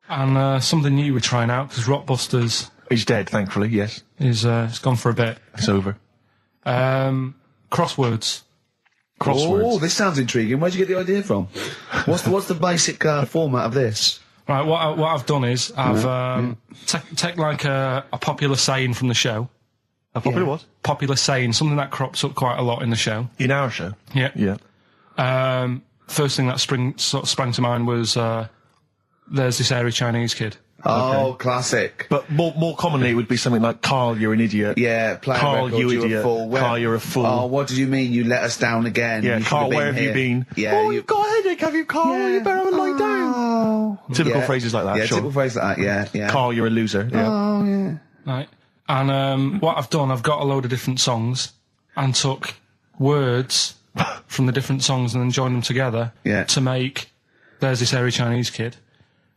And something new we're trying out, because Rockbusters... He's dead, thankfully, yes. It's gone for a bit. It's over. Crosswords. Oh, this sounds intriguing. Where'd you get the idea from? What's the basic format of this? Right, what I've done is I've take like a popular saying from the show. A popular what? Popular saying, something that crops up quite a lot in the show. In our show? Yeah. Yeah. First thing that sprang to mind was there's this hairy Chinese kid. Oh, classic. But more commonly, it would be something like, Carl, you're an idiot. Yeah, Carl, you idiot. Carl, you're a fool. Oh, what did you mean? You let us down again. Yeah, Carl, where have you been? Yeah, oh, you've got a headache, have you, Carl? Yeah. You better lie down. Typical phrases like that, Yeah, sure. typical phrases like that, yeah. Carl, you're a loser. Yeah. Oh, yeah. Right. And what I've done, I've got a load of different songs and took words from the different songs and then joined them together to make There's This Hairy Chinese Kid.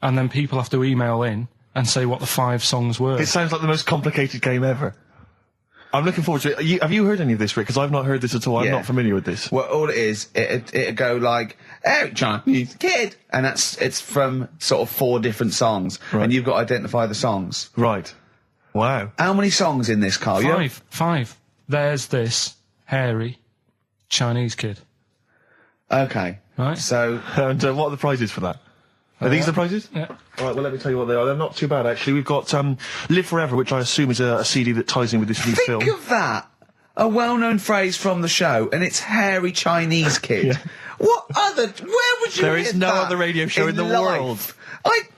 And then people have to email in and say what the 5 songs were. It sounds like the most complicated game ever. I'm looking forward to it. Have you heard any of this, Rick? Because I've not heard this at all. I'm not familiar with this. Well, all it is, it'd go like, Hairy Chinese Kid! And it's from sort of 4 different songs. Right. And you've got to identify the songs. Right. Wow. How many songs in this, Carl? 5. There's This Hairy Chinese Kid. Okay. Right. So... And what are the prizes for that? Are these the prizes? Yeah. All right, well, let me tell you what they are. They're not too bad, actually. We've got Live Forever, which I assume is a CD that ties in with this new film. Think of that! A well-known phrase from the show, and it's Hairy Chinese Kid. Yeah. What other... Where would you There hear is no that other radio show in the life? world.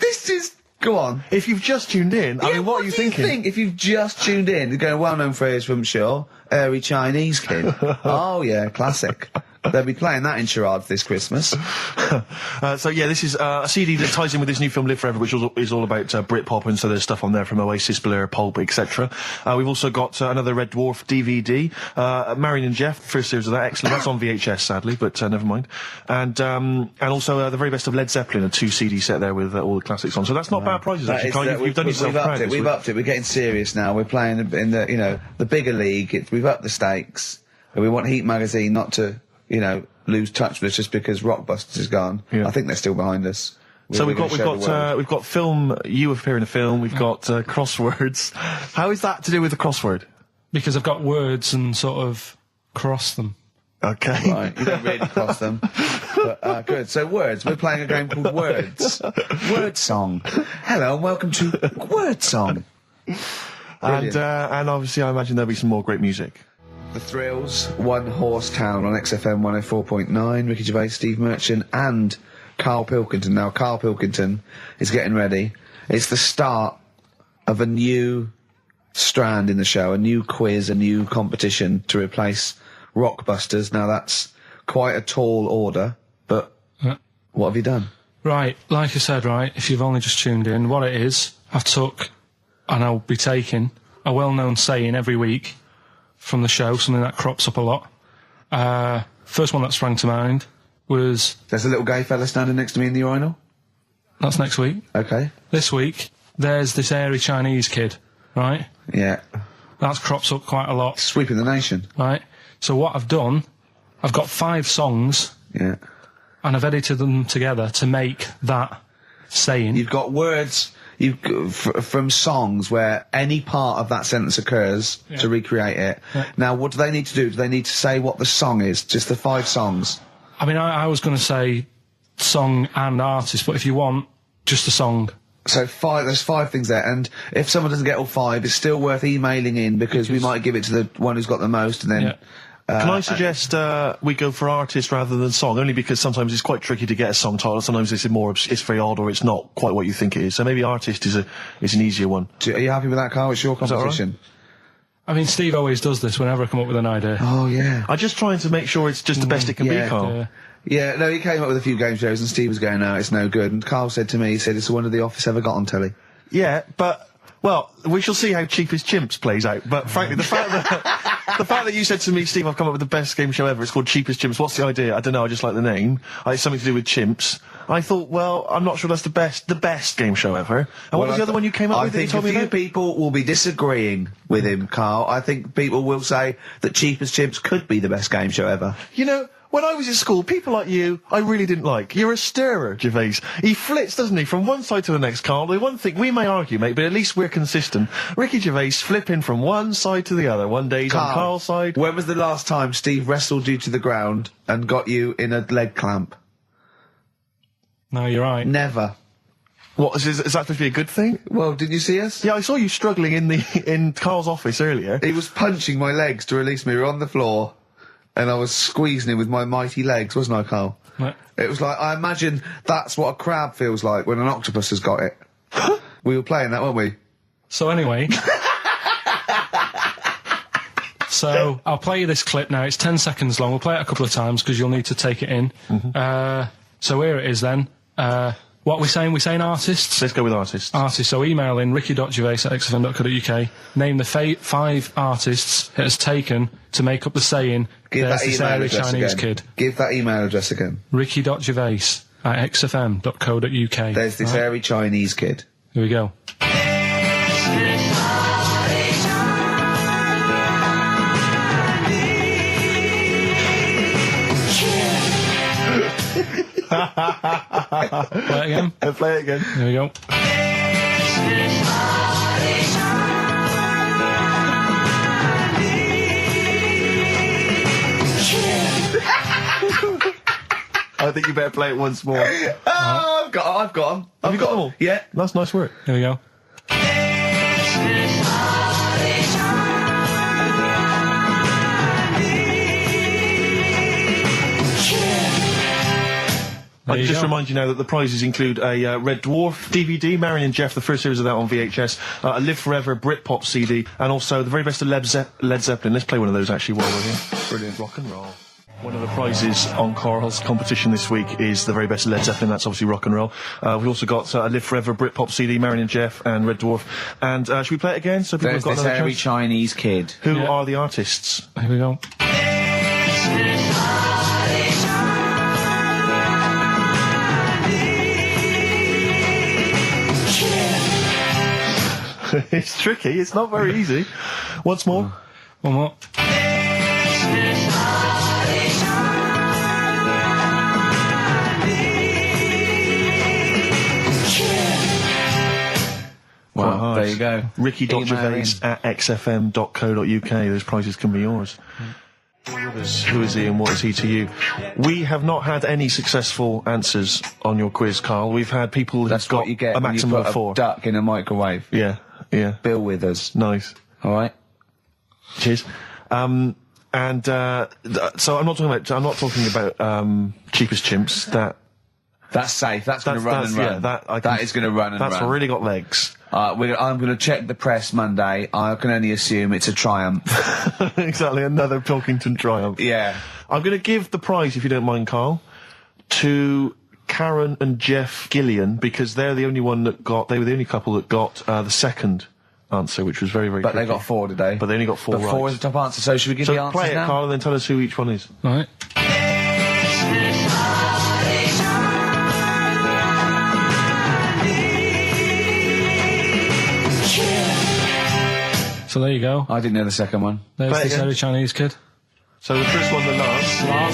This is... Go on. If you've just tuned in, I mean, what are you do thinking? Think if you've just tuned in? You're going, well-known phrase from Shaw, Hairy Chinese Kid. Oh, yeah, classic. They'll be playing that in charades this Christmas. So yeah, this is a CD that ties in with this new film Live Forever, which is all about Britpop, and so there's stuff on there from Oasis, Blur, Pulp, etc. We've also got another Red Dwarf DVD, Marion and Jeff, first series of that, excellent. That's on VHS, sadly, but never mind. And also the very best of Led Zeppelin, a 2 CD set there with all the classics on. So that's not bad prizes, actually. Carl, you've done yourself proud. We've upped it. We're getting serious now. We're playing in the bigger league. We've upped the stakes. And we want Heat Magazine not to lose touch with us just because Rockbusters is gone. Yeah. I think they're still behind us. So we've got film. You appear in a film. We've got crosswords. How is that to do with the crossword? Because I've got words and sort of cross them. Okay. Right, you don't really cross them. But, good. So words. We're playing a game called Words. Word Song. Hello and welcome to Word Song. And obviously I imagine there'll be some more great music. The Thrills, One Horse Town on XFM 104.9, Ricky Gervais, Steve Merchant and Karl Pilkington. Now, Karl Pilkington is getting ready. It's the start of a new strand in the show, a new quiz, a new competition to replace Rockbusters. Now, that's quite a tall order, but what have you done? Right, like I said, if you've only just tuned in, what it is, I've took, and I'll be taking, a well-known saying every week from the show, something that crops up a lot. First one that sprang to mind was... There's a little gay fella standing next to me in the urinal? That's next week. Okay. This week, there's this hairy Chinese kid, right? Yeah. That crops up quite a lot. Sweeping the nation. Right. So what I've done, I've got 5 songs. Yeah. And I've edited them together to make that saying. You've got words... from songs where any part of that sentence occurs to recreate it. Yeah. Now, what do they need to do? Do they need to say what the song is? Just the 5 songs? I mean, I was going to say song and artist, but if you want, just a song. So there's 5 things there, and if someone doesn't get all 5, it's still worth emailing in because we might give it to the one who's got the most, and then... Yeah. Can I suggest we go for artist rather than song? Only because sometimes it's quite tricky to get a song title. Sometimes it's very odd, or it's not quite what you think it is. So maybe artist is an easier one. Are you happy with that, Carl? It's your competition. I mean, Steve always does this whenever I come up with an idea. Oh, yeah. I'm just trying to make sure it's just the best it can be, Carl. Yeah, no, he came up with a few game shows and Steve was going, no, it's no good. And Carl said to me, he said, it's the one of The Office ever got on telly. Yeah, but... Well, we shall see how Cheapest Chimps plays out, but frankly, the fact that you said to me, Steve, I've come up with the best game show ever, it's called Cheapest Chimps, what's the idea? I don't know, I just like the name. It's something to do with chimps. I thought, well, I'm not sure that's the best game show ever. And what was the other one you came up with that you told me about? I think a few people will be disagreeing with him, Carl. I think people will say that Cheapest Chimps could be the best game show ever. You know, when I was at school, people like you, I really didn't like. You're a stirrer, Gervais. He flits, doesn't he, from one side to the next, Carl. The one thing, we may argue, mate, but at least we're consistent. Ricky Gervais flipping from one side to the other. One day he's on Carl's side. When was the last time Steve wrestled you to the ground and got you in a leg clamp? No, you're right. Never. What, is that supposed to be a good thing? Well, didn't you see us? Yeah, I saw you struggling in Carl's office earlier. He was punching my legs to release me. We were on the floor, and I was squeezing him with my mighty legs, wasn't I, Carl? Right. It was like, I imagine that's what a crab feels like when an octopus has got it. We were playing that, weren't we? So anyway... So, I'll play you this clip now. It's 10 seconds long. We'll play it a couple of times, because you'll need to take it in. So here it is, then. What are we saying? We're saying artists? Let's go with artists. Artists. So email in ricky.gervais@xfm.co.uk. Name the 5 artists it has taken to make up the saying, Give there's that this email airy address Chinese again. kid. Give that email address again. ricky.gervais@xfm.co.uk. There's this airy Chinese kid. Here we go. Play it again. Play it again. There we go. I think you better play it once more. Oh, I've got them. Have you got them all? Yeah. That's nice work. Here we go. I can just remind you now that the prizes include a Red Dwarf DVD, Marion and Jeff, the first series of that on VHS, a Live Forever Britpop CD, and also the very best of Led Zeppelin. Let's play one of those actually while we're here. Brilliant rock and roll. One of the prizes on Carl's competition this week is the very best of Led Zeppelin. That's obviously rock and roll. We've also got a Live Forever Britpop CD, Marion and Jeff, and Red Dwarf. And should we play it again? So people There's have got this another airy chance? Chinese kid. Who are the artists? Here we go. It's tricky. It's not very easy. Once more. One more. Well, there you go. Ricky.gervais@xfm.co.uk. Those prizes can be yours. Who is he and what is he to you? We have not had any successful answers on your quiz, Carl. We've had people who've got you get a when maximum you put of 4. A duck in a microwave. Yeah. Bill Withers. Nice. All right. Cheers. So I'm not talking about cheapest chimps. That's safe. That's going to run and run. Yeah, that is going to run and run. That's really got legs. I'm going to check the press Monday. I can only assume it's a triumph. Exactly, another Pilkington triumph. Yeah. I'm going to give the prize, if you don't mind, Carl, to Karen and Jeff Gillian, because they were the only couple that got the second answer, which was very, very But tricky. they got 4 today. But they only got 4 right. 4 is the top answer, so should we give the answers play it, now? Carl, and then tell us who each one is. All right. So there you go. I didn't know the second one. There's this airy Chinese kid. So the first one, the Lars. There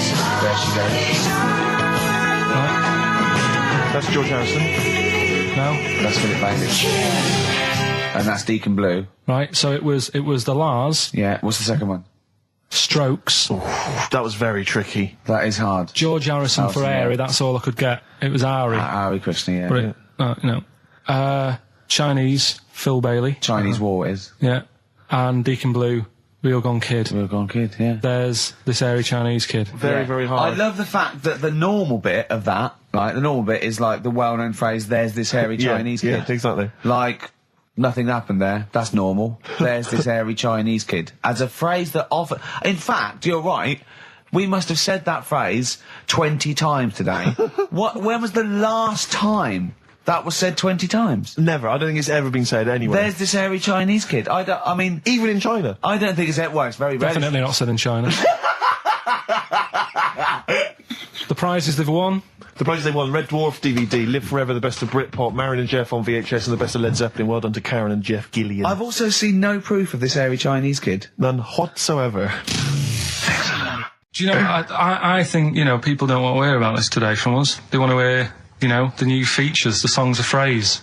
she goes. Right. That's George Harrison. No. That's Philip Bailey. And that's Deacon Blue. Right. So it was the Lars. Yeah. What's the second one? Strokes. That was very tricky. That is hard. George Harrison for airy. That's all I could get. It was Ari. Ari Krishna, yeah. But Chinese. Phil Bailey. Chinese War is. Yeah. And Deacon Blue. Real Gone Kid. Real Gone Kid, yeah. There's this airy Chinese kid. Very, very hard. I love the fact that the normal bit of that, right, the normal bit is like the well-known phrase, there's this hairy Chinese kid. Yeah, exactly. Like, nothing happened there. That's normal. There's this hairy Chinese kid. As a phrase that often... In fact, you're right. We must have said that phrase 20 times today. When was the last time that was said 20 times? Never. I don't think it's ever been said anywhere. There's this hairy Chinese kid. I mean... Even in China. I don't think it's... Well, it's very rare. Definitely not said in China. The prizes they've won. The prizes they won: Red Dwarf DVD, Live Forever, the best of Britpop, Marion and Jeff on VHS, and the best of Led Zeppelin. Well done to Karen and Jeff Gillian. I've also seen no proof of this hairy Chinese kid. None whatsoever. Do you know, I think, people don't want to hear about this today from us. They want to hear, the new features, the songs of phrase.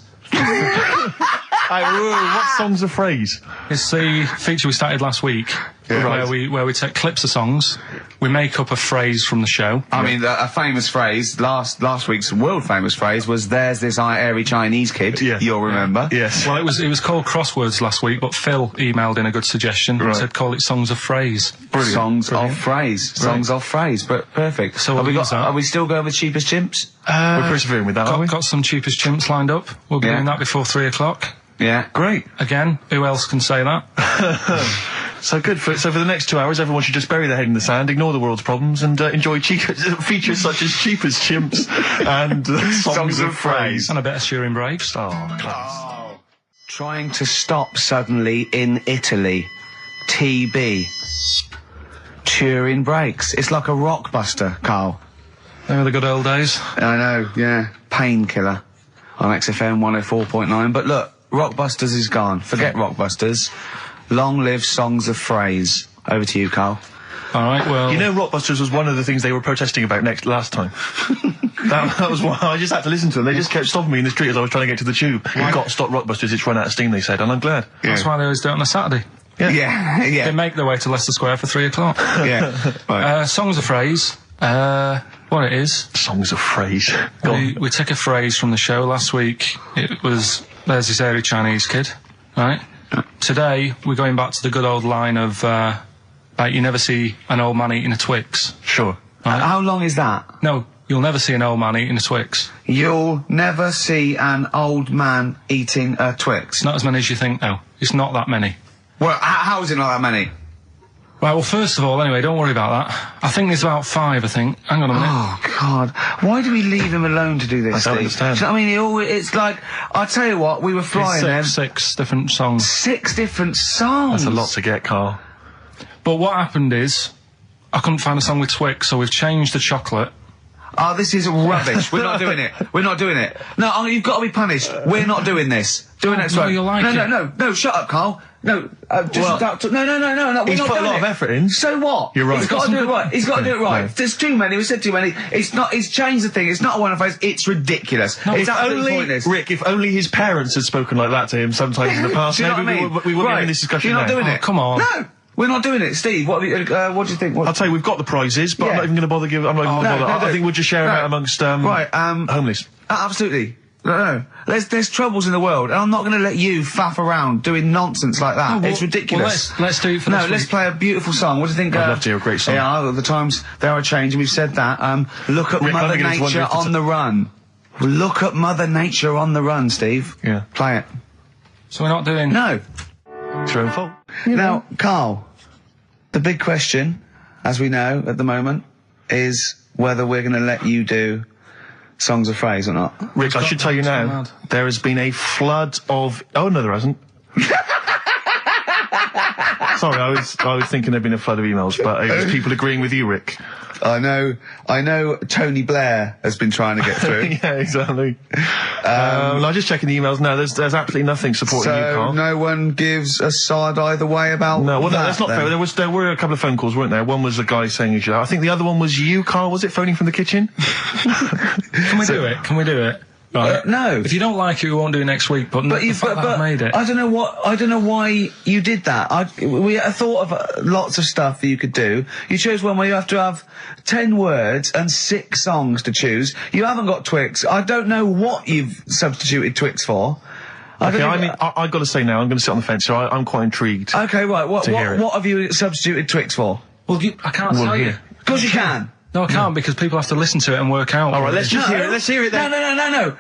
What songs of phrase? It's the feature we started last week, where we take clips of songs, we make up a phrase from the show. I mean, a famous phrase, last week's world famous phrase was, "There's this airy Chinese kid." Yeah. You'll remember. Yes. Well, it was called crosswords last week, but Phil emailed in a good suggestion and said call it songs of phrase. Brilliant. Songs of phrase. Songs of phrase. But perfect. So are we still going with Cheapest Chimps? We're persevering with that, aren't we? Got some Cheapest Chimps lined up. We'll be doing that before 3 o'clock. Yeah. Great. Again, who else can say that? So good. So for the next 2 hours, everyone should just bury their head in the sand, ignore the world's problems, and enjoy features such as Cheapest Chimps and songs of phrase. And a bit of Shearing Braves. Oh, class. Trying to stop suddenly in Italy. TB. Turin breaks. It's like a rockbuster, Carl. They were the good old days. I know, yeah. Painkiller on XFM 104.9. But look, Rockbusters is gone. Forget Rockbusters. Long live songs of phrase. Over to you, Carl. All right, well... Rockbusters was one of the things they were protesting about last time. that was why I just had to listen to them. They just kept stopping me in the street as I was trying to get to the tube. You've got to stop Rockbusters, it's run out of steam, they said, and I'm glad. Yeah. That's why they always do it on a Saturday. Yeah. They make their way to Leicester Square for 3 o'clock. Yeah. Right. Songs of phrase. What it is... Songs of phrase. We took a phrase from the show last week. It was, "There's this airy Chinese kid," right? Today, we're going back to the good old line of, you never see an old man eating a Twix. Sure. Right? How long is that? No, you'll never see an old man eating a Twix. You'll never see an old man eating a Twix. Not as many as you think, though. It's not that many. Well, how is it not that many? Right, well, first of all, anyway, don't worry about that. I think there's about 5, I think. Hang on a minute. Oh, God. Why do we leave him alone to do this, I don't understand. Do you know what I mean? It's like, I'll tell you what, we were flying there. 6 different songs. 6 different songs? That's a lot to get, Carl. But what happened is, I couldn't find a song with Twix, so we've changed the chocolate. Oh, this is rubbish. We're not doing it. We're not doing it. No, you've got to be punished. We're not doing this. Do it next no, week. you'll like it. No, shut up, Carl. No, just no. He's put a lot of effort in. So what? You're right. He's got to do it right. He's got to do it right. There's too many. We said too many. He's changed the thing. It's not a one-off phrase. It's ridiculous. No, it's absolutely pointless. Rick, if only his parents had spoken like that to him sometimes in the past, maybe we wouldn't be having this discussion now. You're not doing it. Come on. No. We're not doing it, Steve. What do you think? I'll tell you, we've got the prizes, but I'm not even going to bother giving. I'm not even going to bother. I think we'll just share them out amongst homeless. Absolutely. No. There's troubles in the world, and I'm not going to let you faff around doing nonsense like that. It's ridiculous. Well, let's do it for this week. Let's play a beautiful song. What do you think? I'd love to hear a great song. Yeah, the times they are changing. We've said that. Look at Mother Nature on the run. Look at Mother Nature on the run, Steve. Yeah. Play it. So we're not doing... No. It's your own fault. Now, Carl, the big question, as we know at the moment, is whether we're going to let you do songs of phrase or not. Rick, I should tell you now, there has been a flood of... Oh, no, there hasn't. Sorry, I was thinking there'd been a flood of emails, but it was people agreeing with you, Rick. I know Tony Blair has been trying to get through. Yeah, exactly. I'm just checking the emails now. There's absolutely nothing supporting you, Carl. No one gives a side either way about that's not fair. There were a couple of phone calls, weren't there? One was a guy saying you should... I think the other one was you, Carl, was it, phoning from the kitchen? Can we do it? Can we do it? Right. No. If you don't like it, we won't do it next week. But I made it. I don't know why you did that. I thought of lots of stuff that you could do. You chose one where you have to have 10 words and 6 songs to choose. You haven't got Twix. I don't know what you've substituted Twix for. Okay, I've got to say now, I'm going to sit on the fence, so I'm quite intrigued. Okay, right. What have you substituted Twix for? Well, I can't tell you. Of course you can. No, I can't because people have to listen to it and work out. All right, let's just hear it. Let's hear it then. No.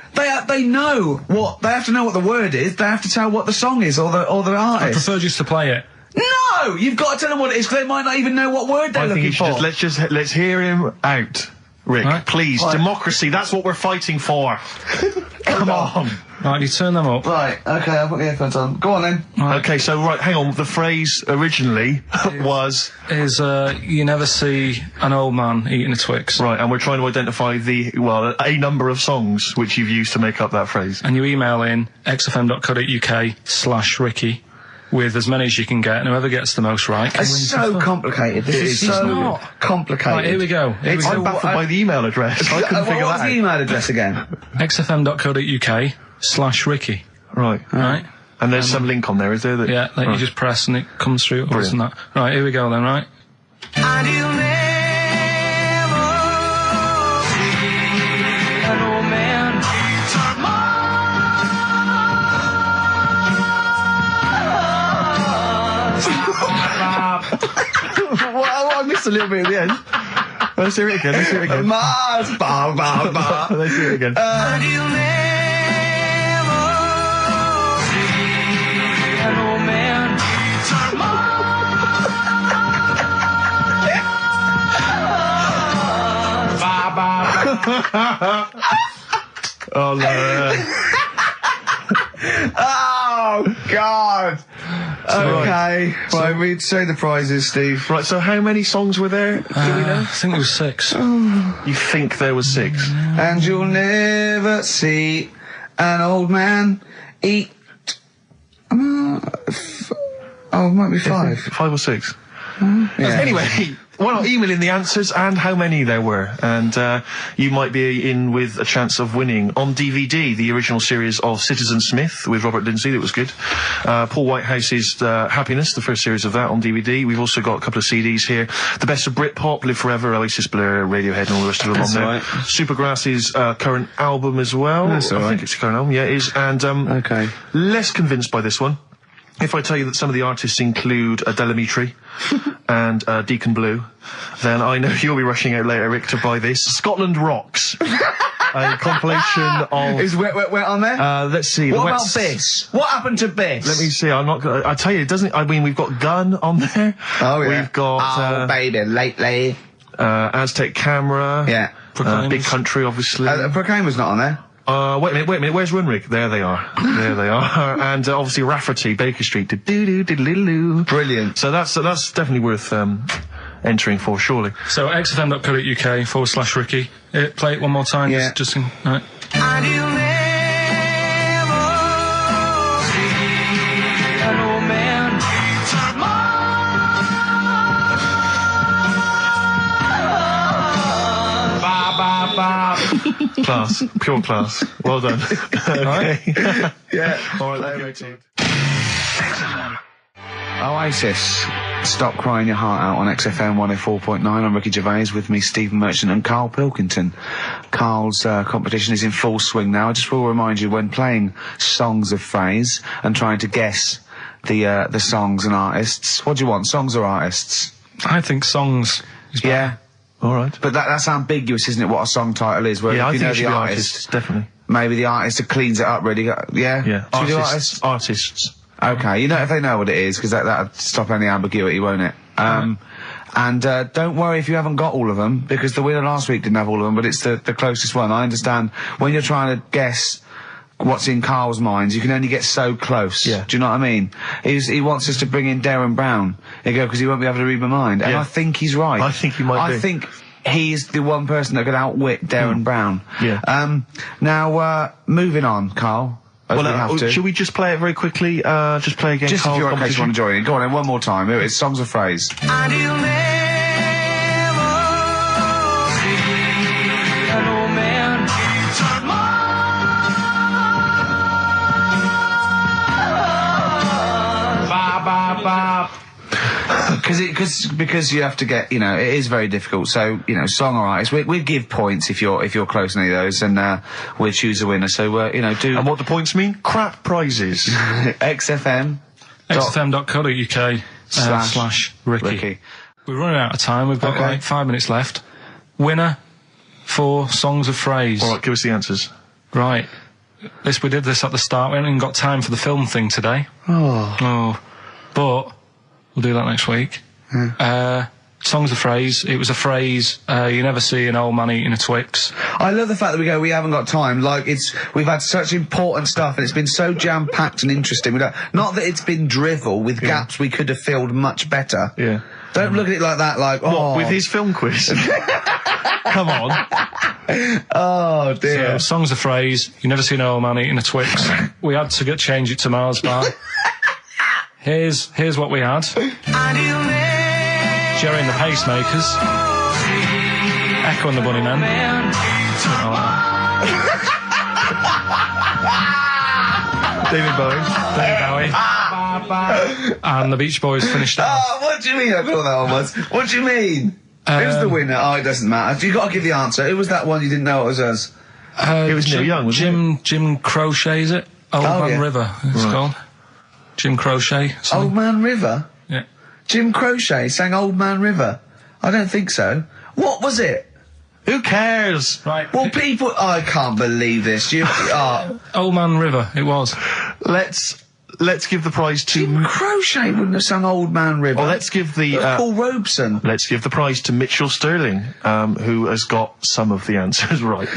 They know what they have to know what the word is. They have to tell what the song is or the artist. I prefer just to play it. No, you've got to tell them what it is because they might not even know what word they're looking for. Let's hear him out, Rick. Right. Please, democracy. That's what we're fighting for. Come on. Right, you turn them up. Right, okay, I'll put the headphones on. Go on then. Right. Okay, so hang on. The phrase originally was you never see an old man eating a Twix. Right, and we're trying to identify a number of songs which you've used to make up that phrase. And you email in xfm.co.uk/Ricky with as many as you can get, and whoever gets the most right can win. It's so complicated. This is so complicated. Right, here we go. I'm baffled by the email address. I couldn't figure that out. What's the email address again? xfm.co.uk/Ricky. Right. And there's some link on there, is there? Yeah, that you just press and it comes through. And that. Right, here we go then, right? And you'll never see an old man turn I missed a little bit at the end. Let's hear it again. Mars, ba ba ba. Let's hear it again. And you'll never see an old man turn ba ba ba. Oh, Laura. Oh, God. Okay. Right, we'd say the prizes, Steve. Right, so how many songs were there? Do we know? I think there was 6. You think there was 6? And you'll never see an old man eat. It might be 5. 5 or 6. Yeah. Anyway, well, email in the answers and how many there were, and you might be in with a chance of winning on DVD the original series of Citizen Smith with Robert Lindsay. That was good. Paul Whitehouse's Happiness, the first series of that on DVD. We've also got a couple of CDs here. The Best of Britpop, Live Forever, Oasis, Blur, Radiohead, and all the rest of them on there. Right. Supergrass's current album as well. That's all right. I think it's a current album. Yeah, it is. And okay. Less convinced by this one. If I tell you that some of the artists include Delamitri and Deacon Blue, then I know you'll be rushing out later, Rick, to buy this. Scotland Rocks. A compilation of... Is Wet on there? Let's see. What about Biss? What happened to Biss? Let me see. I'm not gonna... I tell you, it doesn't... I mean, we've got Gun on there. Oh, yeah. We've got... baby, lately. Aztec Camera. Yeah. Big Country, obviously. Proclaimer's not on there. Wait a minute, where's Runrig? There they are. And obviously Rafferty, Baker Street. Brilliant. So that's definitely worth entering for, surely. So xfm.co.uk/Ricky. Play it one more time. Yeah. Just right. And you'll never see an old man turn ba ba ba. Class. Pure class. Well done. Okay. Yeah. All right, Oasis. Stop Crying Your Heart Out on XFM 104.9. I'm Ricky Gervais, with me Stephen Merchant and Karl Pilkington. Karl's competition is in full swing now. I just will remind you, when playing songs of phrase and trying to guess the songs and artists, what do you want, songs or artists? I think songs is better. Yeah. All right. But that's ambiguous, isn't it, what a song title is? Where Yeah, if I you think know it the should be artist, artists, definitely. maybe the artist cleans it up really. Yeah? Yeah. Should we do artists? Artists. Okay, you know if they know what it is, because that'll stop any ambiguity, won't it? And don't worry if you haven't got all of them, because the winner last week didn't have all of them, but it's the closest one. I understand when you're trying to guess what's in Karl's mind, you can only get so close. Yeah. Do you know what I mean? He wants us to bring in Darren Brown. Because he won't be able to read my mind. And Yeah. I think he's right. I think he might be. I think he's the one person that could outwit Darren Brown. Yeah. Now, moving on, Karl. As we have to. Should we just play it very quickly? Just play again. Just if Karl's you're in case you want to competition? join in. Go on then, one more time. Here it is, songs of phrase. And you'll never see an old man turn ba ba ba. Because you have to get, it is very difficult. So, song or artist, we give points if you're close to any of those, and we'll choose a winner. So, do. And what the points mean? Crap prizes. XFM. xfm.co.uk / Ricky. We're running out of time. We've got like 5 minutes left. Winner for songs of phrase. All right, give us the answers. Right. We did this at the start. We haven't even got time for the film thing today. Oh. But we'll do that next week. Songs of phrase. It was a phrase, you never see an old man eating a Twix. I love the fact that we haven't got time. Like, we've had such important stuff, and it's been so jam-packed and interesting. Not that it's been drivel with gaps we could have filled much better. Yeah. Don't look at it like that, like, What, with his film quiz? Come on. Oh, dear. So, songs of phrase, you never see an old man eating a Twix. We had to change it to Mars bar. Here's what we had. Jerry and the Pacemakers. Echo and the Bunnymen. David Bowie. And the Beach Boys finished off. Oh, what do you mean I thought that one was? What do you mean? Who's the winner? Oh, it doesn't matter. You've got to give the answer. Who was that one you didn't know it was us? It was Neil Young, wasn't it? Jim Crochet, is it? Old Man River, it's called. Jim Crochet. Old Man River? Yeah. Jim Crochet sang Old Man River? I don't think so. What was it? Who cares? Right. Well, people... I can't believe this. Old Man River, it was. Let's give the prize to... Jim Crochet wouldn't have sung Old Man River. Well, let's give the... Paul Robeson. Let's give the prize to Mitchell Sterling, who has got some of the answers right.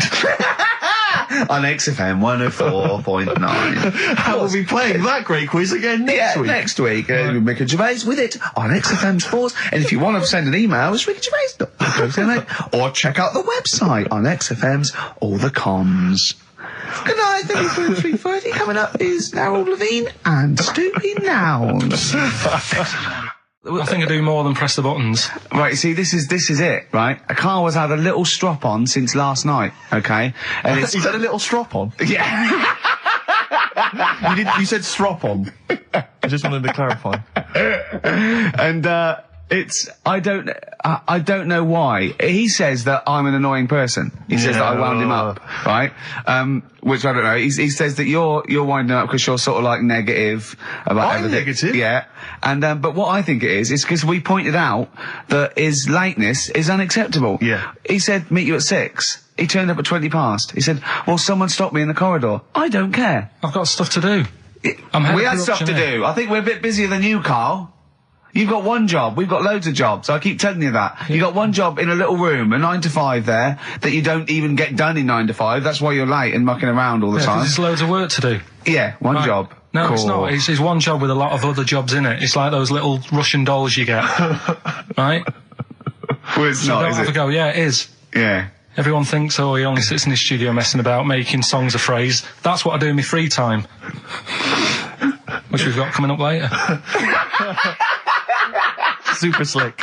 On XFM 104.9. We'll be playing that great quiz again next week. Next week. Ricky Gervais with it on XFM Sports. And if you want to send an email, it's rickygervais.co.uk or check out the website on XFM's All the Cons. Good night, 3:30. Coming up is Harold Levine and Stoopy Nouns. I think I do more than press the buttons. Right, see, this is it, right? Carl has had a little strop on since last night, okay? And He's had a little strop on? Yeah. You said strop on. I just wanted to clarify. And, I don't know why. He says that I'm an annoying person. He says that I wound him up, right? Which I don't know. He says that you're winding up because you're sort of like negative about everything. I'm negative? Yeah. And, but what I think it is because we pointed out that his lateness is unacceptable. Yeah. He said, meet you at 6. He turned up at 20 past. He said, well, someone stopped me in the corridor. I don't care. I've got stuff to do. We had stuff to do. I think we're a bit busier than you, Carl. You've got one job. We've got loads of jobs. I keep telling you that. Yeah. You got one job in a little room, a 9 to 5 there, that you don't even get done in 9 to 5. That's why you're late and mucking around all the time. There's loads of work to do. Yeah, one job. No, cool. It's not. It's one job with a lot of other jobs in it. It's like those little Russian dolls you get. Right? Well, it's so not, don't is have it? to go, yeah, it is. Yeah. Everyone thinks, he only sits in his studio messing about, making songs of phrase. That's what I do in my free time. Which we've got coming up later. Super slick.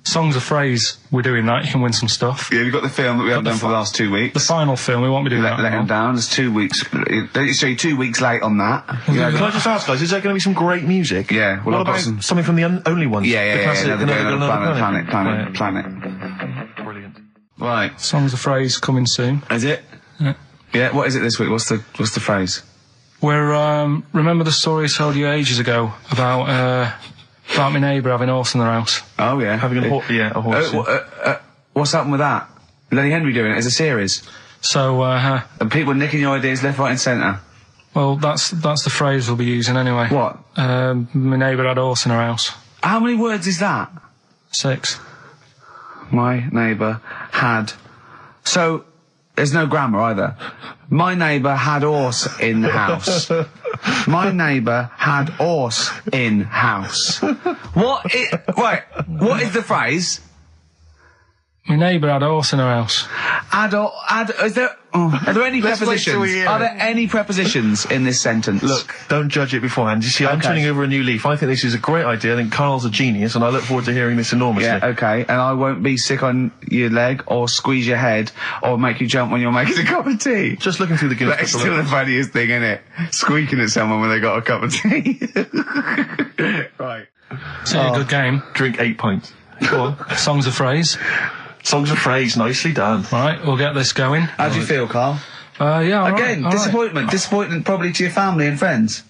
Songs of phrase, we're doing that. You can win some stuff. Yeah, we've got the film that we haven't done for the last 2 weeks. The final film, we won't be doing that. Let him down. It's 2 weeks. So you're 2 weeks late on that. Yeah, can I just ask, guys, is there going to be some great music? Yeah. Well, what about something from the Only Ones? Yeah. Another Planet. Brilliant. Right. Songs of phrase coming soon. Is it? Yeah. What is it this week? What's the phrase? We're, remember the story I told you ages ago about my neighbour having a horse in their house? Oh, yeah. Having a horse. What's happened with that? Lenny Henry doing it as a series? So, and people nicking your ideas left, right and centre? Well, that's the phrase we'll be using anyway. What? My neighbour had a horse in her house. How many words is that? 6. My neighbour had... So, there's no grammar either. My neighbour had horse in the house. My neighbour had horse in house. What is the phrase? My neighbour had a horse in her house. Are there any prepositions? Are there any prepositions in this sentence? Look, don't judge it beforehand. You see, I'm turning over a new leaf. I think this is a great idea. I think Carl's a genius, and I look forward to hearing this enormously. Yeah, okay. And I won't be sick on your leg, or squeeze your head, or make you jump when you're making a cup of tea. Just looking through the Guinness. That's still the funniest thing, isn't it? Squeaking at someone when they got a cup of tea. Right. It's a good game. Drink 8 pints. Go on. Songs of phrase. Songs of phrase, nicely done. Right, we'll get this going. How do you feel, Carl? Yeah, Again, all disappointment. Right. Disappointment probably to your family and friends.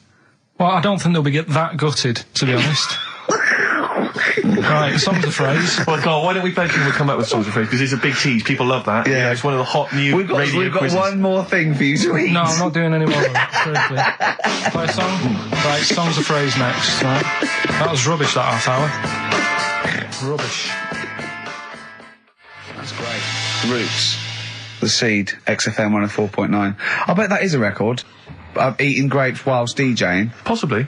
Well, I don't think they'll be that gutted, to be honest. Right, songs of phrase. Well, Carl, why don't we thank you for coming up with songs of phrase? Because it's a big tease. People love that. Yeah. It's one of the hot new We've got quizzes. one more thing for you to eat. No, I'm not doing any more of that. Seriously. Play a song? Right, songs of phrase next. Right. That was rubbish, that half hour. Rubbish. That's great. Roots. The Seed, XFM 104.9. I bet that is a record. Eating grapes whilst DJing. Possibly.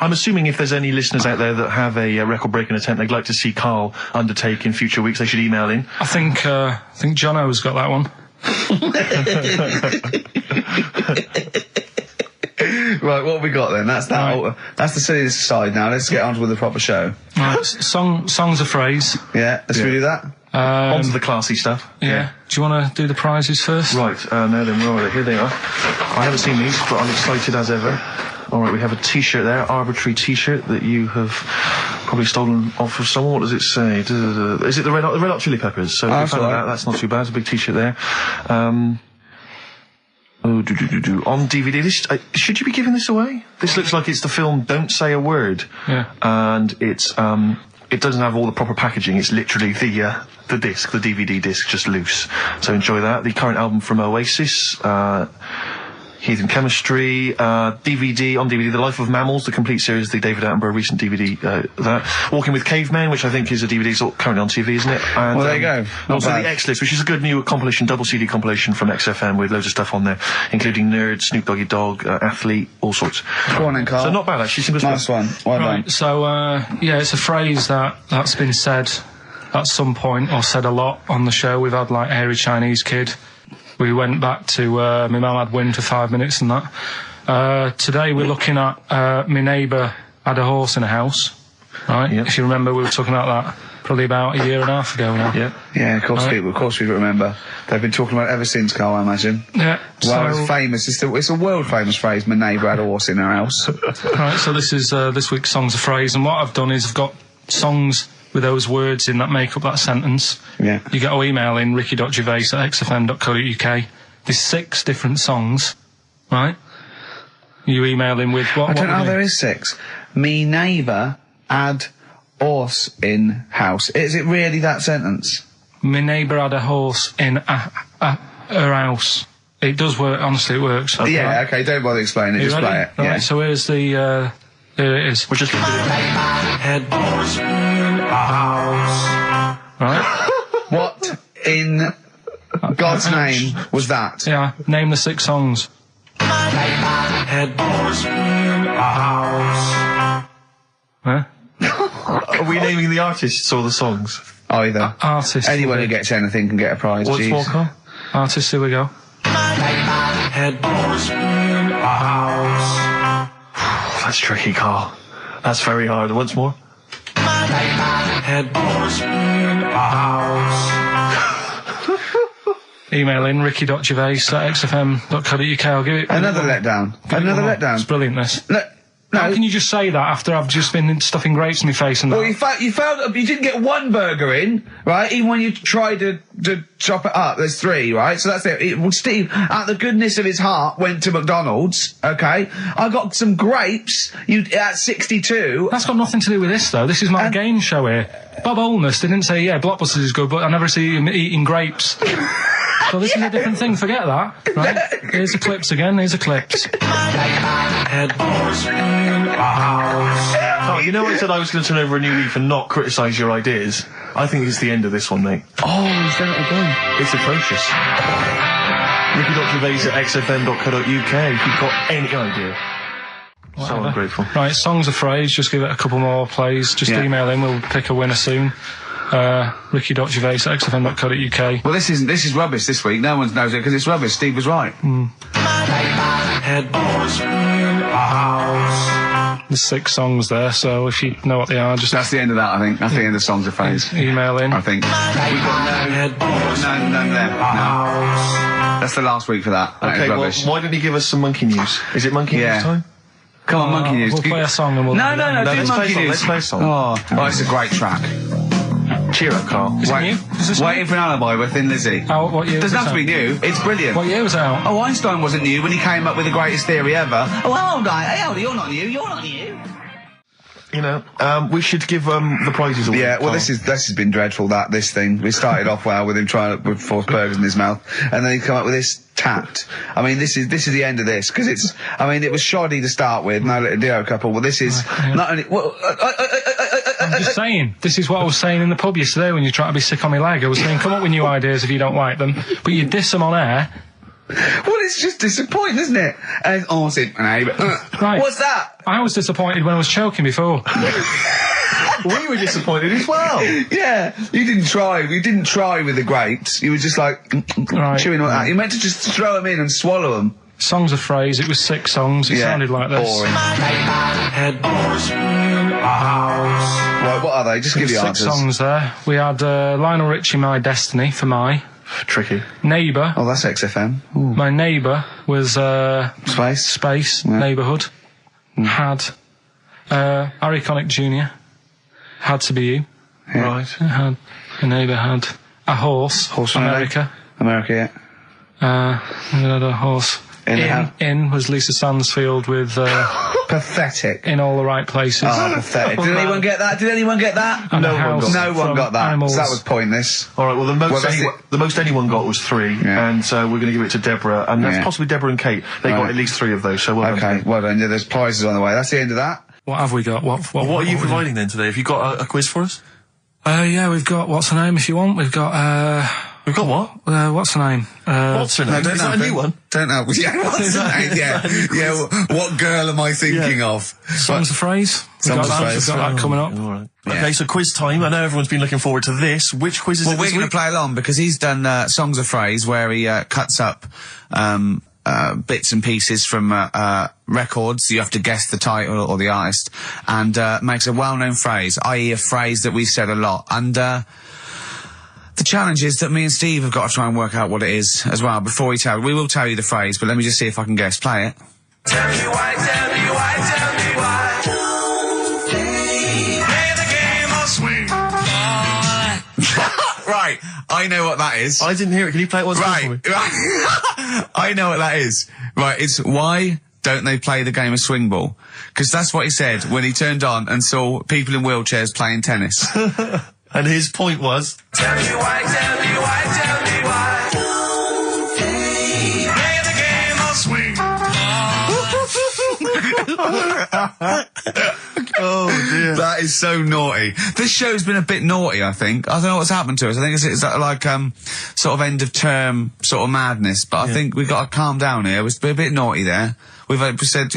I'm assuming if there's any listeners out there that have a record-breaking attempt they'd like to see Carl undertake in future weeks, they should email in. I think Jono's got that one. Right, what have we got then? That's that. Right. That's the silliness side now. Let's get on with the proper show. Right, songs a phrase. Yeah, let's redo that. On to the classy stuff. Yeah. Do you want to do the prizes first? Right, now then, where are they? Here they are. I haven't seen these, but I'm excited as ever. All right, we have a T-shirt there, arbitrary T-shirt that you have probably stolen off of someone. What does it say? Is it the Red Hot Chili Peppers? So if you found that, that's not too bad. It's a big T-shirt there. On DVD. This, should you be giving this away? This looks like it's the film Don't Say a Word. Yeah. And it's it doesn't have all the proper packaging. It's literally the disc, the DVD disc, just loose. So enjoy that. The current album from Oasis. Heathen Chemistry, DVD, on DVD, The Life of Mammals, the complete series, the David Attenborough recent DVD, that. Walking with Cavemen, which I think is a DVD, so currently on TV, isn't it? And, well, there you go. Also the X-List, which is a good new compilation, double CD compilation from XFM with loads of stuff on there, including Nerd, Snoop Doggy Dogg, Athlete, all sorts. Go on then, Carl. So not bad, actually. Nice one. Well done. So, yeah, it's a phrase that's been said at some point, or said a lot on the show. We've had, like, Hairy Chinese Kid. We went back to my mum had wind for 5 minutes and that. Today we're looking at my neighbour had a horse in a house, right? Yep. If you remember, we were talking about that probably about a year and a half ago now. Yeah, of course, right. Of course we remember. They've been talking about it ever since, Carl, I imagine. Yeah. Well, it's famous. It's a world famous phrase. My neighbour had a horse in her house. Right. So this is this week's songs of phrase, and what I've done is I've got songs with those words in that make up that sentence. Yeah. You get to email in ricky.gervais@xfm.co.uk. There's 6 different songs, right? You email in with what? I don't know, there is 6. Me neighbour had horse in house. Is it really that sentence? My neighbour had a horse in her house. It does work, honestly, it works. Okay. Yeah, okay, don't bother explaining it, just play it. Right, yeah. so here's the, here it is. We're just going to do it. Head horse in a house. Right? What in God's name was that? Yeah, name the 6 songs. Head horse in a house. Huh? Are we naming the artists or the songs? Either. Artists. Anyone who gets anything can get a prize. What's more, Carl? Artists, here we go. Head horse in a house. That's tricky, Carl. That's very hard. Once more. Head horse in a house. Email in ricky.gervais@xfm.co.uk. I'll give it Another letdown. Another letdown. It's brilliant, this. No. How can you just say that after I've just been stuffing grapes in my face and that? Well, you failed. You didn't get one burger in, right? Even when you tried to chop it up, there's 3, right? So that's it. Well, Steve, out of the goodness of his heart, went to McDonald's. Okay, I got some grapes. At 62. That's got nothing to do with this, though. This is my game show here. Bob Holness didn't say, yeah, Blockbusters is good, but I never see him eating grapes. So this is a different thing. Forget that. Right? Here's the clips again. Here's the clips. Head horse in a house. Oh, you know I said I was going to turn over a new leaf and not criticise your ideas? I think it's the end of this one, mate. Oh, he's done it again. It's atrocious. ricky.gervais@xfm.co.uk if you've got any idea. Whatever. So ungrateful. Right, songs of phrase. Just give it a couple more plays. Just email in. We'll pick a winner soon. ricky.gervais@xfm.co.uk. Well, this is rubbish this week. No one knows it because it's rubbish. Steve was right. Head horse in a house. There's 6 songs there, so if you know what they are, just That's the end of that, I think. That's the end of songs of phrase. email in. I think. We've got none there. No. That's the last week for that. That Okay, is well, rubbish. why don't you give us some monkey news? Is it monkey news time? Come on, monkey news. We'll play a song and we'll... No, do let's play a monkey song, news. let's play a song. Oh, it's a great track. Cheer up, Carl. Is it new? Is this Waiting for an Alibi with Thin Lizzy. what year was Doesn't have it to be out? new. It's brilliant. What year was it out? Oh, Einstein wasn't new when he came up with the greatest theory ever. Oh, hold on. Hey, hold on. You're not new. You're not new. You know, we should give the prizes away. Yeah, well, Carl. this has been dreadful. This thing. We started off well with him trying to put 4 burgers in his mouth, and then he come up with this tapped. I mean, this is the end of this because it's. I mean, it was shoddy to start with. No little duo couple. Well, this is not only. Well, I'm just saying, this is what I was saying in the pub yesterday when you try to be sick on my leg. I was saying, come up with new ideas if you don't like them, but you diss them on air. Well, it's just disappointing, isn't it? And Right. What's that? I was disappointed when I was choking before. We were disappointed as well. Yeah, you didn't try. You didn't try with the grapes. You were just like chewing on that. You meant to just throw them in and swallow them. Songs of phrase. It was 6 songs. It sounded like this. Boring. Head doors in a house. Right, what are they? Just give you 6 answers. songs there. We had Lionel Richie, My Destiny, for My. Tricky. Neighbour. Oh, that's XFM. Ooh. My Neighbour was Space. Neighbourhood. Had Harry Connick Jr. Had to Be You. Yeah. Right. Had a Neighbour had a horse. America. America, yeah. We had a horse. In was Lisa Stansfield with Pathetic. In All the Right Places. Oh, pathetic. Did anyone get that? And No one got that. Animals. So that was pointless. All right. Well, the most anyone got was 3, and so we're going to give it to Deborah, and that's possibly Deborah and Kate. They got at least 3 of those. So well done. Well done. Yeah, there's prizes on the way. That's the end of that. What have we got? What are you providing then today? Have you got a quiz for us? Yeah, we've got, what's her name if you want? We've got what? What's her name? What's her name? Is that a new one? Don't know. Yeah, what's her name? Yeah. What girl am I thinking of? Songs of phrase. We've got that coming up. All right. Yeah. Okay, so quiz time. I know everyone's been looking forward to this. Which quiz is it this week? We're going to play along because he's done Songs of Phrase where he cuts up bits and pieces from records. You have to guess the title or the artist, and makes a well-known phrase, i.e. a phrase that we said a lot. And the challenge is that me and Steve have got to try and work out what it is as well before we will tell you the phrase, but let me just see if I can guess. Play it. Tell me why, tell me why, tell me why. Play the game of swing. Right, I know what that is. I didn't hear it. Can you play it once more for me? I know what that is. Right, it's why don't they play the game of swing ball? Because that's what he said when he turned on and saw people in wheelchairs playing tennis. And his point was... Tell me why, tell me why, tell me why. Play the game of swing. Oh dear. That is so naughty. This show's been a bit naughty, I think. I don't know what's happened to us. I think it's like sort of end of term sort of madness, but I think we've got to calm down here. We've been a bit naughty there. We've said,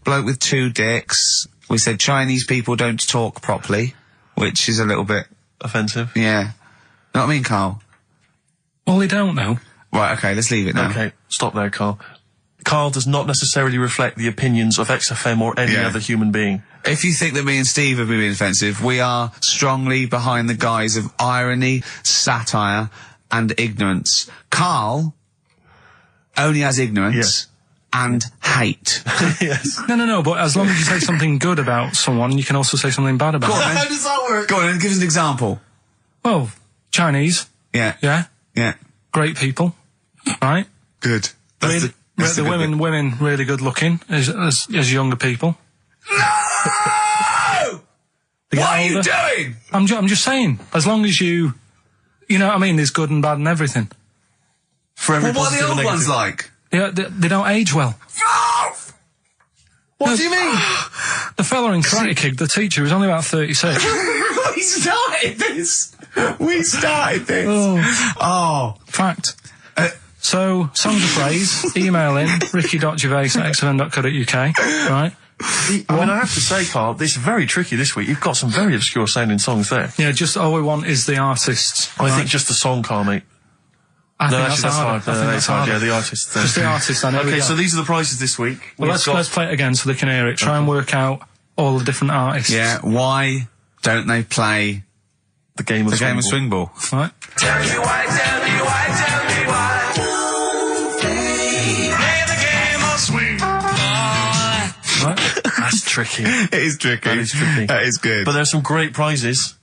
bloke with 2 dicks. We said Chinese people don't talk properly, which is a little bit... offensive. Yeah. Know what I mean, Carl? Well, they don't know. Right, okay, let's leave it now. Okay, stop there, Carl. Carl does not necessarily reflect the opinions of XFM or any other human being. If you think that me and Steve have been being offensive, we are strongly behind the guise of irony, satire, and ignorance. Carl only has ignorance and hate. Yes. No, but as long as you say something good about someone, you can also say something bad about them. How does that work? Go on, and give us an example. Well, Chinese. Yeah. Yeah? Yeah. Great people. Right? Good. The women really good looking as younger people. No! What are you doing? I'm just saying, as long as you know what I mean, there's good and bad and everything. For every What are the old ones like? Yeah, they don't age well. What do you mean? The fella in Karate Kid, the teacher, was only about 36. We started this. Oh. Fact. So, songs of phrase, email in, ricky.gervais@xfm.co.uk, right? I mean, I have to say, Carl, it's very tricky this week. You've got some very obscure sounding songs there. Yeah, just all we want is the artists. I think just the song, Carl, mate. I think that's hard. I think that's hard. Yeah, the artists. Just the artists. Okay, so these are the prizes this week. Well, let's play it again so they can hear it. Try and work out all the different artists. Yeah, why don't they play the game of swing ball? Right. Tell me why, tell me why, tell me why. Play the game of swing. Right. That's tricky. It is tricky. That is tricky. That is good. But there's some great prizes,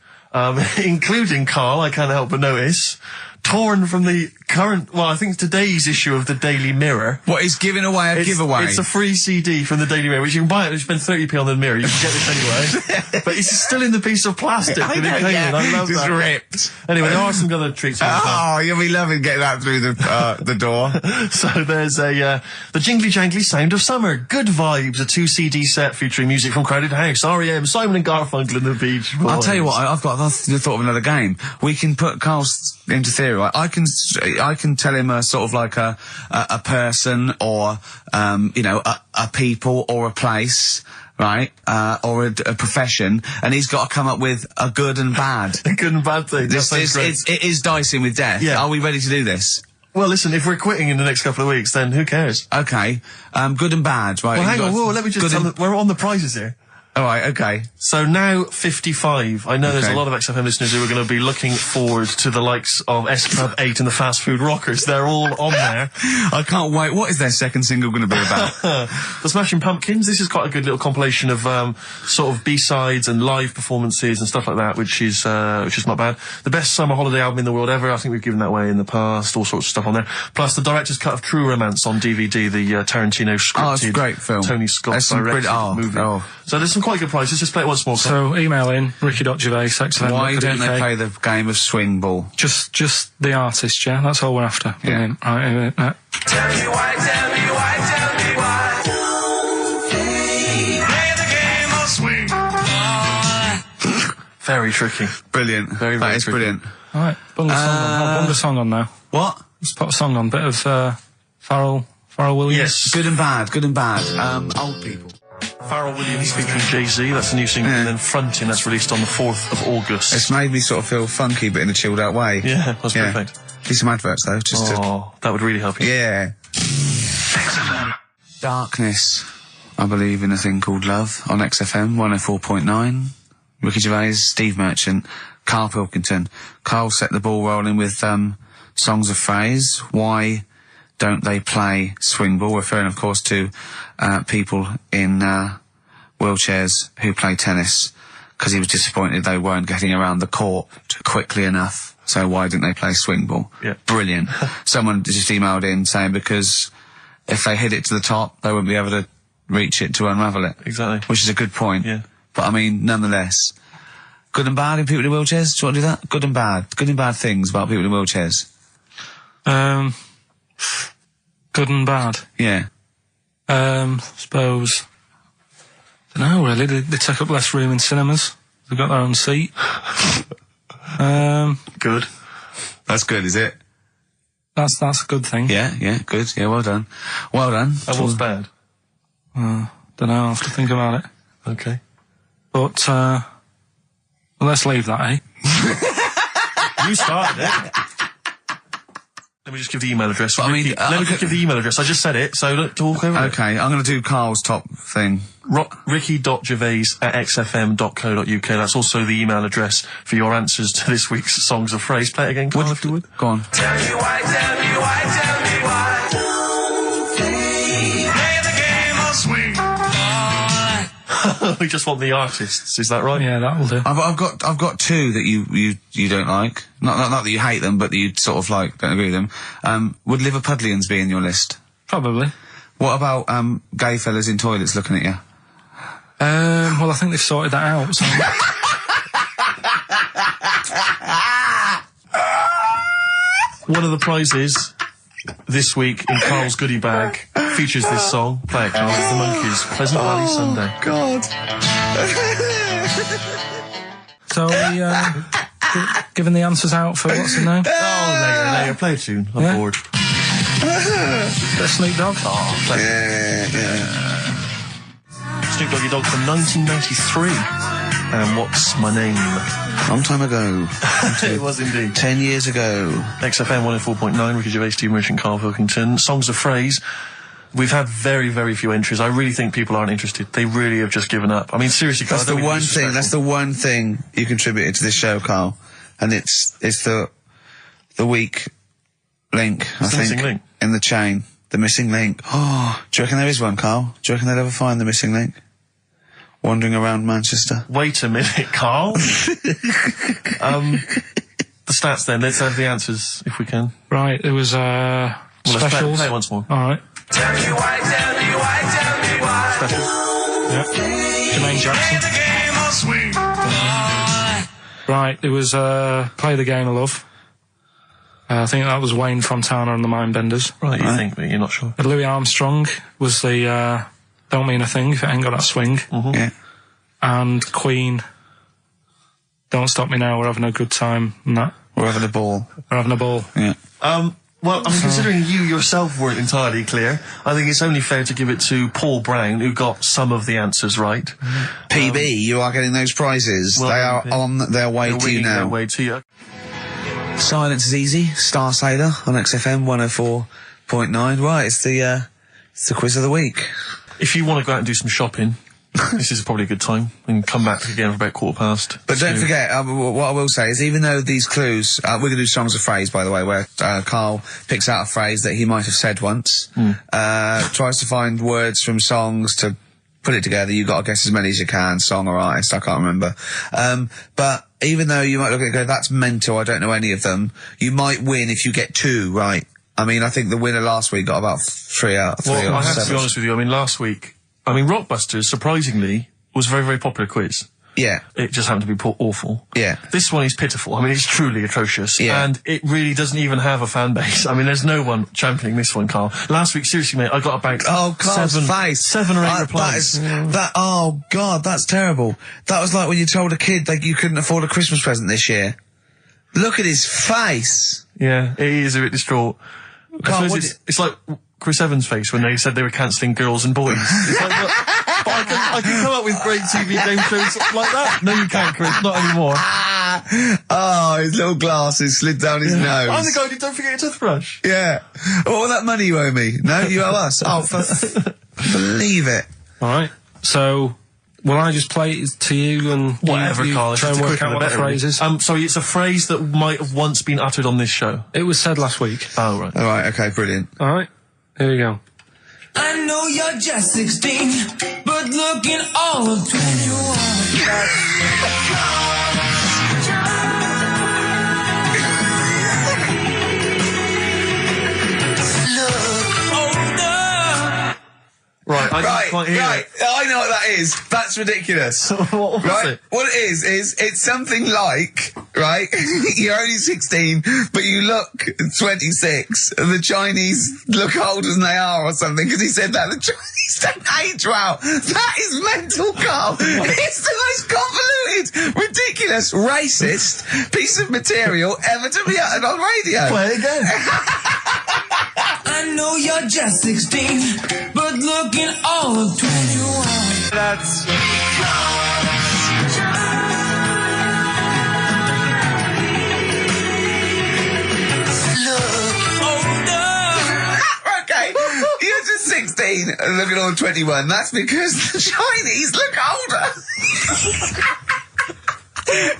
including, Carl, I can't help but notice, torn from the current, I think today's issue of the Daily Mirror. What, he's giving away a giveaway? It's a free CD from the Daily Mirror, which you can buy it, you spend 30p on the Mirror, you can get this anyway. But it's still in the piece of plastic that it came in. I love just that. ripped. Anyway, there are some other treats. Oh, you'll be loving getting that through the door. So there's the Jingly Jangly Sound of Summer, Good Vibes, a 2-CD set featuring music from Crowded House, R.E.M., Simon and Garfunkel and the Beach Boys. I'll tell you what, I've thought of another game. We can put Carl's into theory, right? I can tell him a sort of like a person or, a people or a place, right? Or a profession, and he's got to come up with a good and bad. A good and bad thing. It is dicing with death. Yeah. Are we ready to do this? Well, listen, if we're quitting in the next couple of weeks, then who cares? Okay. Good and bad, right? Well, hang on, whoa, let me just tell them, we're on the prizes here. All right, okay. So now 55. I know there's a lot of XFM listeners who are going to be looking forward to the likes of S Club 8 and the Fast Food Rockers. They're all on there. I can't wait. What is their second single going to be about? The Smashing Pumpkins. This is quite a good little compilation of sort of B-sides and live performances and stuff like that, which is not bad. The best summer holiday album in the world ever. I think we've given that away in the past. All sorts of stuff on there. Plus the director's cut of True Romance on DVD. The Tarantino scripted. It's a great film. Tony Scott directed movie. So there's some quite good prizes. Just play it once more. So email in ricky.gervais. Why don't they play the game of swing ball? Just the artist, yeah. That's all we're after. Yeah. Right, Tell me why, tell me why, tell me why. Play the game of swing. Very tricky. Brilliant. Very That is tricky. brilliant. all right. Bung the song on. I'll bung the song on now. What? Let's put a song on. Bit of Pharrell Williams. Yes. Good and bad. Good and bad. Old people. Pharrell Williams featuring Jay-Z. That's a new single. And then Frontin'. That's released on the 4th of August. It's made me sort of feel funky, but in a chilled out way. Yeah, that's perfect. Do some adverts though, just to... That would really help you. Yeah. Darkness. I believe in a thing called love on XFM 104.9. Ricky Gervais, Steve Merchant, Karl Pilkington. Karl set the ball rolling with songs of phrase. Why don't they play swing ball? Referring, of course, to people in wheelchairs who play tennis, because he was disappointed they weren't getting around the court quickly enough. So why didn't they play swing ball? Yeah. Brilliant. Someone just emailed in saying because if they hit it to the top, they wouldn't be able to reach it to unravel it. Exactly. Which is a good point. Yeah. But I mean, nonetheless, good and bad in people in wheelchairs? Do you want to do that? Good and bad. Good and bad things about people in wheelchairs. Good and bad. Yeah. Suppose. Don't know really. They take up less room in cinemas. They've got their own seat. Good. That's good, is it? That's a good thing. Yeah, good. Yeah, well done. Well done. And what's bad? Don't know. I'll have to think about it. Okay. But well, let's leave that, eh? You started it. Let me just give the email address. But I mean, let me just give the email address. I just said it, so don't talk over it. Okay, I'm going to do Carl's top thing. Ricky.gervais@xfm.co.uk. That's also the email address for your answers to this week's Songs of Phrase. Play it again, Carl, if you would. Go on. Tell me why, tell me why, tell me why. Play the game of swing. We just want the artists, is that right? Yeah, that will do. I've got two that you don't like. Not that you hate them, but that you sort of like, don't agree with them. Would Liverpudlians be in your list? Probably. What about gay fellas in toilets looking at you? Well, I think they've sorted that out. So One of the prizes this week in Carl's goodie bag features this song. Play it, Carl. It's the Monkees. Pleasant Valley Sunday. God. So we giving the answers out for what's the name? Oh, later. Play a tune. I'm bored. Bit of Snoop Dogg. Oh, play it. Yeah. Snoop Doggy Dogg from 1993. And What's My Name? Long time ago. It was indeed. 10 years ago. XFM 104.9, Ricky Gervais, Steve Merchant, Karl Pilkington. Songs of Phrase. We've had very, very few entries. I really think people aren't interested. They really have just given up. I mean, seriously, Carl, That's the one thing you contributed to this show, Carl. And it's the weak link, I think. Missing link. In the chain. The missing link. Oh, do you reckon there is one, Carl? Do you reckon they'll ever find the missing link? Wandering around Manchester. Wait a minute, Carl. The stats then. Let's have the answers, if we can. Right, it was Well, let's specials. play it once more. All right. Tell me why, tell me why, tell me why. Special. Yeah. Jermaine Play Jackson. the game of swing. Right, it was Play the Game of Love. I think that was Wayne Fontana and the Mindbenders. Right, you think, but you're not sure. Louis Armstrong was the Don't Mean a Thing if it ain't got that swing. Mm-hmm. Yeah. And Queen, Don't Stop Me Now, We're Having a Good Time, and that. We're having a ball. We're having a ball. Yeah. Well, I mean, considering you yourself weren't entirely clear, I think it's only fair to give it to Paul Brown, who got some of the answers right. PB, you are getting those prizes. well, they are on their way They're to you winging their now. way to you. Silence is Easy, Star Sailor on XFM 104.9. Right, it's the quiz of the week. If you want to go out and do some shopping, this is probably a good time. And come back again for about 15:15. But don't forget, what I will say is, even though these clues, we're going to do songs of phrase, by the way, where Karl picks out a phrase that he might have said once, tries to find words from songs to put it together. You've got to guess as many as you can, song or artist, I can't remember. But even though you might look at it and go, that's mental, I don't know any of them, you might win if you get 2 right. I mean, I think the winner last week got about 3 out of 3 Well, I have 7. to be honest with you, I mean, last week, Rockbusters, surprisingly, was a very, very popular quiz. Yeah. It just happened to be awful. Yeah. This one is pitiful. I mean, it's truly atrocious. Yeah. And it really doesn't even have a fan base. I mean, there's no one championing this one, Karl. Last week, seriously, mate, I got about Karl's face. 7 or 8 replies. Oh, God, that's terrible. That was like when you told a kid that you couldn't afford a Christmas present this year. Look at his face. Yeah, it is a bit distraught. Karl, It's like Chris Evans' face when they said they were cancelling Girls and Boys. It's like, look, but I can come up with great TV game shows like that. No, you can't, Chris. Not anymore. Oh, his little glasses slid down his nose. I'm the guy who don't forget your toothbrush. Yeah. What was that money you owe me? No, you owe us. Oh, believe it. All right. So, will I just play it to you and Whatever, you Karl. try and work out what the phrase is? Sorry, it's a phrase that might have once been uttered on this show. It was said last week. Oh, right. All right, okay, brilliant. All right. Here we go. I know you're just 16, but looking all of 21. Right, I can't hear right. it. I know what that is. That's ridiculous. What was it? What it is it's something like, right, you're only 16, but you look 26, and the Chinese look older than they are or something, because he said that the Chinese don't age well. That is mental, Karl. It's the most convoluted, ridiculous, racist piece of material ever to be uttered on radio. Play it again. I know you're just 16, but looking all of 21. That's... Okay, you're just 16 and looking all 21. That's because the Chinese look older.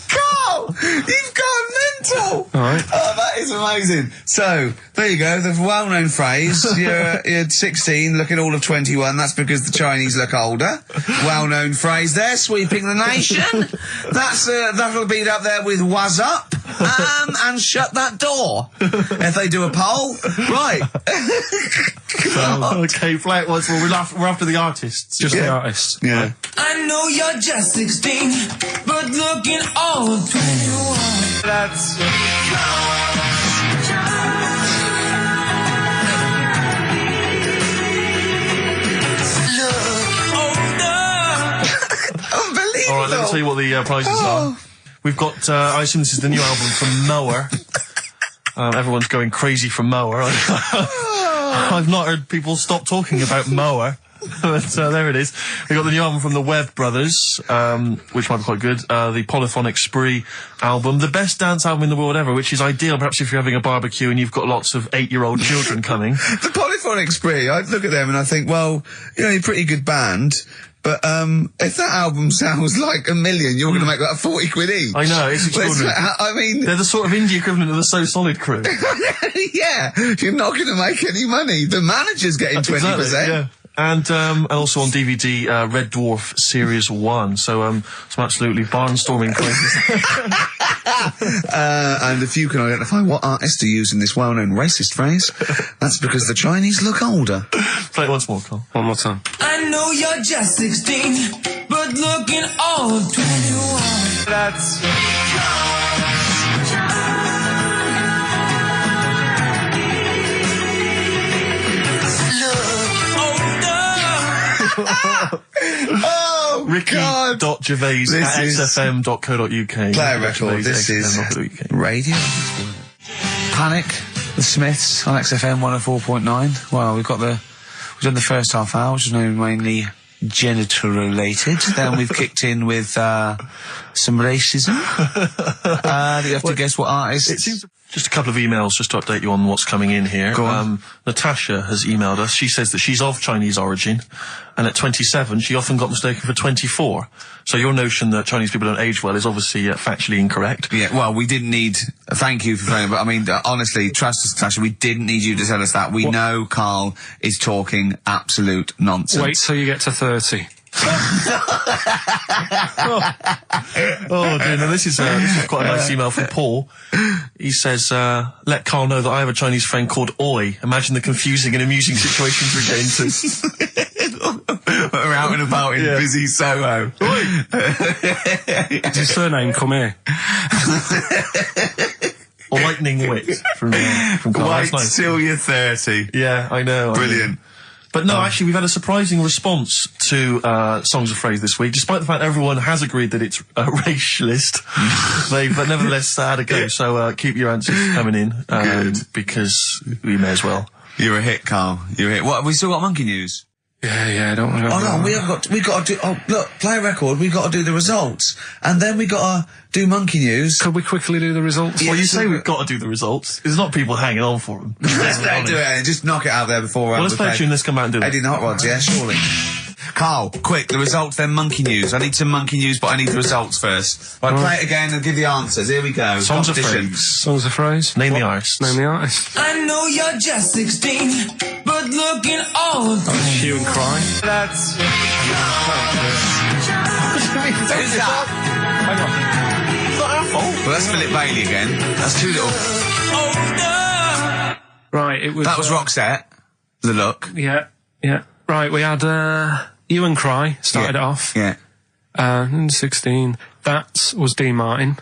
Karl, you've gone mental. All right. Oh, that is amazing. So, there you go, the well-known phrase, you're 16, looking all of 21, that's because the Chinese look older. Well-known phrase there, sweeping the nation. That'll be up there with "was up," and "shut that door." If they do a poll, right. Okay, play it once more. We're after the artists. Just the artists. Yeah. I know you're just 16, but looking all of 21. That's... Unbelievable. All right, let me tell you what the prizes are. We've got, I assume this is the new album from Mower. Everyone's going crazy for Mower. I've not heard people stop talking about Mower. But there it is. We got the new album from the Webb Brothers, which might be quite good. The Polyphonic Spree album, the best dance album in the world ever, which is ideal perhaps if you're having a barbecue and you've got lots of 8-year-old children coming. The Polyphonic Spree, I look at them and I think, well, you know, you're a pretty good band, but if that album sounds like $1 million, you're going to make that 40 quid each. I know, it's extraordinary. I mean... They're the sort of indie equivalent of the So Solid crew. Yeah, you're not going to make any money. The manager's getting 20%. Exactly, yeah. And also on DVD, Red Dwarf Series 1. So, some absolutely barnstorming places. And if you can identify what artist to use in this well-known racist phrase, that's because the Chinese look older. Play it once more, Karl. One more time. I know you're just 16, but looking all of 21. That's... Oh, Ricky.Gervais at xfm.co.uk. Play a record. This is radio. Panic, the Smiths on XFM 104.9. Well, we've done the first half hour, which is mainly genital related. Then we've kicked in with some racism. You have to guess what artist. Just a couple of emails just to update you on what's coming in here. Go on. Natasha has emailed us. She says that she's of Chinese origin, and at 27, she often got mistaken for 24. So your notion that Chinese people don't age well is obviously factually incorrect. Yeah, well, we didn't need... thank you for phoning, but I mean, honestly, trust us, Natasha, we didn't need you to tell us that. We know Karl is talking absolute nonsense. Wait till you get to 30. Oh dear, now this is quite a nice email from Paul. He says, let Karl know that I have a Chinese friend called Oi. Imagine the confusing and amusing situations we get into. We're out and about in busy Soho. Does his surname come here? Or lightning wit from Karl. Wait That's nice. till you're 30. Yeah, I know. Brilliant. But no, actually, we've had a surprising response to Songs of Phrase this week, despite the fact everyone has agreed that it's racialist. They've nevertheless had a go. So keep your answers coming in, because we may as well. You're a hit, Karl. You're a hit. What, have we still got monkey news? Yeah, don't worry. Oh no, we got to do, oh look, play a record, we got to do the results. And then we got to do monkey news. Could we quickly do the results? Well, you say we've got to do the results. There's not people hanging on for them. Let's do it and just knock it out there before well, let's play a tune, let's come out and do it. Eddie and Hot Rods, yeah, surely. Karl, quick, the results, then monkey news. I need some monkey news, but I need the results first. Right, play it again and give the answers. Here we go. Songs of Competition. Phrase. Songs of Phrase? Name the artist. Name the artist. I know you're just 16, but looking old. Hue and Cry. That's... Who's that? Hang on. It's not our fault. Well, that's Philip Bailey again. That's too little. Right, it was... That was Roxette. The Look. Yeah. Right, we had, Hue and Cry started it off. Yeah. 16. That was Dean Martin.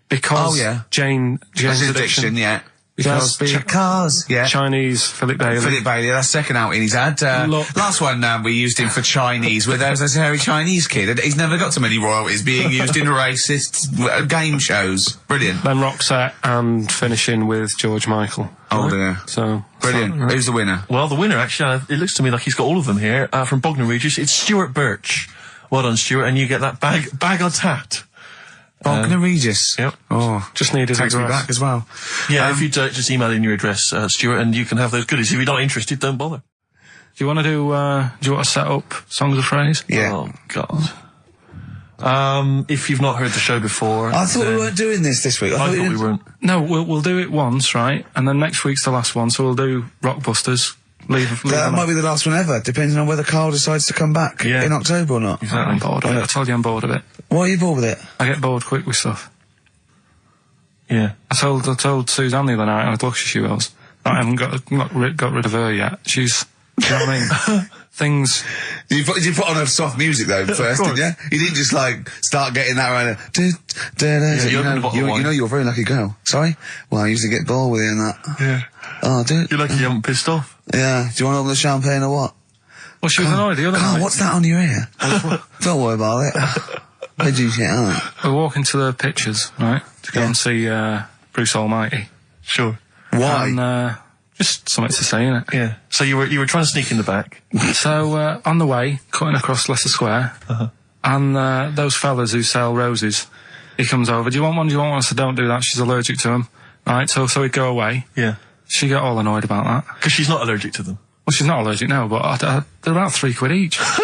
Because Jane's Addiction. Yeah. Because Cars. Yeah. Chinese Philip Bailey. Philip Bailey, that's second outing he's had. Last one, we used him for Chinese, where there was this hairy Chinese kid. He's never got so many royalties being used in racist game shows. Brilliant. Then Roxette and finishing with George Michael. Oh dear. So brilliant. Right. Who's the winner? Well, the winner, actually, it looks to me like he's got all of them here, from Bognor Regis. It's Stuart Birch. Well done, Stuart, and you get that bag of tat. Bognor Regis. Yep. Oh, just need his takes me address back as well. Yeah, if you just email in your address, Stuart, and you can have those goodies. If you're not interested, don't bother. Do you want to do you want to set up Songs of Phrase? Yeah. Oh, God. If you've not heard the show before... I thought we weren't doing this week. I thought we weren't. No, we'll do it once, right? And then next week's the last one, so we'll do Rockbusters. That might be the last one ever, depending on whether Karl decides to come back in October or not. I'm bored of it. I told you I'm bored of it. Why are you bored with it? I get bored quick with stuff. Yeah. I told Suzanne the other night how lucky she was. I haven't got rid of her yet. She's... Do you know what I mean? Things... You put on her soft music, though, first, didn't you? You didn't just, start getting that around... You know you're a very lucky girl. Sorry? Well, I used to get bored with you and that. Yeah. Oh, dude. You're lucky you haven't pissed off. Yeah. Do you want to open the champagne or what? Well, she was annoyed the other night. What's that on your ear? Don't worry about it. Where'd you get on? We're walking to the pictures, right? To go and see Bruce Almighty. Sure. Why? And, just something to say, innit? Yeah. So you were trying to sneak in the back. So, on the way, cutting across Leicester Square, and those fellas who sell roses, he comes over, do you want one? Do you want one? I said, don't do that, she's allergic to them. Right, so he'd go away. Yeah. She got all annoyed about that. Because she's not allergic to them. Well, she's not allergic now, but they're about £3 each. But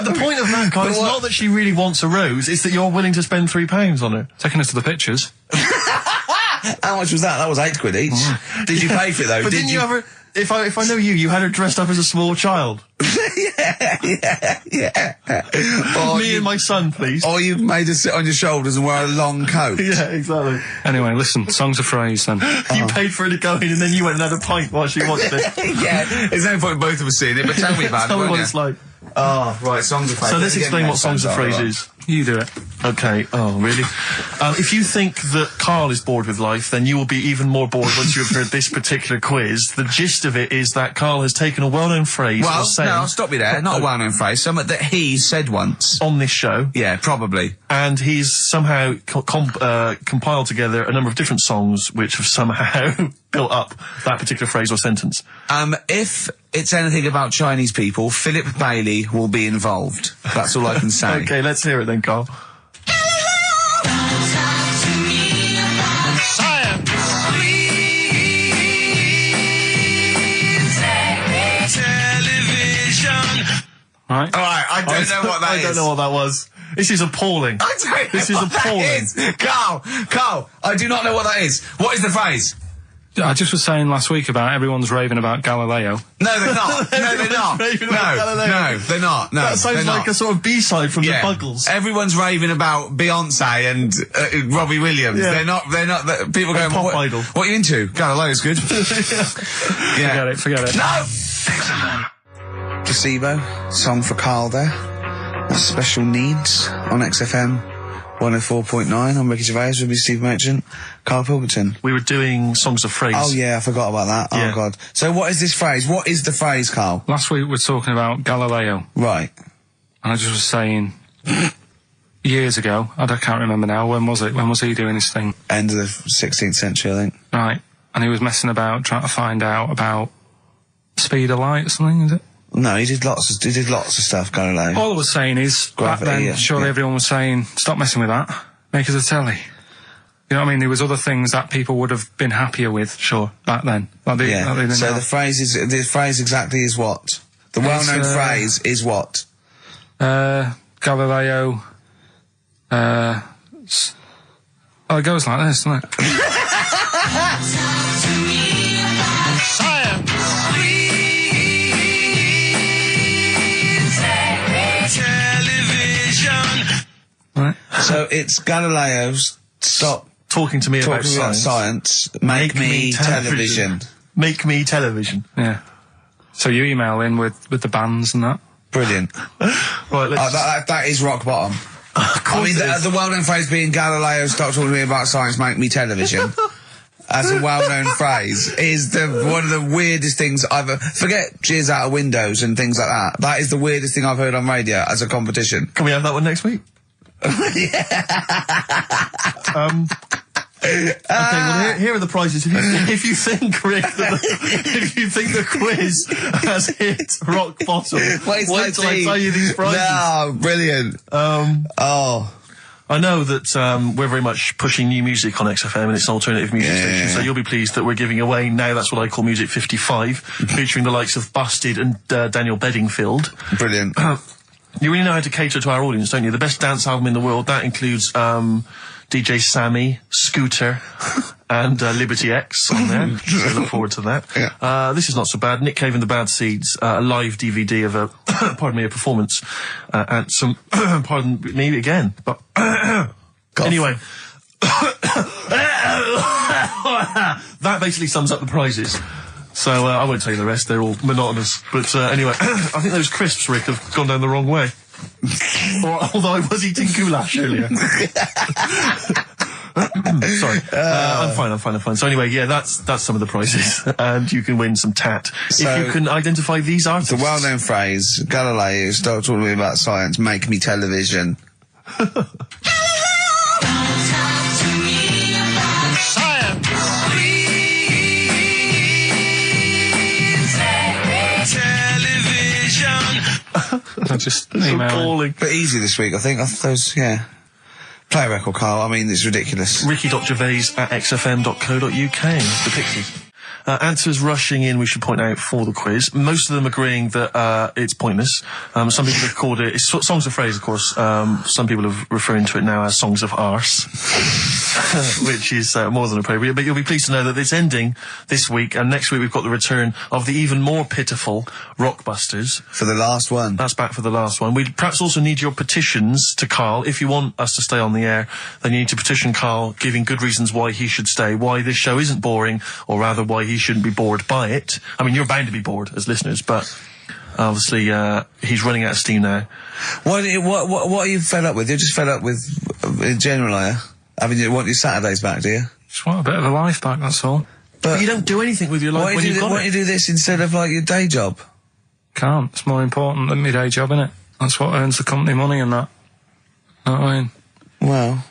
the point of that, Karl, is not that she really wants a rose, it's that you're willing to spend £3 on her. Taking us to the pictures. How much was that? That was £8 each. Did you pay for it, though? But didn't you ever... If I know you had her dressed up as a small child. Yeah. Me and my son, please. Or you made her sit on your shoulders and wear a long coat. Yeah, exactly. Anyway, listen, Songs of Phrase, then. You paid for her to go in and then you went and had a pint while she watched it. Yeah, there's no point in both of us seeing it, but tell me about Tell it, me won't what you? it's like. Oh, right, Songs of Phrase. So let's explain what Songs of Phrase is. You do it. Okay. Oh, really? If you think that Karl is bored with life, then you will be even more bored once you have heard this particular quiz. The gist of it is that Karl has taken a well-known phrase or saying... no, stop you there. Not a well-known phrase. Something that he said once. On this show. Yeah, probably. And he's somehow compiled together a number of different songs which have somehow built up that particular phrase or sentence. If it's anything about Chinese people, Philip Bailey will be involved. That's all I can say. Okay, let's hear it then, Karl. Right? Alright, I don't know what that is. I don't know what that was. This is appalling. I don't know This is what that appalling. is. Carl, I do not know what that is. What is the phrase? I just was saying last week about everyone's raving about Galileo. No, they're not. No, they're not. Raving about Galileo. No, they're not. No, That sounds they're like not. a sort of B-side from the Buggles. Everyone's raving about Beyonce and Robbie Williams. Yeah. They're not, people going, Pop what, Idol. what are you into? Galileo's good. Yeah. Forget it. No! Placebo, song for Carl there. That's Special Needs on XFM 104.9. I'm Ricky Gervais with me, Steve Merchant, Karl Pilkington. We were doing songs of phrase. Oh yeah, I forgot about that. Yeah. Oh god. So what is this phrase? What is the phrase, Carl? Last week we were talking about Galileo, Right. and I just was saying, years ago, I can't remember now, when was it? When was he doing his thing? End of the 16th century, I think. Right. And he was messing about, trying to find out about speed of light or something, is it? No, he did lots of stuff, Galileo. All I was saying is, Gravity, back then, yeah, surely yeah. everyone was saying, stop messing with that, make us a telly. You know what I mean? There was other things that people would have been happier with, Sure. back then. Like they Yeah. didn't So have. the phrase exactly is what? The well-known phrase is what? Galileo, oh, it goes like this, doesn't it? Right. So it's Galileo's stop Talking to me about talking about science. science, make me television. Make me television. Yeah. So you email in with the bands and that. Brilliant. Right, let's... That is rock bottom. I mean, the well-known phrase being Galileo, stop talking to me about science, make me television. As a well-known phrase is one of the weirdest things I've forget cheers out of windows and things like that. That is the weirdest thing I've heard on radio as a competition. Can we have that one next week? Okay, well here are the prizes. If you think, Rick, if you think the quiz has hit rock bottom, wait till I tell you these prizes. No, brilliant. I know that we're very much pushing new music on XFM, and it's an alternative music station, so you'll be pleased that we're giving away now, that's what I call Music 55, featuring the likes of Busted and Daniel Bedingfield. Brilliant. You really know how to cater to our audience, don't you? The best dance album in the world, that includes DJ Sammy, Scooter, and Liberty X on there. So I look forward to that. Yeah. This is not so bad. Nick Cave and the Bad Seeds, a live DVD of a, a performance, and some, pardon me again, but, anyway. That basically sums up the prizes. So, I won't tell you the rest, they're all monotonous. But, anyway, I think those crisps, Rick, have gone down the wrong way. Although I was eating goulash earlier. Sorry. I'm fine. So anyway, yeah, that's some of the prizes. And you can win some tat. So, if you can identify these artists. The well-known phrase, Galileo, stop talking to me about science, make me television. I just email. Appalling. But easy this week, I think. Those, yeah. Play a record, Carl. I mean, it's ridiculous. Ricky.gervais@xfm.co.uk. The Pixies. Answers rushing in, we should point out, for the quiz. Most of them agreeing that it's pointless. Some people have called it... It's songs of phrase, of course. Some people are referring to it now as songs of arse. Which is more than appropriate. But you'll be pleased to know that it's ending this week, and next week we've got the return of the even more pitiful Rockbusters. For the last one. That's back for the last one. We'd perhaps also need your petitions to Carl. If you want us to stay on the air, then you need to petition Carl, giving good reasons why he should stay, why this show isn't boring, or rather why he shouldn't be bored by it. I mean, you're bound to be bored as listeners, but obviously he's running out of steam now. What are you fed up with? You're just fed up with, in general, are you? I mean, you want your Saturdays back, do you? Just want a bit of a life back, that's all. But you don't do anything with your life when you've got it. Why don't you do this instead of, like, your day job? Can't. It's more important than my day job, innit? That's what earns the company money and that. Know what I mean? Well...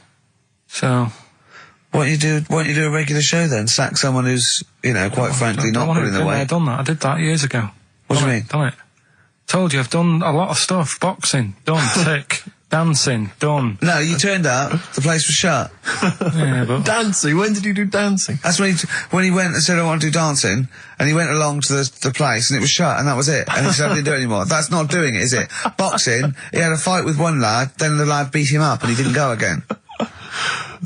So... Why don't you do a regular show then? Sack someone who's, you know, quite frankly not putting their weight. I've done that. I did that years ago. What do you mean? Done it. Told you, I've done a lot of stuff. Boxing. Done. Tick. Dancing, done. No, you turned up, the place was shut. Yeah, but Dancing? When did you do dancing? That's when he went and said, I want to do dancing, and he went along to the place, and it was shut, and that was it. And he said, I didn't do it anymore. That's not doing it, is it? Boxing, he had a fight with one lad, then the lad beat him up, and he didn't go again.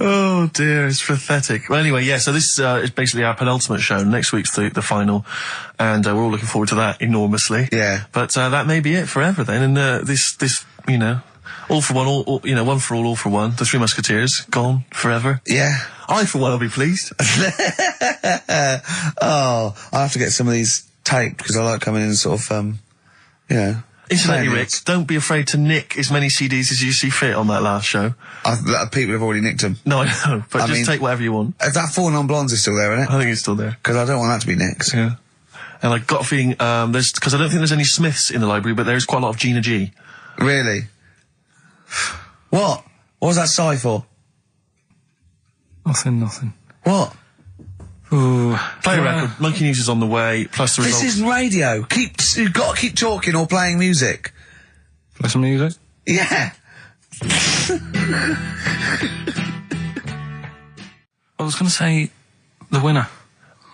Oh dear, it's pathetic. Well, anyway, yeah, so this is basically our penultimate show. Next week's the final, and we're all looking forward to that enormously. Yeah. But that may be it forever then, and this, you know, all for one, one for all for one. The Three Musketeers, gone forever. Yeah. I, for one, will be pleased. Oh, I have to get some of these taped, because I like coming in and sort of, you know... Incidentally, Rick, don't be afraid to nick as many CDs as you see fit on that last show. People have already nicked them. No, I know, but just take whatever you want. If that 4 Non-Blondes is still there, isn't it? I think it's still there. Because I don't want that to be nicked. Yeah. And I got a feeling, because I don't think there's any Smiths in the library, but there's quite a lot of Gina G. Really? What? What was that sigh for? Nothing. What? Ooh. Play a record. Monkey News is on the way, plus the results. This isn't radio. You've got to keep talking or playing music. Play some music? Yeah. I was going to say the winner.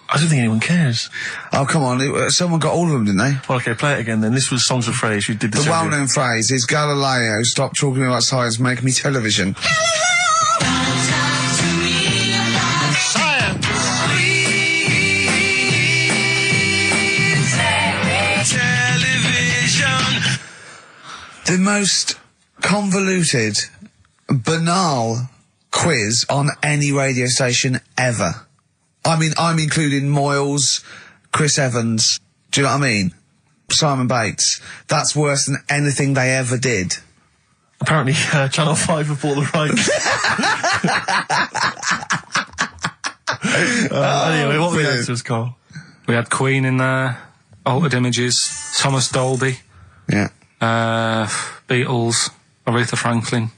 I don't think anyone cares. Oh, come on. Someone got all of them, didn't they? Well, okay, play it again then. This was Songs of Phrase. You did this. The well-known phrase is Galileo, stop talking about science, make me television. The most convoluted, banal quiz on any radio station ever. I mean, I'm including Moyles, Chris Evans, do you know what I mean? Simon Bates. That's worse than anything they ever did. Apparently, Channel 5 have bought the rights. Anyway, what were the answers, Carl? We had Queen in there, Altered Images, Thomas Dolby. Yeah. Beatles, Aretha Franklin,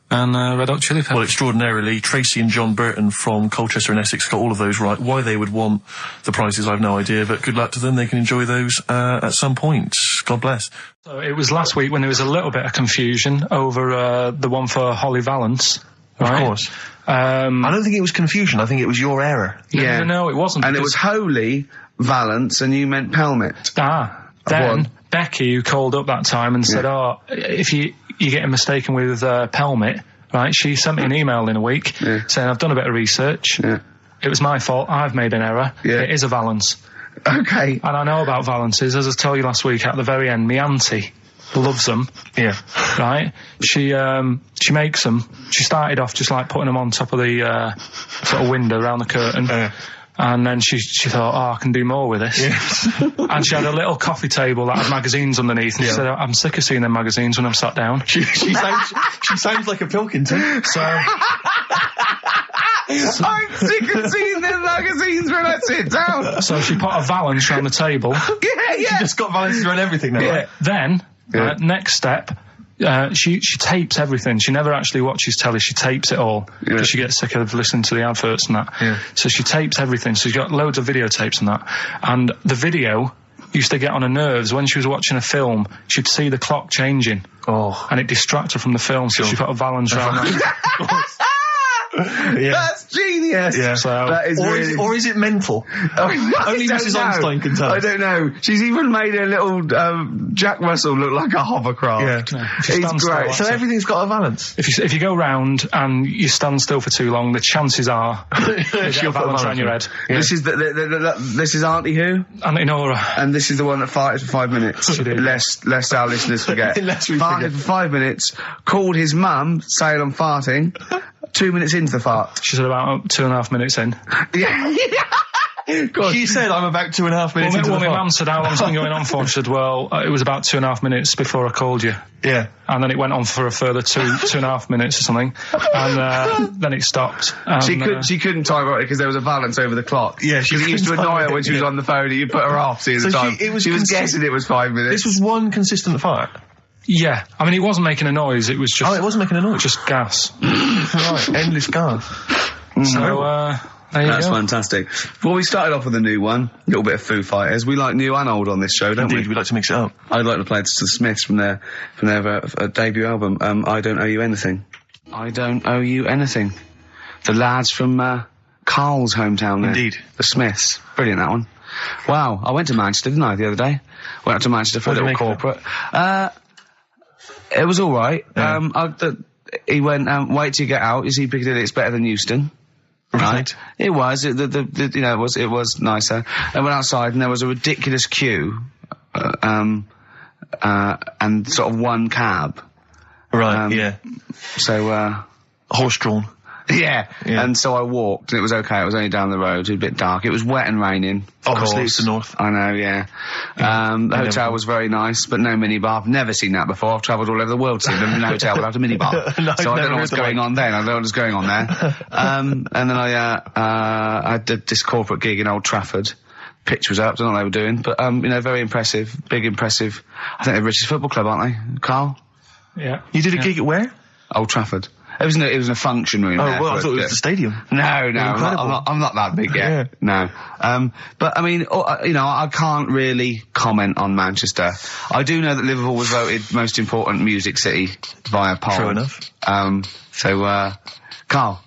and Red Hot Chili Peppers. Well, extraordinarily, Tracy and John Burton from Colchester and Essex got all of those right. Why they would want the prizes, I've no idea, but good luck to them. They can enjoy those at some point. God bless. So it was last week when there was a little bit of confusion over the one for Holly Valance. Right? Of course. I don't think it was confusion. I think it was your error. Yeah. No, it wasn't. And it was Holy Valance, and you meant Pelmet. Then Becky, who called up that time and said, if you're getting mistaken with Pelmet, right, she sent me an email in a week saying, I've done a bit of research. Yeah. It was my fault. I've made an error. Yeah. It is a Valance. Okay. And I know about Valances. As I told you last week, at the very end, my auntie loves them. Yeah. Right? She makes them. She started off just like putting them on top of the sort of window around the curtain. And then she thought, I can do more with this. Yes. And she had a little coffee table that had magazines underneath. And she said, I'm sick of seeing them magazines when I'm sat down. She sounds like a Pilkington. So... I'm sick of seeing them magazines when I sit down. So she put a Valance around the table. She just got Valances around everything now. Yeah. Then, next step... she tapes everything. She never actually watches telly. She tapes it all because she gets sick of listening to the adverts and that. Yeah. So she tapes everything. So she's got loads of videotapes and that. And the video used to get on her nerves. When she was watching a film, she'd see the clock changing. Oh. And it distracted her from the film. So she put a Valance around that. That's genius. Yeah. So that is or is it mental? Only Mrs. Einstein can tell. I don't know. She's even made a little Jack Russell look like a hovercraft. Yeah. It's great. So everything's got a Valance. If you go round and you stand still for too long, the chances are she'll put a Valance around your head. Yeah. This is this is Auntie who? Auntie Nora. And this is the one that farted for 5 minutes. Lest our listeners forget. Farted for 5 minutes. Called his mum, saying I'm farting. 2 minutes into the fart. She said about 2.5 minutes in. Yeah. She said I'm about 2.5 minutes into the fart. My mum said, how long's it been going on for? She said, well, it was about 2.5 minutes before I called you. Yeah. And then it went on for a further 2.5 minutes or something. And then it stopped. She couldn't time it because there was a Valance over the clock. Yeah, she used to annoy her when she was on the phone and you put her off seeing the time. She was guessing it was 5 minutes. This was one consistent fart. Yeah, I mean, it wasn't making a noise, it was just... Oh, it wasn't making a noise? Just gas. Right, endless gas. So, There you That's go. fantastic. Well, we started off with a new one, a little bit of Foo Fighters. We like new and old on this show, don't Indeed, we like to mix it up. I'd like to play the Smiths from their debut album, I Don't Owe You Anything. I Don't Owe You Anything. The lads from Carl's hometown there. Indeed. The Smiths. Brilliant, that one. Wow, I went to Manchester, didn't I, the other day? Went up to Manchester for a little corporate. It was alright. Yeah. He went, wait till you get out, you see Piccadilly, it's better than Euston. Right. It was. It was nicer. I went outside and there was a ridiculous queue, and sort of one cab. Right. Yeah. So Horse-drawn. yeah. And so I walked and it was okay. It was only down the road. It was a bit dark. It was wet and raining. Obviously, it's the north. I know. Yeah. The hotel was very nice, but no minibar. I've never seen that before. I've travelled all over the world seeing them in a hotel without a minibar. No, so I I've don't know never what's heard the going on then. I don't know what's going on there. And then I did this corporate gig in Old Trafford. Pitch was up. Don't know what they were doing, but very impressive. Big impressive. I think they're the richest football club, aren't they, Carl? Yeah. You did a gig at where? Old Trafford. It was in a function room. Oh, there, well, I thought it was the stadium. No, I'm not that big yet. Yeah. No. But I mean, I can't really comment on Manchester. I do know that Liverpool was voted most important music city via poll. True enough. Carl,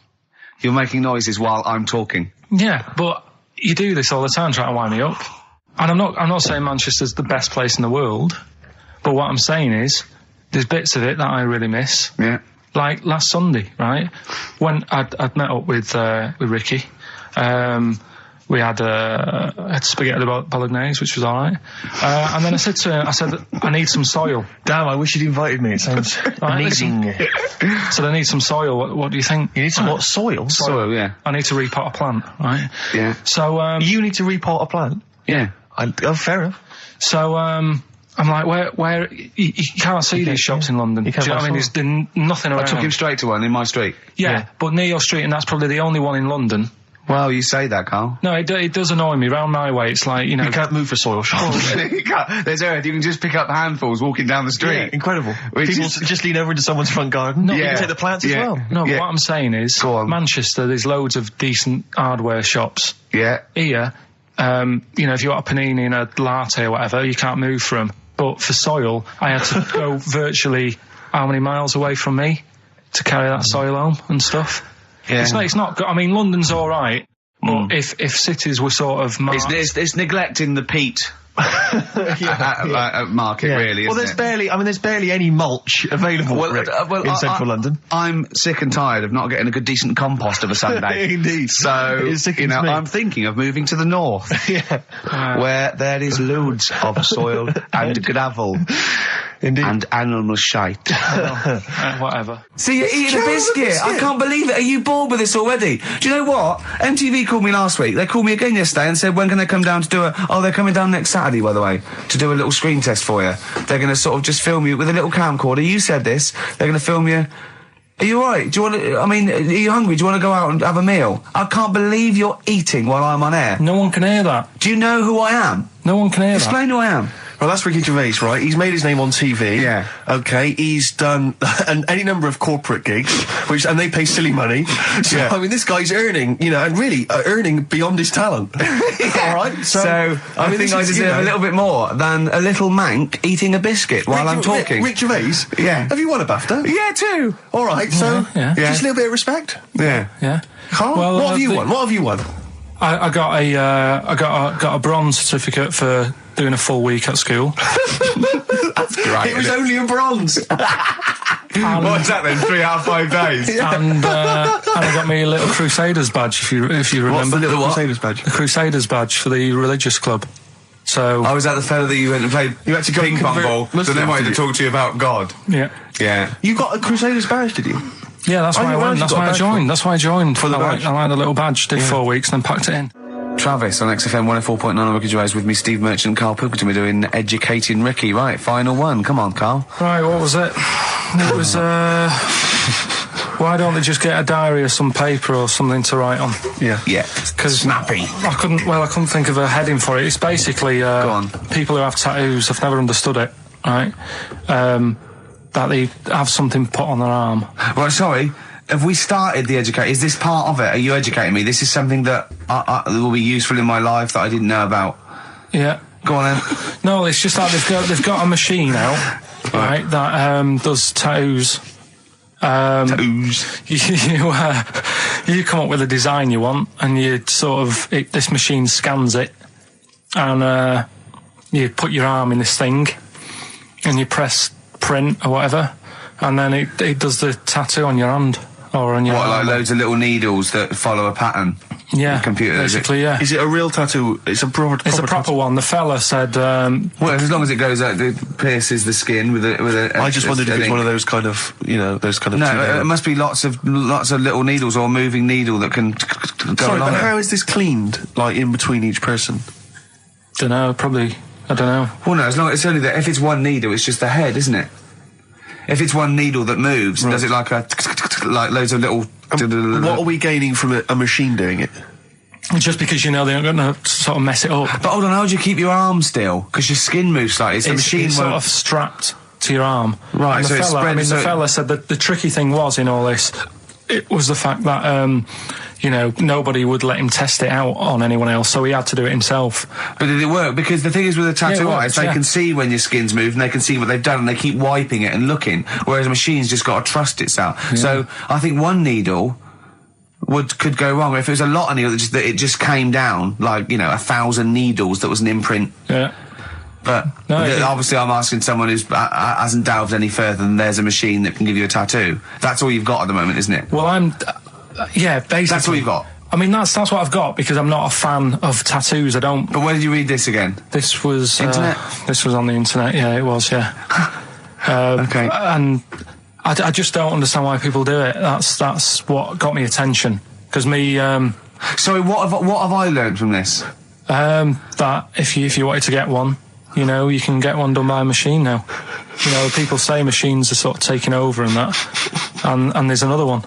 you're making noises while I'm talking. Yeah, but you do this all the time trying to wind me up. And I'm not saying Manchester's the best place in the world, but what I'm saying is there's bits of it that I really miss. Yeah. Like last Sunday, right? When I'd met up with Ricky, we had spaghetti bolognese, which was alright. And then I said to him, I need some soil. Damn, I wish you'd invited me. It sounds amazing. So I need some soil. What do you think? You need some what? Soil? Soil, yeah. I need to repot a plant, right? Yeah. So, you need to repot a plant? Yeah. Fair enough. So, I'm like, where you can't see these shops in London. Do you know what I mean? There's nothing around. I took him straight to one in my street. Yeah, but near your street, and that's probably the only one in London. Well, you say that, Carl. No, it does annoy me. Round my way, it's like, You can't move for soil shops. There's earth. You can just pick up handfuls walking down the street. Yeah, incredible. People just lean over into someone's front garden. No, you can take the plants as well. No, but what I'm saying is, Go on. Manchester, there's loads of decent hardware shops. Yeah. Here, if you want a panini and a latte or whatever, you can't move from. But for soil, I had to go virtually how many miles away from me to carry that soil home and stuff. Yeah. It's not good. I mean, London's all right, but if cities were sort of It's neglecting the peat market, really. Well, there's there's barely any mulch available in central London. I'm sick and tired of not getting a good decent compost of a Sunday. Indeed. So I'm thinking of moving to the north, where there is loads of soil and gravel. Indeed. And animal shite. whatever. See, you're eating a biscuit. I can't believe it. Are you bored with this already? Do you know what? MTV called me last week. They called me again yesterday and said, when can they come down to do they're coming down next Saturday, by the way, to do a little screen test for you. They're going to sort of just film you with a little camcorder. You said this. They're going to film you. Are you alright? Do you want to, are you hungry? Do you want to go out and have a meal? I can't believe you're eating while I'm on air. No one can hear that. Do you know who I am? No one can hear that. Explain who I am. Well, that's Ricky Gervais, right? He's made his name on TV. Yeah. Okay, he's done any number of corporate gigs, and they pay silly money. So, I mean, this guy's earning, and really earning beyond his talent. All right? So I think I deserve a little bit more than a little mank eating a biscuit while I'm talking. Rick Gervais? Yeah. Have you won a BAFTA? Yeah, too. All right, so Yeah. just a little bit of respect. Yeah. Yeah. Carl, Well, what have you won? What have you won? I got a bronze certificate for doing a full week at school. That's great. It was only a bronze. What is that then? 3 out of 5 days. And I got me a little Crusaders badge, if you remember. What's the little Crusaders badge? The Crusaders badge for the religious club. So I was at the fella that you went and played You had to go ping pong ball, so Muslim, then wanted did to you? talk to you about God. yeah, Yeah. You got a Crusaders badge, did you? yeah, that's why I went. That's why I joined. That's why I joined. For the badge? I like the little badge. Did 4 weeks, then packed it in. Travis on XFM 104.9 on Ricky Gervais with me, Steve Merchant and Karl Pilkington. We're doing Educating Ricky. Right, final one. Come on, Karl. Right, what was it? It was why don't they just get a diary or some paper or something to write on? Yeah. Because snappy. I couldn't think of a heading for it. It's basically Go on. people who have tattoos. I've never understood it. Right, that they have something put on their arm. Right, sorry. have we started the education? Is this part of it? Are you educating me? This is something that will be useful in my life that I didn't know about. Yeah. Go on then. No, it's just like they've got a machine out, right, that does tattoos. Tattoos. You come up with a design you want, and you sort of this machine scans it, and you put your arm in this thing, and you press print or whatever, and then it does the tattoo on your hand or on your arm. Like loads of little needles that follow a pattern? Yeah, the computer, basically, yeah. Is it a real tattoo? It's a proper tattoo one. The fella said... well, as long as it goes out, it pierces the skin with a I just wondered if it's one of those kind of, those kind of... No, it must be lots of little needles or a moving needle that can go Sorry, along but it. how is this cleaned, like, in between each person? Dunno, probably... I don't know. Well, no, as long as it's only that... If it's one needle, it's just the head, isn't it? If it's one needle that moves, and does it like like loads of little... What are we gaining from a machine doing it? Just because they're not going to sort of mess it up. But hold on, how do you keep your arm still? Because your skin moves slightly. So the machine it's won't... sort of strapped to your arm. Right, and so it's spread... the fella said that the tricky thing was in all this, it was the fact that, nobody would let him test it out on anyone else, so he had to do it himself. But did it work? Because the thing is with a tattoo artist, they can see when your skin's moved and they can see what they've done and they keep wiping it and looking, whereas a machine's just got to trust itself. Yeah. So I think one needle could go wrong. If it was a lot of needles that it just came down, like, 1,000 needles that was an imprint. Yeah. But obviously I'm asking someone who hasn't delved any further than there's a machine that can give you a tattoo. That's all you've got at the moment, isn't it? Well, yeah, basically. That's all you've got? I mean, that's what I've got, because I'm not a fan of tattoos. I don't... But where did you read this again? This was... Internet? This was on the internet, yeah, it was, yeah. Okay. And I just don't understand why people do it. That's what got me attention. Because me... Sorry, what have I learned from this? That if you wanted to get one, you can get one done by a machine now. People say machines are sort of taking over and that. And there's another one.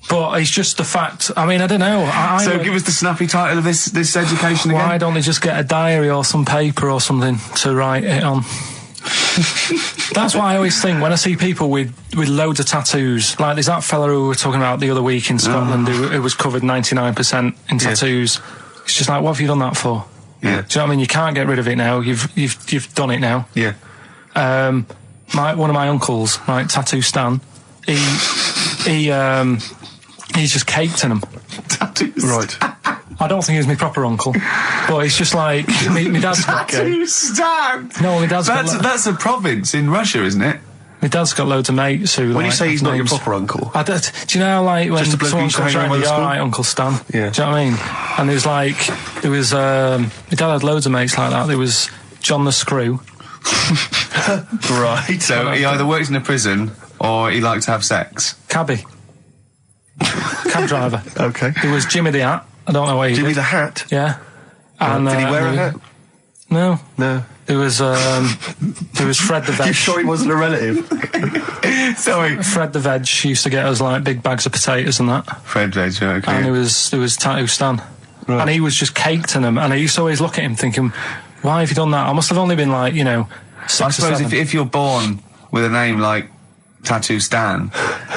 But it's just the fact, I mean, I don't know. So give us the snappy title of this education again. Why don't they just get a diary or some paper or something to write it on? That's what I always think when I see people with loads of tattoos. Like there's that fella who we were talking about the other week in Scotland who was covered 99% in tattoos. Yeah. It's just like, what have you done that for? Yeah. Do you know what I mean? You can't get rid of it now. You've done it now. Yeah. One of my uncles, right, Tattoo Stan, he's just caked in them. Tattoos. Right. I don't think he's my proper uncle, but it's just like my dad's got... Tattoo Stan! No, my dad's got... That's a province in Russia, isn't it? My dad's got loads of mates who... When you say he's not your proper uncle... do you know, like, when someone comes around, you're alright, Uncle Stan? Yeah. Do you know what I mean? And my dad had loads of mates like that. There was John the Screw. Right. So he either works in a prison or he likes to have sex. Cabbie. Cab driver. Okay. There was Jimmy the Hat. I don't know where he Jimmy did. the Hat? Yeah. And, did he wear a hat? No. No. There was Fred the Veg. You sure he wasn't a relative? Sorry. Fred the Veg used to get us like big bags of potatoes and that. Fred Veg, okay. And there was Tattoo Stan. Right. And he was just caked in them. And I used to always look at him thinking, why have you done that? I must have only been like, 6 I or suppose 7. if you're born with a name like Tattoo Stan,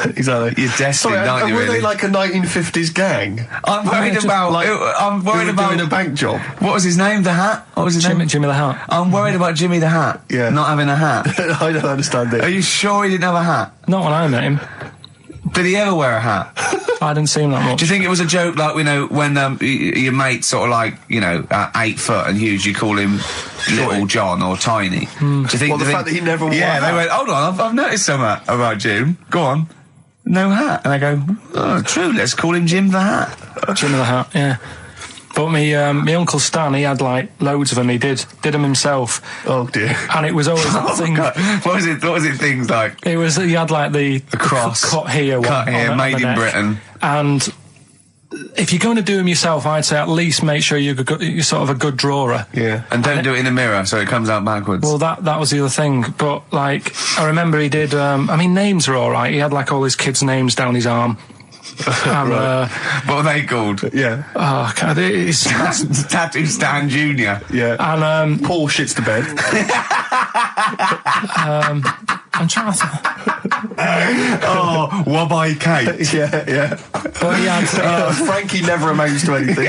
exactly. You're destined, aren't you, were really? they like a 1950s gang? I'm worried about... I'm worried about... doing a bank job. What was his name? The Hat? What was his name? Jimmy the Hat. I'm worried about Jimmy the Hat. Yeah. Not having a hat. I don't understand it. Are you sure he didn't have a hat? Not when I met him. Did he ever wear a hat? I didn't see him that much. Do you think it was a joke, like, when your mate's sort of like, 8 foot and huge, you call him Little John or Tiny? Do you think... the fact that he never wore a hat. they went, hold on, I've noticed something about Jim. Go on. No hat. And I go, oh, true, let's call him Jim the Hat. Jimmy the Hat, yeah. But my Uncle Stan, he had like loads of them. He did them himself. Oh dear. And it was always that thing. God. What was it? Things like he had like the cross cut here, made in Britain. And if you're going to do them yourself, I'd say at least make sure you're sort of a good drawer. Yeah. And don't do it in the mirror so it comes out backwards. Well, that was the other thing. But like, I remember he did. Names are all right. He had like all his kids' names down his arm. Right. What are they called? Yeah. Oh, God, it's Tattoo Stan Jr. Yeah. And Paul shits the bed. I'm trying to. Oh, Wabbai Kate. Yeah. But he had, Frankie never amounts to anything.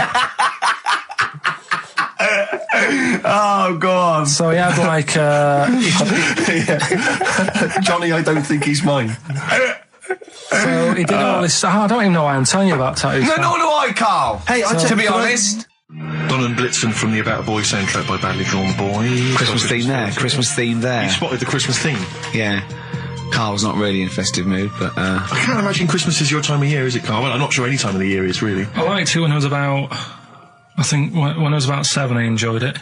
Oh, go on. so he had like, Johnny, I don't think he's mine. so he did all this. I don't even know why I'm telling you about tattoos. No, nor do I, Carl. Hey, to be honest. Don and Blitzen from the About a Boy soundtrack by Badly Drawn Boy. Christmas theme there. You spotted the Christmas theme. Yeah. Carl's not really in a festive mood, but I can't imagine Christmas is your time of year, is it, Carl? Well, I'm not sure any time of the year is, really. I liked it when I was about, I think when I was about 7 I enjoyed it.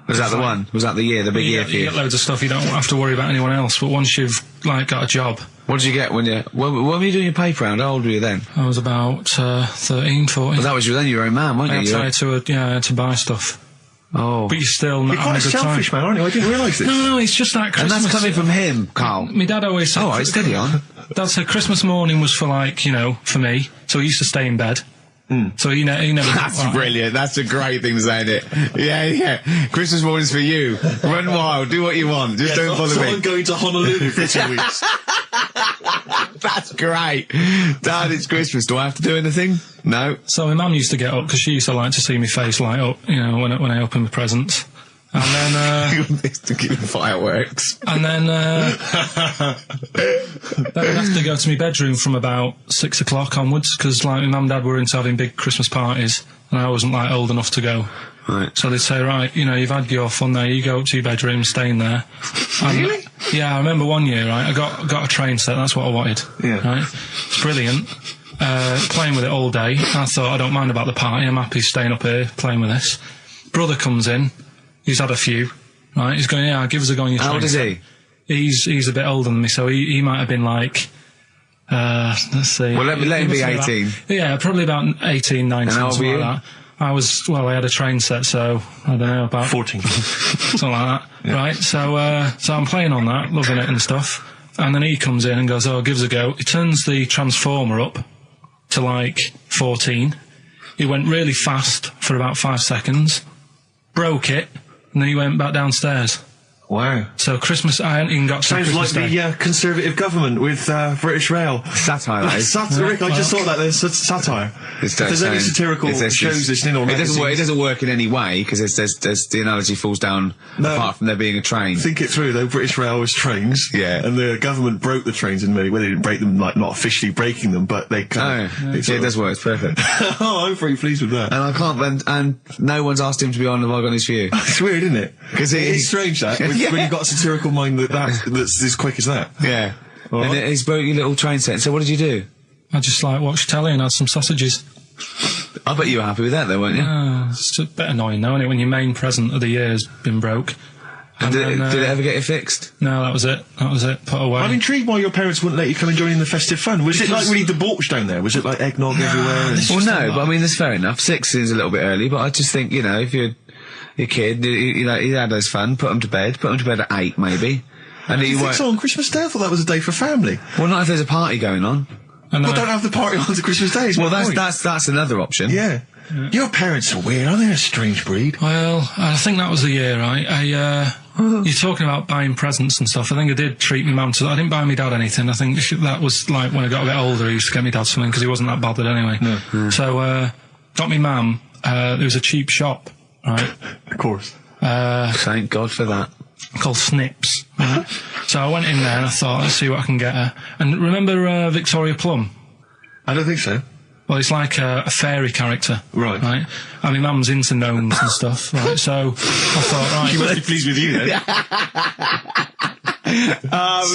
was that the one? Was that the year, the big year for You you? get loads of stuff, you don't have to worry about anyone else, but once you've like got a job. What did you get when were you doing your paper round? How old were you then? I was about 13, 14. Well, that was then you were a man, weren't I you? had to buy stuff. Oh. But you're still not You're having quite a good selfish, time. man, aren't you? I didn't realise this. No, it's just that And Christmas. that's coming from him, Carl. My dad always said... Oh, right, steady on. Dad said Christmas morning was for like, for me. So he used to stay in bed. So he never... That's brilliant. That's a great thing to say, isn't it? Yeah. Christmas morning's for you. Run wild. Do what you want. Just don't bother me. I'm going to Honolulu for 2 weeks. That's great. Dad, it's Christmas. Do I have to do anything? No. So my mum used to get up because she used to like to see my face light up, when I opened the presents. And then, to keep the fireworks. and then I'd have to go to my bedroom from about 6 o'clock onwards because like my mum and dad were into having big Christmas parties and I wasn't like old enough to go. Right. So they'd say, right, you've had your fun there, you go up to your bedroom, stay in there. Really? Yeah, I remember one year, right, I got a train set, that's what I wanted. Yeah. Right? It's brilliant. Playing with it all day. I thought, I don't mind about the party, I'm happy staying up here playing with this. Brother comes in, he's had a few, right, he's going, yeah, give us a go on your train. How old is he? He's a bit older than me, so he might have been like, let's see. Well, let him be 18. Yeah, probably about 18, 19, And how old something were you? like that. I had a train set, so, I don't know, about 14. something like that, right? So I'm playing on that, loving it and stuff, and then he comes in and goes, oh, give us a go. He turns the transformer up to like 14. He went really fast for about 5 seconds, broke it, and then he went back downstairs. Wow. So Christmas, I hadn't even got to Sounds like Christmas Day. the Conservative government with British Rail. Satire, that is. Rick, I just thought that there's satire. If there's any satirical shows listening on it doesn't work in any way because there's the analogy falls down apart from there being a train. Think it through though. British Rail was trains, and the government broke the trains in many. Well, they didn't break them, like not officially breaking them, but they. It does work. It's perfect. Oh, I'm very pleased with that. And I can't. And no one's asked him to be on Have I Got News For You? It's weird, isn't it? Because it's strange that when you've got a satirical mind that's as quick as that. Yeah. Right. And he's broke your little train set. So what did you do? I just like watched telly and had some sausages. I bet you were happy with that though, weren't you? It's a bit annoying though, isn't it, when your main present of the year has been broke. And did it ever get it fixed? No, that was it. Put away. I'm intrigued why your parents wouldn't let you come and join in the festive fun. Was it like really debauched down there? Was it like eggnog everywhere? Well, no, but I mean, that's fair enough. 6 is a little bit early, but I just think, if you're your kid, he had his fun, put him to bed at 8 maybe. And you think so on Christmas Day? I thought that was a day for family. Well, not if there's a party going on. Well, don't have the party on to Christmas Day. Well, that's another option. Yeah. Your parents are weird, aren't they? A strange breed. Well, I think that was the year, right? You're talking about buying presents and stuff. I think I did treat my mum to. I didn't buy my dad anything. I think that was like when I got a bit older, I used to get my dad something because he wasn't that bothered anyway. No. So, got me mum. There was a cheap shop, right? Of course. Thank God for that. Called Snips. Right? So I went in there and I thought, let's see what I can get her. And remember Victoria Plum? I don't think so. Well, it's like a fairy character. Right. Right? And my mum's into gnomes and stuff, right? So I thought, right. She must be pleased with you then.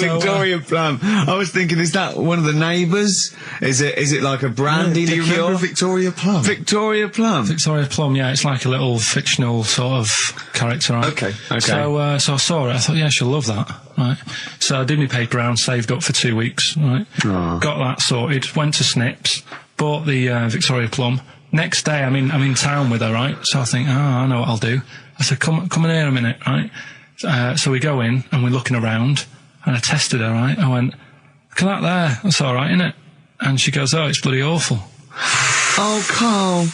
Victoria Plum. I was thinking, is that one of the neighbours? Is it like a brandy liqueur? Do you remember Victoria Plum? Victoria Plum, yeah, it's like a little fictional sort of character, right? Okay. So I saw it, I thought, yeah, she'll love that, right? So I did my paper round, saved up for 2 weeks, right? Aww. Got that sorted, went to Snips, bought the Victoria Plum. Next day, I'm in town with her, right? So I think, I know what I'll do. I said, come in here a minute, right? So we go in and we're looking around and I tested her, right? I went, look at that there, that's alright, innit? And she goes, oh, it's bloody awful. Oh, Carl.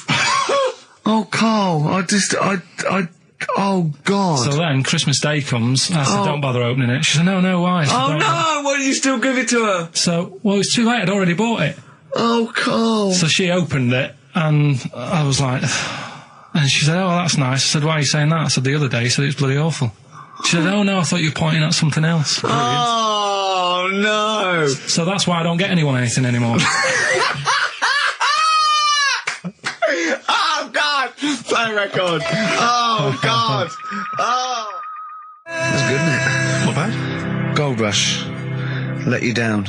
Oh, Carl, I Oh, God. So then Christmas Day comes, and I said, don't bother opening it. She said, no, why? I said, Oh, "Don't." no! Why did you still give it to her? So, well, it's too late, I'd already bought it. Oh, Carl. So she opened it, and I was like, and she said, oh, that's nice. I said, why are you saying that? I said, the other day, you said it's bloody awful. She said, oh, no, I thought you were pointing at something else. Oh, no. So that's why I don't get anyone anything anymore. Oh, God. Play record. Oh, God. Oh. That's good, isn't it? Not bad. Gold Rush. Let you down.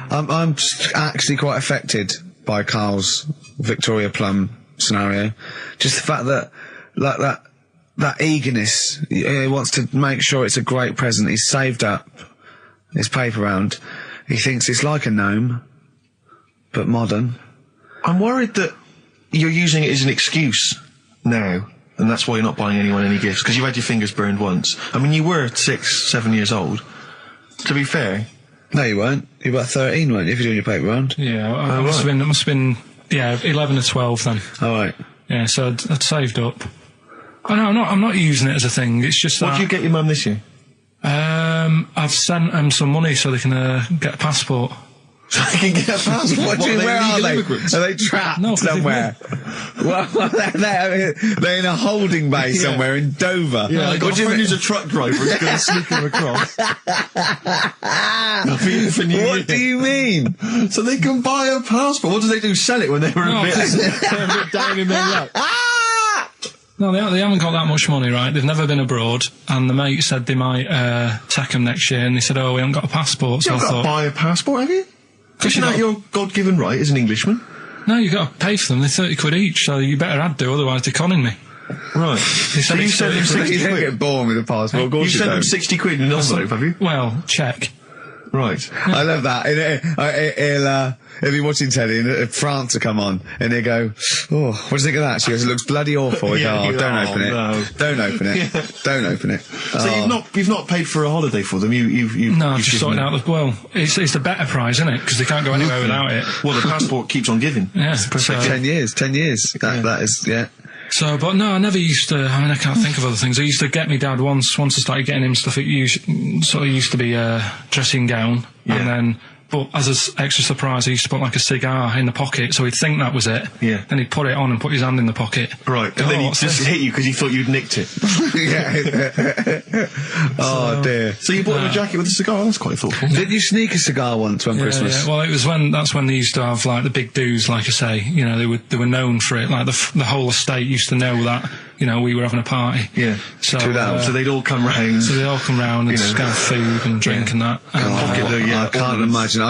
I'm actually quite affected by Carl's Victoria Plum scenario. Just the fact that, like, that eagerness, he wants to make sure it's a great present. He's saved up his paper round. He thinks it's like a gnome, but modern. I'm worried that you're using it as an excuse now, and that's why you're not buying anyone any gifts, because you've had your fingers burned once. I mean, you were 6, 7 years old. To be fair. No, you weren't. You were about 13, weren't you, if you're doing your paper round? Yeah, it must have been, 11 or 12 then. All right. Yeah, so I'd saved up. Oh, no, I'm not using it as a thing. It's just What that... did you get your mum this year? I've sent them some money so they can get a passport. So they can get a passport? Where are they? Immigrants? Are they trapped No, 'cause they've somewhere? Well, they're in a holding bay somewhere in Dover. Yeah, I got What a do you friend mean? who's a truck driver who's going to sneak them across. For New Year. What do you mean? So they can buy a passport. What do they do? Sell it when they were No, a bit 'cause- they're a bit down in their luck? No, they haven't got that much money, right? They've never been abroad, and the mate said they might take them next year, and they said, oh, we haven't got a passport, so You've I got to thought... buy a passport, have you? Isn't that your God-given right as an Englishman? No, you've got to pay for them. They're 30 quid each, so you better add do, otherwise they're conning me. Right. They So said you it's sent them 30 You 60 don't quid? get born with a passport, of course You you sent them don't. 60 quid in an envelope, have you? Well, check. Right. I love that. He'll be watching telly and France will come on and he'll go, oh, what do you think of that? She goes, it looks bloody awful. Yeah, Oh, don't open it. no. Don't open it. Don't open it. So you've not paid for a holiday for them. No, I've you've just sorted given out well, it's the better prize, isn't it? Because they can't go anywhere without it. Well, the passport keeps on giving. Yeah. Perfect. So, 10 years. That is, yeah. so, but no, I never used to. I mean, I can't think of other things. I used to get me dad once I started getting him stuff. It used to be a dressing gown, and then. But as an extra surprise, I used to put like a cigar in the pocket, so he'd think that was it. Yeah. Then he'd put it on and put his hand in the pocket. Right. And then he what's just this? hit you because he thought you'd nicked it. Yeah. Oh, dear. So you bought him a jacket with a cigar? That's quite thoughtful. Did you sneak a cigar once one Yeah, Christmas? yeah. Well, it was that's when they used to have like the big do's, like I say. You know, they were known for it. Like the whole estate used to know that. You know, we were having a party. Yeah. So, So they'd all come round. so they all come round and You know. just have food and drink and that. And, I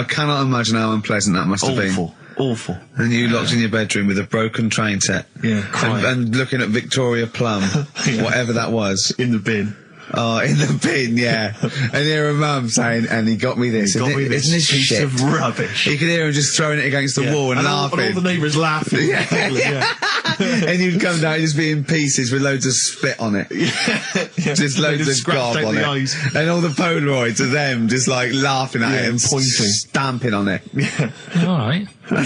cannot imagine how unpleasant that must have been. Awful. And you locked in your bedroom with a broken train set. Yeah, crying. And looking at Victoria Plum, whatever that was. In the bin. Oh, in the bin, yeah. And hear a mum saying, and he got me this. Got me Isn't this piece shit? of rubbish. You could hear him just throwing it against the wall and laughing. And all the neighbours laughing. Yeah. And you'd come down and just be in pieces with loads of spit on it. Yeah. Just loads They'd of scratched gob out on the it. eyes. And all the Polaroids of them just like laughing at it and pointing. stamping on it. Yeah. all right. Well,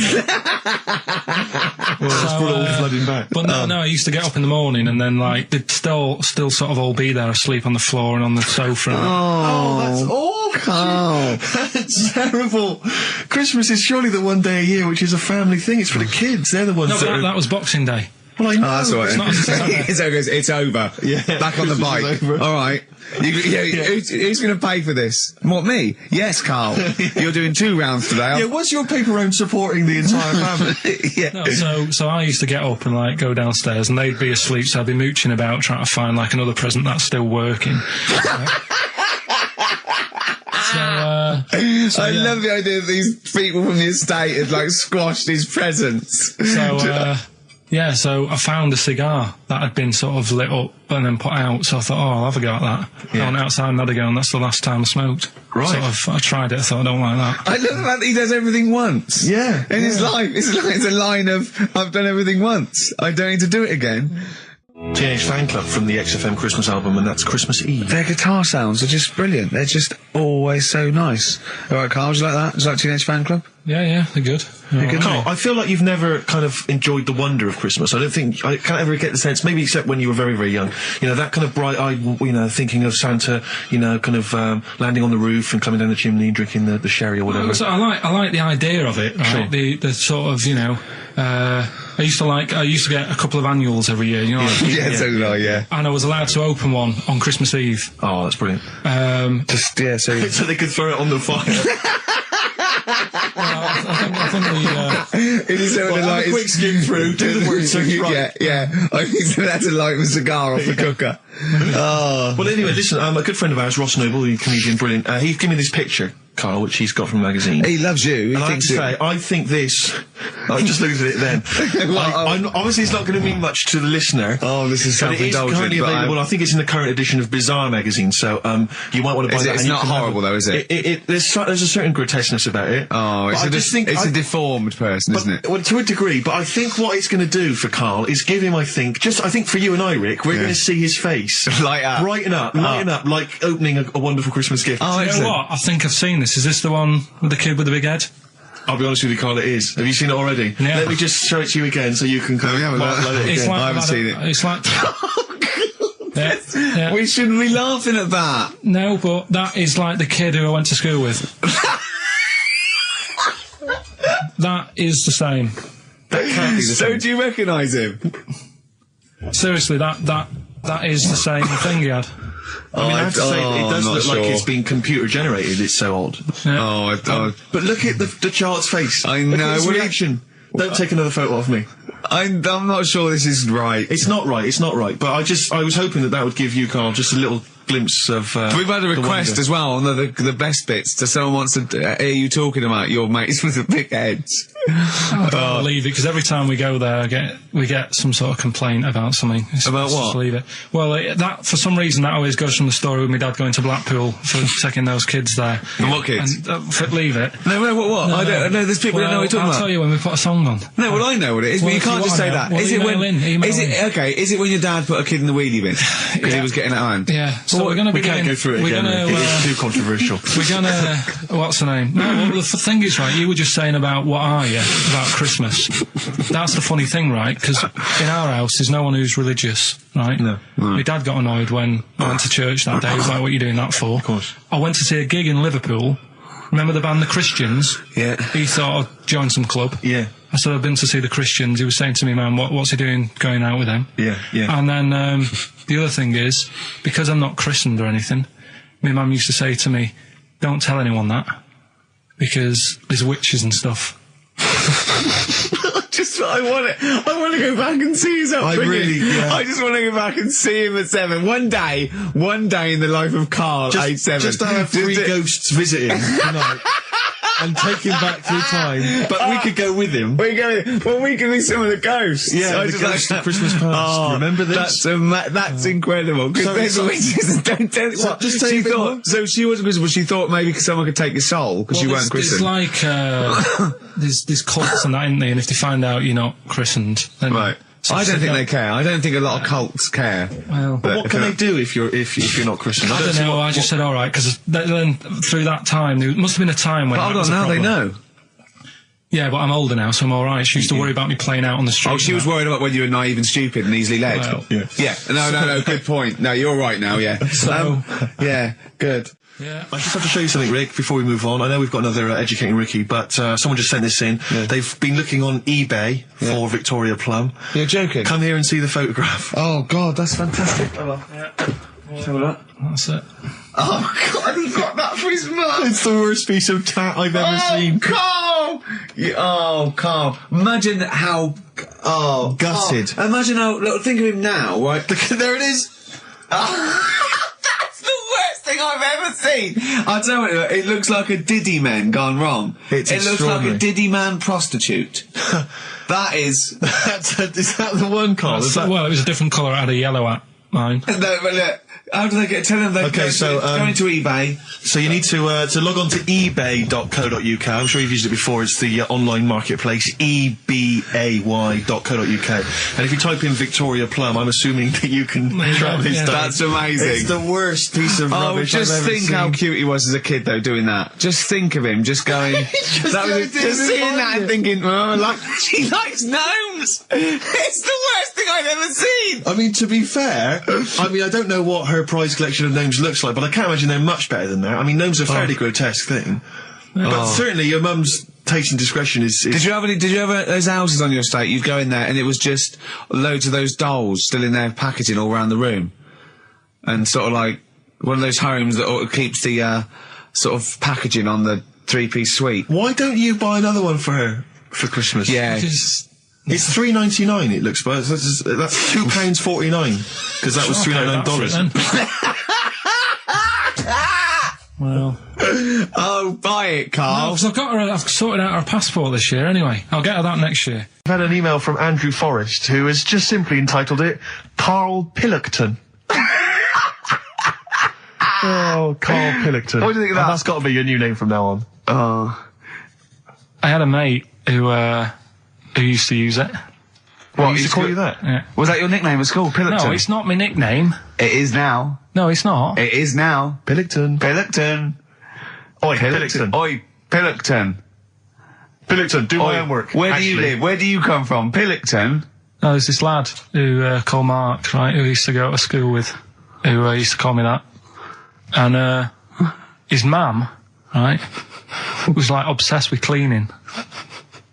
that's brought it all flooding back. But no, I used to get up in the morning and then like they'd still sort of all be there asleep on the floor and on the sofa. Oh, that's awful. Oh. That's terrible. Christmas is surely the one day a year which is a family thing. It's for the kids. They're the ones No, but that are... that was Boxing Day. Well, I know. Oh, that's all right. It's not as It's over. Yeah. Back on the Christmas bike. is over. All right. Who's going to pay for this? What, me? Yes, Carl. You're doing 2 rounds today. Yeah, was your paper round supporting the entire family? Yeah. No, so I used to get up and like go downstairs and they'd be asleep, so I'd be mooching about trying to find like another present that's still working. I love the idea that these people from the estate had like squashed his presents. So I found a cigar that had been sort of lit up and then put out, so I thought, oh, I'll have a go at that. I went outside and had a go, and that's the last time I smoked. Right. I tried it, I thought, I don't like that. I love the fact that he does everything once. Yeah. In his life, it's a line of, I've done everything once. I don't need to do it again. Teenage Fan Club from the XFM Christmas album, and that's Christmas Eve. Their guitar sounds are just brilliant. They're just always so nice. All right, Carl, do you like that? Do you like Teenage Fan Club? Yeah, they're good. Carl, I feel like you've never kind of enjoyed the wonder of Christmas. I can't ever get the sense, maybe except when you were very, very young, you know, that kind of bright-eyed, you know, thinking of Santa, you know, kind of landing on the roof and coming down the chimney and drinking the sherry or whatever. So I like the idea of it, right? Sure. The sort of, you know, I used to get a couple of annuals every year, you know. Yeah, so did I, yeah. And I was allowed to open one on Christmas Eve. Oh, that's brilliant. So they could throw it on the fire. I think it is so have a quick skim through, do the word search right. Yeah. I think that's to light a cigar off the cooker. Oh. Well, anyway, listen, a good friend of ours, Ross Noble, the comedian, brilliant, he gave me this picture, Carl, which he's got from a magazine. He loves you. I think this... I just looked at it then. Obviously, it's not going to mean much to the listener. Oh, this is self-indulgent. It is currently available. I think it's in the current edition of Bizarre magazine, so you might want to buy that. It's not horrible, though, is it? There's a certain grotesqueness about it. Oh, it's a deformed person, isn't it? Well, to a degree, but I think what it's going to do for Carl is give him, I think for you and I, Rick, we're going to see his face. Brighten up, like opening a wonderful Christmas gift. Oh, you know what? I think I've seen this. Is this the one with the kid with the big head? I'll be honest with you, Carl, it is. Have you seen it already? Yeah. Let me just show it to you again so you can kind of upload it again. I haven't seen it. It's like... yeah. We shouldn't be laughing at that. No, but that is like the kid who I went to school with. That is the same. That can't be the same. So do you recognise him? Seriously, that is the same thing he had. I mean, I have to say, it does look like it's been computer generated. It's so odd. Yeah. But look at the child's face. I know. Look at his reaction. Don't take another photo of me. I'm not sure this is right. It's not right. But I was hoping that would give you, Carl, just a little glimpse of. We've had a request as well on the best bits. So someone wants to hear you talking about your mates with the big heads. I can't believe it, because every time we go there, we get some sort of complaint about something. About what? Just leave it. Well, that for some reason that always goes from the story with my dad going to Blackpool for taking those kids there. And what kids? And, leave it. No, what? No, I don't know. There's people who don't know what you're talking about. I'll tell you when we put a song on. No, well, I know what it is, but you can't just say that. Is it when? Is it when your dad put a kid in the wheelie bin because he was getting out of hand? Yeah. So we're going to be. We can't go through it again. It's too controversial. We're going to. What's the name? No, well, the thing is, right. You were just saying about what are you about Christmas. That's the funny thing, right? Because in our house, there's no one who's religious, right? No. My dad got annoyed when I went to church that day. He was like, what are you doing that for? Of course. I went to see a gig in Liverpool. Remember the band The Christians? Yeah. He thought I'd join some club. Yeah. I said, I've been to see The Christians. He was saying to me, man, what's he doing going out with them? Yeah. And then the other thing is, because I'm not christened or anything, my mum used to say to me, don't tell anyone that, because there's witches and stuff. I want to go back and see his upbringing. I just want to go back and see him at 7. One day in the life of Carl, age 7. Just to have 3 ghosts visiting tonight. And take him back through time. But we could go with him. We could be some of the ghosts. Yeah, the ghosts of Christmas past. Remember this? That's incredible. Because there's witches. Don't tell what. Just tell you more. So she wasn't Christian, but she thought maybe someone could take your soul because you weren't christened. It's like, there's cults and that, isn't they? And if they find out you're not christened, then... Right. I don't think they care. I don't think a lot of cults care. Well, what can they do if you're not Christian? I don't know. I just said all right, because then through that time there must have been a time when. But hold on, now they know. Yeah, but I'm older now, so I'm all right. She used to worry about me playing out on the street. Oh, she was worried about when you were naive and stupid and easily led. Well, yeah. No. Good point. No, you're right now. Yeah. So yeah, good. Yeah. I just have to show you something, Rick, before we move on. I know we've got another Educating Ricky, but someone just sent this in. Yeah. They've been looking on eBay for Victoria Plum. You're joking? Come here and see the photograph. Oh, God, that's fantastic. Show that. That's it. Oh, God, he got that for his mum. It's the worst piece of tat I've ever seen. Carl! Carl. Imagine how... Oh, gutted. Oh, imagine how... Look, think of him now, right? There it is. I've ever seen. I'll tell you what, it looks like a Diddy man gone wrong. It looks like a Diddy man prostitute. That is... Is that the one, Carl? Well, it was a different colour. It had a yellow at mine. No, but look, How do they get? Tell them they Okay, go into eBay. So you need to log on to ebay.co.uk. I'm sure you've used it before. It's the online marketplace, ebay.co.uk. And if you type in Victoria Plum, I'm assuming that you can track this down. That's amazing. It's the worst piece of rubbish I've just ever think seen. how cute he was as a kid, though, doing that. Just think of him, just going... just seeing that and thinking, she likes gnomes! It's the worst thing I've ever seen! I mean, to be fair, I don't know what her prize collection of gnomes looks like, but I can't imagine they're much better than that. I mean, gnomes are a fairly grotesque thing. But certainly your mum's taste and discretion is... Did you ever those houses on your estate, you'd go in there and it was just loads of those dolls still in their packaging all around the room? And sort of like one of those homes that keeps the sort of packaging on the 3-piece suite. Why don't you buy another one for her for Christmas? Yeah. It's $3.99 it looks, but that's £2.49 because that was $3.99. Well, oh, buy it, Carl. no, I've sorted out her passport this year anyway. I'll get her that next year. I've had an email from Andrew Forrest who has just simply entitled it Karl Pilkington. Oh, Karl Pilkington. What do you think of that? That's got to be your new name from now on. Oh. I had a mate who used to use it. What, used to call you that? Yeah. Was that your nickname at school, Pilkington? No, it's not my nickname. It is now. No, it's not. It is now. Pilkington. Pilkington. Oi, Pilkington. Oi, Pilkington. Pilkington, do my homework. Where do you live? Where do you come from? Pilkington? No, there's this lad who called Mark, right, who I used to go to school with, who used to call me that. And his mum, right, was like obsessed with cleaning.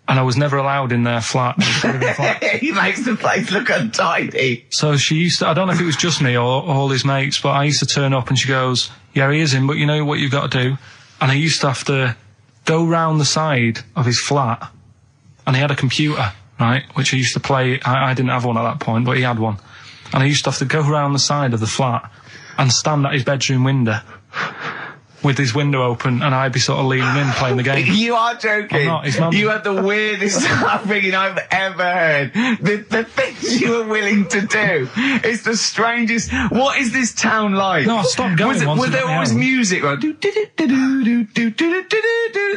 And I was never allowed in their flat. He makes the place look untidy. So she used to, I don't know if it was just me or all his mates, but I used to turn up and she goes, yeah, he is in, but you know what you've got to do? And I used to have to go round the side of his flat, and he had a computer, right, which I used to play. I didn't have one at that point, but he had one. And I used to have to go round the side of the flat and stand at his bedroom window with his window open, and I'd be sort of leaning in playing the game. You are joking. I'm not. His mum. You had the weirdest upbringing I've ever heard. The things you were willing to do. It's the strangest. What is this town like? No, I stopped going. Was there always music? Right?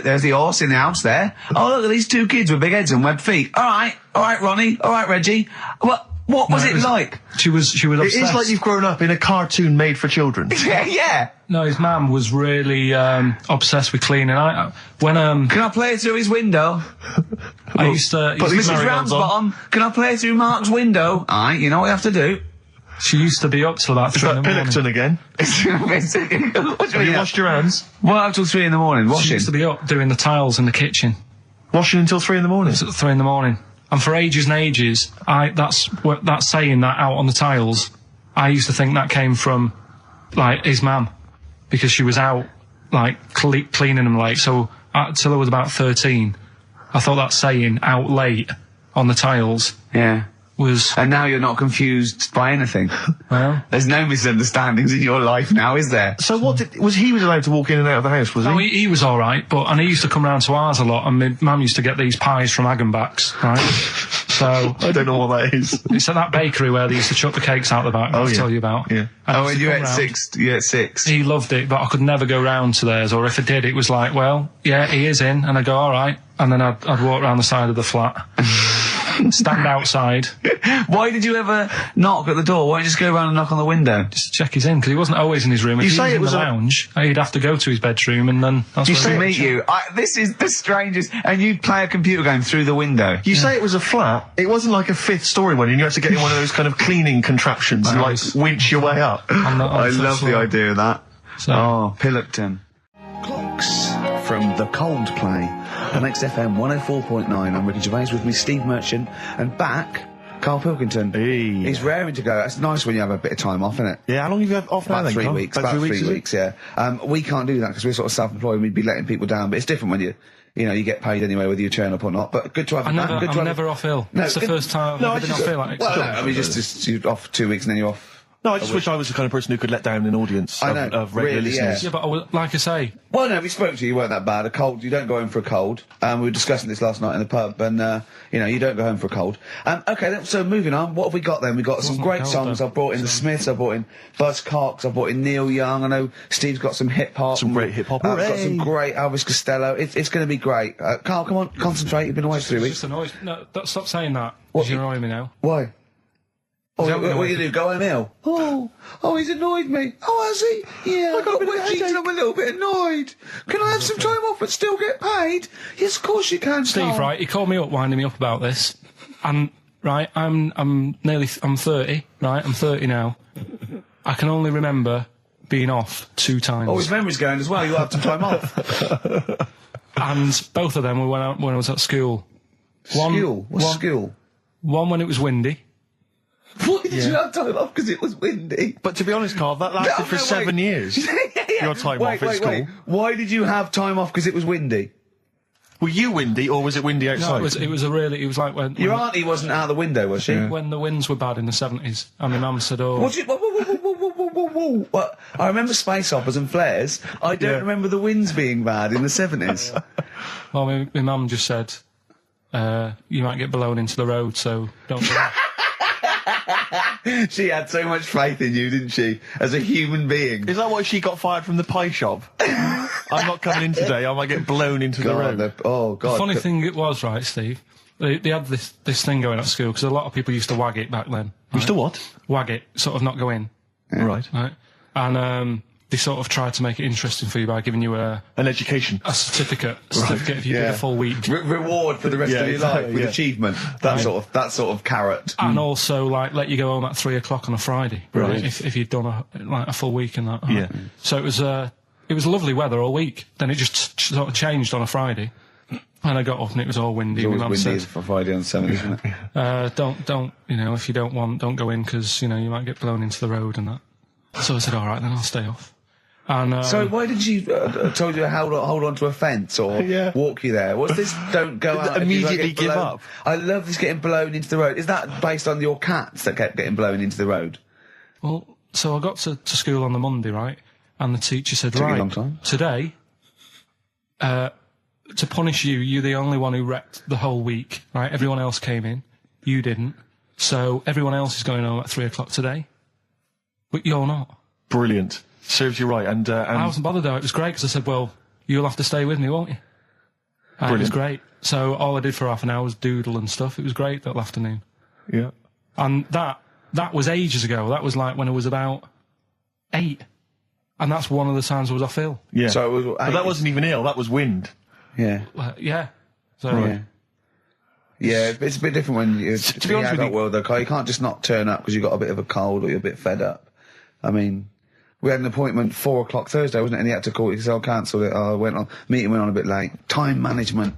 There's the horse in the house there. Oh, look at these two kids with big heads and webbed feet. All right, Ronnie. All right, Reggie. What was it like? She was obsessed. It is like you've grown up in a cartoon made for children. Yeah. No, his mum was really obsessed with cleaning. Can I play through his window? I used to. Mrs. Ramsbottom, can I play through Mark's window? Aye, you know what you have to do. She used to be up till about 3 in the morning. Pilkington again. Have you washed your hands? Well, up till 3 in the morning, washing. She used to be up doing the tiles in the kitchen. Washing until 3 in the morning? It's at 3 in the morning. And for ages and ages, that's saying that out on the tiles, I used to think that came from, like, his mum. Because she was out, like, cleaning them late. So, till I was about 13, I thought that saying, out late, on the tiles, yeah, was... And now you're not confused by anything. Well... There's no misunderstandings in your life now, is there? So he was allowed to walk in and out of the house, was he? No, he was alright, and he used to come round to ours a lot, and my mum used to get these pies from Hagenbach's, right? So... I don't know what that is. It's at that bakery where they used to chuck the cakes out the back, I'll tell you about. Yeah. And you ate six? He loved it, but I could never go round to theirs, or if I did, it was like, well, yeah, he is in, and I'd go, alright, and then I'd walk round the side of the flat. Stand outside. Why did you ever knock at the door? Why don't you just go around and knock on the window? Just to check he's in, because he wasn't always in his room. If he was in the lounge, he'd have to go to his bedroom, and then that's to meet you. This is the strangest. And you'd play a computer game through the window. You say it was a flat. It wasn't like a 5th story one, and you had to get in one of those kind of cleaning contraptions and like winch your way up. I love the idea of that. So. Oh, Pilkington. Clocks from the Coldplay on XFM 104.9. I'm Ricky Gervais, with me Steve Merchant, and back Karl Pilkington. Hey. He's raring to go. It's nice when you have a bit of time off, isn't it? Yeah, how long have you had off now? About 3 weeks. About 3 weeks, yeah. We can't do that because we're sort of self-employed and we'd be letting people down, but it's different when you get paid anyway whether you turn up or not. But good to have I'm you back. never off ill. That's the first time I've ever been off ill. Just off 2 weeks and then you're off No, I just wish I was the kind of person who could let down an audience of regular really, listeners. Yeah, but like I say... Well, no, we spoke to you. You weren't that bad. A cold, you don't go home for a cold. We were discussing this last night in the pub, and, you don't go home for a cold. Okay, so moving on. What have we got then? We've got some great songs. I've brought in the Smiths, I've brought in Buzzcocks, I've brought in Neil Young. I know Steve's got some hip-hop. Some great hip-hop. I've got some great Elvis Costello. It's going to be great. Carl, come on, concentrate. You've been away for 3 weeks. Just annoyed. No, stop saying that. Because you're annoying me now. Why? What you do? Go home ill? Oh, he's annoyed me. Oh, has he? Yeah, I got a bit of headache. I'm a little bit annoyed. Can I have some time off but still get paid? Yes, of course you can, Steve, Carl. right, he called me up, winding me up about this. And, right, I'm 30, right? I'm 30 now. I can only remember being off 2 times. Oh, his memory's going as well. You have some time off. And both of them were when I was at school. What's school? One when it was windy. Why did you have time off? Because it was windy. But to be honest, Carl, that lasted for 7 years. Your time off at school. Why did you have time off? Because it was windy. Were you windy, or was it windy outside? No, it was like when... Your auntie wasn't out the window, was she? When the winds were bad in the 70s, and my mum said, What? I remember space operas and flares. I don't remember the winds being bad in the 70s. Well, my mum just said, you might get blown into the road, so don't do that. She had so much faith in you, didn't she? As a human being. Is that why she got fired from the pie shop? I'm not coming in today, I might get blown into the road. God. The funny thing it was, right, Steve, they had this thing going at school, because a lot of people used to wag it back then. Right? Used to what? Wag it, sort of not go in. Yeah. Right. And they sort of tried to make it interesting for you by giving you an education. A certificate if you did a full week. Reward for the rest of your life with achievement. That sort of carrot. And also, like, let you go home at 3 o'clock on a Friday. Right. If you'd done a full week and that. Yeah. So it was lovely weather all week. Then it just sort of changed on a Friday. And I got up and it was all windy. It was windy for Friday on the 7th, isn't it? Don't, if you don't go in because, you might get blown into the road and that. So I said, all right, then I'll stay off. And, so why did she told you to hold on to a fence or walk you there? What's this? Don't go out. Immediately give up. I love this getting blown into the road. Is that based on your cats that kept getting blown into the road? Well, so I got to school on the Monday, right? And the teacher said, Took you a long time. Today, to punish you, you're the only one who wrecked the whole week, right? Everyone else came in. You didn't. So everyone else is going home at 3 o'clock today. But you're not. Brilliant. Serves you right. And I wasn't bothered though. It was great because I said, well, you'll have to stay with me, won't you? And it was great. So all I did for half an hour was doodle and stuff. It was great that afternoon. Yeah. And that was ages ago. That was like when I was about 8. And that's one of the times I was off ill. Yeah. So it was, but that wasn't even ill. That was wind. Yeah. Yeah. So, Yeah, it's a bit different when you're to be honest with you, world, though, Carl. You can't just not turn up because you've got a bit of a cold or you're a bit fed up. I mean, we had an appointment 4 o'clock Thursday, wasn't it? And he had to call it because I cancelled it. Meeting went on a bit late. Time management.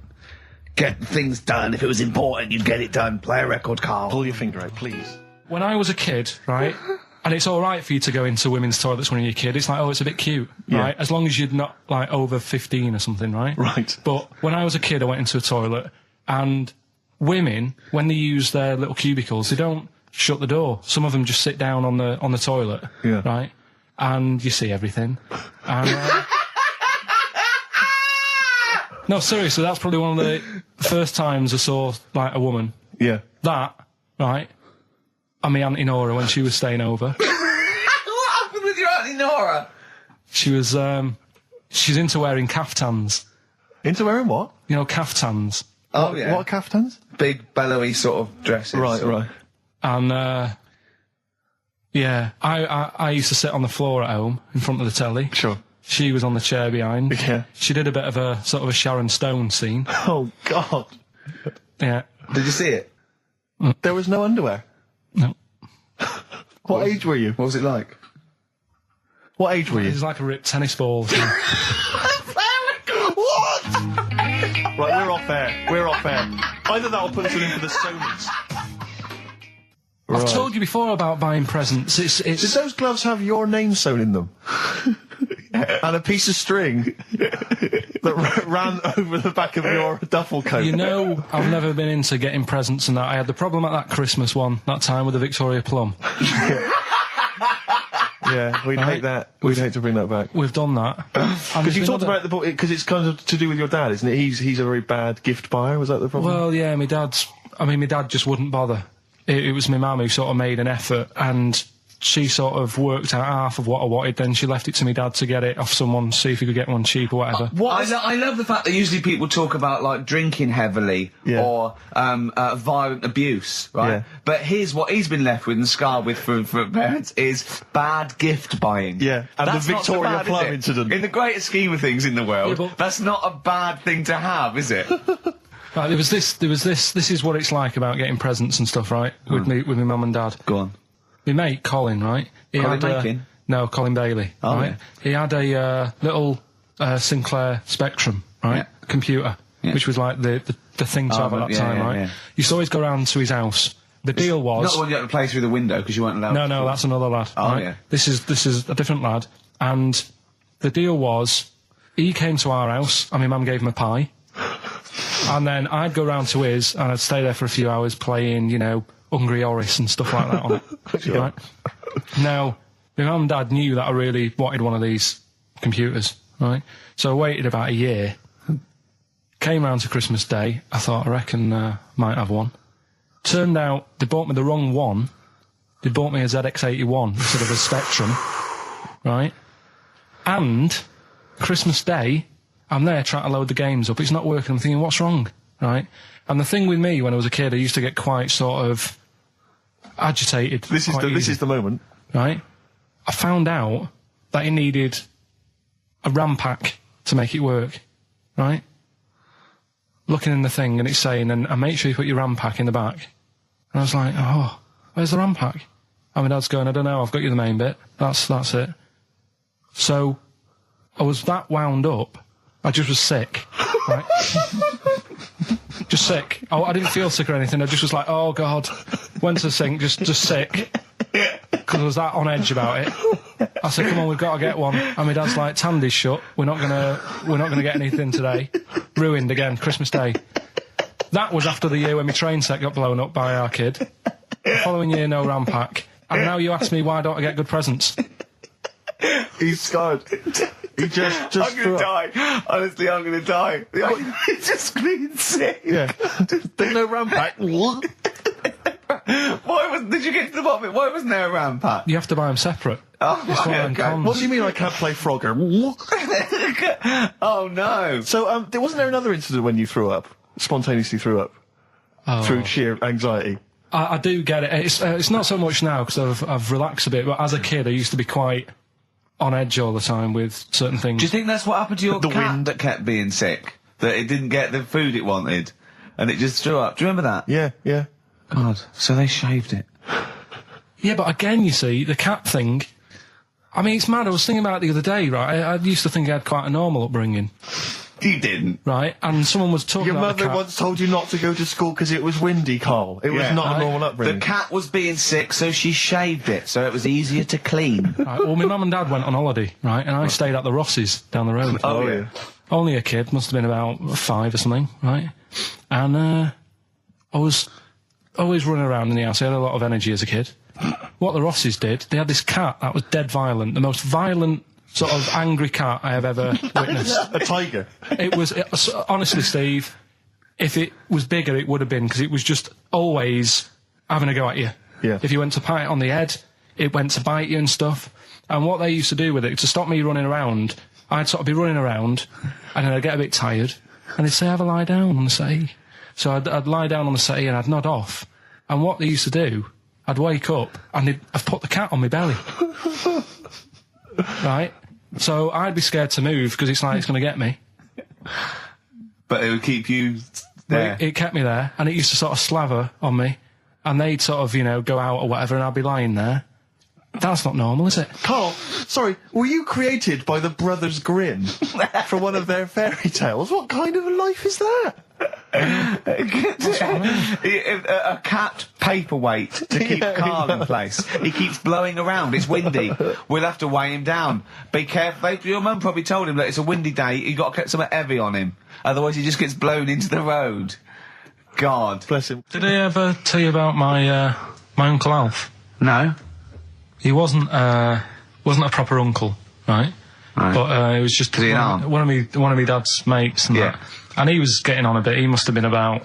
Get things done. If it was important, you'd get it done. Play a record, Carl. Pull your finger out, please. When I was a kid, right, and it's all right for you to go into women's toilets when you're a kid. It's like, oh, it's a bit cute, right? As long as you're not, like, over 15 or something, right? Right. But when I was a kid, I went into a toilet, and women, when they use their little cubicles, they don't shut the door. Some of them just sit down on the toilet, right? And you see everything. And, no, seriously, that's probably one of the first times I saw, like, a woman. Yeah. That, right? And my Auntie Nora when she was staying over. What happened with your Auntie Nora? She was, she's into wearing caftans. Into wearing what? You know, caftans. Oh, yeah. What caftans? Big, bellowy sort of dresses. Right. And, I used to sit on the floor at home in front of the telly. Sure. She was on the chair behind. Yeah. She did a bit of a sort of a Sharon Stone scene. Oh, God. Yeah. Did you see it? There was no underwear. No. What age were you? What was it like? What age were It you? was like a ripped tennis ball. What? Right, we're off air. Either that or put us in for the Sonys. I've told you before about buying presents. Did those gloves have your name sewn in them? And a piece of string that ran over the back of your duffel coat? You know, I've never been into getting presents and that. I had the problem at that Christmas one, that time with the Victoria Plum. Yeah, we'd hate that. We'd hate to bring that back. We've done that. Because you talked about the book, because it's kind of to do with your dad, isn't it? He's a very bad gift buyer. Was that the problem? Well, yeah, my dad just wouldn't bother. It was my mum who sort of made an effort, and she sort of worked out half of what I wanted, then she left it to me dad to get it off someone, see if he could get one cheap or whatever. I love the fact that usually people talk about, like, drinking heavily or violent abuse, right? Yeah. But here's what he's been left with and scarred with from parents is bad gift buying. Yeah, and that's the Victoria Plum incident. In the greater scheme of things in the world, that's not a bad thing to have, is it? Right, there was this, this is what it's like about getting presents and stuff, right? With my mum and dad. Go on. My mate, Colin, right? Colin Mackin? No, Colin Bailey, right? Yeah. He had a little Sinclair Spectrum, right? Computer, which was like the thing to have at that time, right? You used to always go round to his house. The deal was... Not the one you had to play through the window because you weren't allowed No, that's another lad. Oh, right? yeah. This is a different lad. And the deal was, he came to our house, and my mum gave him a pie. And then I'd go round to his, and I'd stay there for a few hours playing, you know, Hungry Horace and stuff like that on it. Right? Now, my mum and dad knew that I really wanted one of these computers, right? So I waited about a year. Came round to Christmas Day. I thought, I reckon might have one. Turned out they bought me the wrong one. They bought me a ZX81 instead of a Spectrum, right? And Christmas Day, I'm there trying to load the games up. It's not working. I'm thinking, what's wrong, right? And the thing with me, when I was a kid, I used to get quite sort of agitated. This is the moment, right? I found out that it needed a RAM pack to make it work, right? Looking in the thing, and it's saying, and make sure you put your RAM pack in the back. And I was like, oh, where's the RAM pack? And my dad's going, I don't know, I've got you the main bit. That's it. So I was that wound up, I just was sick, right? Just sick. I didn't feel sick or anything. I just was like, oh God. Went to the sink, just sick. Because I was that on edge about it. I said, come on, we've got to get one. And my dad's like, Tandy's shut. We're not gonna get anything today. Ruined again, Christmas Day. That was after the year when my train set got blown up by our kid. The following year, no RAM pack. And now you ask me, why don't I get good presents? He's scarred. He just I'm gonna die. Honestly, I'm gonna die. He's just being sick. Yeah. There's no RAM pack. Did you get to the bottom of it? Why wasn't there a RAM pack? You have to buy them separate. Oh, okay. What do you mean I can't play Frogger? Oh no. So, wasn't there another incident when you threw up? Spontaneously threw up? Through sheer anxiety? I do get it. It's not so much now because I've relaxed a bit, but as a kid I used to be quite on edge all the time with certain things. Do you think that's what happened to your cat that kept being sick? That it didn't get the food it wanted and it just threw up? Do you remember that? Yeah. God, so they shaved it. Yeah, but again, you see, the cat thing, I mean, it's mad. I was thinking about it the other day, right? I used to think I had quite a normal upbringing. You didn't. Right? And someone was talking Your about mother once told you not to go to school because it was windy, Carl. It was not a normal upbringing. The cat was being sick, so she shaved it, so it was easier to clean. Right, well, my mum and dad went on holiday, right? And I stayed at the Rosses down the road. Oh, yeah. Only a kid, must have been about 5 or something, right? And I was always running around in the house. I had a lot of energy as a kid. What the Rosses did, they had this cat that was dead violent, the most violent sort of angry cat I have ever witnessed. A tiger? It was honestly, Steve, if it was bigger, it would have been, because it was just always having a go at you. Yeah. If you went to pat it on the head, it went to bite you and stuff. And what they used to do with it, to stop me running around, I'd sort of be running around, and then I'd get a bit tired, and they'd say, have a lie down on the settee. So I'd lie down on the settee and I'd nod off. And what they used to do, I'd wake up, and I'd put the cat on my belly. Right? So I'd be scared to move, because it's like it's going to get me. But it would keep you there. It kept me there, and it used to sort of slaver on me, and they'd sort of, you know, go out or whatever, and I'd be lying there. That's not normal, is it? Carl, sorry, were you created by the Brothers Grimm for one of their fairy tales? What kind of a life is that? A cat paperweight to keep Carl in place. He keeps blowing around. It's windy. We'll have to weigh him down. Be careful. Your mum probably told him that it's a windy day. You got to get something heavy on him, otherwise he just gets blown into the road. God bless him. Did I ever tell you about my Uncle Alf? No. He wasn't wasn't a proper uncle, right? But it was just one of my dad's mates and that. And he was getting on a bit. He must have been about,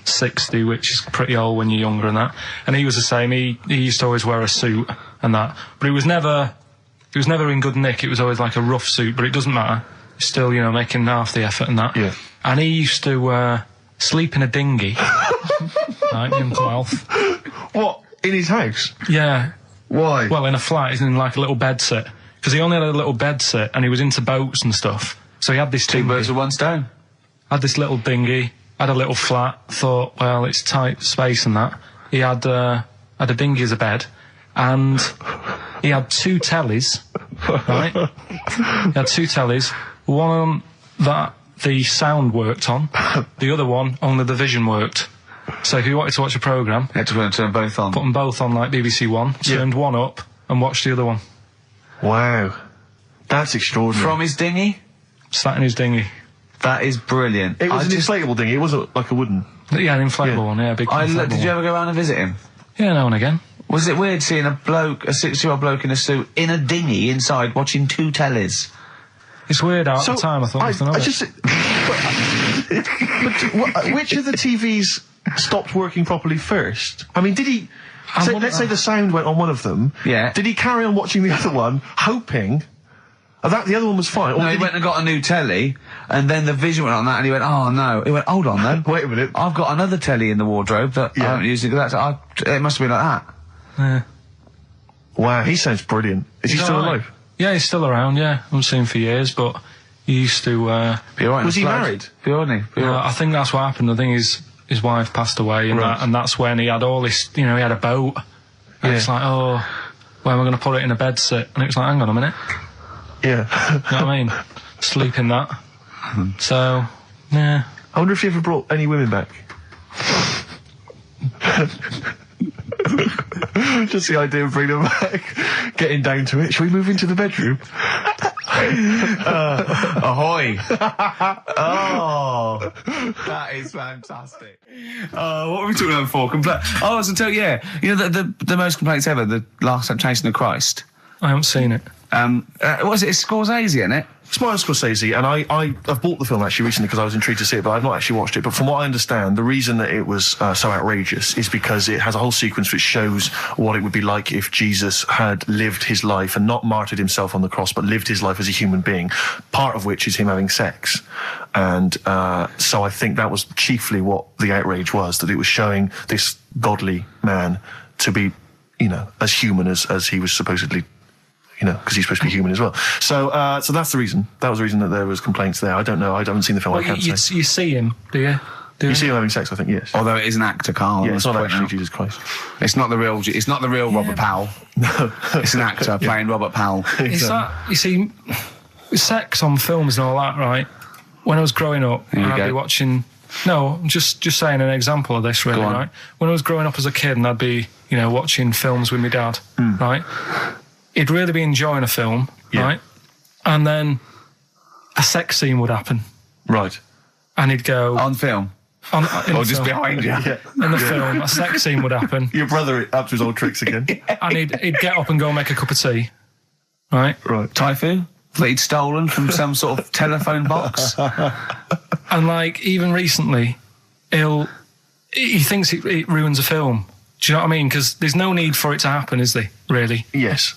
60, which is pretty old when you're younger and that. And he was the same. He used to always wear a suit and that. But it was never in good nick. It was always like a rough suit, but it doesn't matter. He's still, making half the effort and that. Yeah. And he used to sleep in a dinghy. Right, in 12. What? In his house? Yeah. Why? Well, in a flat, he's in like a little bed sit. Because he only had a little bed sit and he was into boats and stuff. So he had this Two birds with one stone. Had this little dinghy, had a little flat, thought, well, it's tight space and that. He had a dinghy as a bed, and he had 2 tellies, right? He had 2 tellies, one that the sound worked on, the other one only the vision worked. So if you wanted to watch a programme... You had to turn both on. Put them both on like BBC One, turned one up and watched the other one. Wow. That's extraordinary. From his dinghy? Sat in his dinghy. That is brilliant. It was an inflatable dinghy, it wasn't like a wooden... Yeah, an inflatable one, big inflatable one. Did you ever go around and visit him? Yeah, now and again. Was it weird seeing a 60-year-old bloke in a suit, in a dinghy inside, watching 2 tellies? It's weird at the time, I thought. But which of the TVs stopped working properly first? I mean, did he... let's say the sound went on one of them. Yeah. Did he carry on watching the other one, hoping... that the other one was fine? No, he went and got a new telly, and then the vision went on that, and he went, oh no. He went, hold on then. Wait a minute. I've got another telly in the wardrobe that I haven't used it. It must have been like that. Yeah. Wow, he sounds brilliant. Is he still alive? Yeah, he's still around, yeah. I haven't seen him for years, but he used to... was he married? I think that's what happened. I think his wife passed away, and that's when he had all this... he had a boat. And it's like, oh, where am I going to put it in a bed sit? And it was like, hang on a minute. Yeah. You know what I mean? Sleep in that. So, yeah. I wonder if he ever brought any women back. Just the idea of bringing them back, getting down to it. Shall we move into the bedroom? Ahoy! Oh, that is fantastic. What were we talking about before? I was going to tell you, the most complaints ever, the Last Temptation of Christ. I haven't seen it. What is it? It's Scorsese, isn't it? It's Martin Scorsese, and I've bought the film actually recently because I was intrigued to see it, but I've not actually watched it. But from what I understand, the reason that it was so outrageous is because it has a whole sequence which shows what it would be like if Jesus had lived his life and not martyred himself on the cross, but lived his life as a human being, part of which is him having sex. And so I think that was chiefly what the outrage was, that it was showing this godly man to be, as human as he was supposedly, because he's supposed to be human as well. So that's the reason. That was the reason that there was complaints there. I don't know. I haven't seen the film. I can't say. You see him, do you? You see him having sex, I think, yes. Although it is an actor, Carl. Yeah, it's not actually Jesus Christ. It's not the real Robert Powell. No. It's an actor playing Robert Powell. Exactly. Is that, you see, sex on films and all that, right? When I was growing up, I'd be watching... No, just saying an example of this, really, right? When I was growing up as a kid and I'd be, watching films with my dad, right? He'd really be enjoying a film, right? And then a sex scene would happen. Right. And he'd go... On film? Or just behind you? In the film, a sex scene would happen. Your brother up to his old tricks again. And he'd get up and go make a cup of tea. Right? Right. Typhoon? That he'd stolen from some sort of telephone box? And, even recently, he thinks it ruins a film. Do you know what I mean? Because there's no need for it to happen, is there, really? Yes.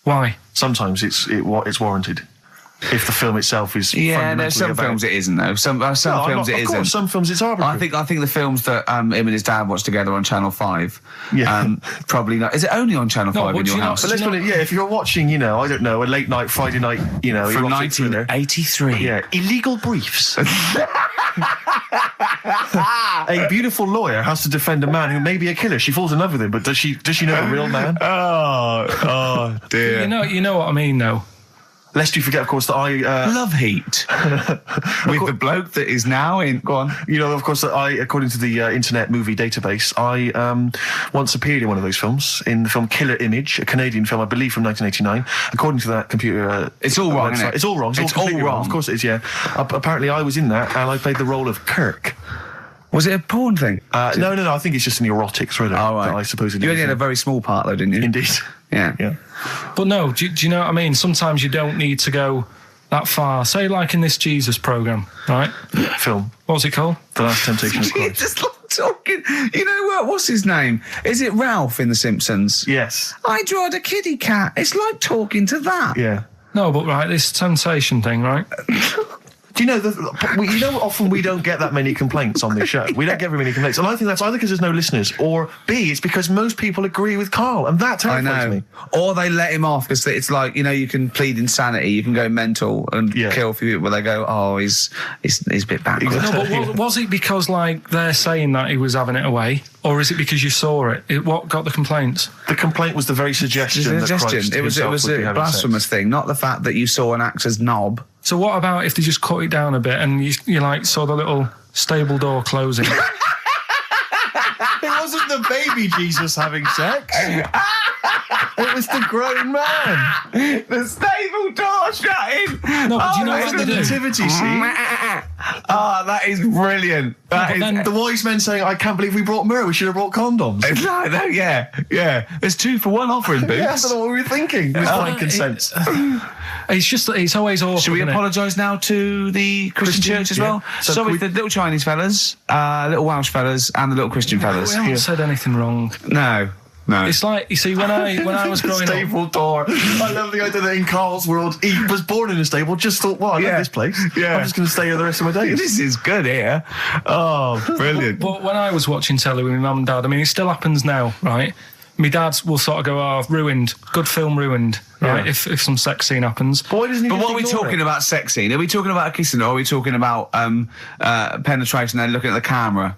Why? Sometimes it's warranted. If the film itself is some films it isn't though. Some films it isn't. Of course, some films it's arbitrary. I think the films that him and his dad watched together on Channel 5, probably not. Is it only on Channel 5 in your house? But let's put it, if you're watching, I don't know, a late night Friday night, from 1983. Yeah, Illegal Briefs. A beautiful lawyer has to defend a man who may be a killer. She falls in love with him, but does she know the real man? Oh dear. You know what I mean, though. Lest you forget, of course, that I... Love Heat. With the bloke that is now in... Go on. Of course, that I, according to the Internet Movie Database, I once appeared in one of those films, in the film Killer Image, a Canadian film, I believe, from 1989. According to that computer... it's all wrong, isn't it? It's all wrong. It's all wrong. Of course it is, yeah. Apparently, I was in that, and I played the role of Kirk. Was it a porn thing? No, I think it's just an erotic thriller. Oh, right. That I suppose it You is. only had a very small part, though, didn't you? Indeed. Yeah. But no, do you know what I mean? Sometimes you don't need to go that far. Say, like in this Jesus program, right? Film. What was it called? The Last Temptation of You Christ. just like talking. You know what? What's his name? Is it Ralph in The Simpsons? Yes. I drawed a kitty cat. It's like talking to that. Yeah. No, but right, this temptation thing, right? Do you know, often we don't get that many complaints on this show. We don't get very many complaints. And I think that's either because there's no listeners, or B, it's because most people agree with Carl, and that terrifies me. Or they let him off because it's like, you know, you can plead insanity, you can go mental and kill a few people, where they go, oh, he's a bit bad. No, but was it because, like, they're saying that he was having it away, or is it because you saw it? What got the complaints? The complaint was the very suggestion. That Christ it was a blasphemous thing, not the fact that you saw an actor's knob. So what about if they just cut it down a bit and you like saw the little stable door closing? It wasn't the baby Jesus having sex. It was the grown man. The stable door shutting. No, but do you know what the they do? nativity scene? Oh, that is brilliant. then The wise men saying, I can't believe we brought myrrh, we should have brought condoms. It's like that, yeah. There's 2 for 1 offering, Boots. Yeah, I don't know what we were thinking. With frankincense. It's just that it's always awkward. Should we apologise now to the Christian church as well? So Sorry, the little Chinese fellas, little Welsh fellas, and the little Christian fellas. We haven't said anything wrong. No. It's like, you see, when I was growing up... Stable door. I love the idea that in Carl's world, he was born in a stable, just thought, well, I love this place. Yeah. I'm just going to stay here the rest of my days. This is good here. Oh, brilliant. But when I was watching telly with my mum and dad, I mean, it still happens now, right? My dad will sort of go, oh, ruined. Good film ruined, right? Yeah. If some sex scene happens. But why doesn't he But just what are we ignore talking it? about sex scene? Are we talking about a kissing, or are we talking about penetration and looking at the camera?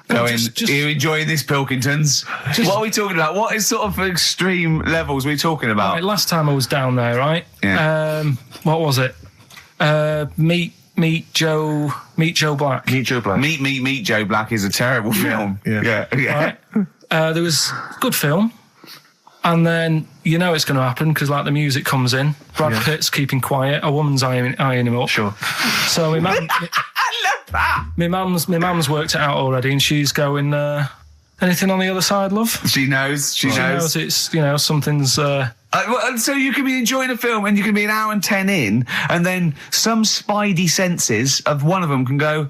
Going, just- are you enjoying this, Pilkingtons? What are we talking about? What is sort of extreme levels are we talking about? Right, last time I was down there, right? Yeah. What was it? Meet Joe Black. Meet Joe Black. Meet Joe Black is a terrible film. Yeah. Right? There was good film, and then you know it's going to happen because like the music comes in. Brad Pitt's keeping quiet. A woman's eyeing him up. Sure. So my mum, I love that. my mum's worked it out already, and she's going. Anything on the other side, love? She knows. She knows. It's something's. So you can be enjoying a film and you can be an hour and 10 in, and then some spidey senses of one of them can go,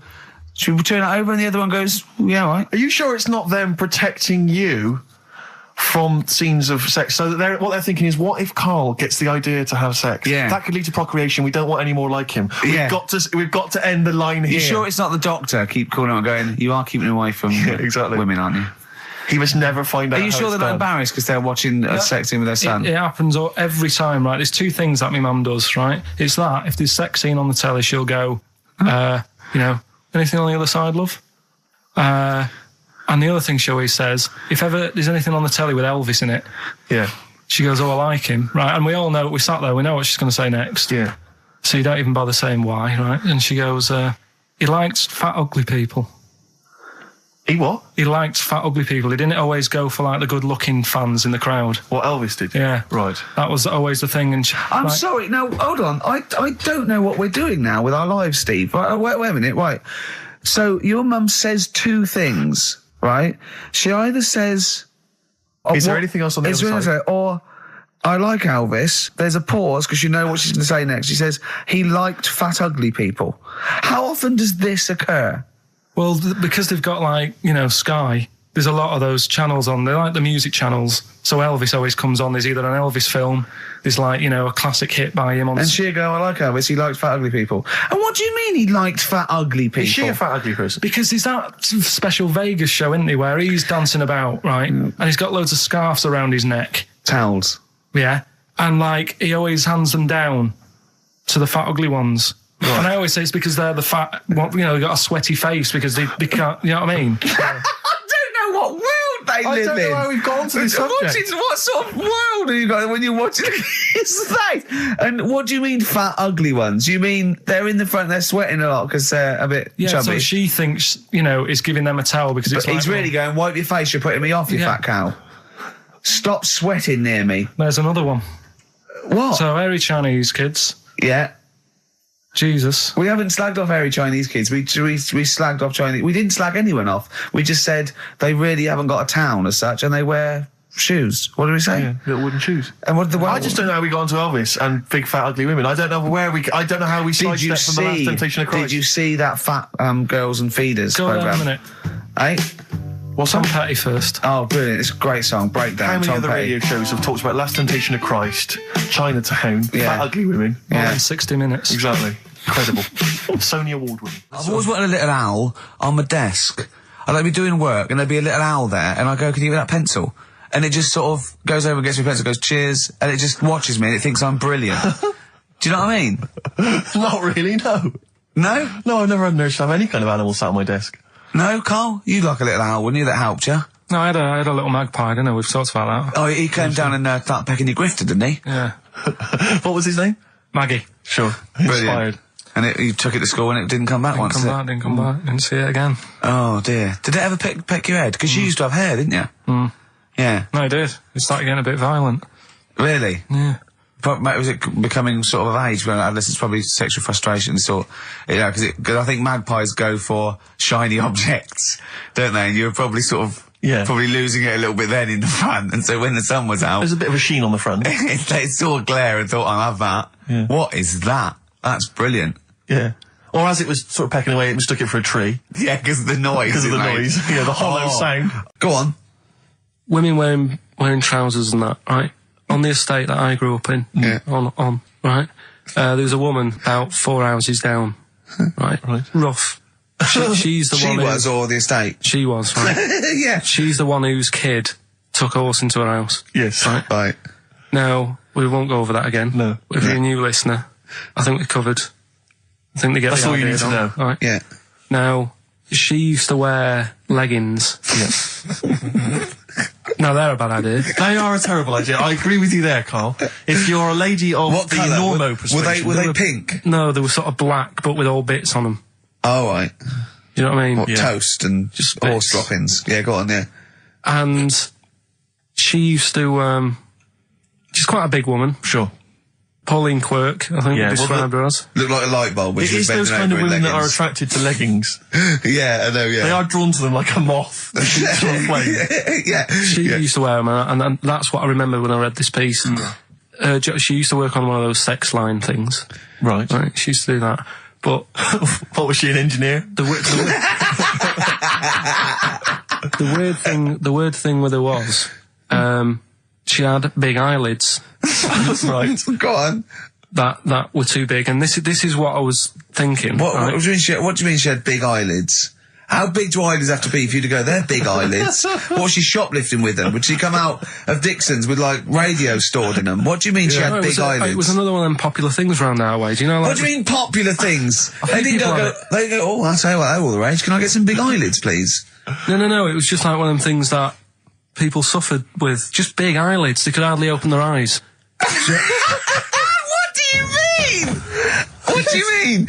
should we turn it over? And the other one goes, yeah, all right. Are you sure it's not them protecting you from scenes of sex? So that what they're thinking is, what if Carl gets the idea to have sex? Yeah. That could lead to procreation. We don't want any more like him. Yeah. We've got to end the line here. You sure it's not the doctor? Keep calling out going, you are keeping away from exactly. women, aren't you? He must never find out. Are you how sure it's they're not done. embarrassed because they're watching a sex scene with their son? It happens every time, right? There's 2 things that my mum does, right? It's that if there's sex scene on the telly, she'll go, anything on the other side, love? And the other thing she always says, if ever there's anything on the telly with Elvis in it, she goes, oh, I like him, right? And we all know, we sat there, we know what she's going to say next. Yeah. So you don't even bother saying why, right? And she goes, he likes fat, ugly people. He what? He liked fat, ugly people. He didn't always go for, like, the good-looking fans in the crowd. What Elvis did? Yeah. Right. That was always the thing. And I'm sorry. No, hold on. I don't know what we're doing now with our lives, Steve. Wait a minute. Right. So your mum says 2 things, right? She either says... Is there anything else on the other side? Or, I like Elvis. There's a pause because you know what she's going to say next. She says, he liked fat, ugly people. How often does this occur? Well, because they've got, like, Sky, there's a lot of those channels on. They're like the music channels. So Elvis always comes on. There's either an Elvis film, there's, like, a classic hit by him on... And she'll go, I like Elvis, he liked fat, ugly people. And what do you mean he liked fat, ugly people? Is she a fat, ugly person? Because there's that special Vegas show, isn't there, where he's dancing about, right? And he's got loads of scarves around his neck. Towels. Yeah. And, like, he always hands them down to the fat, ugly ones. Right. And I always say it's because they're the fat, they've got a sweaty face because they can't, you know what I mean? I don't know what world they live in. I don't know how we've got onto this subject. What sort of world are you got when you're watching his face? And what do you mean fat, ugly ones? You mean they're in the front, they're sweating a lot because they're a bit chubby? So she thinks, is giving them a towel because it's he's really going, wipe your face, you're putting me off, you fat cow. Stop sweating near me. There's another one. What? So, hairy Chinese kids. Yeah. Jesus. We haven't slagged off hairy Chinese kids. We slagged off Chinese. We didn't slag anyone off. We just said they really haven't got a town as such, and they wear shoes. What do we say? Yeah, little wooden shoes. And what the? I just don't know how we got onto Elvis and big fat ugly women. I don't know I don't know how we sidestepped from the Last Temptation of Christ. Did you see that Fat Girls and Feeders program? program? Go there a minute. What's Tom Petty first. Oh, brilliant. It's a great song. Breakdown. How many Tom other Petty. radio shows have talked about Last Temptation of Christ, Chinatown, fat ugly women? More than 60 minutes. Exactly. Incredible. Sony Award winning. I've always wanted a little owl on my desk. I'd be doing work and there'd be a little owl there and I go, can you give me that pencil? And it just sort of goes over and gets me a pencil, goes, cheers, and it just watches me and it thinks I'm brilliant. Do you know what I mean? Not really, no. No? No, I've never had urge to have any kind of animal sat on my desk. No, Carl? You'd like a little owl, wouldn't you, that helped you? No, I had a little magpie, didn't I? We've talked about that. Oh, he came down and started pecking your grifter, didn't he? Yeah. What was his name? Maggie. Sure. Brilliant. Inspired. And you took it to school and it didn't come back once, did it? Didn't come back. Didn't see it again. Oh, dear. Did it ever peck your head? Because you used to have hair, didn't you? Mm. Yeah. No, it did. It started getting a bit violent. Really? Yeah. But was it becoming sort of age when adolescence, probably sexual frustration sort, because I think magpies go for shiny objects, don't they? And you were probably sort of, probably losing it a little bit then in the front, and so when the sun was out... There's a bit of a sheen on the front. They saw a glare and thought, I'll have that. Yeah. What is that? That's brilliant. Yeah. Or as it was sort of pecking away, it mistook it for a tree. Yeah, because of the noise. Because of the noise. Yeah, the hollow sound. Go on. Women wearing trousers and that, right? On the estate that I grew up in, right? There was a woman about 4 houses down, right? Rough. She's the one She was, or the estate? She was, right? Yeah. She's the one whose kid took a horse into her house. Yes. Right. Now, we won't go over that again. No. If you're a new listener, I think we've covered. I think they get That's the all you idea need to know. Right? Yeah. Now, she used to wear leggings. Yeah. No, they're a bad idea. They are a terrible idea. I agree with you there, Carl. If you're a lady of What the colour? normo persuasion... Were they pink? No, they were sort of black, but with all bits on them. Oh, right. You know what I mean? What, toast and Just horse bits. droppings? Yeah, go on, yeah. And she used to, she's quite a big woman. Sure. Pauline Quirk, I think Yeah, we described her as. Looked like a light bulb when It she was is those bending kind of over in women that are leggings. attracted to leggings. Yeah, I know, yeah. They are drawn to them like a moth. To a flame. Yeah. She used to wear them, and that's what I remember when I read this piece. She used to work on one of those sex line things. Right. She used to do that. But what was she, an engineer? the weird thing with her was, she had big eyelids. Right. Go on. That were too big, and this is what I was thinking. What right? do you mean she had big eyelids? How big do eyelids have to be for you to go, they're big eyelids? What was she shoplifting with them? Would she come out of Dixon's with, like, radio stored in them? What do you mean she had big eyelids? It was another one of them popular things around our way. Do you know? Like, What do you mean popular things? think They people go, oh, I'll tell you what, they're all the rage. Can I get some big eyelids, please? No. It was just like one of them things that people suffered with. Just big eyelids. They could hardly open their eyes. What do you mean? What do you mean?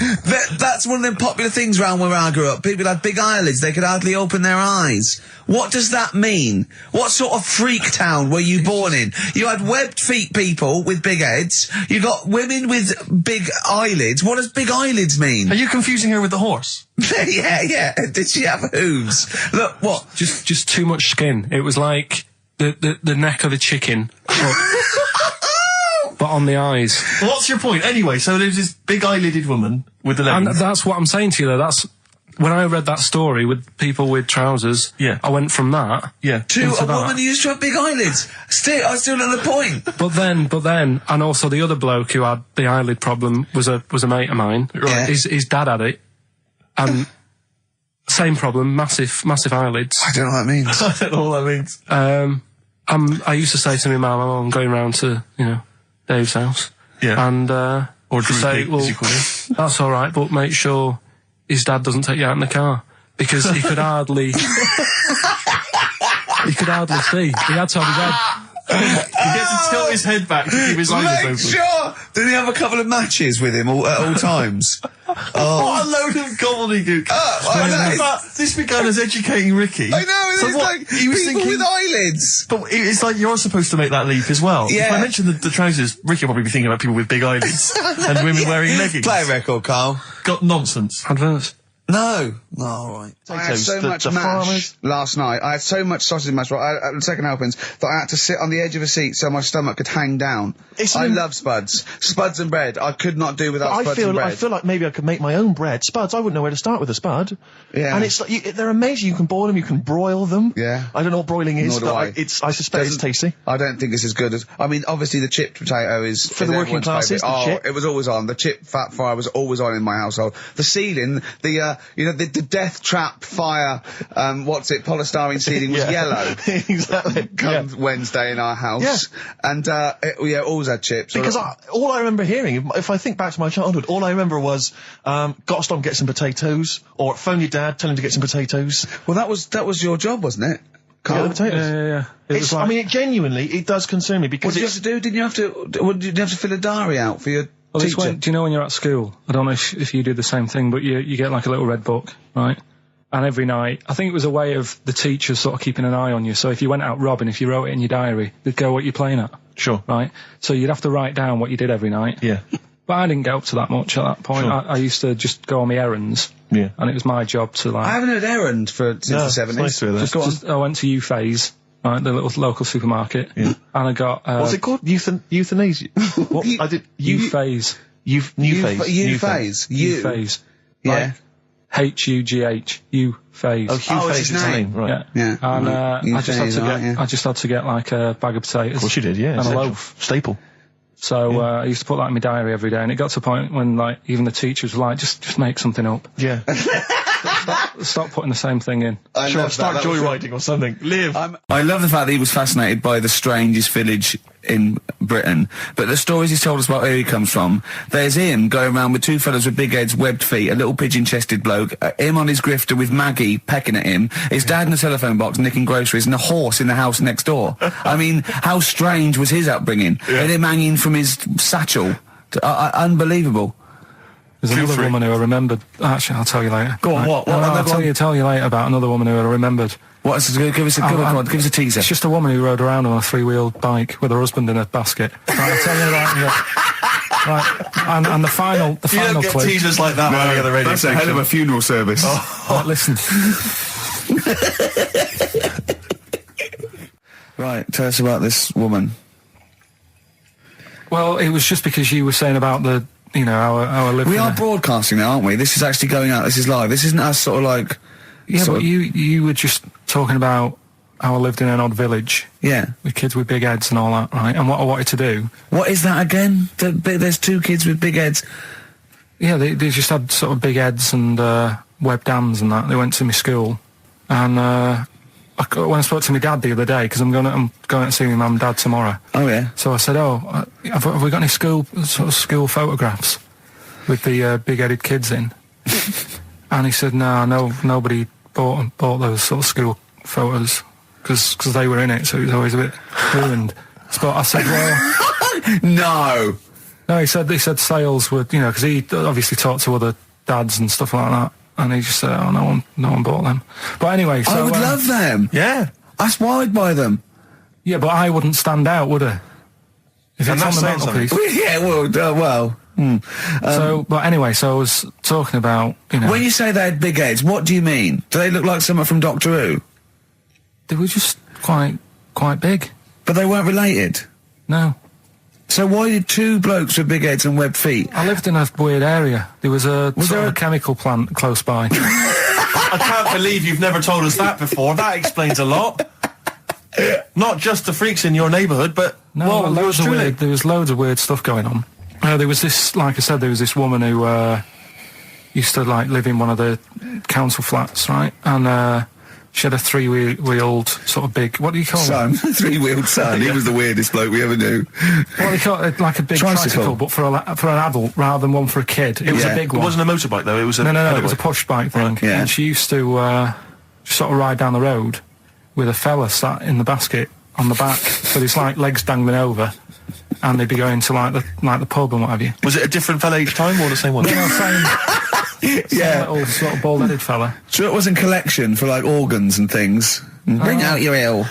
That's one of them popular things around where I grew up. People had big eyelids, they could hardly open their eyes. What does that mean? What sort of freak town were you born in? You had webbed feet people with big heads. You got women with big eyelids. What does big eyelids mean? Are you confusing her with the horse? Yeah. Did she have hooves? Look, what? Just too much skin. It was like the neck of a chicken. But on the eyes. What's your point? Anyway, so there's this big eyelidded woman with the And leggings. that's what I'm saying to you, though. That's when I read that story with people with trousers. Yeah. I went from that. Yeah. To into a that. woman who used to have big eyelids. I still know the point. But then, and also the other bloke who had the eyelid problem was a mate of mine. Right. His dad had it, and same problem, massive eyelids. I don't know what that means. I don't know what that means. I used to say to my mum, I'm going round to Dave's house. Yeah. And Or to say, Drew, as you call it. that's all right, but make sure his dad doesn't take you out in the car, because he could hardly see. He had to have his head. He gets to tilt his head back to keep his eyes Make open. sure! Did he have a couple of matches with him at all times? What a load of gobbledygook. I know. This began as educating Ricky. I know, So it's what, like he was people thinking- with eyelids. But it's like you're supposed to make that leap as well. Yeah. If I mentioned the trousers, Ricky will probably be thinking about people with big eyelids and women wearing leggings. Play a record, Carl. Got nonsense. Adverts. No. All right. I had so much the mash farmers. last night. I had so much sausage mash at the second helpings that I had to sit on the edge of a seat so my stomach could hang down. I love spuds. Spuds and bread. I could not do without spuds and bread. I feel like maybe I could make my own bread. Spuds, I wouldn't know where to start with a spud. Yeah. And it's like, they're amazing. You can boil them, you can broil them. Yeah. I don't know what broiling is, Nor do but I. I suspect it's tasty. I don't think it's as good as... I mean, obviously the chipped potato is... For the working everyone's classes, favourite. the chip. It was always on. The chip fat fryer was always on in my household. The ceiling, the death trap fire, polystyrene ceiling was yellow. Exactly. Come Wednesday in our house. Yeah. And, always had chips. Because all I remember hearing, if I think back to my childhood, all I remember was, gotta stop and get some potatoes, or phone your dad, tell him to get some potatoes. Well, that was your job, wasn't it? Yeah, the potatoes. Yeah. It was like, I mean, it does concern me because What did you have to do? Did you have to fill a diary out for your well, it's teacher? do you know when you're at school? I don't know if you do the same thing, but you get like a little red book, right? And every night, I think it was a way of the teachers sort of keeping an eye on you. So if you went out robbing, if you wrote it in your diary, they'd go, what you're playing at. Sure. Right? So you'd have to write down what you did every night. Yeah. But I didn't get up to that much at that point. Sure. I used to just go on my errands. Yeah. And it was my job to like... I haven't heard errand since the 70s. It's nice to hear that. Just go on. I went to U-Phase, right, the little local supermarket. Yeah. And I got... What's it called? Euthanasia? What? I did... U-Phase. New phase. U-Phase. U-Phase. Yeah. H-U-G-H. U-Phase. Oh, Hugh Oh, Phase it's is his the name. name, right. Yeah. Yeah. And I Euphase, just had to get like a bag of potatoes. Of course you did, yeah. And a essential. loaf. Staple. So I used to put that in my diary every day, and it got to a point when like even the teachers were like, just make something up. Yeah. Stop putting the same thing in. Sure, start joyriding or something. Live. I love the fact that he was fascinated by the strangest village in Britain, but the stories he's told us about where he comes from, there's him going around with two fellas with big heads, webbed feet, a little pigeon-chested bloke, him on his grifter with Maggie pecking at him, his dad in the telephone box nicking groceries, and a horse in the house next door. I mean, how strange was his upbringing? And him hanging from his satchel. Unbelievable. There's another woman who I remembered. Actually, I'll tell you later. Go on, Right. what? No, I'll tell you later about another woman who I remembered. What's give us a teaser. It's just a woman who rode around on a three-wheeled bike with her husband in a basket. Right, I'll tell you that. Right, and the final You don't get clue. teasers like that on any other radio That's a hell of a funeral service. Right, listen. Right, tell us about this woman. Well, it was just because you were saying about the, our living. We are broadcasting now, aren't we? This is actually going out. This is live. This isn't us sort of like... Yeah, but you were just talking about how I lived in an odd village. Yeah. With kids with big heads and all that, right? And what I wanted to do... What is that again? There's two kids with big heads. Yeah, they just had sort of big heads and webbed hands and that. They went to my school. And when I spoke to my dad the other day, because I'm going to see my mum and dad tomorrow. Oh, yeah. So I said, have we got any school photographs with the big-headed kids in? And he said, no, nobody bought those sort of school photos because they were in it, so it was always a bit ruined. But I said, well... No, he said sales were, because he obviously talked to other dads and stuff like that, and he just said, oh, no one bought them. But anyway, so... I would love them. Yeah. That's why I'd buy them. Yeah, but I wouldn't stand out, would I? If it's on the mantelpiece. Yeah, well... But anyway, so I was talking about, When you say they had big heads, what do you mean? Do they look like someone from Doctor Who? They were just quite big. But they weren't related? No. So why did two blokes with big heads and webbed feet? I lived in a weird area. There was a chemical plant close by. I can't believe you've never told us that before. That explains a lot. Not just the freaks in your neighbourhood, but... No, there was loads of weird stuff going on. There was this, like I said, there was this woman who used to live in one of the council flats, right? And she had a three-wheeled sort of big, what do you call it? Three-wheeled son. He was the weirdest bloke we ever knew. What do you call it? Like a big tricycle, but for an adult rather than one for a kid. It was a big one. It wasn't a motorbike though. It was a no. It was a push bike thing. Right. Yeah. And she used to just sort of ride down the road with a fella sat in the basket on the back with his legs dangling over. And they'd be going to the pub and what have you. Was it a different fella each time or the same one? No, Yeah. Little sort of bald-headed fella. Sure, it wasn't collection for like organs and things. Bring out your ill.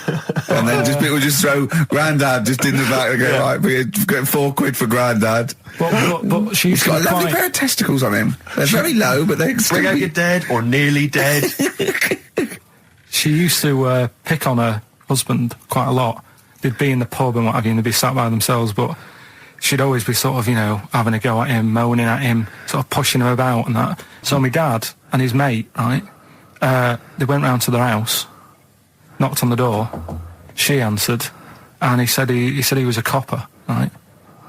And then people just throw Grandad just in the back and go, right, we get £4 for Grandad. But she's got a lovely pair of testicles on him. They're very low, but they bring out your dead or nearly dead. She used to pick on her husband quite a lot. They'd be in the pub and what have you, and they'd be sat by themselves, but she'd always be sort of, you know, having a go at him, moaning at him, sort of pushing him about and that. So my dad and his mate, right, they went round to their house, knocked on the door, she answered, and he said he was a copper, right?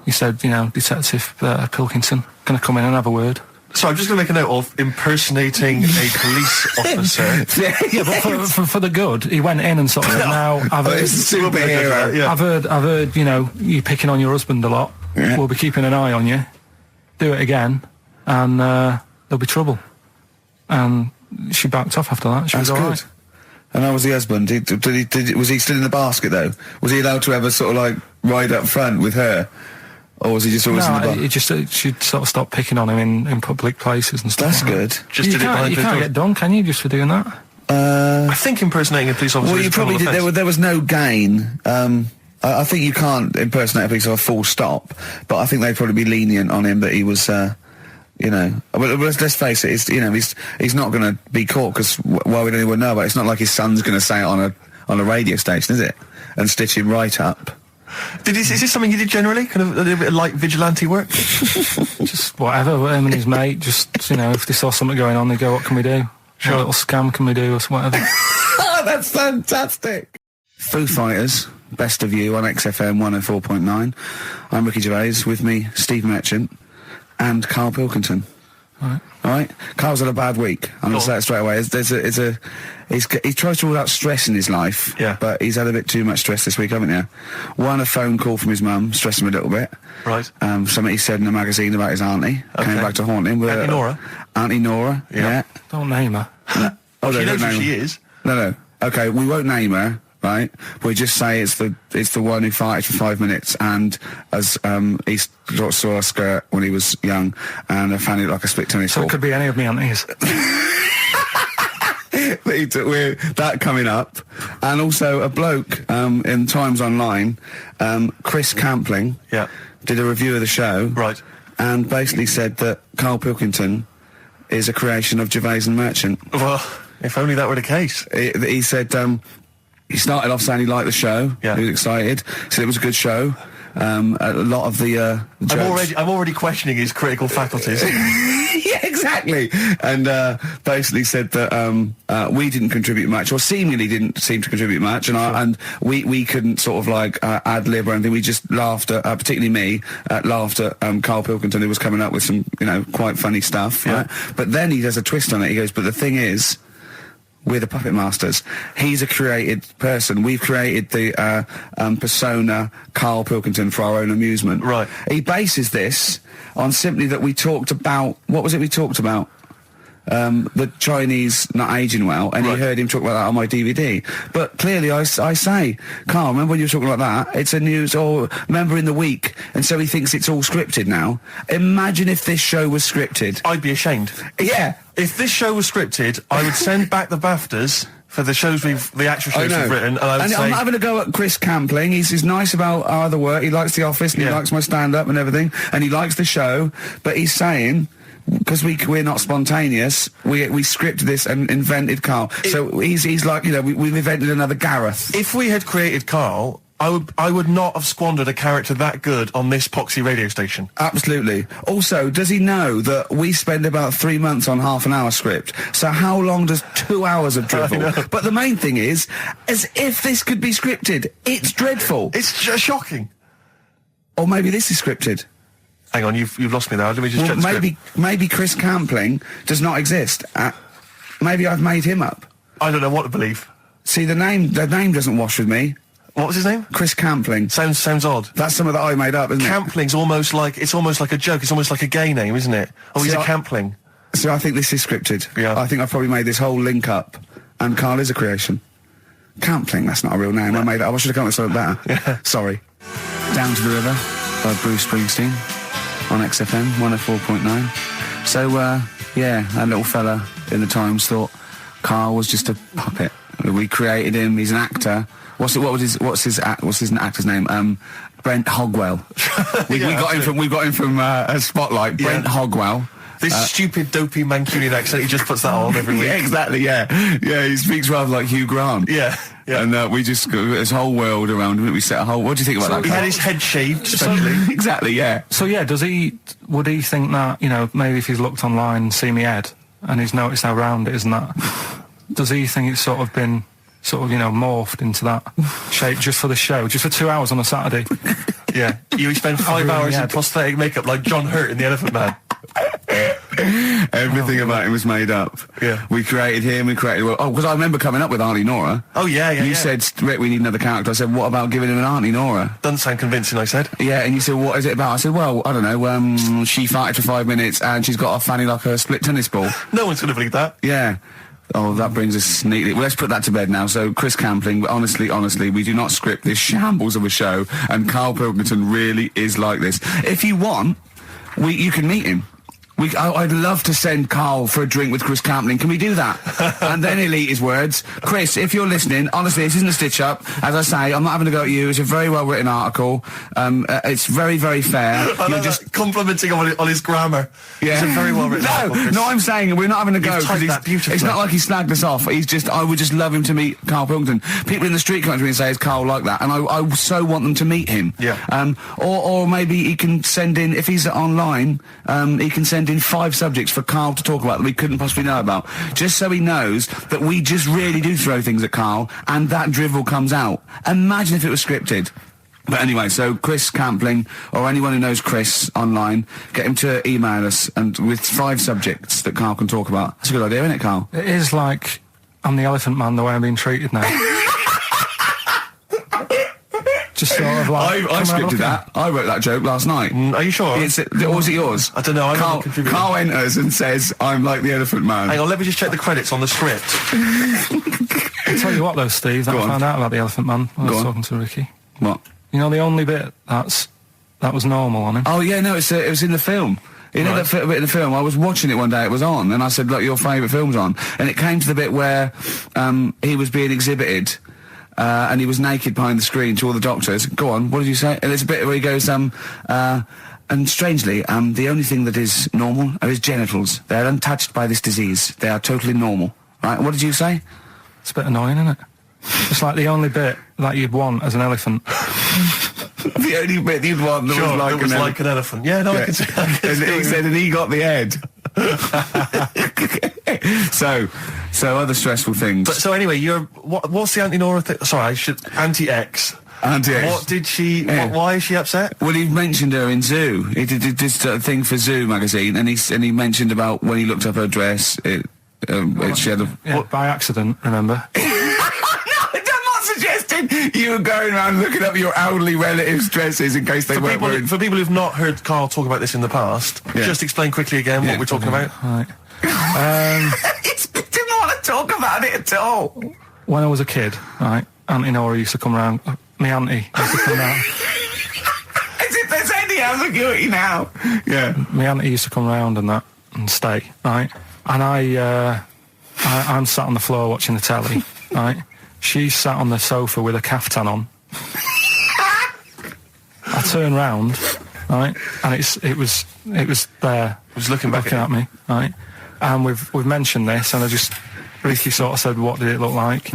He said, you know, Detective Pilkington, can I come in and have a word? So I'm just going to make a note of impersonating a police officer. Yeah, but for the good, he went in and sort of said, now, I've heard, it's a superhero. yeah. I've heard, you know, you picking on your husband a lot. Yeah. We'll be keeping an eye on you. Do it again, and there'll be trouble. And she backed off after that. She was all right. And how was the husband? Was he still in the basket though? Was he allowed to ever sort of like ride up front with her? Or was he just always in the basket? She'd sort of stop picking on him in public places and stuff. That's good. Just did it behind you can't get done, can you, just for doing that? I think impersonating a police officer. Well, you probably did. There was no gain. I think you can't impersonate a police officer full stop, but I think they'd probably be lenient on him that he was, you know. But let's face it, he's not going to be caught because why would anyone know about it? It's not like his son's going to say it on a radio station, is it? And stitch him right up. Is this something you did generally? Kind of a little bit of light vigilante work? Just whatever, him and his mate, just, you know, if they saw something going on, they go, what can we do? Sure. What little scam can we do, or whatever. Oh, that's fantastic. Foo Fighters, Best of You on XFM 104.9. I'm Ricky Gervais, with me, Steve Merchant and Karl Pilkington. All right. Carl's had a bad week. I'm going to say it straight away. He tries to rule out stress in his life, but he's had a bit too much stress this week, haven't you? One, a phone call from his mum, stressed him a little bit. Right. Something he said in a magazine about his auntie. Came back to haunt him. Auntie Nora? Auntie Nora, yeah. Don't name her. Oh, she knows who she is. No. Okay, we won't name her. Right, we just say it's the one who farted for 5 minutes, and as he saw a skirt when he was young, and I found it like a split tennis ball. So it could be any of me aunties. That coming up, and also a bloke in Times Online, Chris Campling, did a review of the show, right, and basically said that Karl Pilkington is a creation of Gervais and Merchant. Well, if only that were the case. He said. He started off saying he liked the show. Yeah. He was excited. Said it was a good show. A lot of the jokes. I'm already questioning his critical faculties. Yeah, exactly. And basically said that we didn't contribute much, or seemingly didn't seem to contribute much, and we couldn't sort of like ad lib or anything. We just laughed at, particularly me, laughed at Karl Pilkington, who was coming up with some, you know, quite funny stuff. Yeah. Right? But then he does a twist on it. He goes, but the thing is, we're the puppet masters. He's a created person. We've created the persona Karl Pilkington for our own amusement. Right. He bases this on simply that we talked about... What was it we talked about? The Chinese not aging well, and he heard him talk about that on my DVD. But clearly I say, Karl, remember when you were talking about that? It's a news or member in the week, and so he thinks it's all scripted now. Imagine if this show was scripted. I'd be ashamed. Yeah. If this show was scripted, I would send back the BAFTAs for the actual shows we've written, and I would say... I'm having a go at Chris Campling. He's nice about our other work. He likes The Office, and he likes my stand-up and everything, and he likes the show, but he's saying... Because we're not spontaneous, we scripted this and invented Karl. So he's like, you know, we've invented another Gareth. If we had created Karl, I would not have squandered a character that good on this poxy radio station. Absolutely. Also, does he know that we spend about 3 months on half an hour script? So how long does 2 hours of drivel? But the main thing is, as if this could be scripted, it's dreadful. It's shocking. Or maybe this is scripted. Hang on, you've lost me there. Let me just check the script. Maybe Chris Campling does not exist. Maybe I've made him up. I don't know what to believe. See, the name doesn't wash with me. What was his name? Chris Campling. Sounds odd. That's something that I made up, isn't it? Campling's almost like a joke. It's almost like a gay name, isn't it? Oh, he's a Campling. So I think this is scripted. Yeah. I think I've probably made this whole link up, and Karl is a creation. Campling, that's not a real name. I made that up. I should have come up with something better. Yeah. Sorry. Down to the River by Bruce Springsteen on XFM 104.9. So, yeah, that little fella in the Times thought Karl was just a puppet. We created him. He's an actor. What's his actor's name? Brent Hogwell. We got him from a Spotlight. Brent Hogwell. This stupid, dopey Mancunian accent, he just puts that on every week. Yeah, exactly, yeah. Yeah, he speaks rather like Hugh Grant. Yeah. And we just got this whole world around him. We set a whole... What do you think about that? He had his head shaved, especially. Exactly, yeah. So, yeah, would he think that, maybe if he's looked online and seen me head, and he's noticed how round it is and that, does he think it's sort of been, morphed into that shape just for the show, just for 2 hours on a Saturday? Yeah. You spend 5 hours in prosthetic makeup like John Hurt in The Elephant Man. Everything about him was made up. Yeah. We created him, because I remember coming up with Auntie Nora. Oh, yeah. You said, Rick, we need another character. I said, what about giving him an Auntie Nora? Doesn't sound convincing, I said. Yeah, and you said, what is it about? I said, well, I don't know, she farted for 5 minutes and she's got a fanny like a split tennis ball. No one's going to believe that. Yeah. Oh, that brings us neatly... Well, let's put that to bed now. So, Chris Campling, honestly, we do not script this shambles of a show, and Karl Pilkington really is like this. If you want, you can meet him. I'd love to send Karl for a drink with Chris Campling. Can we do that? And then he'll eat his words. Chris, if you're listening, honestly, this isn't a stitch-up. As I say, I'm not having to go at you. It's a very well-written article. It's very, very fair. You're just complimenting on his grammar. Yeah. It's a very well-written article. No, I'm saying we're not having to go. Beautifully. It's not like he snagged us off. I would just love him to meet Karl Pilkington. People in the street come to me and say, is Karl like that? And I so want them to meet him. Yeah. Or maybe he can send in, if he's online, he can send in 5 subjects for Karl to talk about that we couldn't possibly know about, just so he knows that we just really do throw things at Karl and that drivel comes out. Imagine if it was scripted. But anyway, so Chris Campling, or anyone who knows Chris online, get him to email us and with 5 subjects that Karl can talk about. That's a good idea, isn't it, Karl? It is like I'm the Elephant Man the way I'm being treated now. Just sort of like... I scripted that. I wrote that joke last night. Are you sure? Or was it yours? I don't know. Karl enters and says, I'm like the Elephant Man. Hang on, let me just check the credits on the script. I'll tell you what though, Steve, that I found out about the Elephant Man when I was talking to Ricky. What? The only bit that was normal on him. Oh yeah, no, it was in the film. You know that bit in the film? I was watching it one day, it was on, and I said, look, your favourite film's on. And it came to the bit where he was being exhibited, and he was naked behind the screen to all the doctors. Go on, what did you say? And there's a bit where he goes, and strangely, the only thing that is normal are his genitals. They're untouched by this disease. They are totally normal. Right, what did you say? It's a bit annoying, isn't it? It's like the only bit that you'd want as an elephant. The only bit you'd want that was like an elephant. Yeah, no, I can see that. He said, and he got the head. So other stressful things. But so anyway, what's the Auntie Nora thing? Sorry, Auntie X. Auntie X. What did she? Why is she upset? Well, he mentioned her in Zoo. He did this thing for Zoo magazine, and he mentioned about when he looked up her dress. She had by accident. Remember? You were going around looking up your elderly relatives' dresses in case they weren't wearing... For people who've not heard Karl talk about this in the past, just explain quickly again what we're talking about. Right. He didn't want to talk about it at all. When I was a kid, right, Auntie Nora used to come round. My auntie used to come round. As if there's any ambiguity now. Yeah. My auntie used to come round and stay, right? And I'm sat on the floor watching the telly, right? She sat on the sofa with a caftan on. I turned round, right, and it was there. It was looking at me, right. And we've mentioned this, and Ricky sort of said, "What did it look like?"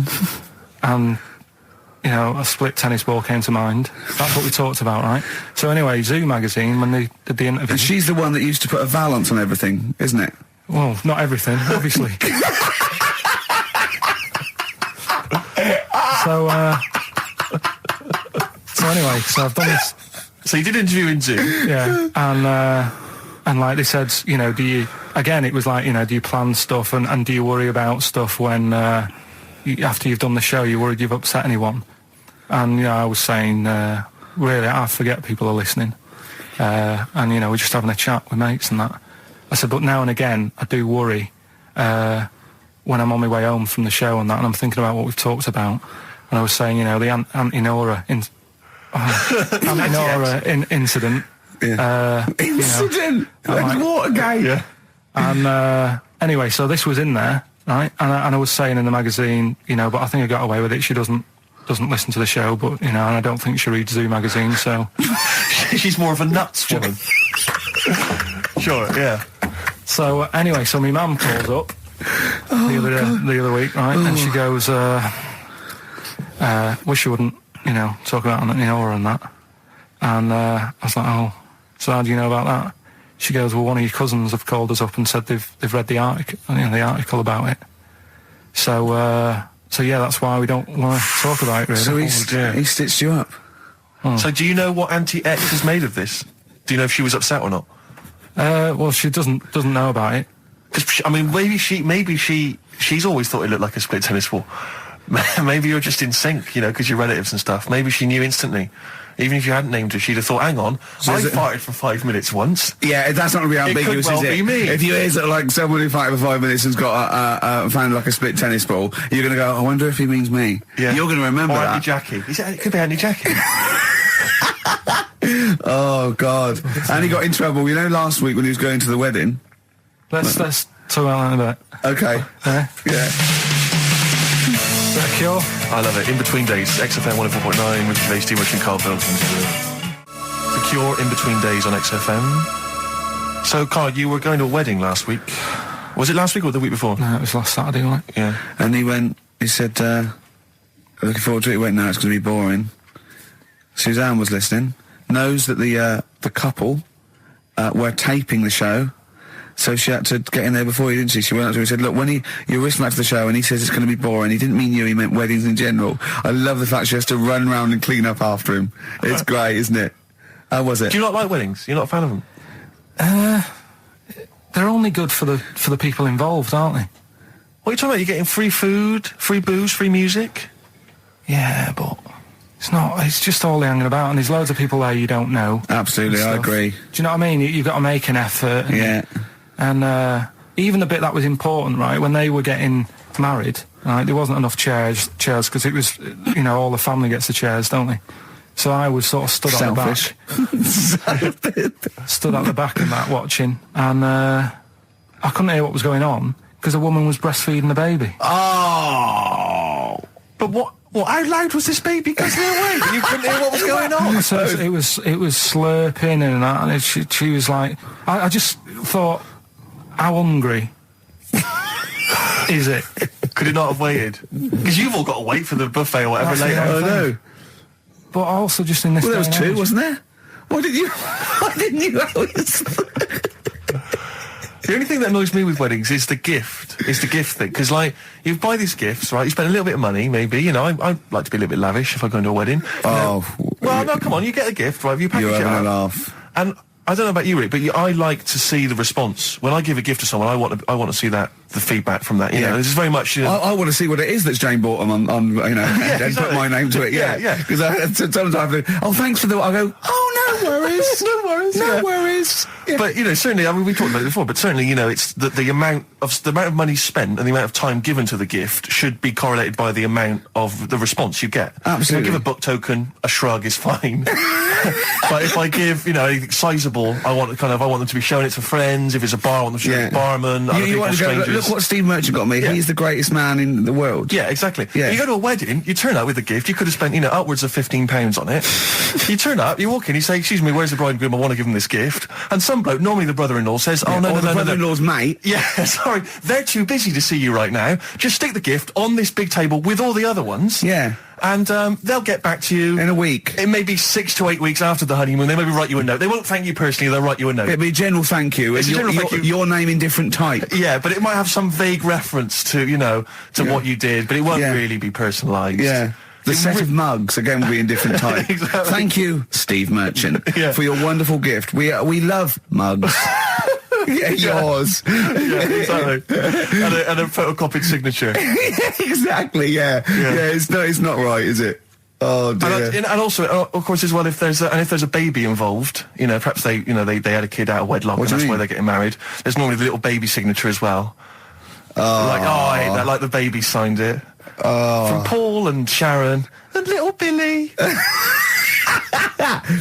And a split tennis ball came to mind. That's what we talked about, right? So anyway, Zoo magazine, when they did the interview, and she's the one that used to put a valance on everything, isn't it? Well, not everything, obviously. So anyway, so I've done this. So you did interview in Zoo? Yeah, and like they said, do you, again, it was like, do you plan stuff and do you worry about stuff when, after you've done the show, you're worried you've upset anyone? And, I was saying, really, I forget people are listening. And, we're just having a chat with mates and that. I said, but now and again, I do worry, when I'm on my way home from the show and that, and I'm thinking about what we've talked about. And I was saying, the Auntie Nora incident. Incident? Like Watergate? Yeah. And anyway, so this was in there, right? And I was saying in the magazine, you know, but I think I got away with it. She doesn't listen to the show, but, you know, and I don't think she reads Zoo magazine, so... She's more of a nuts woman. Sure, yeah. So, anyway, so my mum calls up the other week, right, and she goes, wish you wouldn't, you know, talk about Auntie Nora and that. And I was like, oh, so how do you know about that? She goes, well, one of your cousins have called us up and said they've read the article about it. So yeah, that's why we don't want to talk about it, really. So he stitched you up. Oh. So do you know what Auntie X has made of this? Do you know if she was upset or not? Well, she doesn't know about it. Because I mean, maybe she's always thought it looked like a split tennis ball. Maybe you're just in sync, you know, because you're relatives and stuff. Maybe she knew instantly. Even if you hadn't named her, she'd have thought, hang on, so I farted for 5 minutes once. Yeah, that's not going to be ambiguous, well is it? Be me. If you hear sort of like someone who farted for 5 minutes and's got found like a split tennis ball, you're going to go, I wonder if he means me. Yeah. You're going to remember or that. Auntie Jackie. It could be Auntie Jackie. Oh, God. And he got in trouble, you know, last week when he was going to the wedding? Let's talk about that in a bit. Okay. Yeah. Is that Cure? I love it. In Between Days, XFM 104.9 with Gervais, Steve and Karl Pilkington. The Cure, In Between Days on XFM. So, Karl, you were going to a wedding last week. Was it last week or the week before? No, it was last Saturday, wasn't it? Yeah. And he said, looking forward to it. He went, no, it's going to be boring. Suzanne was listening, knows that the couple were taping the show. So she had to get in there before you, didn't she? She went up to him and said, look, when you're listening to the show and he says it's going to be boring, he didn't mean you, he meant weddings in general. I love the fact she has to run around and clean up after him. It's great, isn't it? How was it? Do you not like weddings? You're not a fan of them? They're only good for the people involved, aren't they? What are you talking about? You're getting free food, free booze, free music? Yeah, but it's just all hanging about, and there's loads of people there you don't know. Absolutely, I agree. Do you know what I mean? You've got to make an effort. Yeah. And even the bit that was important, right, when they were getting married, right, there wasn't enough chairs, because it was, you know, all the family gets the chairs, don't they? So I was sort of stood at the back. Stood at the back and that, watching, and I couldn't hear what was going on, because a woman was breastfeeding the baby. Oh! But what, how loud was this baby guzzling away? You couldn't hear what was going on? So it was slurping and that, and she was like, I just thought, how hungry is it? Could it not have waited? Because you've all got to wait for the buffet or whatever later. I know. But also just in this. Well, there was two, wasn't there? Why didn't you always? The only thing that annoys me with weddings is the gift. It's the gift thing. Because, like, you buy these gifts, right? You spend a little bit of money, maybe. You know, I like to be a little bit lavish if I go into a wedding. Oh. Well, no, come on. You get a gift, right? You package it up. You're having a laugh. And I don't know about you, Rick, but I like to see the response. When I give a gift to someone, I want to see the feedback from that. You know, this is very much. You know, I want to see what it is that's Jane bought them on you know, and exactly. put my name to it. Yeah. Because sometimes I have to. Oh, thanks for the. I go. Oh, no worries. No worries. No worries. Yeah. But you know, certainly, I mean, we talked about it before. But certainly, you know, it's the amount of money spent and the amount of time given to the gift should be correlated by the amount of the response you get. Absolutely. If I give a book token, a shrug is fine. But if I give, you know, anything sizable, I want them to be showing it to friends. If it's a bar, I want them to show it to the barman. You want to go, look what Steve Merchant got me. Yeah. He's the greatest man in the world. Yeah, exactly. Yeah. You go to a wedding, you turn up with a gift, you could have spent, you know, upwards of £15 on it. You turn up, you walk in, you say, excuse me, where's the bride and groom? I want to give them this gift. And some bloke, normally the brother-in-law, says, oh, no, the brother-in-law's mate. Yeah, sorry, they're too busy to see you right now. Just stick the gift on this big table with all the other ones. Yeah. And they'll get back to you in a week. It may be 6 to 8 weeks after the honeymoon. They maybe write you a note. They won't thank you personally. They'll write you a note. It'll be a general thank you. It's a general thank you. Your name in different type. Yeah, but it might have some vague reference to, you know, what you did, but it won't really be personalised. Yeah. The set of mugs, again, will be in different type. Exactly. Thank you, Steve Merchant, for your wonderful gift. We love mugs. Yeah, yours. Yeah, exactly. And a photocopied signature. Exactly, yeah. It's not right, is it? Oh dear. And also, of course, as well, if there's a baby involved, you know, perhaps they had a kid out of wedlock, and that's why they're getting married. There's normally the little baby signature as well. I hate that, like the baby signed it. From Paul and Sharon and little Billy.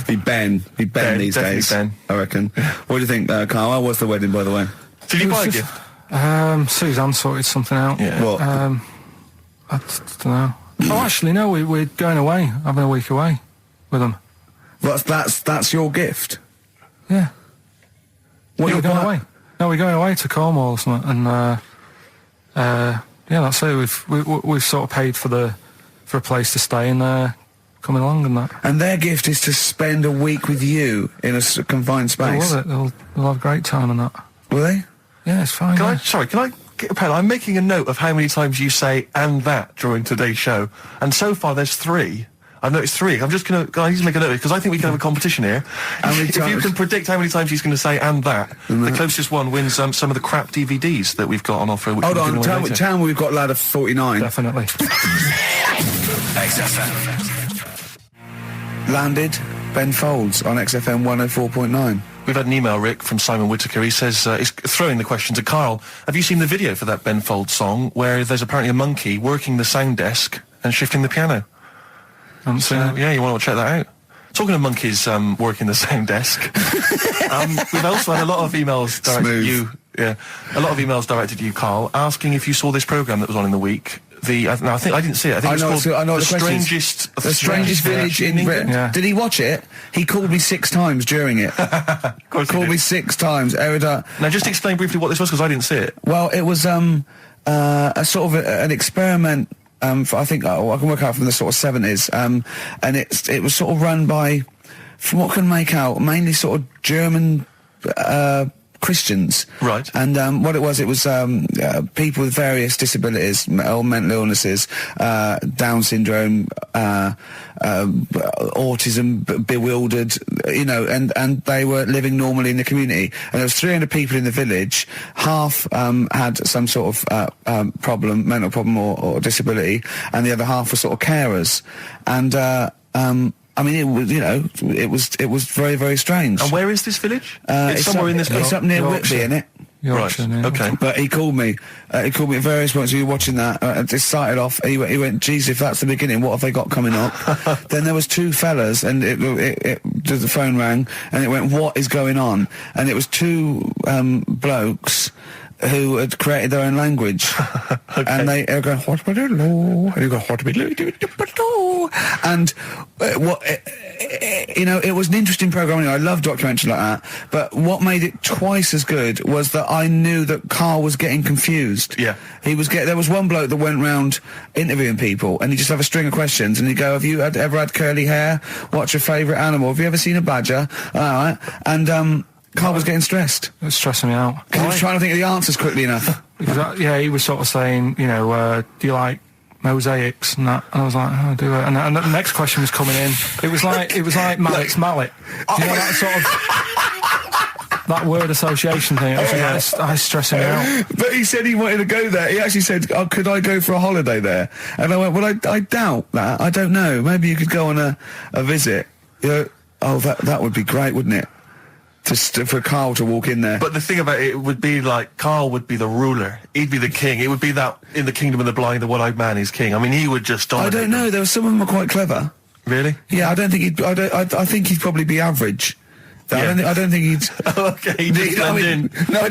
Be Ben these days. Ben. I reckon. What do you think, Carl? How was the wedding, by the way? Did you buy a gift? Suzanne sorted something out. Yeah. What? I don't know. Oh, actually, no, we're going away, having a week away with them. That's your gift? Yeah. What Yeah, you're we're going buying? away. No, we're going away to Cornwall or something, and yeah, that's it. We've sort of paid for a place to stay, and coming along and that. And their gift is to spend a week with you in a confined space. They'll love it. They'll have a great time and that. Will they? Yeah, it's fine. Can yeah. I get a pen? I'm making a note of how many times you say "and that" during today's show, and so far there's 3. I've noticed 3. I'm just gonna. I need to make a note because I think we can have a competition here. If you can predict how many times he's going to say "and that," the closest one wins some of the crap DVDs that we've got on offer. Hold on, tell me we've got a lad of 49. Definitely. XFM. Landed Ben Folds on XFM 104.9. We've had an email, Rick, from Simon Whittaker. He says, he's throwing the question to Carl. Have you seen the video for that Ben Folds song where there's apparently a monkey working the sound desk and shifting the piano? Yeah, you want to check that out. Talking of monkeys working the sound desk, we've also had a lot of emails directed at you. Yeah, a lot of emails directed at you, Carl, asking if you saw this programme that was on in the week. I think I didn't see it. I think it's called the Strangest. The Strangest Village in Britain. Yeah. Did he watch it? He called me 6 times during it. Of course he Called did. me 6 times. Now, just explain briefly what this was, because I didn't see it. Well, it was a sort of an experiment. I think I can work out from the sort of 70s, and it was sort of run by, from what I can make out, mainly sort of German Christians. Right. And what it was people with various disabilities or mental illnesses, Down syndrome, autism, bewildered, and they were living normally in the community. And there was 300 people in the village. Half had some sort of problem, mental problem or disability, and the other half were sort of carers. And I mean, it was very, very strange. And where is this village? It's somewhere in this It's up near Whitby, isn't it? Yorkshire, yeah. Okay. But he called me. At various points. We were watching that. It started off. He went, "Geez, if that's the beginning, what have they got coming up?" Then there was 2 fellas, and the phone rang, and it went, "What is going on?" And it was 2 blokes who had created their own language. Okay. And they were going, and it was an interesting program. I love documentaries like that. But what made it twice as good was that I knew that Carl was getting confused. Yeah. There was one bloke that went round interviewing people, and he'd just have a string of questions, and he'd go, "Have you ever had curly hair? What's your favourite animal? Have you ever seen a badger?" All right. And Carl was getting stressed. It was stressing me out. He was trying to think of the answers quickly enough. Because he was sort of saying, do you like mosaics and that? And I was like, oh, I do it. And the next question was coming in. It was like Mallet's mallet. Do you know that sort of that word association thing? It was stressing me out. But he said he wanted to go there. He actually said, "Oh, could I go for a holiday there?" And I went, "Well, I doubt that. I don't know. Maybe you could go on a visit." That would be great, wouldn't it? For Carl to walk in there. But the thing about it would be like Carl would be the ruler. He'd be the king. It would be that in the kingdom of the blind, the one-eyed man is king. I mean, he would just dominate. I don't know. There were some of them were quite clever. Really? Yeah, I don't think he'd. I think he'd probably be average. Yeah. I don't think he'd. Okay, he'd just blend in. No, I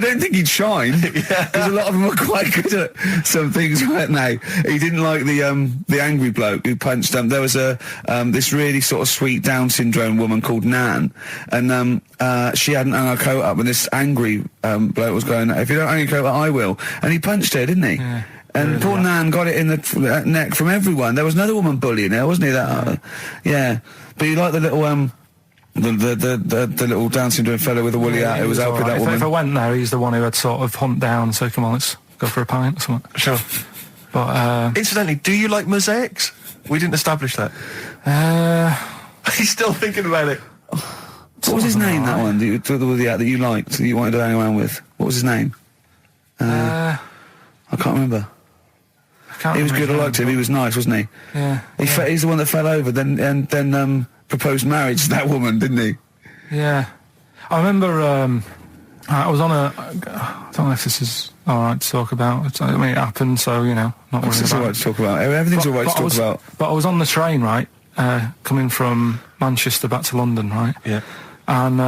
don't think he'd shine. Because a lot of them were quite good at some things, weren't they? He didn't like the angry bloke who punched him. There was this really sort of sweet Down syndrome woman called Nan, and she hadn't hung her coat up, and this angry bloke was going, "If you don't hang your coat up, I will." And he punched her, didn't he? Yeah. And poor Nan got it in the neck from everyone. There was another woman bullying her, wasn't he? Yeah. But he liked the little the little Down syndrome fellow with the woolly hat who was helping that woman. If I went there, he's the one who had sort of humped down and said, "Come on, let's go for a pint or something." Sure. But incidentally, do you like mosaics? We didn't establish that. He's still thinking about it. What was his name? That one, the woolly hat that you liked, that you wanted to hang around with. What was his name? I can't remember. He was good. I liked him. He was nice, wasn't he? Yeah. He's the one that fell over, then proposed marriage to that woman, didn't he? Yeah. I remember, I was on I don't know if this is alright to talk about. I mean, it happened, so, not worrying about it. It's alright to talk about. Everything's alright to talk about. But I was on the train, right, coming from Manchester back to London, right? Yeah. And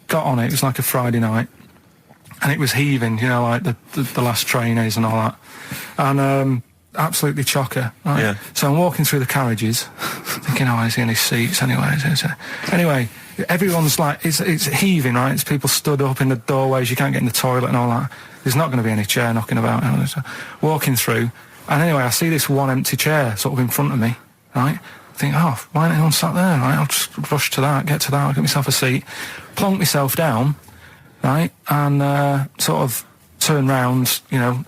got on it. It was like a Friday night. and it was heaving, you know, like the last train is and all that. And absolutely chocker. Right? Yeah. So I'm walking through the carriages, thinking, oh, is he in his seats anyway? Anyway, everyone's like, it's heaving, right? It's people stood up in the doorways, you can't get in the toilet and all that. There's not going to be any chair knocking about. You know, so walking through, and anyway, I see this one empty chair sort of in front of me, right? I think, oh, why ain't anyone sat there, right? I'll just rush to that, get to that, I'll get myself a seat, plonk myself down, right? And sort of turn round, you know,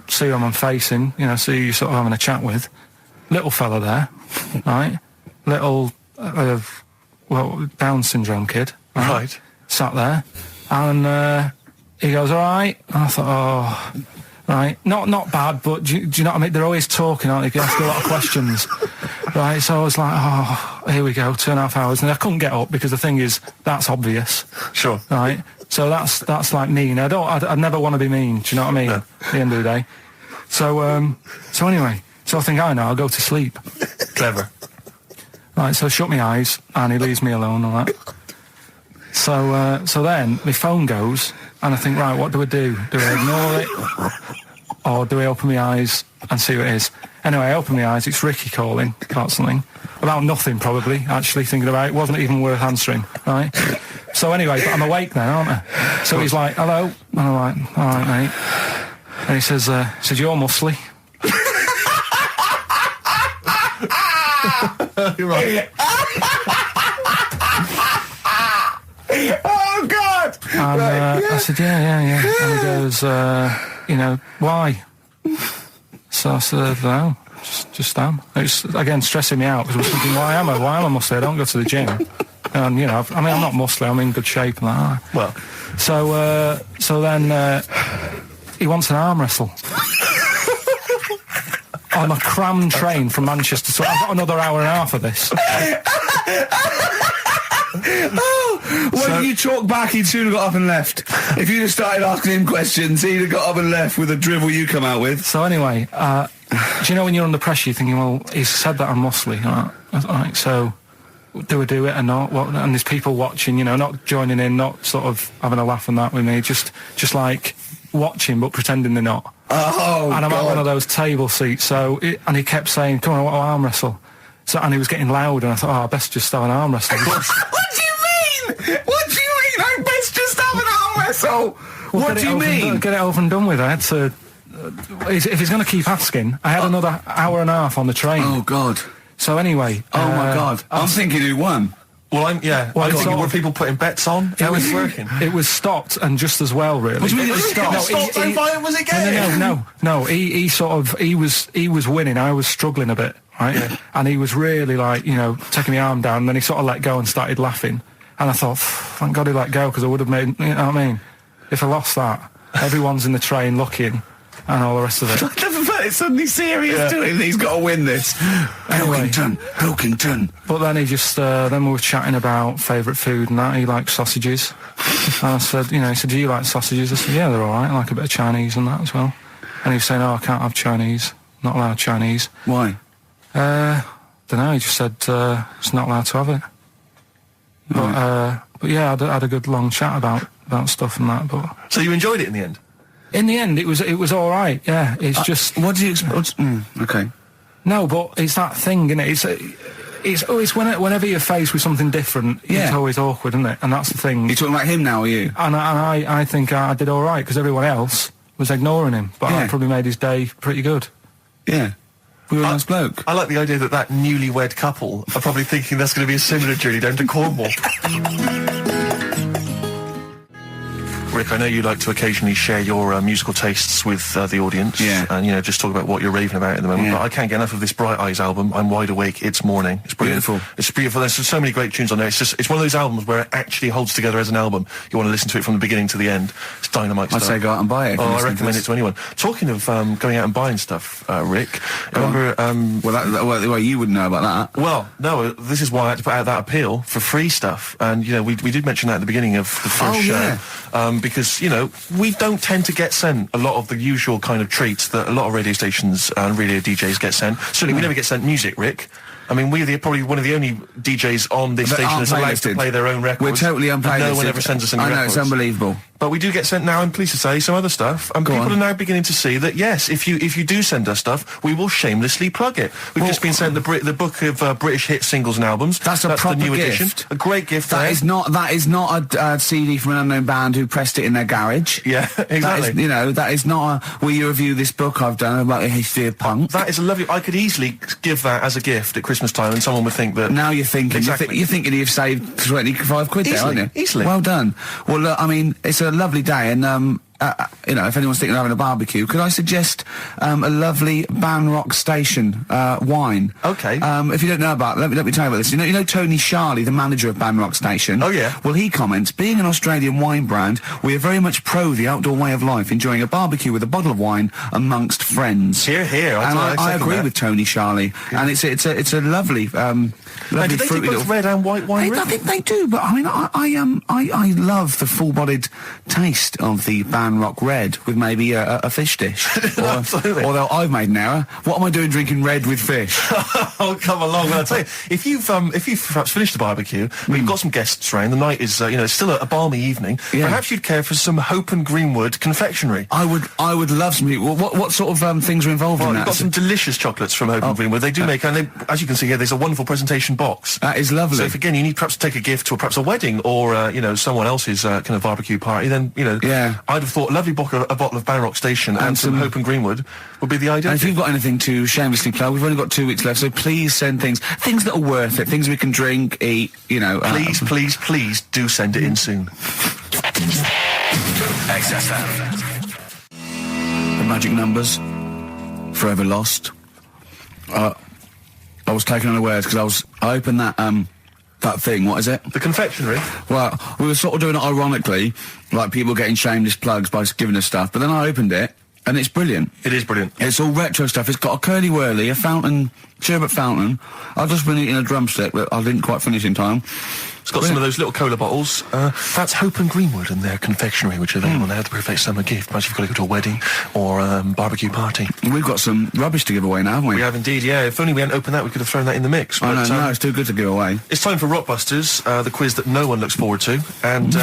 see who I'm facing, you know, see who you're sort of having a chat with. Little fella there, right? Little, Down syndrome kid. Right. Sat there, and he goes, all right. And I thought, oh, right, not bad, but do you know what I mean? They're always talking, aren't they? You ask a lot of questions, right? So I was like, oh, here we go, 2.5 hours, and I couldn't get up because the thing is, that's obvious. Sure. Right. So that's like mean. I'd never want to be mean. Do you know what I mean? No. At the end of the day. So anyway, so I think I know. I'll go to sleep. Clever. Right. So I shut my eyes, and he leaves me alone and that. So then my phone goes, and I think, right, what do? Do I ignore it, or do I open my eyes and see what it is? Anyway, I open my eyes. It's Ricky calling about something, about nothing probably. Actually thinking about it, wasn't even worth answering. Right. So anyway, but I'm awake then, aren't I? So he's like, hello, and I'm like, all right, mate. And he says, you're muscly. You're right. Oh, God! And I said, yeah. And he goes, you know, why? So I said, no, just am. It's, again, stressing me out, because I was thinking, why am I muscly? I don't go to the gym. And, you know, I'm not muscly, I'm in good shape and that. Well. So then he wants an arm wrestle. On a crammed train from Manchester, so I've got another hour and a half of this. When you talk back, he'd soon have got up and left. If you'd have started asking him questions, he'd have got up and left with the drivel you come out with. So anyway, do you know when you're under pressure, you're thinking, well, he's said that I'm muscly, right? So do I do it or not? What? And there's people watching, you know, not joining in, not sort of having a laugh and that with me, just like watching but pretending they're not. Oh, and I'm God. at one of those table seats, and he kept saying, come on, I want to arm wrestle. So, and he was getting loud, and I thought, oh, I best just have an arm wrestle. What do you mean? What do you mean? I best just have an arm wrestle. Well, what do you mean? Get it over and done with. I had to. If he's going to keep asking, I had another hour and a half on the train. Oh, God. So anyway. Oh, my God. I'm thinking who won. Well, I'm thinking, were people putting bets on? How was it working? It was stopped, and just as well, really. What do you mean it was stopped? So violent was it getting? No. He was winning. I was struggling a bit, right? Yeah. And he was really like, you know, taking my arm down. And then he sort of let go and started laughing. And I thought, thank God he let go, because I would have made, you know what I mean? If I lost that, everyone's in the train looking, and all the rest of it. It's suddenly serious to him. He's got to win this. Anyway, Pilkington. But then he just, then we were chatting about favourite food and that. He likes sausages. And I said, you know, he said, do you like sausages? I said, yeah, they're all right. I like a bit of Chinese and that as well. And he was saying, oh, I can't have Chinese. Not allowed Chinese. Why? Don't know. He just said, it's not allowed to have it. But yeah, I had a good long chat about stuff and that. But so you enjoyed it in the end? In the end, it was all right. Yeah, it's just. What do you expect? Okay. No, but it's that thing, isn't it? It's whenever you're faced with something different, it's always awkward, isn't it? And that's the thing. You talking about him now, are you? And I think I did all right, because everyone else was ignoring him, but I probably made his day pretty good. Yeah. We were a nice bloke. I like the idea that newlywed couple are probably thinking that's going to be a similar journey down to Cornwall. Rick, I know you like to occasionally share your musical tastes with the audience, and, you know, just talk about what you're raving about at the moment. But I can't get enough of this Bright Eyes album. I'm wide awake. It's morning. It's brilliant. Beautiful. It's beautiful. There's so many great tunes on there. It's one of those albums where it actually holds together as an album. You want to listen to it from the beginning to the end. It's dynamite stuff. I'd say go out and buy it. I recommend it to anyone. Talking of going out and buying stuff, Rick, remember... well, you wouldn't know about that. Well, no, this is why I had to put out that appeal for free stuff. And, you know, we did mention that at the beginning of the first show. Yeah. Because, you know, we don't tend to get sent a lot of the usual kind of treats that a lot of radio stations and radio DJs get sent. Certainly we never get sent music, Rick. I mean, we're probably one of the only DJs on this station that's allowed to play their own records. We're totally unplaylisted. No one ever sends us any records. I know, it's unbelievable. But we do get sent now, I'm pleased to say, some other stuff. And people are now beginning to see that, yes, if you do send us stuff, we will shamelessly plug it. We've just been sent the book of British hit singles and albums. That's proper the new gift. edition. A great gift. That is not a CD from an unknown band who pressed it in their garage. Yeah, exactly. That is not a, will you review this book I've done about the history of punk? That is a lovely... I could easily give that as a gift at Christmas time and someone would think that... Now you're thinking. Exactly. You're thinking you've saved 25 quid there, aren't you? Easily. Well done. Well, look, I mean, it's a lovely day, and if anyone's thinking of having a barbecue, could I suggest a lovely Banrock Station wine? Okay. If you don't know about it, let me tell you about this. You know Tony Charlie, the manager of Banrock Station? Oh, yeah. Well, he comments, being an Australian wine brand, we are very much pro the outdoor way of life, enjoying a barbecue with a bottle of wine amongst friends. Hear, hear. I agree with Tony Charlie, and it's a lovely, now, do they do both red and white wine? I think they do, but I mean, I love the full-bodied taste of the Banrock Red with maybe a fish dish. Absolutely. Although I've made an error. What am I doing drinking red with fish? Oh, come along. Well, I'll tell you, if you've perhaps finished the barbecue, we've got some guests around, the night is, it's still a balmy evening, perhaps you'd care for some Hope and Greenwood confectionery. I would love some people. What sort of things are involved in that? We've got some delicious chocolates from Hope and Greenwood. They do make, and as you can see here, there's a wonderful presentation box. That is lovely. So if, again, you need perhaps to take a gift to perhaps a wedding or, someone else's kind of barbecue party, then, I'd have thought a lovely bottle of Banrock Station and some Hope and Greenwood would be the ideal. And if you've got anything to shamelessly plug, we've only got 2 weeks left, so please send things that are worth it, things we can drink, eat, Please do send it in soon. XFM. The magic numbers, forever lost. I was taken unawares because I opened that thing, what is it? The confectionery? Well, we were sort of doing it ironically, like people getting shameless plugs by giving us stuff, but then I opened it, and it's brilliant. It is brilliant. It's all retro stuff. It's got a curly whirly, a fountain, sherbet fountain. I've just been eating a drumstick, but I didn't quite finish in time. It's got some of those little cola bottles. That's Hope and Greenwood and their confectionery, which are available now, the perfect summer gift. Perhaps you've got to go to a wedding or barbecue party. We've got some rubbish to give away now, haven't we? We have indeed, yeah. If only we hadn't opened that, we could have thrown that in the mix. But, no, it's too good to give away. It's time for Rockbusters, the quiz that no one looks forward to. And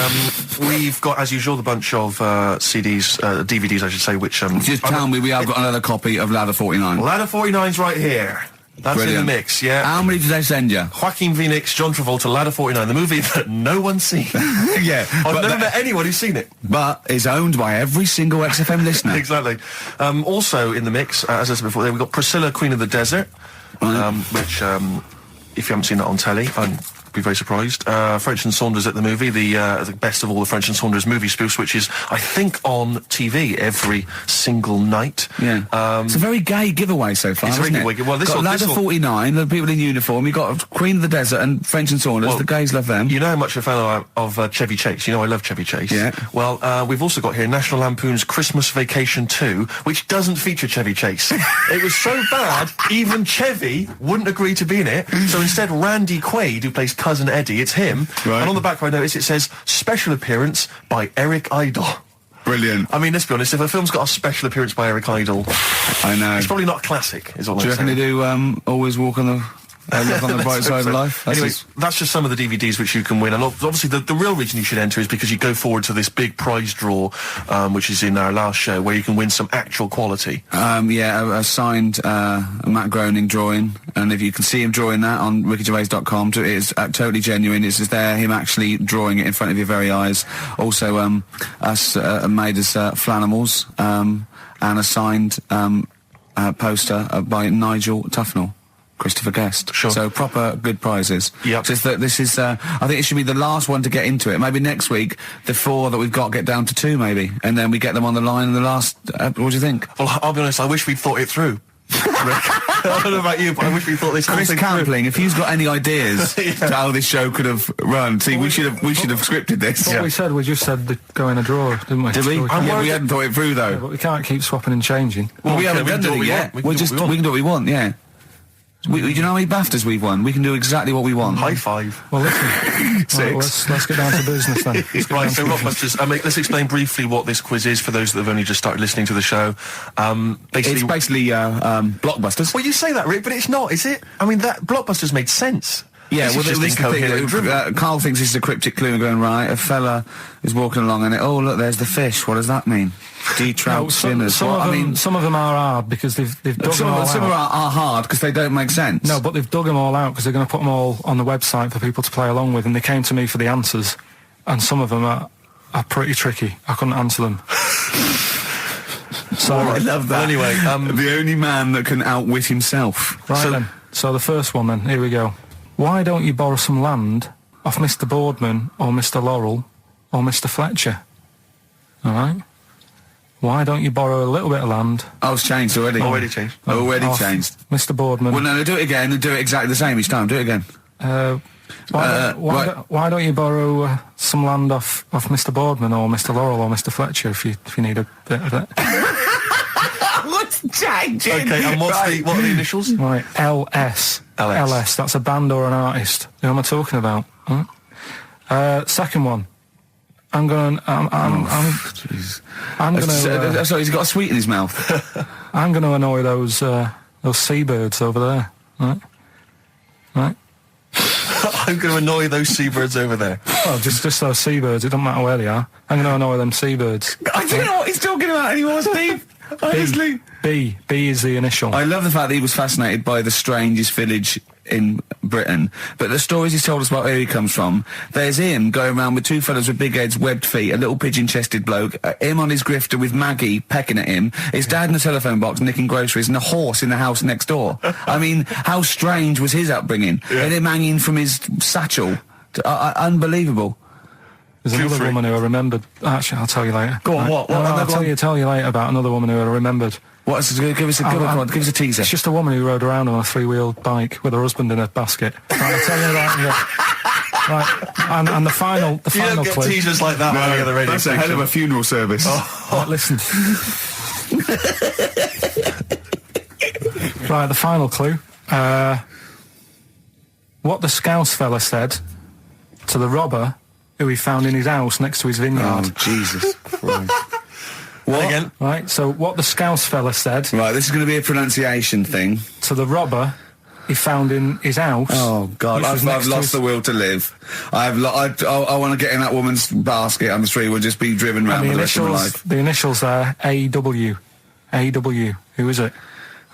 we've got, as usual, the bunch of CDs, DVDs, I should say, which... Just tell me we have got another copy of Ladder 49. Ladder 49's right here. That's brilliant. In the mix, yeah. How many did they send you? Joaquin Phoenix, John Travolta, Ladder 49, the movie that no one's seen. Yeah. I've never met anyone wwho's seen it. But is owned by every single XFM listener. Exactly. Also in the mix, as I said before, we've got Priscilla, Queen of the Desert, which, if you haven't seen that on telly, I'd be very surprised. French and Saunders at the movie, the best of all the French and Saunders movie spoofs, which is, I think, on TV every single night. Yeah. It's a very gay giveaway so far, isn't it? Wicked. Well, this got Ladder 49, the people in uniform. You've got Queen of the Desert and French and Saunders. The gays love them. You know how much a fan of Chevy Chase. You know I love Chevy Chase. Yeah. Well, we've also got here National Lampoon's Christmas Vacation 2, which doesn't feature Chevy Chase. It was so bad, even Chevy wouldn't agree to be in it. So instead, Randy Quaid, who plays Cousin Eddie, it's him. Right. And on the back I notice it says, special appearance by Eric Idle. Brilliant. I mean, let's be honest, if a film's got a special appearance by Eric Idle, I know. It's probably not a classic, is all I'm saying. Do you reckon they do Always Walk on the... look on the bright side of life. Anyway, that's just some of the DVDs which you can win. And obviously the real reason you should enter is because you go forward to this big prize draw, which is in our last show, where you can win some actual quality. A signed Matt Groening drawing. And if you can see him drawing that on rickygervais.com, it's totally genuine. It's just there, him actually drawing it in front of your very eyes. Also, us made us Flanimals, and a signed poster by Nigel Tufnell. Christopher Guest. Sure. So proper good prizes. Yep. Just that this is, I think it should be the last one to get into it. Maybe next week, the 4 that we've got get down to 2 maybe. And then we get them on the line in the last, what do you think? Well, I'll be honest, I wish we'd thought it through. I don't know about you, but I wish we thought this whole Chris thing Campling, if you've got any ideas to how this show could have run, see, we should have scripted this. What we said, we just said go in a drawer, didn't we? Did we? So we hadn't thought it through though. but we can't keep swapping and changing. Well, we haven't done anything yet. We can do what we want, yeah. You know how many BAFTAs we've won? We can do exactly what we want. High five. Well, listen. Right, let's get down to business then. Right, so Rockbusters, let's explain briefly what this quiz is for those that have only just started listening to the show. It's basically Blockbusters. Well, you say that, Rick, but it's not, is it? I mean, that Blockbusters made sense. Yeah, well, this is the thing. Carl thinks this is a cryptic clue and going, right, a fella is walking along and oh, look, there's the fish. What does that mean? Trout spinners. Some of them are hard because they've dug them all out. Some are hard because they don't make sense. No, but they've dug them all out because they're going to put them all on the website for people to play along with, and they came to me for the answers, and some of them are pretty tricky. I couldn't answer them. So I love that. Well, anyway, the only man that can outwit himself. Right then. So the first one then, here we go. Why don't you borrow some land off Mr. Boardman or Mr. Laurel or Mr. Fletcher? All right? Why don't you borrow a little bit of land? Oh, it's changed already. Already changed. Changed. Mr. Boardman. Well, no, do it again and do it exactly the same each time. Do it again. Why don't you borrow some land off Mr. Boardman or Mr. Laurel or Mr. Fletcher if you need a bit of it? What's changing? Okay, and what are the initials? Right, LS. LS. That's a band or an artist. Who am I talking about? Second one. I'm gonna. Sorry, he's got a sweet in his mouth. I'm gonna annoy those seabirds over there. Right. I'm going to annoy those seabirds over there. Oh, just those seabirds. It doesn't matter where they are. I'm going to annoy them seabirds. I don't know what he's talking about anymore, Steve. Honestly. B is the initial. I love the fact that he was fascinated by the strangest village in Britain, but the stories he's told us about where he comes from, there's him going around with two fellas with big heads, webbed feet, a little pigeon-chested bloke, him on his grifter with Maggie pecking at him, his dad in the telephone box nicking groceries, and a horse in the house next door. I mean, how strange was his upbringing? Yeah. And him hanging from his satchel. Unbelievable. There's another woman who I remembered. Actually, I'll tell you later. Go on, what? I'll tell you later about another woman who I remembered. Give us a teaser. It's just a woman who rode around on a three-wheeled bike with her husband in a basket. Right, I'll tell you that. Right, and the final you don't get clue. Teasers like that on the radio. That's a hell of a funeral service. Right, listen. Right, the final clue. What the Scouse fella said to the robber who he found in his house next to his vineyard. Oh, Jesus Christ. What? Again? Right, so what the Scouse fella said... Right, this is going to be a pronunciation thing. ...to the robber he found in his house... Oh, God, I've lost the will to live. I want to get in that woman's basket. I'm sure we'll just be driven round for the rest of my life. The initials are A.W. A.W. Who is it?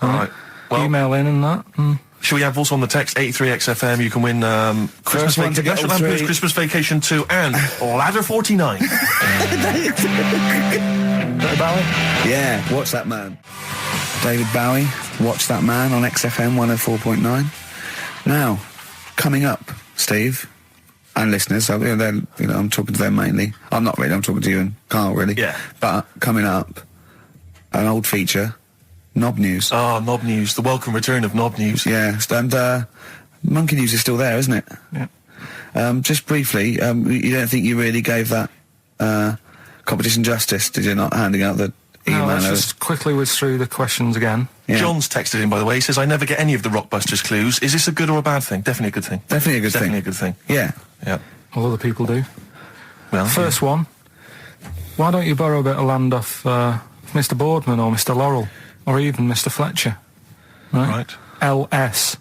All right. Well, email in and that. Should we have also on the text 83XFM? You can win Christmas Vacation 2 and Ladder 49. David Bowie? Yeah, Watch That Man. David Bowie, Watch That Man on XFM 104.9. Now, coming up, Steve, and listeners, I'm talking to them mainly. I'm not really, I'm talking to you and Carl, really. Yeah. But coming up, an old feature, Knob News. Oh, Knob News, the welcome return of Knob News. Yeah, and Monkey News is still there, isn't it? Yeah. Just briefly, you don't think you really gave that competition justice, did you, not handing out the email? Let's just quickly whiz through the questions again. Yeah. John's texted in, by the way. He says, I never get any of the Rockbusters clues. Is this a good or a bad thing? Definitely a good thing. Definitely a good thing. Yeah. Yeah. Well, other people do. Well, First one. Why don't you borrow a bit of land off Mr. Boardman or Mr. Laurel or even Mr. Fletcher? Right. LS.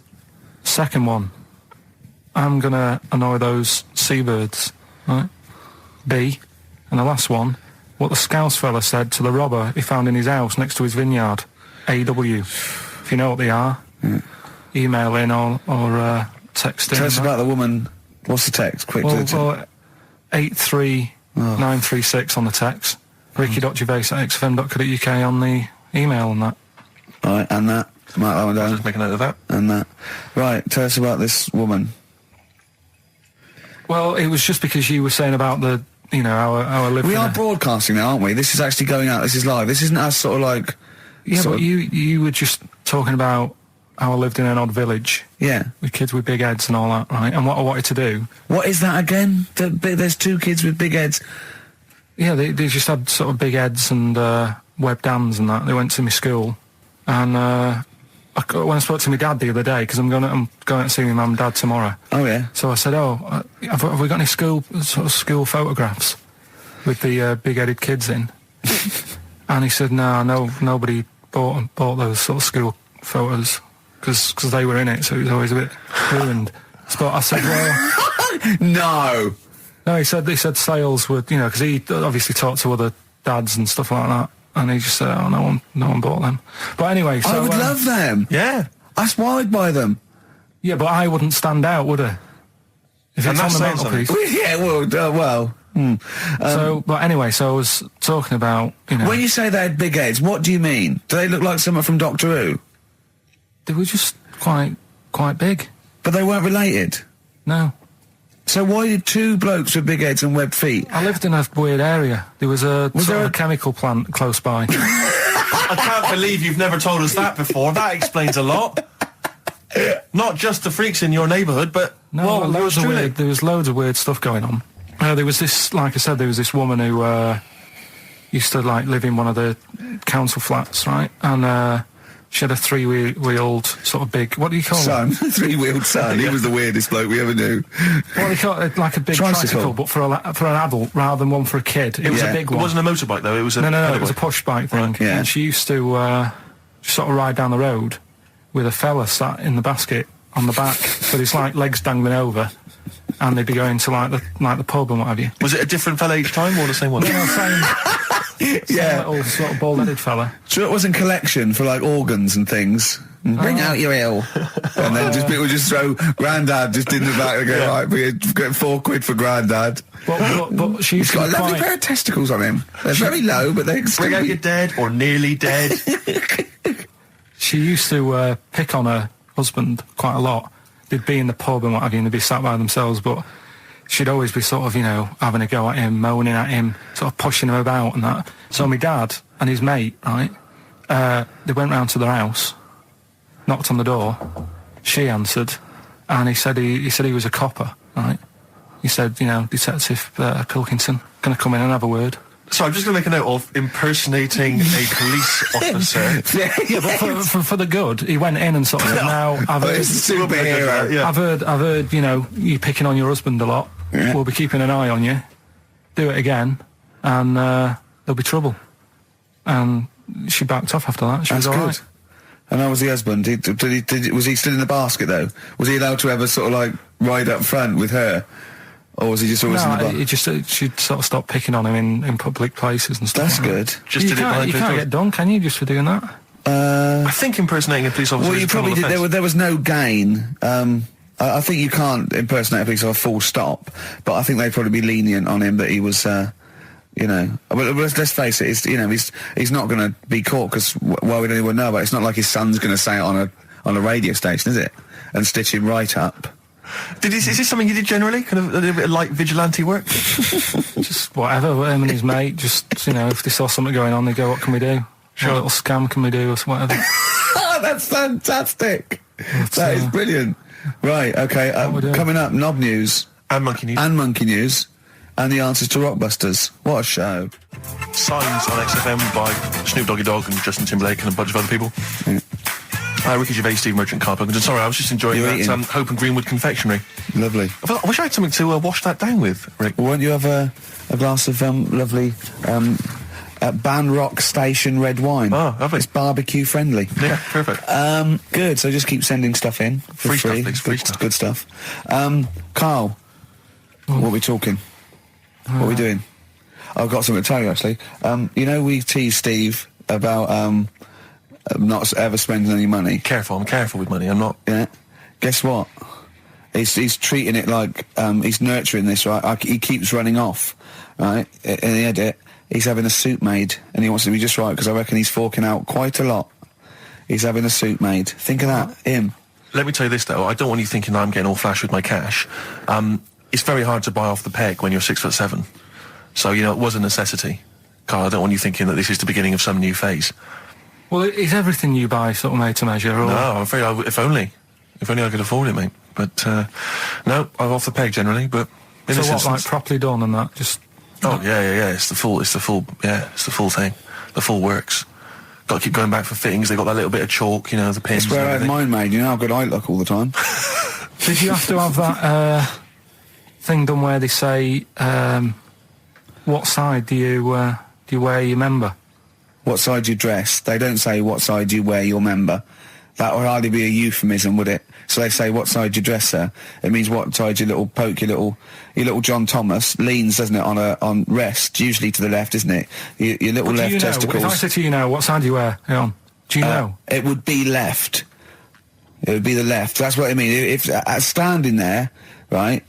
Second one. I'm going to annoy those seabirds. Right. B. And the last one. What the Scouse fella said to the robber he found in his house next to his vineyard. AW. If you know what they are, email in or text in. Tell us about the woman. What's the text? Quick. Well, 83936 on the text. ricky.gervais@xfm.co.uk on the email and that. Right, and that. Mark that one down. Just make a note of that. And that. Right, tell us about this woman. Well, it was just because you were saying about the, our living. We are broadcasting now, aren't we? This is actually going out. This is live. This isn't us sort of like... Yeah, but you were just talking about how I lived in an odd village. Yeah. With kids with big heads and all that, right? And what I wanted to do... What is that again? There's two kids with big heads. Yeah, they just had sort of big heads and webbed hands and that. They went to my school. And when I spoke to my dad the other day, because I'm going to see my mum and dad tomorrow. Oh, yeah. So I said, have we got any school photographs with the big-headed kids in? And he said, no, nobody bought those sort of school photos because they were in it, so it was always a bit ruined. So I said, well... No, he said sales were, because he obviously talked to other dads and stuff like that, and he just said, oh, no one bought them. But anyway, so... I would love them. Yeah. That's why I'd buy them. Yeah, but I wouldn't stand out, would I? If it's on the mantelpiece. Yeah, well... But anyway, so I was talking about, When you say they had big heads, what do you mean? Do they look like someone from Doctor Who? They were just quite big. But they weren't related? No. So why did two blokes with big heads and webbed feet? I lived in a weird area. There was a chemical plant close by. I can't believe you've never told us that before. That explains a lot. Not just the freaks in your neighbourhood, but... No, there was loads of weird stuff going on. There was this, like I said, there was this woman who used to live in one of the council flats, right? And she had a three-wheeled sort of big, what do you call it? Three-wheeled son. He was the weirdest bloke we ever knew. What do you call it? Like a big tricycle, but for an adult rather than one for a kid. It was a big one. It wasn't a motorbike though. It was a no. It was a push bike thing. Right. Yeah. And she used to sort of ride down the road with a fella sat in the basket on the back, with his legs dangling over. And they'd be going to the pub and what have you. Was it a different fella each time or the same one? No, same little sort of bald-headed fella. So it was in collection for organs and things. Bring out your ill. And then people just throw Grandad just in the back and go, right, we get £4 for Grandad. But she used He's got to a lovely pair of testicles on him. They're very low, but they bring out your dead or nearly dead. She used to pick on her husband quite a lot. They'd be in the pub and what have you, and they'd be sat by themselves, but she'd always be sort of, having a go at him, moaning at him, sort of pushing him about and that. So my dad and his mate, right, they went round to their house, knocked on the door, she answered, and he said he was a copper, right? He said, Detective Pilkington, gonna come in and have a word. So I'm just going to make a note of impersonating a police officer. Yeah, but for the good, he went in and sort of said, now, I've heard... It's a superhero. Yeah. I've heard, you picking on your husband a lot. Yeah. We'll be keeping an eye on you. Do it again, and there'll be trouble. And she backed off after that. She was all right. And how was the husband? Was he still in the basket, though? Was he allowed to ever sort of, ride up front with her? Or was he just always in the bar? She'd sort of stop picking on him in public places and stuff. That's good. Just you can't get done, can you, just for doing that? I think impersonating a police officer. Well, you probably did. There was no gain. I think you can't impersonate a police officer full stop, but I think they'd probably be lenient on him that he was. But let's face it. He's not going to be caught because why would anyone know about it? It's not like his son's going to say it on a radio station, is it? And stitch him right up. Is this something you did generally? Kind of a little bit of light vigilante work? Just whatever, him and his mate, just, if they saw something going on, they go, what can we do? Sure. What little scam can we do, or whatever. That's fantastic. That is brilliant. Right, okay, coming up, Knob News. And Monkey News. And the answers to Rockbusters. What a show. Signs on XFM by Snoop Doggy Dogg and Justin Timberlake and a bunch of other people. Yeah. Ricky Gervais, Steve Merchant, Karl Pilkington. Sorry, I was just enjoying that Hope and Greenwood confectionery. Lovely. I wish I had something to wash that down with, Rick. Well, won't you have a glass of lovely Banrock Station red wine? Oh, lovely. It's barbecue friendly. Yeah, perfect. Good. So just keep sending stuff in for free. Stuff, please. Free stuff. Good stuff. Carl, what are we talking? What are we doing? I've got something to tell you, actually. We teased Steve about not ever spending any money. I'm careful with money, I'm not. Yeah. Guess what? He's treating it like, he's nurturing this, right? He keeps running off, right? In the edit, he's having a suit made, and he wants to be just right, because I reckon he's forking out quite a lot. He's having a suit made. Think of that, him. Let me tell you this, though. I don't want you thinking I'm getting all flash with my cash. It's very hard to buy off the peg when you're 6'7". So, it was a necessity. Carl, I don't want you thinking that this is the beginning of some new phase. Well, is everything you buy sort of made to measure? Or? No, I'm afraid if only I could afford it, mate. But no, I'm off the peg generally. But in this instance, properly done and that? Just yeah. It's the full thing, the full works. got to keep going back for fittings. They got that little bit of chalk, you know, the pins. That's where I had mine made. You know how good I look all the time. Did you have to have that thing done where they say what side do you wear your member? What side you dress? They don't say what side you wear your member. That would hardly be a euphemism, would it? So they say what side you dress, sir. It means what side your little John Thomas leans, doesn't it, on rest, usually to the left, isn't it? Your little left testicles. If I say to you now, what side do you wear it on? Do you know? It would be left. It would be the left. That's what I mean. If standing there, right,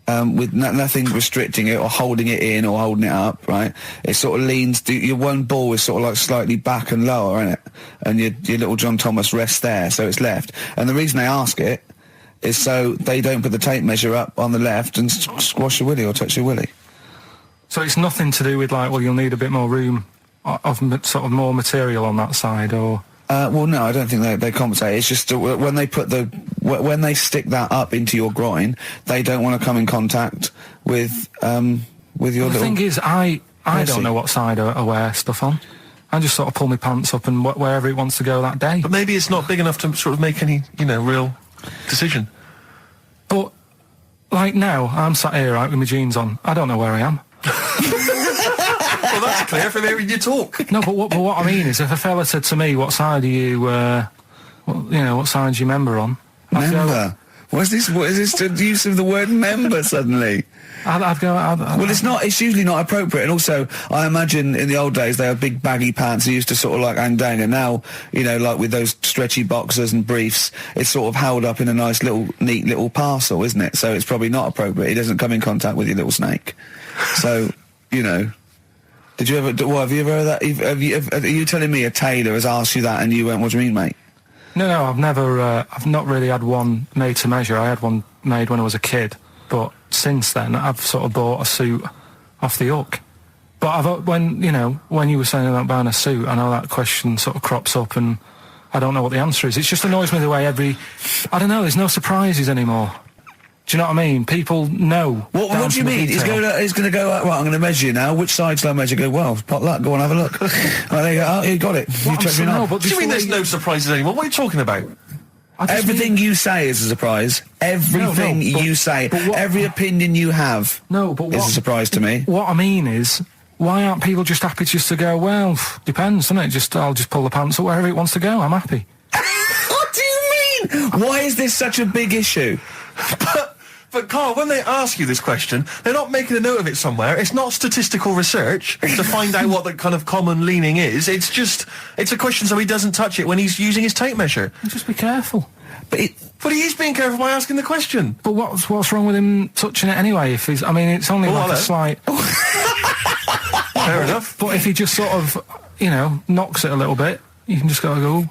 with nothing restricting it or holding it in or holding it up, right, it sort of leans. Your one ball is sort of like slightly back and lower, isn't it? And your little John Thomas rests there, so it's left. And the reason they ask it is so they don't put the tape measure up on the left and squash your willy or touch your willy. So it's nothing to do with like, well, you'll need a bit more room of sort of more material on that side, or. Well, no, I don't think they compensate. It's just when they put when they stick that up into your groin, they don't want to come in contact with your little. The thing is, I don't know what side I wear stuff on. I just sort of pull my pants up and wherever it wants to go that day. But maybe it's not big enough to sort of make any, real decision. But like now, I'm sat here right with my jeans on. I don't know where I am. Well, that's clear from hearing you talk. No, but what I mean is, if a fella said to me, "What side are you? What side's your member on?" Member. What is this the use of the word member suddenly? I'd go. Well, it's not. It's usually not appropriate. And also, I imagine in the old days they had big baggy pants. They used to sort of like hang down. And now, like with those stretchy boxers and briefs, it's sort of held up in a nice neat little parcel, isn't it? So it's probably not appropriate. It doesn't come in contact with your little snake. So, Did you ever? What, have you ever heard that? Are you telling me a tailor has asked you that and you went, "What do you mean, mate?" No, I've never. I've not really had one made to measure. I had one made when I was a kid, but since then I've sort of bought a suit off the hook. But when you were saying about buying a suit, I know that question sort of crops up, and I don't know what the answer is. It just annoys me the way I don't know. There's no surprises anymore. Do you know what I mean? People know. What do you mean? He's going to go, right, I'm going to measure you now. Which side shall I measure? Go, well, pot luck, go on, have a look. Right, there you go. Oh, you got it. You touch me now. What do you mean there's no surprises anymore? What are you talking about? Everything you say is a surprise. Everything you say, every opinion you have is a surprise to me. What I mean is, why aren't people just happy just to go, well, depends, doesn't it? I'll just pull the pants up wherever it wants to go. I'm happy. What do you mean? Why is this such a big issue? But Carl, when they ask you this question, they're not making a note of it somewhere. It's not statistical research to find out what the kind of common leaning is. It's a question so he doesn't touch it when he's using his tape measure. Just be careful. But he is being careful by asking the question. But what's wrong with him touching it anyway? If he's, it's only like a slight. Fair enough. But if he just sort of, knocks it a little bit, you can just go.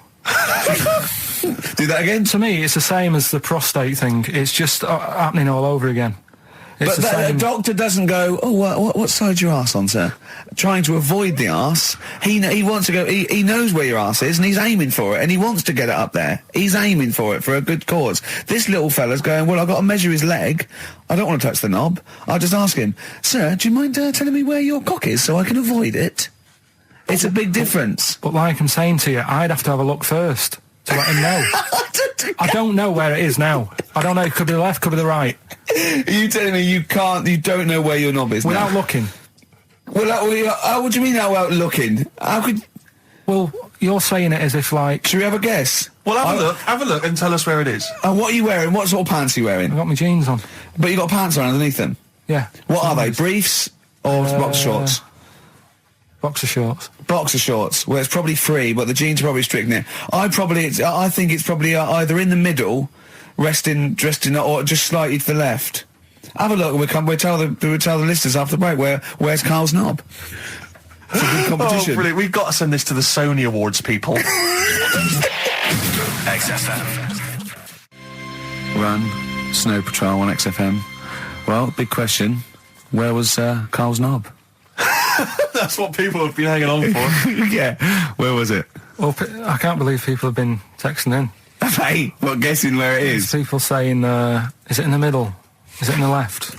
Do that again? To me, it's the same as the prostate thing. It's just happening all over again. But the doctor doesn't go, oh, what side's your arse on, sir? Trying to avoid the arse. He wants to go, he knows where your arse is and he's aiming for it and he wants to get it up there. He's aiming for it for a good cause. This little fella's going, well, I've got to measure his leg. I don't want to touch the knob. I'll just ask him, sir, do you mind telling me where your cock is so I can avoid it? It's a big difference. But like I'm saying to you, I'd have to have a look first to let him know. I don't know where it is now. I don't know. It could be the left, could be the right. Are you telling me you don't know where your knob is without now? looking? Well, what do you mean without looking? How could... Well, you're saying it as if like... Should we have a guess? Well, have a look and tell us where it is. What are you wearing? What sort of pants are you wearing? I've got my jeans on. But you got pants on underneath them? Yeah. What are they? Briefs or boxer shorts? Boxer shorts. Boxer shorts. Well, it's probably free, but the jeans are probably restricting it. I think it's probably either in the middle, dressed in, or just slightly to the left. Have a look. We'll tell the listeners after the break where's Carl's knob. It's a good competition. Oh, brilliant! We've got to send this to the Sony Awards people. XFM. Run, Snow Patrol on XFM. Well, big question. Where was Carl's knob? That's what people have been hanging on for. Yeah. Where was it? Well, I can't believe people have been texting in. Hey, what, guessing where it is? People saying, is it in the middle? Is it in the left?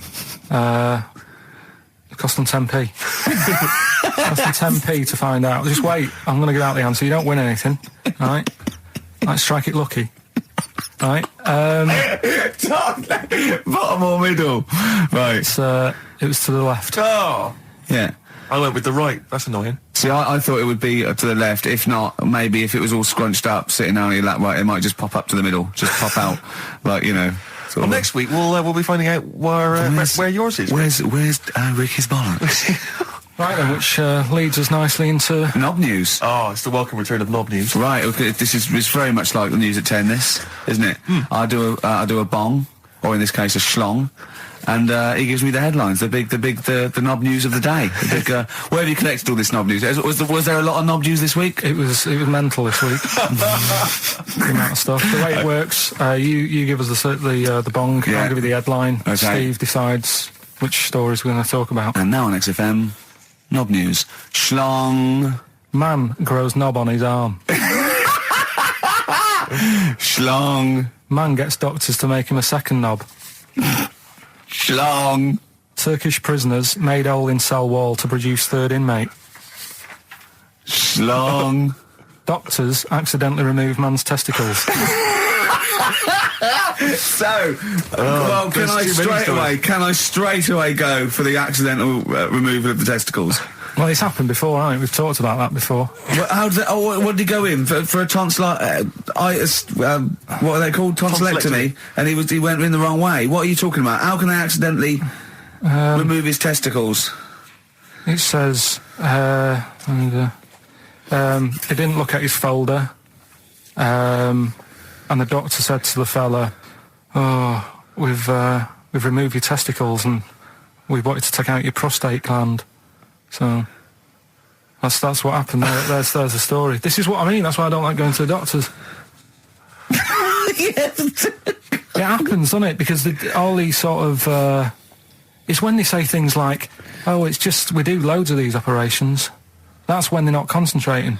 It cost them 10p. Less than 10p to find out. Just wait. I'm going to give out the answer. You don't win anything. Right? Like, strike it lucky. Right? Bottom or middle? Right. It was to the left. Oh! Yeah. I went with the right. That's annoying. See, I thought it would be to the left. If not, maybe if it was all scrunched up, sitting down on your lap, right, it might just pop up to the middle. Just pop out. Like, you know. Well, next week we'll be finding out where yours is. Where's Ricky's bollocks? Right then, which leads us nicely into Knob news. Oh, it's the welcome return of Knob news. Right, okay, it's very much like the news at 10, this, isn't it? I do a bong, or in this case a schlong, and he gives me the headlines, the knob news of the day. The big, where have you collected all this knob news? Was there a lot of knob news this week? It was mental this week. The amount of stuff. The way it works, you give us the bong, Yeah. I'll give you the headline. Okay. Steve decides which stories we're going to talk about. And now on XFM, knob news. Schlong. Man grows knob on his arm. Schlong. Man gets doctors to make him a second knob. Schlong. Turkish prisoners made hole in cell wall to produce third inmate. Schlong. Doctors accidentally remove man's testicles. So, well, can I straight away go for the accidental removal of the testicles? Well, it's happened before, hasn't it? We've talked about that before. Well, how did what did he go in for a what are they called? Tonsillectomy. And he went in the wrong way. What are you talking about? How can they accidentally remove his testicles? It says, he didn't look at his folder, and the doctor said to the fella, "Oh, we've removed your testicles and we wanted to take out your prostate gland." So that's what happened. There's the story. This is what I mean. That's why I don't like going to the doctors. Yes. It happens, doesn't it? Because all these sort of it's when they say things like, "Oh, it's just we do loads of these operations." That's when they're not concentrating.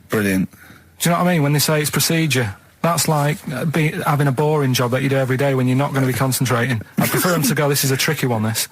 Brilliant. Do you know what I mean? When they say it's procedure, that's like having a boring job that you do every day when you're not going to be concentrating. I prefer them to go, "This is a tricky one, this."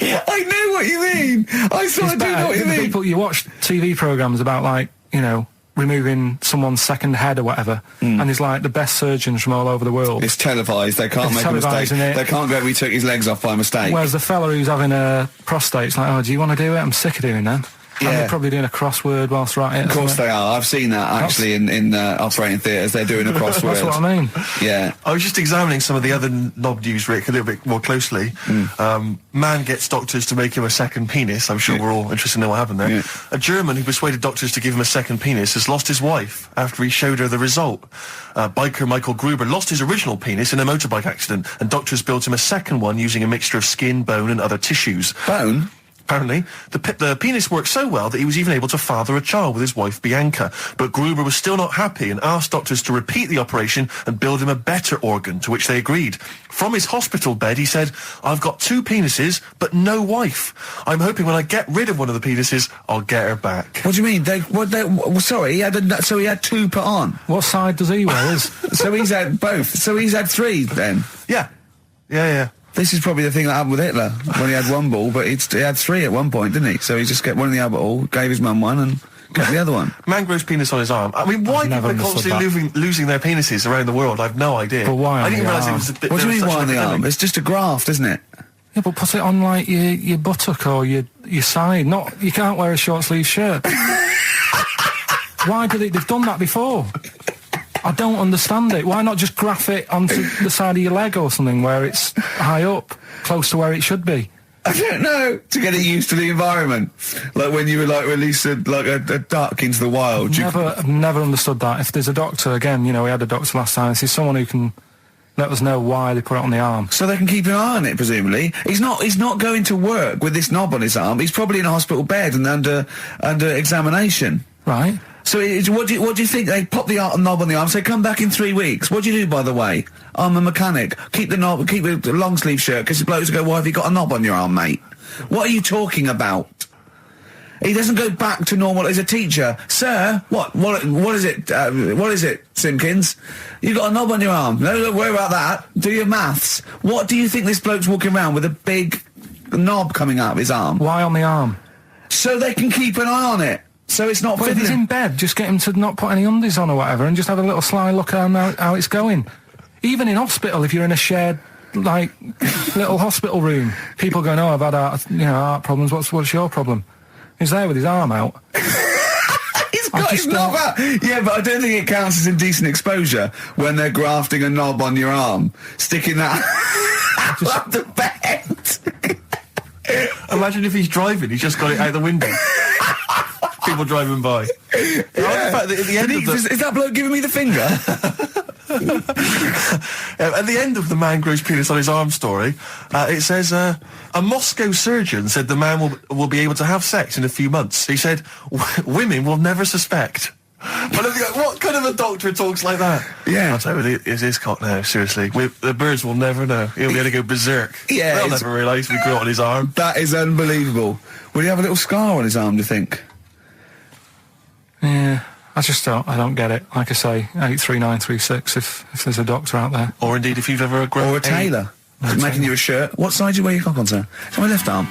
I know what you mean. I sort of do know what you mean. You watch TV programmes about, like, you know, removing someone's second head or whatever, and there's like the best surgeons from all over the world. It's televised. They can't make a mistake. They can't go, "We took his legs off by mistake." Whereas the fella who's having a prostate's like, "Oh, do you want to do it? I'm sick of doing that." Yeah. And they're probably doing a crossword whilst writing it. Of course they are. I've seen that actually in operating theatres. They're doing a crossword. That's what I mean. Yeah. I was just examining some of the other knob news, Rick, a little bit more closely. Man gets doctors to make him a second penis. I'm sure we're all interested to know what happened there. Yeah. A German who persuaded doctors to give him a second penis has lost his wife after he showed her the result. Biker Michael Gruber lost his original penis in a motorbike accident, and doctors built him a second one using a mixture of skin, bone and other tissues. Bone? Apparently, the penis worked so well that he was even able to father a child with his wife Bianca. But Gruber was still not happy and asked doctors to repeat the operation and build him a better organ, to which they agreed. From his hospital bed, he said, "I've got 2 penises, but no wife. I'm hoping when I get rid of one of the penises, I'll get her back." What do you mean? Sorry, he had 2 put on. What side does he wear? So he's had both. So he's had 3 then. Yeah. This is probably the thing that happened with Hitler when he had 1 ball, but he had 3 at one point, didn't he? So he just got one in the Albert Hall, gave his mum one, and got the other one. Man grows penis on his arm. I mean, why people are constantly losing their penises around the world? I've no idea. But why? I didn't realise it was a bit. What do you mean why on the arm? It's just a graft, isn't it? Yeah, but put it on like your buttock or your side. You can't wear a short sleeve shirt. Why did they've done that before? I don't understand it. Why not just graph it onto the side of your leg or something where it's high up, close to where it should be? I don't know. To get it used to the environment. Like when you would release a duck into the wild. I've never understood that. If there's a doctor, again, you know, we had a doctor last time, there's someone who can let us know why they put it on the arm. So they can keep an eye on it, presumably. He's not going to work with this knob on his arm. He's probably in a hospital bed and under examination. Right. So what do you think? They pop the knob on the arm, say, "Come back in 3 weeks." What do you do, by the way? "I'm a mechanic. Keep the long sleeve shirt," because the blokes go, "Why have you got a knob on your arm, mate?" What are you talking about? He doesn't go back to normal as a teacher. "Sir, what is it? What is it, Simpkins? You got a knob on your arm. No, don't worry about that. Do your maths." What do you think this bloke's walking around with a big knob coming out of his arm. Why on the arm? So they can keep an eye on it. So it's not But if he's in bed, just get him to not put any undies on or whatever and just have a little sly look at how it's going. Even in hospital, if you're in a shared, like, little hospital room, people going, oh, I've had heart problems, what's your problem? He's there with his arm out. He's got his knob out. Yeah, but I don't think it counts as indecent exposure when they're grafting a knob on your arm, sticking that up the bed. Imagine if he's driving, he's just got it out the window. People driving by. Yeah. In fact, at the end Is that bloke giving me the finger? At the end of the man grows penis on his arm story, it says, a Moscow surgeon said the man will be able to have sex in a few months. He said, women will never suspect. But what kind of a doctor talks like that? Yeah. I'll tell you, it's his cock now, seriously. The birds will never know. He'll be able to go berserk. Yeah. They'll never realise we grew it on his arm. That is unbelievable. Will he have a little scar on his arm, do you think? Yeah, I don't get it. Like I say, 83936 if there's a doctor out there. Or indeed if you've ever grown... Or a tailor. Making you a shirt. What side do you wear your cock on, sir? It's on my left arm.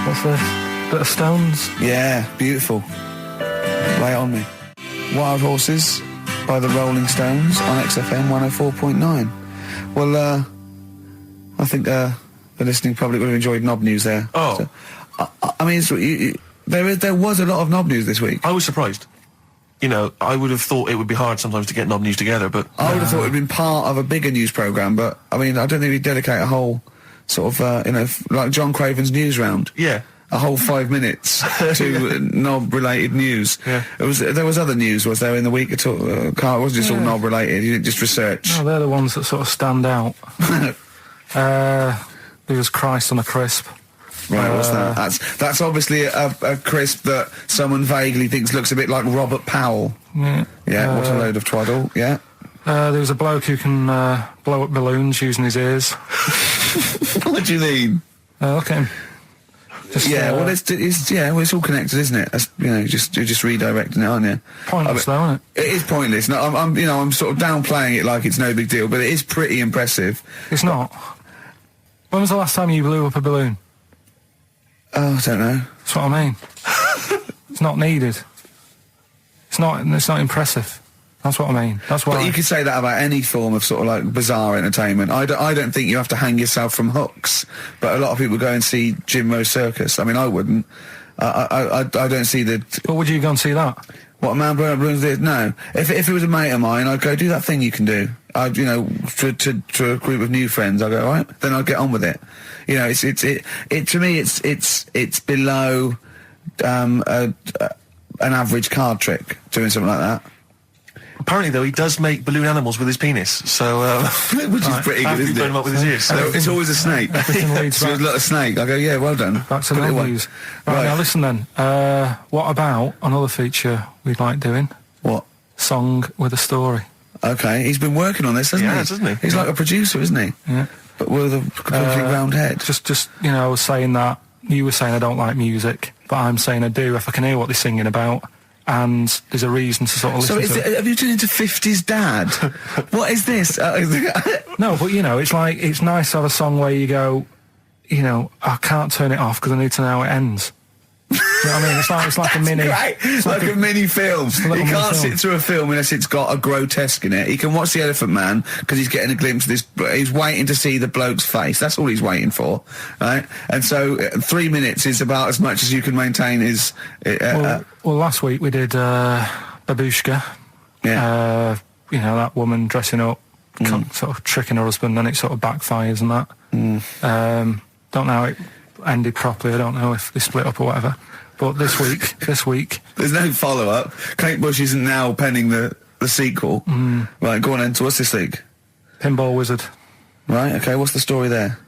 What's this? Bit of Stones? Yeah, beautiful. Lay it on me. Wild Horses by the Rolling Stones on XFM 104.9. Well, I think the listening public would have enjoyed knob news there. Oh. So, I mean, there was a lot of knob news this week. I was surprised. You know, I would have thought it would be hard sometimes to get knob news together, but... I would have thought it would have been part of a bigger news programme, but, I mean, I don't think we'd dedicate a whole sort of, like John Craven's news round. Yeah. A whole 5 minutes to knob-related news. Yeah. There was other news, was there, in the week at all? Carl, it wasn't just all knob-related, you didn't just research. No, they're the ones that sort of stand out. There was Christ on a crisp. Right, what's that? That's obviously a crisp that someone vaguely thinks looks a bit like Robert Powell. Yeah. Yeah, what a load of twaddle, yeah. There was a bloke who can blow up balloons using his ears. What do you mean? Look at him. Well, it's all connected, isn't it? That's, you're just redirecting it, aren't you? Pointless, though, isn't it? It is pointless. No, I'm sort of downplaying it like it's no big deal, but it is pretty impressive. It's not. When was the last time you blew up a balloon? Oh, I don't know. That's what I mean. It's not needed. It's not impressive. That's what I mean. That's why. But you could say that about any form of sort of like bizarre entertainment. I don't think you have to hang yourself from hooks, but a lot of people go and see Jim Rose Circus. I mean, I wouldn't. I don't see the... But would you go and see that? What, a man blowing up balloons did? No. If it was a mate of mine, I'd go, do that thing you can do. To a group of new friends, I'd go, all right, then I'd get on with it. You know, to me, it's below an average card trick, doing something like that. Apparently, though, he does make balloon animals with his penis, so... which is pretty good, isn't it? Burn him up with his ears. So it's always a snake. So it's like a snake. I go, yeah, well done. Back to the news. Right, now listen then. What about another feature we'd like doing? What? Song with a story. Okay, he's been working on this, hasn't he? Yeah, hasn't he? He's like a producer, isn't he? Yeah. But with a completely round head. Just I was saying that, you were saying I don't like music, but I'm saying I do if I can hear what they're singing about. And there's a reason to sort of listen to it. Have you turned into 50s dad? What is this? No, but it's like, it's nice to have a song where you go, I can't turn it off because I need to know how it ends. You know what I mean? It's like a mini... Right. It's like a mini film. He can't sit through a film unless it's got a grotesque in it. He can watch The Elephant Man because he's getting a glimpse of this... He's waiting to see the bloke's face. That's all he's waiting for, right? And so 3 minutes is about as much as you can maintain his... well, last week we did Babushka. Yeah. That woman dressing up, sort of tricking her husband, and it sort of backfires and that. Don't know how it ended properly. I don't know if they split up or whatever. But this week... There's no follow-up. Kate Bush isn't now penning the sequel. Right, go on then. So what's this week? Pinball Wizard. Right, okay. What's the story there?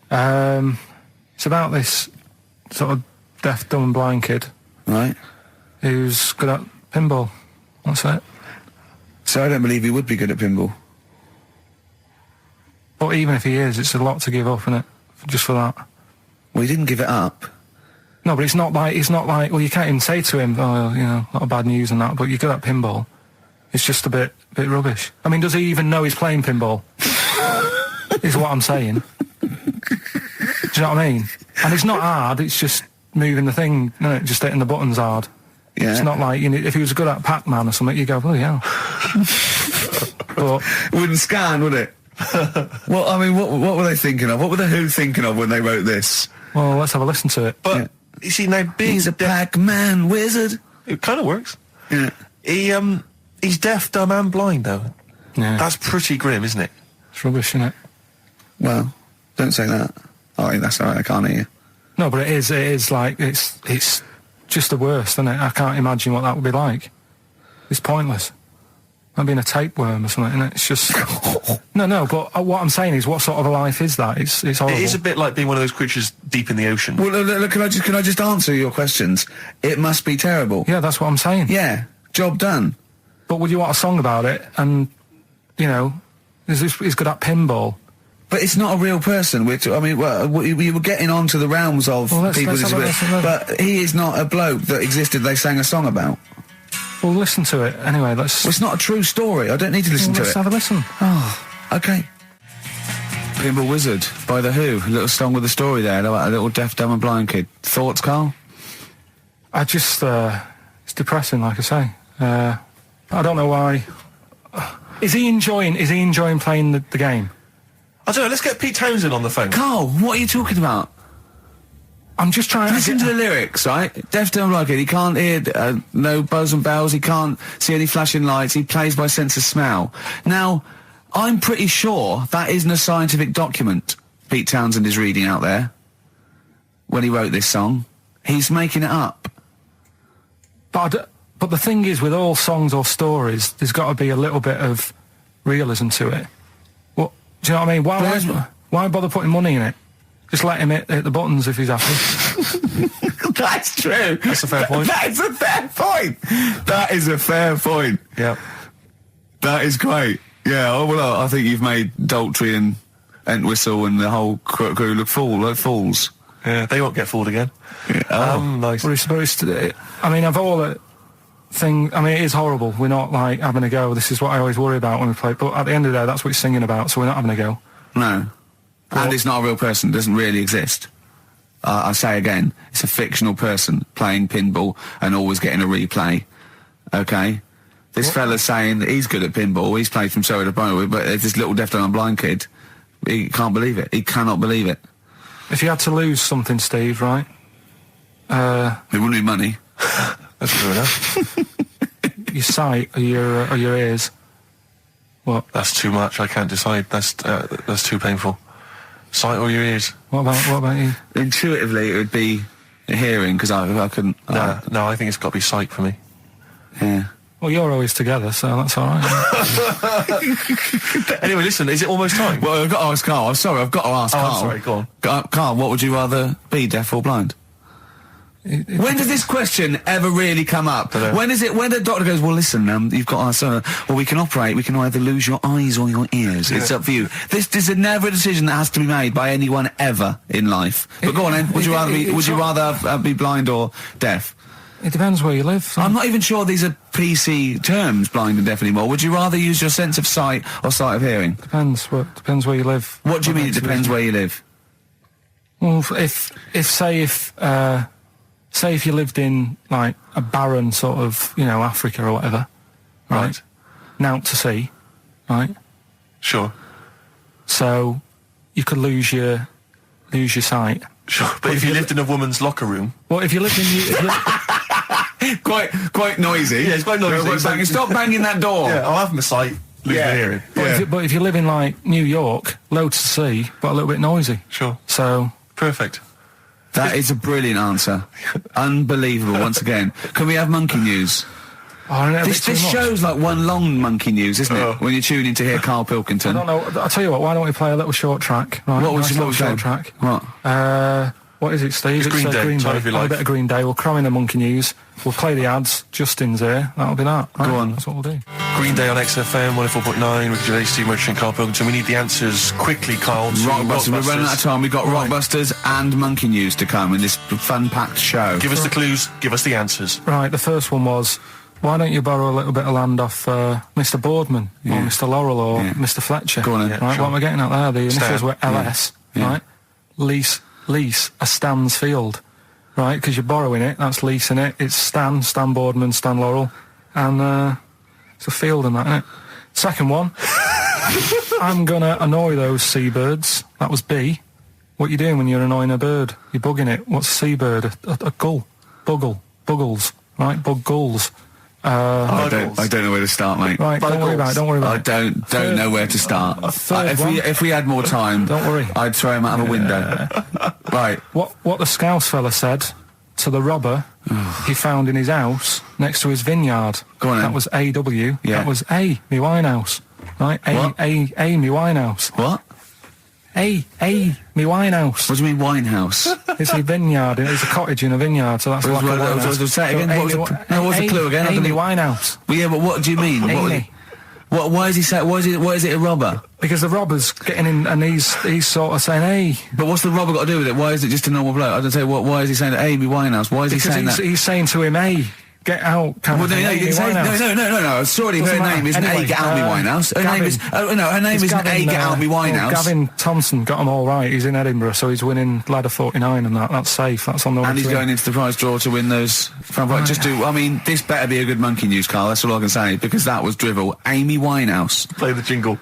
It's about this sort of deaf, dumb and blind kid. Right. Who's good at pinball. That's it. So I don't believe he would be good at pinball. But even if he is, it's a lot to give up, isn't it? Just for that. Well, he didn't give it up. No, but it's not like, well, you can't even say to him, oh, a lot of bad news and that, but you're good at pinball. It's just a bit rubbish. I mean, does he even know he's playing pinball? Is what I'm saying. Do you Do you know what I mean? And it's not hard, it's just moving the thing, no, just hitting the buttons hard. Yeah. It's not like, you know, if he was good at Pac-Man or something, you go, bloody hell. But it wouldn't scan, would it? Well, I mean, what were they thinking of? What were the Who thinking of when they wrote this? well, let's have a listen to it. But you see, now He's a Pac-Man wizard. it kind of works. Yeah. He's deaf, dumb, and blind though. Yeah, That's pretty grim, isn't it? it's rubbish, isn't it? Well, don't say that. Oh, that's all right. I can't hear you. No, but it is like, it's just the worst, isn't it? I can't imagine what that would be like. It's pointless. Like being a tapeworm or something, and it's just... No, but what I'm saying is, what sort of a life is that? It's horrible. It is a bit like being one of those creatures deep in the ocean. Well, look, can I just answer your questions? It must be terrible. Yeah, that's what I'm saying. Yeah, job done. But would you want a song about it? And, you know, he's good at pinball. But it's not a real person. We were getting on to the realms of people with disabilities. But he is not a bloke that existed they sang a song about. Well, listen to it. Anyway, Well, it's not a true story. I don't need to listen to let's it. have a listen. Oh, okay. Pinball Wizard by The Who. A little song with a story there about a little deaf, dumb and blind kid. Thoughts, Carl? I just, it's depressing, like I say. I don't know why. Is he enjoying playing the game? I don't know, let's get Pete Townsend on the phone. Carl, what are you talking about? I'm just trying Listen to the lyrics, right? Deaf, dumb, blind kid. He can't hear no bells and bells. He can't see any flashing lights. He plays by sense of smell. Now, I'm pretty sure that isn't a scientific document Pete Townsend is reading out there when he wrote this song. He's making it up. But the thing is, with all songs or stories, there's got to be a little bit of realism to it. What, do you know what I mean? Why bother putting money in it? Just let him hit the buttons if he's happy. That's true. That's a fair point. That's a fair point. That is a fair point. Yeah. That is great. Yeah, oh, well, I think you've made Daltrey and Entwistle and the whole crew look like fools. Yeah, they won't get fooled again. Yeah. Nice. But he's supposed to... I mean, of all the thing... I mean, it is horrible. We're not, like, having a go. This is what I always worry about when we play. But at the end of the day, that's what he's singing about, so we're not having a go. No. And it's not a real person. It doesn't really exist. I say again, it's a fictional person playing pinball and always getting a replay. Okay? This fella's saying that he's good at pinball. He's played from Surrey to Bournemouth, but this little deaf and blind kid, he can't believe it. He cannot believe it. If you had to lose something, Steve, right? It wouldn't be money. That's true enough. Your sight or your ears. What? That's too much, I can't decide. That's too painful. Sight or your ears? What about you? Intuitively, it would be hearing, because I couldn't... No, I think it's got to be sight for me. Yeah. Well, you're always together, so that's all right. Anyway, listen, is it almost time? Well, I've got to ask Carl. I'm sorry, I've got to ask Carl. I'm sorry, go on. Carl, what would you rather be, deaf or blind? When does this question ever really come up? When the doctor goes, well, listen, you've got we can operate, we can either lose your eyes or your ears. It's up for you. This is never a decision that has to be made by anyone ever in life. But go on then, would you rather be blind or deaf? It depends where you live. I'm not even sure these are PC terms, blind and deaf anymore. Would you rather use your sense of sight or sight of hearing? Depends where you live. What do you mean it depends where you live? Well, say if you lived in, like, a barren sort of, Africa or whatever, right? Out to sea, right? Sure. So, you could lose your sight. Sure, but if you lived in a woman's locker room... Well, if you lived in... Quite noisy. Yeah, it's quite noisy. Stop banging that door. Yeah, I'll have my sight, lose my hearing. But if you live in, like, New York, loads to see, but a little bit noisy. Sure. So... Perfect. That is a brilliant answer. Unbelievable, once again. Can we have monkey news? Oh, this show's like one long monkey news, isn't it? When you tune in to hear Karl Pilkington. I don't know. I'll tell you what, why don't we play a little short track? Right, what was your short track? What? What is it, Steve? It's Green Day. Green Day. A bit of Green Day. We'll cram in the monkey news. We'll play the ads. Justin's here. That'll be that. Right? Go on. That's what we'll do. Green Day on XFM 104.9. Ricky Gervais, Steve Merchant, Karl Pilkington. We need the answers quickly, Karl. Rockbusters. We're running out of time. We've got Rockbusters and monkey news to come in this fun-packed show. Give us the clues. Give us the answers. Right. The first one was, why don't you borrow a little bit of land off Mr. Boardman or Mr. Laurel or Mr. Fletcher? Go on then. Right. Sure. What am I getting at there? The initials Stan. were LS. Right. Lease lease a Stan's field, right? Because you're borrowing it, that's leasing it. It's Stan Boardman, Stan Laurel, and it's a field and that, innit? Second one, I'm gonna annoy those seabirds. That was B. What you doing when you're annoying a bird? You're bugging it. What's a seabird? A gull. Buggles, right? Bug gulls. I don't know where to start, mate. Right, don't worry about it. I don't know where to start. If we had more time, don't worry. I'd throw him out of a window. Right. What the Scouse fella said to the robber he found in his house next to his vineyard. Go on, that then. was A.W. Yeah. That was A, me Winehouse. Right? What? A, me Winehouse. What? A, me Winehouse. What do you mean Winehouse? It's a vineyard. It's a cottage in a vineyard, so that's like a winehouse. Say it again. What's the clue again? Amy Winehouse. Well, yeah, but what do you mean? Amy. Why is he saying? Why is it a robber? Because the robber's getting in, and he's sort of saying, "Hey." But what's the robber got to do with it? Why is it just a normal bloke? I don't say. Why is he saying Amy Winehouse? Why is he saying that? He's saying to him, "Hey, get out." Well, no, you didn't say no. Sorry, her name isn't A, get out me Winehouse. Her name is her name isn't A, get out me Winehouse. Gavin Thompson got them all right. He's in Edinburgh, so he's winning ladder 49, and that's safe. That's on the way. And he's going into the prize draw to win those. I mean, this better be a good monkey news, Carl. That's all I can say, because that was drivel. Amy Winehouse. Play the jingle.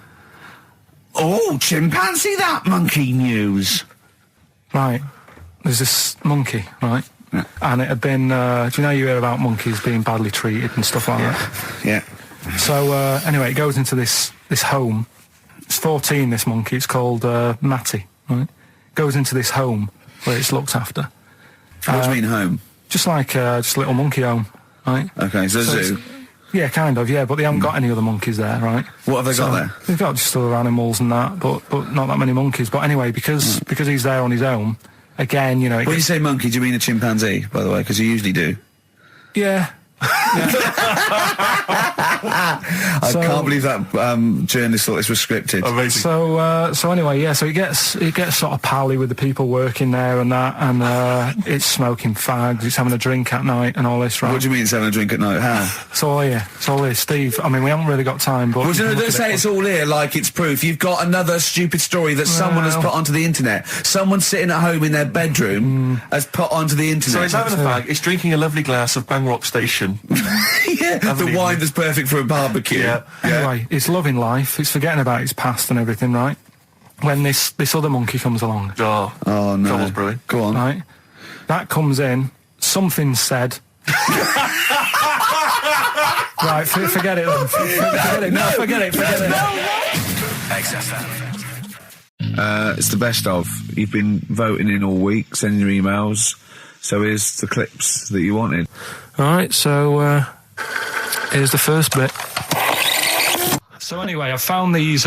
Oh, chimpanzee, that monkey news. Right. There's this monkey, right? Yeah. And it had been, do you know you hear about monkeys being badly treated and stuff like that? Yeah. So, anyway, it goes into this home. It's 14, this monkey. It's called, Matty, right? Goes into this home where it's looked after. What do you mean home? Just like, just a little monkey home, right? Okay, so zoo. Yeah, kind of, yeah, but they haven't got any other monkeys there, right? What have they got there? They've got just other animals and that, but not that many monkeys. But anyway, because he's there on his own, again, you know... When you say monkey, do you mean a chimpanzee, by the way? Because you usually do. Yeah. I can't believe that journalist thought this was scripted. Amazing. So anyway, yeah, so he gets sort of pally with the people working there and that, and it's smoking fags, it's having a drink at night and all this, right? What do you mean it's having a drink at night? How? It's all here, Steve. I mean, we haven't really got time, but... Well, don't say it's all here like it's proof. You've got another stupid story that someone has put onto the internet. Someone sitting at home in their bedroom has put onto the internet. So he's having a fag, he's drinking a lovely glass of Bang Rock Station. Yeah, the wine that's perfect for a barbecue. Yeah. Anyway, it's loving life, it's forgetting about his past and everything, right? When this other monkey comes along. Oh no. Trouble's brewing. Go on. Right? That comes in, something said... Right, forget it then. Forget it. XFM. It's the best of. You've been voting in all week, sending your emails. So here's the clips that you wanted. Alright, so here's the first bit. So anyway, I found these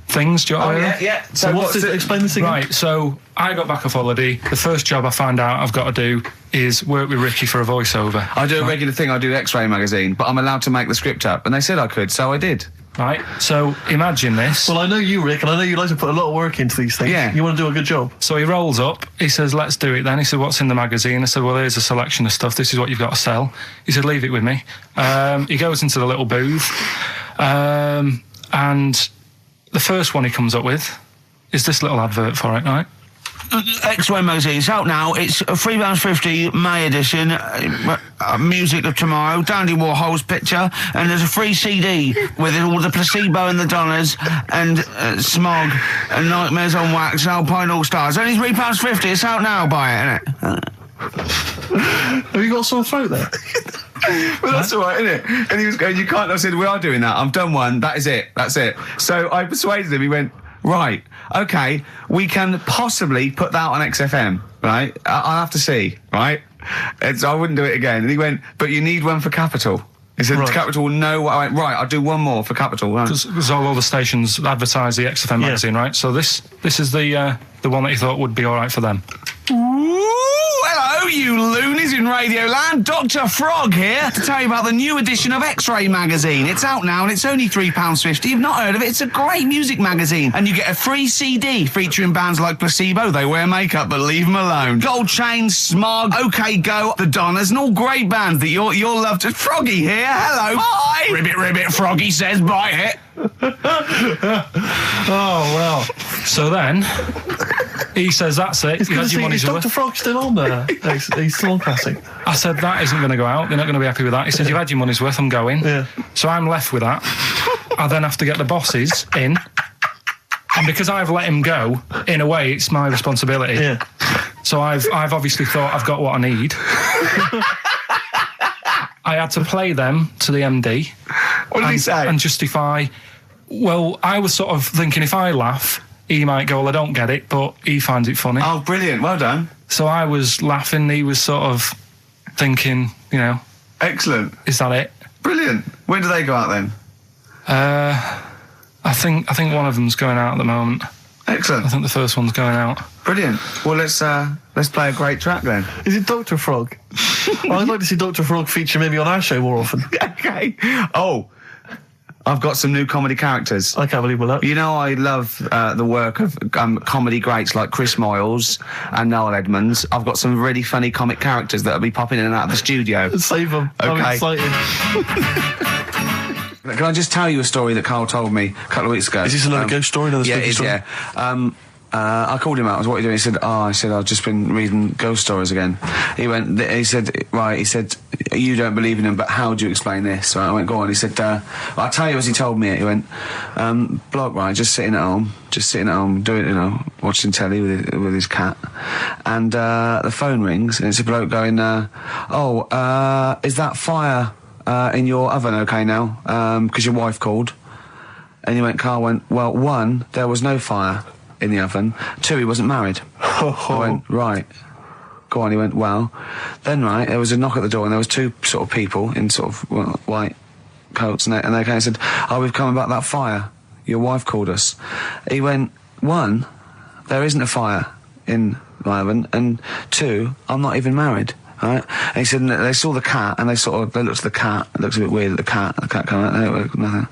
things. Do you want to hear them? Yeah. So what's it? Explain this again. Right, so I got back off holiday. The first job I found out I've got to do is work with Ricky for a voiceover. I do a regular thing, I do X-Ray magazine, but I'm allowed to make the script up, and they said I could, so I did. Right, so imagine this. Well, I know you, Rick, and I know you like to put a lot of work into these things. Yeah. You want to do a good job. So he rolls up, he says, let's do it then. He said, what's in the magazine? I said, well, here's a selection of stuff. This is what you've got to sell. He said, leave it with me. He goes into the little booth, and the first one he comes up with is this little advert for it, right? X-Ray magazine, it's out now. It's £3.50 May edition, music of tomorrow, Dandy Warhol's picture, and there's a free CD with all the Placebo and the Donners, and Smog, and Nightmares on Wax, and Alpine All Stars. Only £3.50. It's out now. Buy it, innit? Have you got a sore throat there? Well, that's all right, isn't it? And he was going, you can't. I said, we are doing that. I've done one. That is it. That's it. So I persuaded him. He went, right, okay, we can possibly put that on XFM, right? I'll have to see, right? I wouldn't do it again. And he went, but you need one for Capital. He said, right. Capital will know what I went, right, I'll do one more for Capital. Right? Because all the stations advertise the XFM magazine, right? So this is the one that you thought would be all right for them. Hello, you loonies in Radioland. Dr. Frog here to tell you about the new edition of X-Ray magazine. It's out now and it's only £3.50. You've not heard of it? It's a great music magazine. And you get a free CD featuring bands like Placebo. They wear makeup, but leave them alone. Gold Chain, Smog, OK Go, The Donners, and all great bands that you'll love. To Froggy here. Hello. Bye. Ribbit, Froggy says bye it. Oh, well. So then, He says, that's it. You've had your money's is worth. Dr. Frog still on there? He's still on classic. I said, that isn't going to go out. They're not going to be happy with that. He said, you've had your money's worth, I'm going. Yeah. So I'm left with that. I then have to get the bosses in. And because I've let him go, in a way, it's my responsibility. Yeah. So I've obviously thought I've got what I need. I had to play them to the MD. What did he say? And justify... Well, I was sort of thinking if I laugh, he might go, well, I don't get it, but he finds it funny. Oh, brilliant. Well done. So I was laughing, he was sort of thinking, you know... Excellent. Is that it? Brilliant. When do they go out then? I think one of them's going out at the moment. Excellent. I think the first one's going out. Brilliant. Well, let's play a great track then. Is it Dr. Frog? I'd like to see Dr. Frog feature maybe on our show more often. Okay. Oh, I've got some new comedy characters. I can't believe that. You know, I love the work of comedy greats like Chris Moyles and Noel Edmonds. I've got some really funny comic characters that'll be popping in and out of the studio. Save them. Okay. I'm excited. Can I just tell you a story that Carl told me a couple of weeks ago? Is this another ghost story? Another spooky story? Yeah. I called him out. I was, what are you doing? He said, I've just been reading ghost stories again. He said, you don't believe in them, but how do you explain this? Right, I went, go on. He said, I'll tell you as he told me it. He went, bloke, right, just sitting at home, doing, watching telly with his cat. And, the phone rings, and it's a bloke going, is that fire, in your oven okay now? 'Cause your wife called. And Carl went, well, 1, there was no fire in the oven. 2, he wasn't married. I went, right. Go on. He went, well, then there was a knock at the door and there was 2 sort of people in sort of white coats and they came and said, we've come about that fire. Your wife called us. He went, 1, there isn't a fire in my oven, and 2, I'm not even married. Right? And he said, they saw the cat and they looked at the cat. It looks a bit weird at the cat came out, nothing.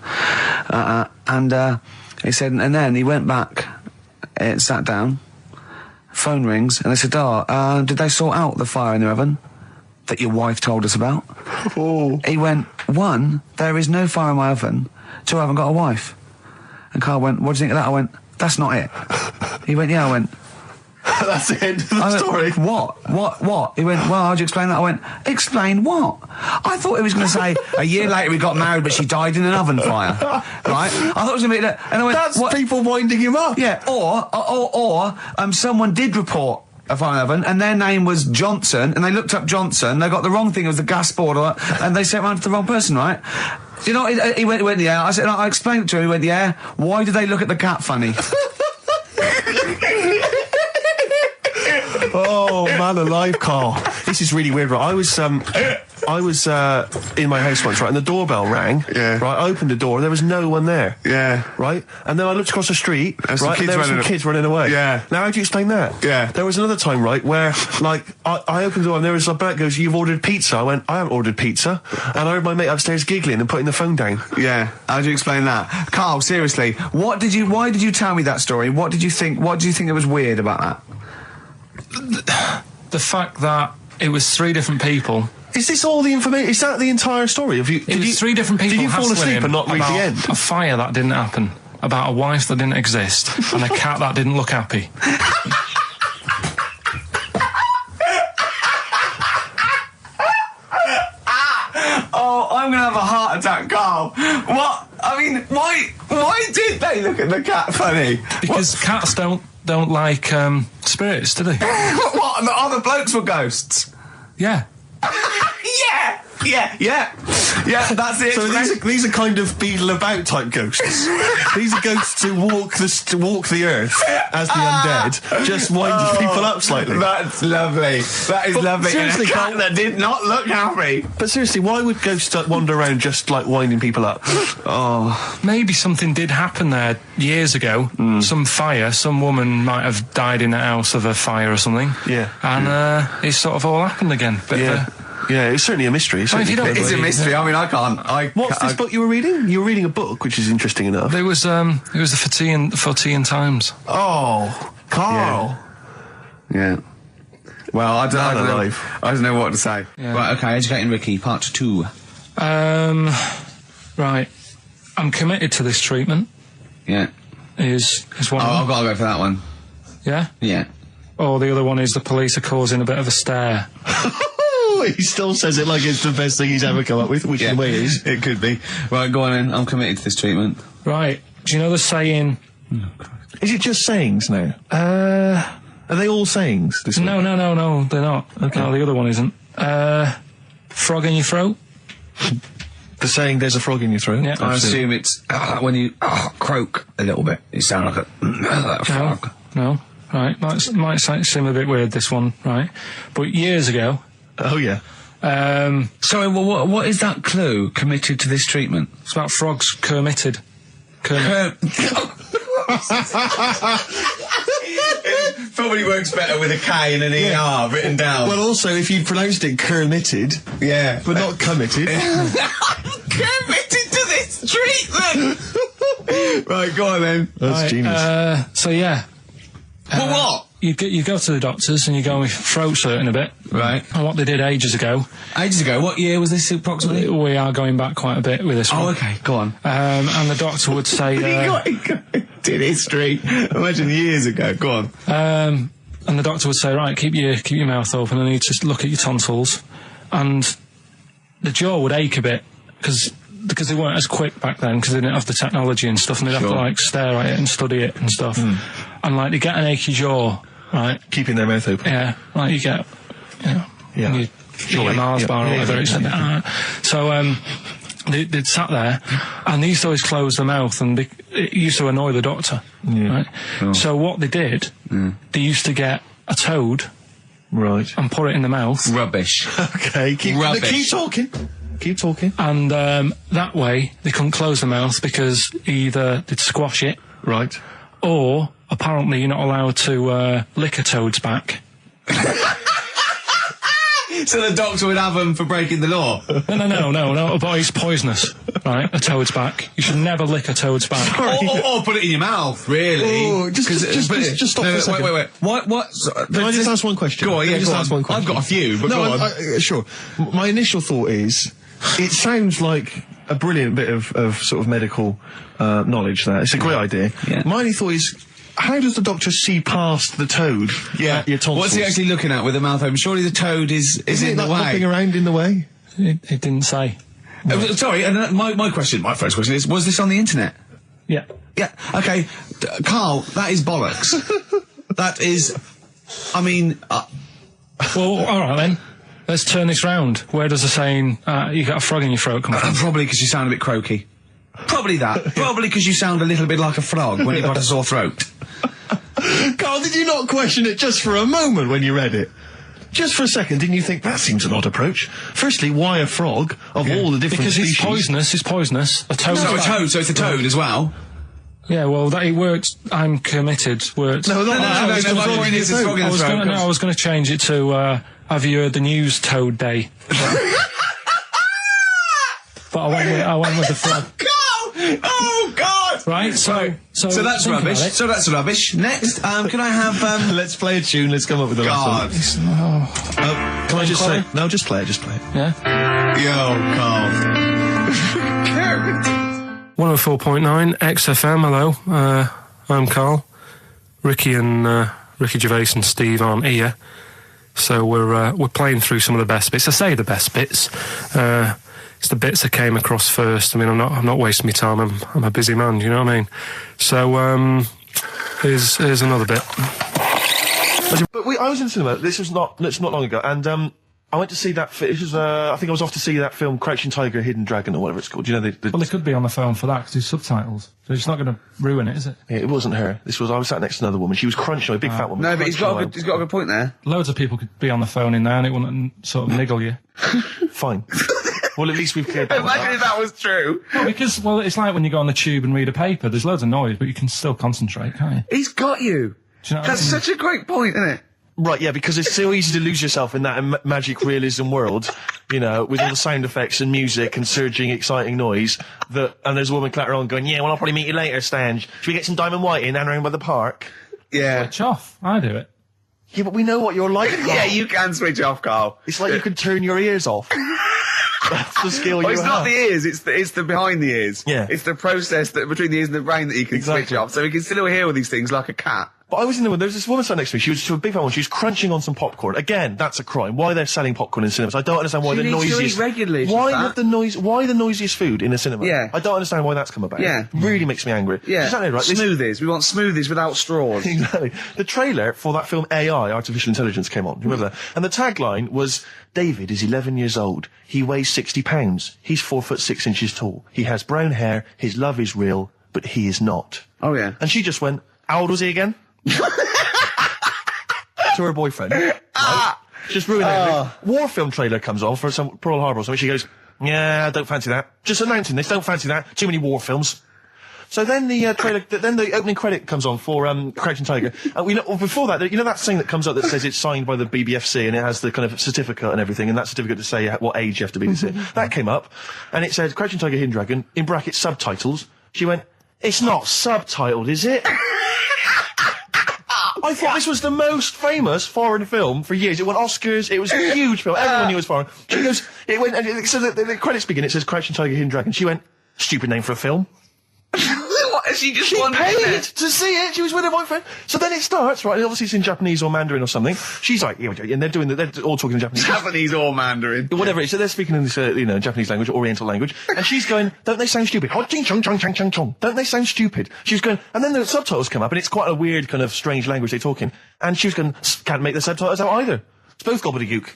He said, and then he went back, sat down, phone rings, and they said, did they sort out the fire in the oven that your wife told us about? Oh. He went, 1, there is no fire in my oven. 2, I haven't got a wife. And Carl went, what do you think of that? I went, that's not it. He went, yeah. I went, that's the end of the story. What? He went, well, how'd you explain that? I went, explain what? I thought he was going to say, a year later we got married, but she died in an oven fire. Right? I thought it was going to be that. And I went, that's people winding him up. Yeah, or someone did report a fire oven, and their name was Johnson, and they looked up Johnson, they got the wrong thing, it was the gas board, and they sent it round to the wrong person, right? You know, he went, yeah. I said, I explained it to him, he went, yeah. Why did they look at the cat funny? Oh, man alive, Carl. This is really weird, right? I was in my house once, right, and the doorbell rang. Yeah. Right, I opened the door, there was no one there. Yeah. Right? And then I looked across the street, There's right, and there were some kids running away. Yeah. Now, how do you explain that? Yeah. There was another time, right, where, I opened the door and there was a bloke goes, you've ordered pizza. I went, I haven't ordered pizza. And I heard my mate upstairs giggling and putting the phone down. Yeah. How do you explain that? Carl, seriously, why did you tell me that story? What do you think it was weird about that? The fact that it was 3 different people. Is this all the information? Is that the entire story? It was 3 different people. Did you fall hassling asleep him and not read the about end? A fire that didn't happen, about a wife that didn't exist, and a cat that didn't look happy. Oh, I'm gonna have a heart attack, Carl. What? I mean, why did they look at the cat funny? Because cats don't like spirits, do they? What? And the other blokes were ghosts? Yeah. Yeah, that's it. So these are kind of beetle about type ghosts. These are ghosts who walk the earth as the undead, just winding people up slightly. That's lovely. That is lovely. Seriously, and a cat that did not look happy. But seriously, why would ghosts wander around just like winding people up? Oh, maybe something did happen there years ago. Some fire. Some woman might have died in a house of a fire or something. Yeah. And it's sort of all happened again. But yeah, it's certainly a mystery. if you don't It's a mystery. I mean, I can't. What's this book you were reading? You were reading a book, which is interesting enough. it was the for tea and Times. Oh, Carl. Yeah. Well, I don't know what to say. Yeah. Right, okay, Educating Ricky, part 2. Right. I'm committed to this treatment. Yeah. Is one. I've got to go for that one. Yeah. Yeah. or the other one is the police are causing a bit of a stir. He still says it like it's the best thing he's ever come up with, which in a way is. It could be. Right, go on in. I'm committed to this treatment. Right. Do you know the saying... Is it just sayings now? Are they all sayings? This No, they're not. Okay. No, the other one isn't. Frog in your throat? The saying, there's a frog in your throat? Yeah. I assume it's when you croak a little bit. You sound like a frog. No. Right. Might seem a bit weird, this one, right? But years ago... Oh, yeah. Sorry, well, what is that clue? Committed to this treatment? It's about frogs Kermitted. Probably works better with a K and an ER written down. Well, also, if you pronounced it Kermitted, yeah, but not committed. Committed to this treatment! Right, go on then. That's genius. So, yeah. Well, what? You go to the doctors and you go with throat hurting a bit. Right. And what they did ages ago. Ages ago? What year was this approximately? We are going back quite a bit with this one. Oh, okay, go on. And the doctor would say... did history. Imagine years ago. Go on. And the doctor would say, right, keep your mouth open and you just look at your tonsils. And the jaw would ache a bit because they weren't as quick back then because they didn't have the technology and stuff, and they'd have to like stare at it and study it and stuff. And like they get an achy jaw, right? Keeping their mouth open. Yeah, like you get, when you eat a Mars bar or whatever. So they'd sat there and they used to always close their mouth, and it used to annoy the doctor. Right? Oh. So what they did, they used to get a toad, right, and put it in the mouth. Rubbish. Okay, keep talking. Keep talking. And that way they couldn't close the mouth because either they'd squash it, right, or apparently you're not allowed to lick a toad's back. So the doctor would have them for breaking the law? No, but it's poisonous, right? A toad's back. You should never lick a toad's back. Or put it in your mouth, really. Oh, just stop for a second. Wait. What? Can I just ask one question? Go on, yeah, ask one question. I've got a few, but go on. Sure. My initial thought is, it sounds like a brilliant bit of sort of medical knowledge there. It's a great idea. Yeah. My only thought is, how does the doctor see past the toad? Yeah. Your tonsils? What's he actually looking at with the mouth open? Surely the toad is in the way. Hopping around in the way? It didn't say. Sorry, and my first question is, was this on the internet? Yeah. Yeah, okay. Carl, that is bollocks. That is... I mean... Well, alright then. Let's turn this round. Where does the saying, you got a frog in your throat come from? Probably because you sound a bit croaky. Probably that. Probably because you sound a little bit like a frog when you've got a sore throat. Carl, did you not question it just for a moment when you read it? Just for a second, didn't you think, that seems an odd approach? Firstly, why a frog of all the different species? Because it's poisonous. A toad. So it's a toad as well? Yeah, well, it worked. I'm committed. Worked. No, my point is it's frog in the throat. I was going to change it to, have you heard the news Toad Day? But I went with the frog. Oh God! Right, so that's rubbish. So that's rubbish. Next, can I have? Let's play a tune. Let's come up with a God. Can I just say? No, just play it. Just play it. Yeah. Yo, Carl. 104.9 XFM. Hello, I'm Carl. Ricky Gervais and Steve aren't here, so we're playing through some of the best bits. I say the best bits. It's the bits I came across first. I mean, I'm not wasting my time. I'm a busy man. You know what I mean? So here's another bit. But I was in cinema. This was not long ago, and I went to see that. I think I was off to see that film, Crouching Tiger, Hidden Dragon, or whatever it's called. You know, well, they could be on the phone for that because there's subtitles. So it's not going to ruin it, is it? Yeah, it wasn't her. I was sat next to another woman. She was crunching, a big fat woman. No, but he's got a good point there. Loads of people could be on the phone in there, and it wouldn't sort of niggle you. Fine. Well, at least we've cleared that. Imagine if that was true. Well, it's like when you go on the tube and read a paper. There's loads of noise, but you can still concentrate, can't you? He's got you. Do you know what That's I mean? such a great point, isn't it? Right, yeah, because it's so easy to lose yourself in that magic realism world, you know, with all the sound effects and music and surging, exciting noise, and there's a woman clattering on going, yeah, well, I'll probably meet you later, Stange. Should we get some Diamond White in and around by the park? Yeah. Switch off. I do it. Yeah, but we know what you're like, Carl. Yeah, you can switch off, Carl. It's like you can turn your ears off. That's the skill you have. It's not the ears, it's the behind the ears. Yeah. It's the process that between the ears and the brain that you can switch off. So you can still hear all these things like a cat. But I was in the room, there was this woman sat next to me, she was a big fan one, she was crunching on some popcorn. Again, that's a crime. Why they're selling popcorn in cinemas? I don't understand why She the needs to noisiest... eat regularly, she's why fat. why the noisiest food in a cinema? Yeah. I don't understand why that's come about. Yeah. It really makes me angry. Yeah. She's exactly right. Smoothies. We want smoothies without straws. Exactly. The trailer for that film AI, Artificial Intelligence, came on. Do you remember that? And the tagline was, David is 11 years old. He weighs 60 pounds. He's 4'6" tall. He has brown hair. His love is real, but he is not. Oh, yeah. And she just went, how old was he again? To her boyfriend. Right? Just ruined everything. War film trailer comes on for some Pearl Harbor or something. She goes, yeah, I don't fancy that. Just announcing this, don't fancy that. Too many war films. So then the trailer, then the opening credit comes on for Crouching Tiger. Before that, you know that thing that comes up that says it's signed by the BBFC and it has the kind of certificate and everything, and that certificate to say what age you have to be to see it. That came up, and it said Crouching Tiger, Hidden Dragon in brackets subtitles. She went, it's not subtitled, is it? I thought this was the most famous foreign film for years. It won Oscars. It was a huge film. Everyone knew it was foreign. She goes, it went, and so the credits begin. It says Crouching Tiger, Hidden Dragon. She went, stupid name for a film. What? She just She wanted paid it. to see it. She was with her boyfriend. So then it starts, right? And obviously it's in Japanese or Mandarin or something. She's like, yeah, and they're all talking in Japanese. Japanese or Mandarin. Whatever it is. So they're speaking in this, Japanese language, Oriental language. And she's going, don't they sound stupid? Don't they sound stupid? She was going, and then the subtitles come up, and it's quite a weird kind of strange language they're talking. And she was going, can't make the subtitles out either. It's both gobbledygook.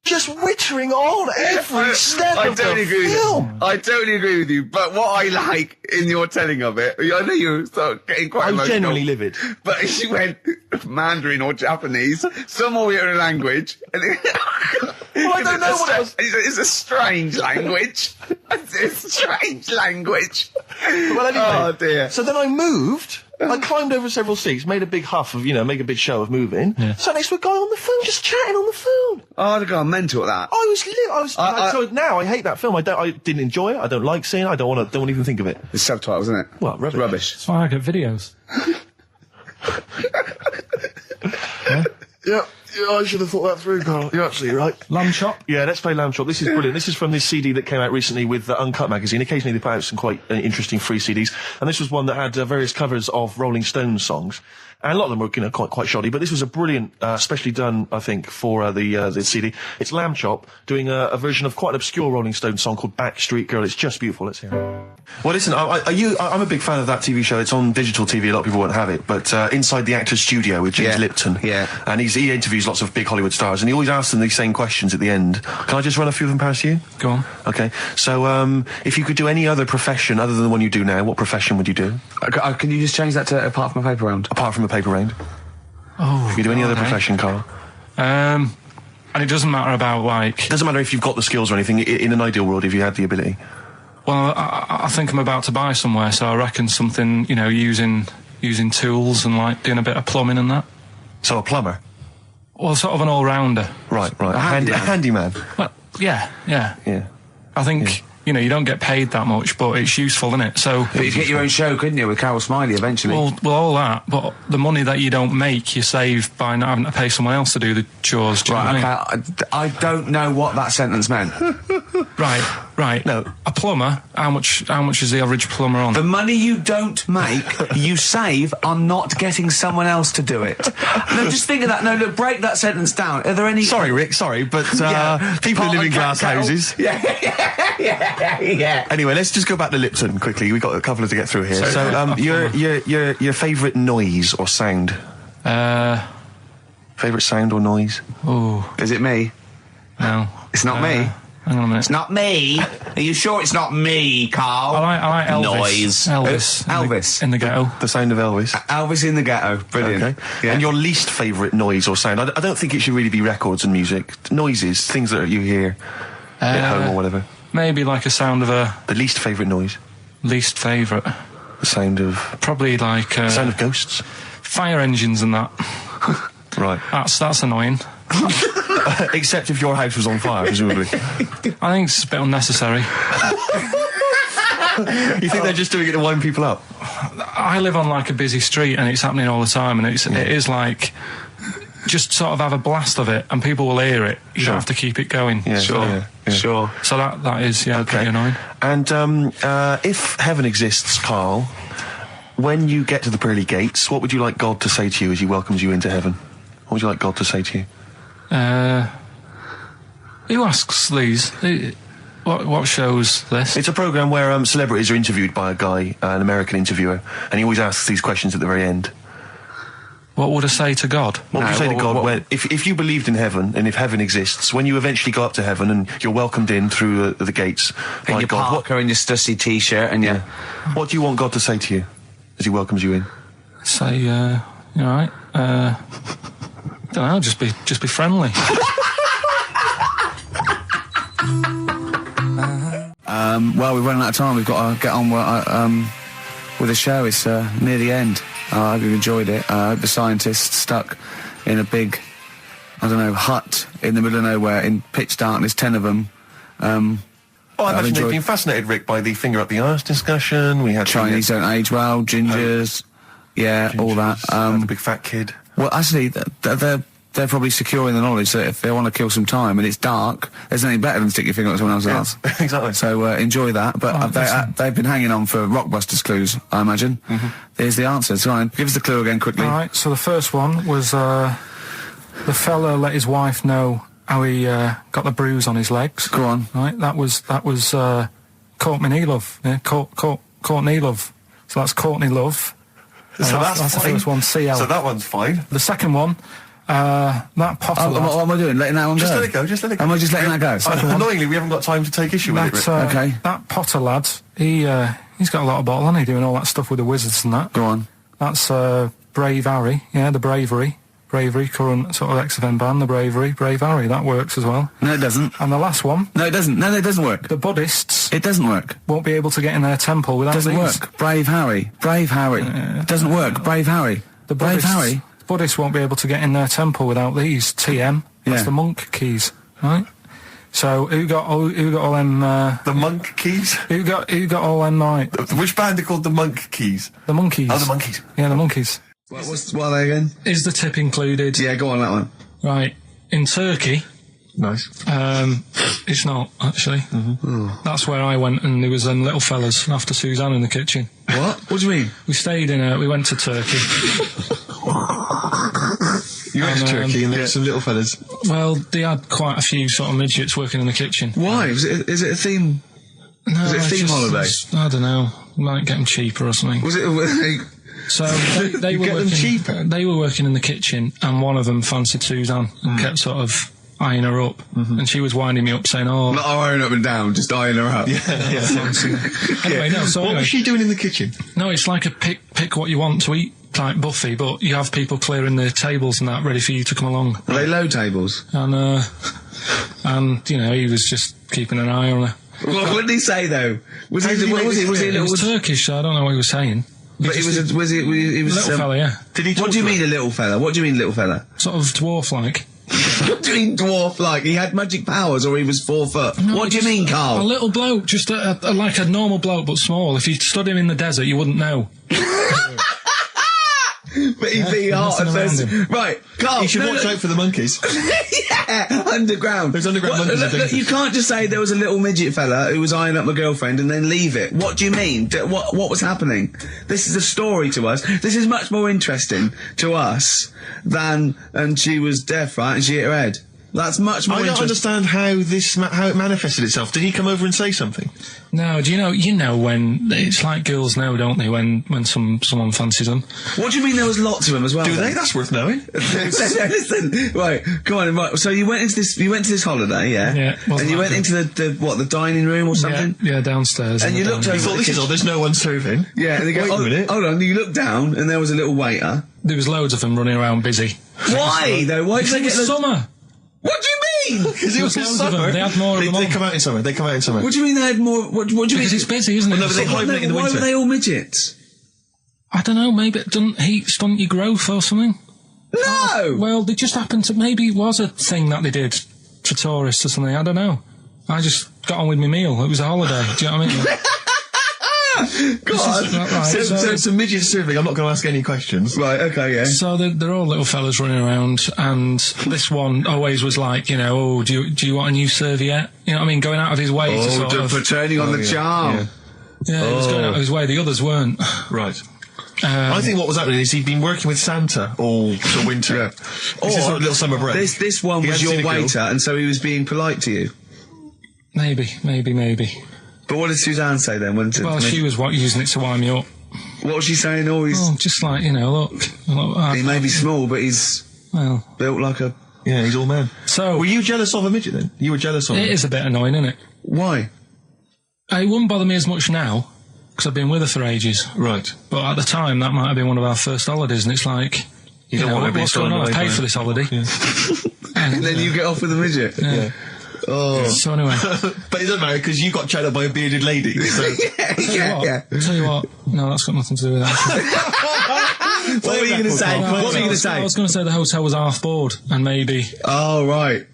Just wittering on every step of the film. I totally agree with you, but what I like in your telling of it, I know you're getting quite I'm emotional. genuinely livid. But she went Mandarin or Japanese, some Oriental language. And Well, I don't know what else. It's a strange language. It's a strange language. Well, anyway. Oh, dear. So then I moved. I climbed over several seats, made a big huff of, make a big show of moving. Yeah. Sat next to a guy on the phone, just chatting on the phone. Oh, I'd have gone mental at that. So now I hate that film. I didn't enjoy it. I don't like seeing it. I don't want to even think of it. It's subtitles, isn't it? Well, rubbish. That's why I get videos. Yeah, I should have thought that through, Carl. You're absolutely right. Lamb chop. Yeah, let's play Lamb Chop. This is brilliant. This is from this CD that came out recently with Uncut magazine. Occasionally they put out some quite interesting free CDs, and this was one that had various covers of Rolling Stones songs. And a lot of them were, quite shoddy, but this was a brilliant, specially done, I think, for the CD. It's Lamb Chop doing a version of quite an obscure Rolling Stones song called Backstreet Girl. It's just beautiful. Let's hear it. Well, listen, I'm a big fan of that TV show. It's on digital TV. A lot of people won't have it, but Inside the Actor's Studio with James Lipton. Yeah. And he interviews lots of big Hollywood stars, and he always asks them these same questions at the end. Can I just run a few of them past you? Go on. Okay. So, if you could do any other profession other than the one you do now, what profession would you do? Can you just change that to apart from a paper round? Apart from a paper round. Oh. If you do any other profession, Carl. And it doesn't matter about Doesn't matter if you've got the skills or anything. In an ideal world, if you had the ability. Well, I think I'm about to buy somewhere, so I reckon something, using tools and doing a bit of plumbing and that. So a plumber. Well, sort of an all-rounder. Right. A handyman. Well, yeah. Yeah. I think, you don't get paid that much, but it's useful, isn't it? So. But you'd get your own show, couldn't you, with Carol Smiley eventually? Well, all that, but the money that you don't make, you save by not having to pay someone else to do the chores. Do you know what I mean? I don't know what that sentence meant. Right. No. A plumber, how much is the average plumber on? The money you don't make, you save on not getting someone else to do it. No, just think of that. No, look, break that sentence down. Are there any... Sorry, Rick, but people who live in glass houses. Yeah. Anyway, let's just go back to Lipton quickly. We've got a couple to get through here. So, your favourite noise or sound? Favourite sound or noise? Oh. Is it me? No. It's not me. Hang on a minute. It's not me. Are you sure it's not me, Carl? I like Elvis. Noise. Elvis. In the ghetto. The sound of Elvis. Elvis in the ghetto. Brilliant. Okay. Yeah. And your least favourite noise or sound? I don't think it should really be records and music. Noises, things that you hear at home or whatever. Maybe like a sound of a... The least favourite noise? Least favourite? The sound of... Probably like... sound of ghosts? Fire engines and that. Right. That's annoying. Except if your house was on fire, presumably. I think it's a bit unnecessary. You think they're just doing it to wind people up? I live on a busy street and it's happening all the time, and it is just sort of have a blast of it and people will hear it. You don't have to keep it going. Yeah, sure. So that is, okay. pretty annoying. And if heaven exists, Carl, when you get to the pearly gates, what would you like God to say to you as he welcomes you into heaven? What would you like God to say to you? Who asks these? What show's this? It's a programme where celebrities are interviewed by a guy, an American interviewer, and he always asks these questions at the very end. What would I say to God? What would you say to God if you believed in heaven, and if heaven exists, when you eventually go up to heaven and you're welcomed in through the gates in by your God, parka and your stussy t-shirt and your... What do you want God to say to you as he welcomes you in? Say, you alright? Don't know, just be friendly. Well, we've run out of time. We've got to get on with the show. It's near the end. I hope you enjoyed it. I hope the scientists stuck in a big, I don't know, hut in the middle of nowhere in pitch darkness, 10 of them. I imagine they've been fascinated, Rick, by the finger up the arse discussion. We had Chinese don't age well, gingers, all that. The big fat kid. Well, actually, they're probably secure in the knowledge that if they want to kill some time and it's dark, there's nothing better than stick your finger up someone else's arse. Exactly. So enjoy that. But they've been hanging on for Rockbusters clues, I imagine. There's the answer. So give us the clue again quickly. All right, so the first one was the fella let his wife know how he got the bruise on his legs. Go on. Right, that was Courtney Love. Yeah, Courtney Love. So that's Courtney Love. So that's the first one, CL. So that one's fine. The second one, that Potter lad. What am I doing? Letting that one go? Just let it go, just let it go. Am I just letting that go? Annoyingly, we haven't got time to take issue with it, Rick. Okay. That Potter lad, he's got a lot of bottle, hasn't he, doing all that stuff with the wizards and that. Go on. That's Brave Harry, the Bravery, current sort of XFM band, the Bravery, Brave Harry, that works as well. No, it doesn't. And the last one... No, it doesn't. No, it doesn't work. The Buddhists... It doesn't work. Won't be able to get in their temple without Doesn't these. work. Brave Harry. Doesn't work. Brave Harry. The Brave Harry. Buddhists won't be able to get in their temple without these. TM. That's the monk keys, right? So who got all them? The monk keys. Who got all them? Right? Which band are called the monk keys? The monkeys. Oh, the monkeys. Yeah, the monkeys. What are they again? Is the tip included? Yeah, go on that one. Right. In Turkey. Nice. It's not actually. That's where I went, and there was them little fellas after Suzanne in the kitchen. What? What do you mean? We stayed we went to Turkey. You went to Turkey and there were some little fellas. Well, they had quite a few sort of midgets working in the kitchen. Why? Is it a theme? No, was it a theme holiday? I don't know. Might get them cheaper or something. Was it? So they were working cheaper. They were working in the kitchen, and one of them fancied Suzanne and kept sort of eyeing her up, and she was winding me up saying, "Oh, not eyeing up and down, just eyeing her up." Yeah. Anyway, no. So what was she doing in the kitchen? No, it's like a pick what you want to eat type buffet, but you have people clearing the tables and that ready for you to come along. Are they low tables? And he was just keeping an eye on her. What did he say though? Was he Turkish, so I don't know what he was saying. But he was a little fella, yeah. Did he? What do you mean a little fella? What do you mean little fella? Sort of dwarf-like. What do you mean dwarf-like? He had magic powers, or he was 4 foot? No, what do you mean, Carl? A little bloke, just like a normal bloke, but small. If you stood him in the desert, you wouldn't know. But he'd be hot and thirsty. Right, Carl. You should watch out for the monkeys. Yeah, underground. There's underground monkeys. Look, you can't just say there was a little midget fella who was eyeing up my girlfriend and then leave it. What do you mean? What was happening? This is a story to us. This is much more interesting to us than, and she was deaf, right, and she hit her head. That's much more interesting. I don't understand how it manifested itself. Did he come over and say something? No, do you know when it's like girls know, don't they? When someone fancies them. What do you mean there was lots of them as well? Do they? That's worth knowing. Listen, right, come on, right. So you went to this holiday, yeah? Yeah. And you went into the dining room or something? Yeah, downstairs. And you looked over. You thought, this is odd, there's no one serving. Yeah, and they go, wait a minute. Hold on, you looked down and there was a little waiter. There was loads of them running around busy. Why though? Why did they get summer? What do you mean? Because it was summer. They had more of them. They come out in summer. What do you mean they had more? What do you mean? Because it's busy, isn't it? No, but they hibernate in the winter. Why were they all midgets? I don't know. Maybe it doesn't heat stunt your growth or something. No. Well, they just happened to. Maybe it was a thing that they did for tourists or something. I don't know. I just got on with my meal. It was a holiday. Do you know what I mean? God. So it's a midget serving. I'm not going to ask any questions. Right, okay, yeah. So they're all little fellas running around, and this one always was like, do you want a new serviette? You know what I mean? Going out of his way to sort of... for turning on the charm. Yeah, he was going out of his way. The others weren't. Right. I think what was happening is he'd been working with Santa all the winter. Yeah. This is a little summer break. This one was your waiter, and so he was being polite to you. Maybe. But what did Suzanne say then? She was using it to wind me up. What was she saying? Just like, look. He may be small, but he's built like a... Yeah, he's all man. So... Were you jealous of a midget then? You were jealous of him? It is a bit annoying, isn't it? Why? It wouldn't bother me as much now, because I've been with her for ages. Right. But at the time, that might have been one of our first holidays, and it's like... You don't want to be what's going on? I've paid for this holiday. Yeah. And then you get off with a midget? Yeah. Oh. So anyway... But it doesn't matter, because you got chatted by a bearded lady. So. Yeah. Tell you what, no, that's got nothing to do with that. What were you going to say? I was going to say the hotel was half board, and maybe... Oh, right.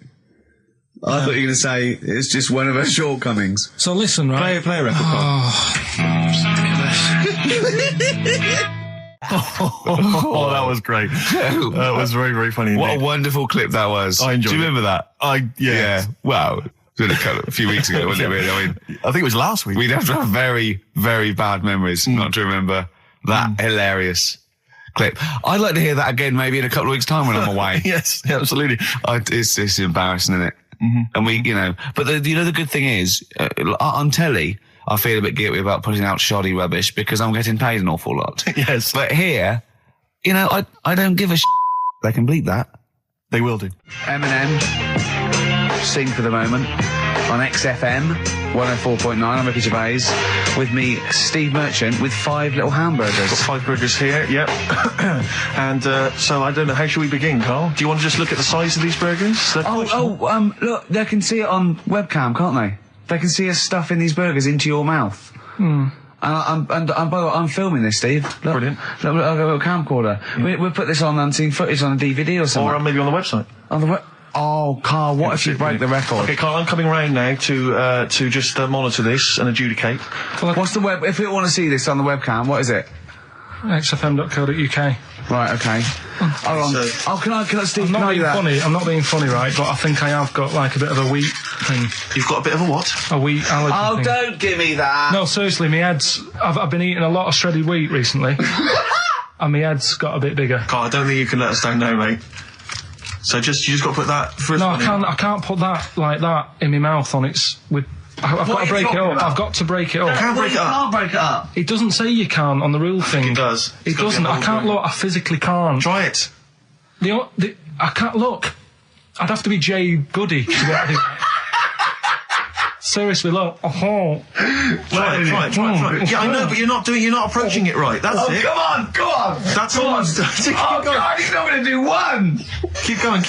I thought you were going to say it's just one of her shortcomings. So listen, right? Play a record. Oh, that was great. That was very, very funny indeed. What a wonderful clip that was. I enjoyed it. Do you remember that? Yeah. Wow. It was a few weeks ago, wasn't it, really? I mean, I think it was last week. we'd have to have very, very bad memories not to remember that hilarious clip. I'd like to hear that again maybe in a couple of weeks' time when I'm away. Yes, absolutely. It's embarrassing, isn't it? And we, but the good thing is, on telly, I feel a bit guilty about putting out shoddy rubbish because I'm getting paid an awful lot. Yes. But here, I don't give a They can bleep that. They will do. Eminem, Sing for the Moment, on XFM 104.9. I'm Ricky Gervais. With me, Steve Merchant, with 5 little hamburgers. Got 5 burgers here, yep. And so I don't know, how should we begin, Carl? Do you want to just look at the size of these burgers? Look, they can see it on webcam, can't they? They can see us stuffing these burgers into your mouth. And by the way, I'm filming this, Steve. Look, Brilliant. Look, I've got a camcorder. We'll put this on unseen footage on a DVD or something. Or maybe on the website. On the Oh, Carl, what if you break the record? Okay, Carl, I'm coming round now to just monitor this and adjudicate. What's the web? If you want to see this on the webcam, what is it? xfm.co.uk. Right, okay. Hold on. Can I, Steve, I'm not being that? funny. I'm not being funny, right? But I think I have got like a bit of a wheat thing. You've got a bit of a what? A wheat allergy thing. Don't give me that. No, seriously, my head's... I've been eating a lot of shredded wheat recently. And my head's got a bit bigger. Carl, I don't think you can let us down now, mate. So you just got to put that first. No, I can't put that like that in my mouth on its with. I've got to break it up. I've got to break it up. Can't break it up. Can't break it up. It doesn't say you can on the rule thing. It does. It doesn't. I can't look. I physically can't. Try it. I can't look. I'd have to be Jay Goody to get it. Seriously, look. Try it. Yeah, I know, but you're not approaching it right. That's it. Come on. That's all. Keep going. God, he's not going to do one. Keep going.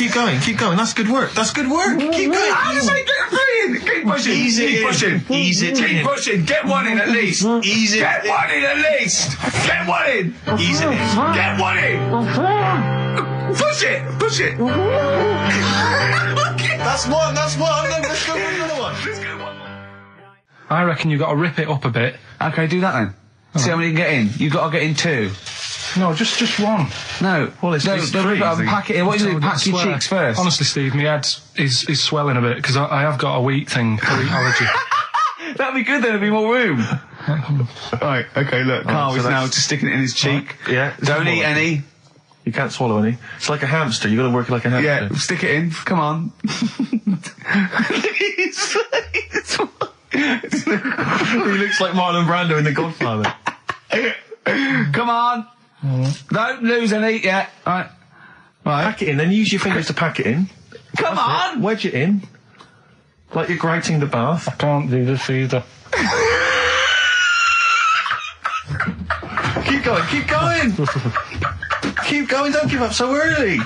That's good work. Keep going. How does I get three in? Keep pushing. Keep pushing. Ease it in. Keep pushing. Get one in at least. Ease it. Get one in at least. Get one in. Ease it in. Get one in. Push it. That's one. Let's go for another one. I reckon you've got to rip it up a bit. Okay, do that then. See how many you can get in. You've got to get in 2. No, just one. No. Well, it's don't pack it in. What do you do? Pack your cheeks first. Honestly, Steve, my head is swelling a bit because I have got a wheat thing, a wheat allergy. That'd be good. There'd be more room. Right. Okay. Look, Carl is now just sticking it in his cheek. Yeah. Don't eat any. You can't swallow any. It's like a hamster. You've got to work it like a hamster. Yeah. Stick it in. Come on. He looks like Marlon Brando in The Godfather. Come on. Don't lose any yet. Right. Pack it in, then use your fingers to pack it in. Come on. Wedge it in. Like you're grouting the bath. I can't do this either. Keep going, don't give up so early.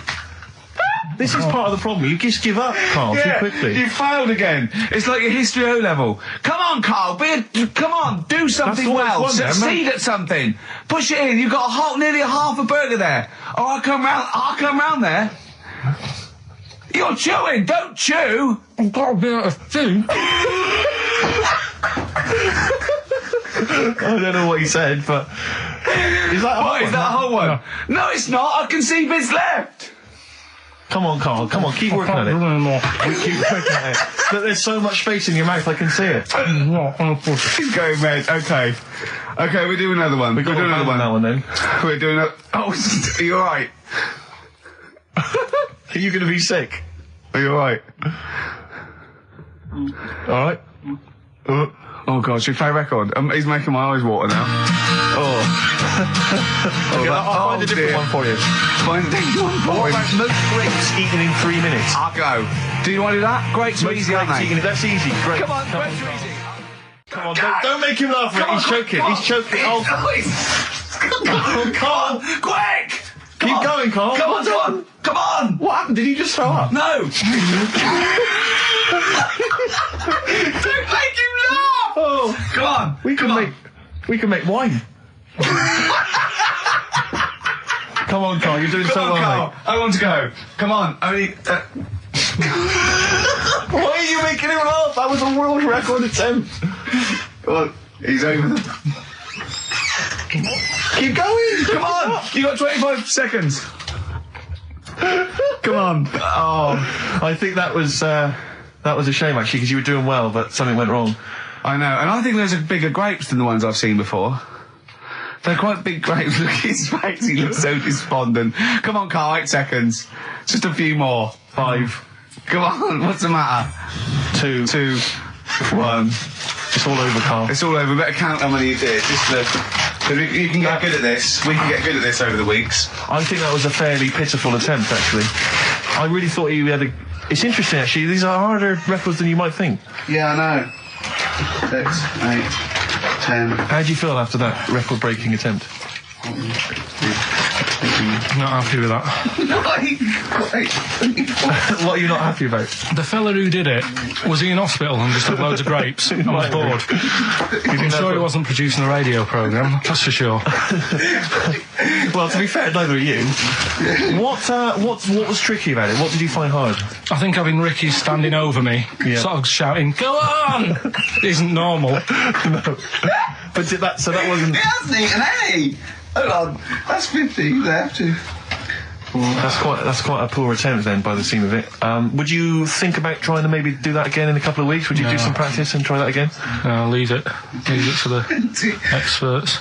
This is part of the problem. You just give up, Carl, too quickly. You failed again. It's like your history O level. Come on, Carl. Come on. Do something well. Succeed at something. Push it in. You've got nearly half a burger there. Oh, I'll come round there. You're chewing. Don't chew. I've got a bit of food. I don't know what he said, but... Is that a whole one? No, it's not. I can see bits left. Come on, Carl. Come on, keep working at it. Keep working at it. But there's so much space in your mouth, I can see it. He's going red. Okay. Okay, we do another one. We've got to do another one now and then. We're doing a... Oh, are you alright? Are you going to be sick? Are you alright? Alright? Oh, God, should we play a record? He's making my eyes water now. Okay, I'll find a different one for you. Find a different one for What him. about most grapes eaten in 3 minutes? I'll go. Do you want to do that? Grapes are easy, aren't they? That's easy. Great. Come on, grapes are easy. Come on, don't make him laugh. He's choking. He's choking. Oh, Carl. Quick! Keep going, Carl. Come on, John! Come on! What happened? Did you just throw up? No! Don't make him laugh! Oh, Come on! we can make wine. Come on, Carl. You're doing so well, Carl. mate. I want to go. Come on. Only... Why are you making him laugh? That was a world record attempt. Come on. He's over the... Keep going. Come on! You got 25 seconds. Come on. Oh, I think that was a shame actually because you were doing well, but something went wrong. I know, and I think those are bigger grapes than the ones I've seen before. They're quite big grapes. Look at his face, he looks so despondent. Come on, Carl, 8 seconds. Just a few more. 5. Come on, what's the matter? 2, 1. It's all over, Carl. It's all over. Better count how many you did. Just so you can get good at this. We can get good at this over the weeks. I think that was a fairly pitiful attempt, actually. I really thought you had a... It's interesting, actually. These are harder records than you might think. Yeah, I know. 6, 8, 10. How do you feel after that record-breaking attempt? Not happy with that. What are you not happy about? The fella who did it, was he in hospital and just had loads of grapes? I was bored. I'm sure he wasn't producing a radio programme, that's for sure. Well, to be fair, neither are you. What was tricky about it? What did you find hard? I think having Ricky standing over me, sort of shouting, "Go on!" isn't normal. No. But that wasn't... He hasn't eaten any! Hold on, that's 50 left. That's quite a poor attempt then, by the seam of it. Would you think about trying to maybe do that again in a couple of weeks? Would you do some practice and try that again? No, leave it for the experts.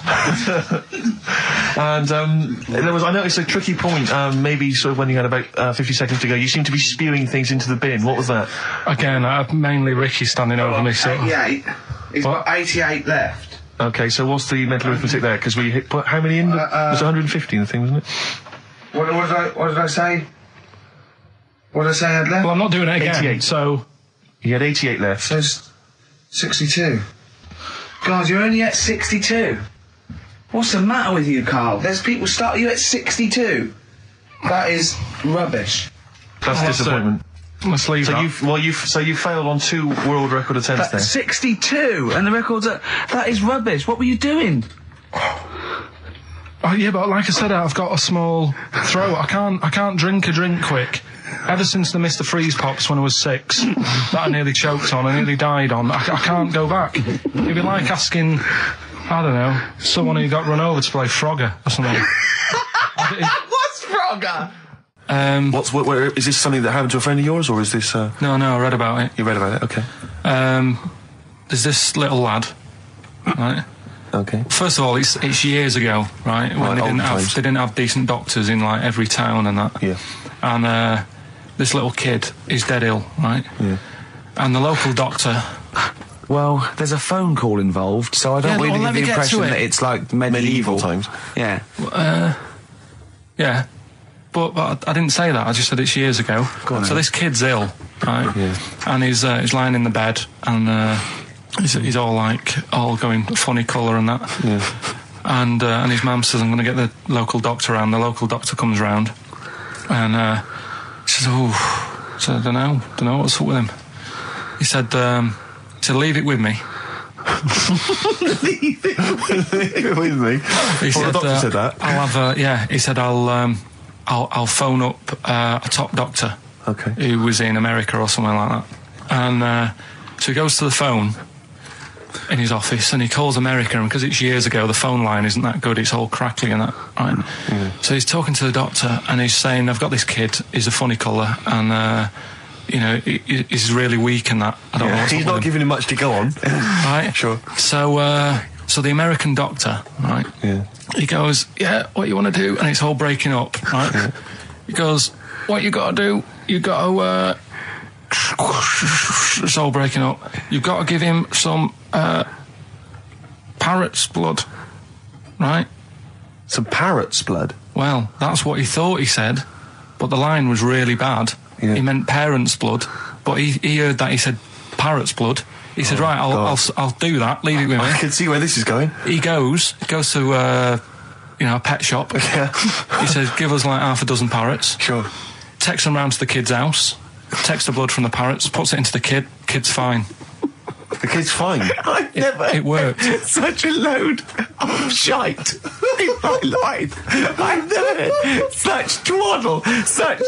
And I noticed a tricky point. Maybe sort of when you had about 50 seconds to go, you seemed to be spewing things into the bin. What was that? Again, mainly Ricky standing over me. Sort of. 88. He's got 88 left. Okay, so what's the mental arithmetic there? Because we put how many in? It was 150 in the thing, wasn't it? What did I say? What did I say I had left? Well, I'm not doing it again. 88. So you had 88 left. So 62. God, you're only at 62. What's the matter with you, Carl? There's people starting you at 62. That is rubbish. That's disappointment. Let's leave that. So you failed on 2 world record attempts there. 62, and the record's that is rubbish. What were you doing? Oh, yeah, but like I said, I've got a small throat. I can't drink a drink quick. Ever since the Mr. Freeze Pops when I was 6, that I nearly choked on, I nearly died on, I can't go back. It'd be like asking, I don't know, someone who got run over to play Frogger or something. What's Frogger? Is this something that happened to a friend of yours, or is this... No, I read about it. You read about it, okay. There's this little lad, right? Okay. First of all, it's years ago, right? When they didn't have decent doctors in, like, every town and that. Yeah. And, this little kid is dead ill, right? Yeah. And the local doctor... Well, there's a phone call involved, so I don't really get the impression that it's like medieval times. Yeah. Yeah. But I didn't say that, I just said it's years ago. So this kid's ill, right? Yeah. And he's lying in the bed, and he's all going funny colour and that. Yeah. And his mum says, I'm going to get the local doctor round. The local doctor comes round, and he says, I don't know what's up with him. He said, leave it with me. Leave it with me? He said, the doctor said that? He said, I'll phone up a top doctor who was in America or somewhere like that. And so he goes to the phone, in his office, and he calls America, and because it's years ago, the phone line isn't that good, it's all crackly and that, right? So he's talking to the doctor, and he's saying, I've got this kid, he's a funny colour, and, you know, he's really weak and that. I don't know what's He's not giving him much to go on. Right? Sure. So the American doctor, right? Yeah. He goes, yeah, what you want to do? And it's all breaking up, right? Yeah. He goes, what you got to do? You got to, it's all breaking up. You've got to give him some, parrot's blood, right? Some parrot's blood? Well, that's what he thought he said, but the line was really bad. Yeah. He meant parent's blood, but he heard that he said parrot's blood. He said, right, I'll do that, leave it with me. I can see where this is going. He goes to, you know, a pet shop. Yeah. He says, give us like half a dozen parrots. Sure. Takes them round to the kid's house, takes the blood from the parrots, puts it into the kid's fine. The kid's fine? It worked. Such a load of shite in my life. I've never heard such twaddle, such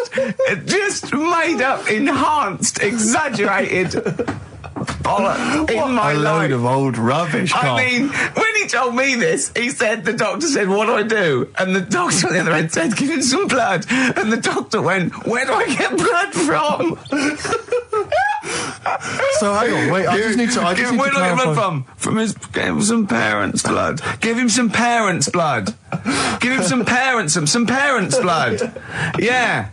just made up, enhanced, exaggerated bollocks in my life. A load of old rubbish, Carl. I mean, when he told me this, he said, the doctor said, what do I do? And the doctor on the other end said, give him some blood. And the doctor went, where do I get blood from? So hang on, wait, I just need to where do I get blood from? Give him some parents' blood. Give him some parents' blood. Give him some parents' blood. Yeah.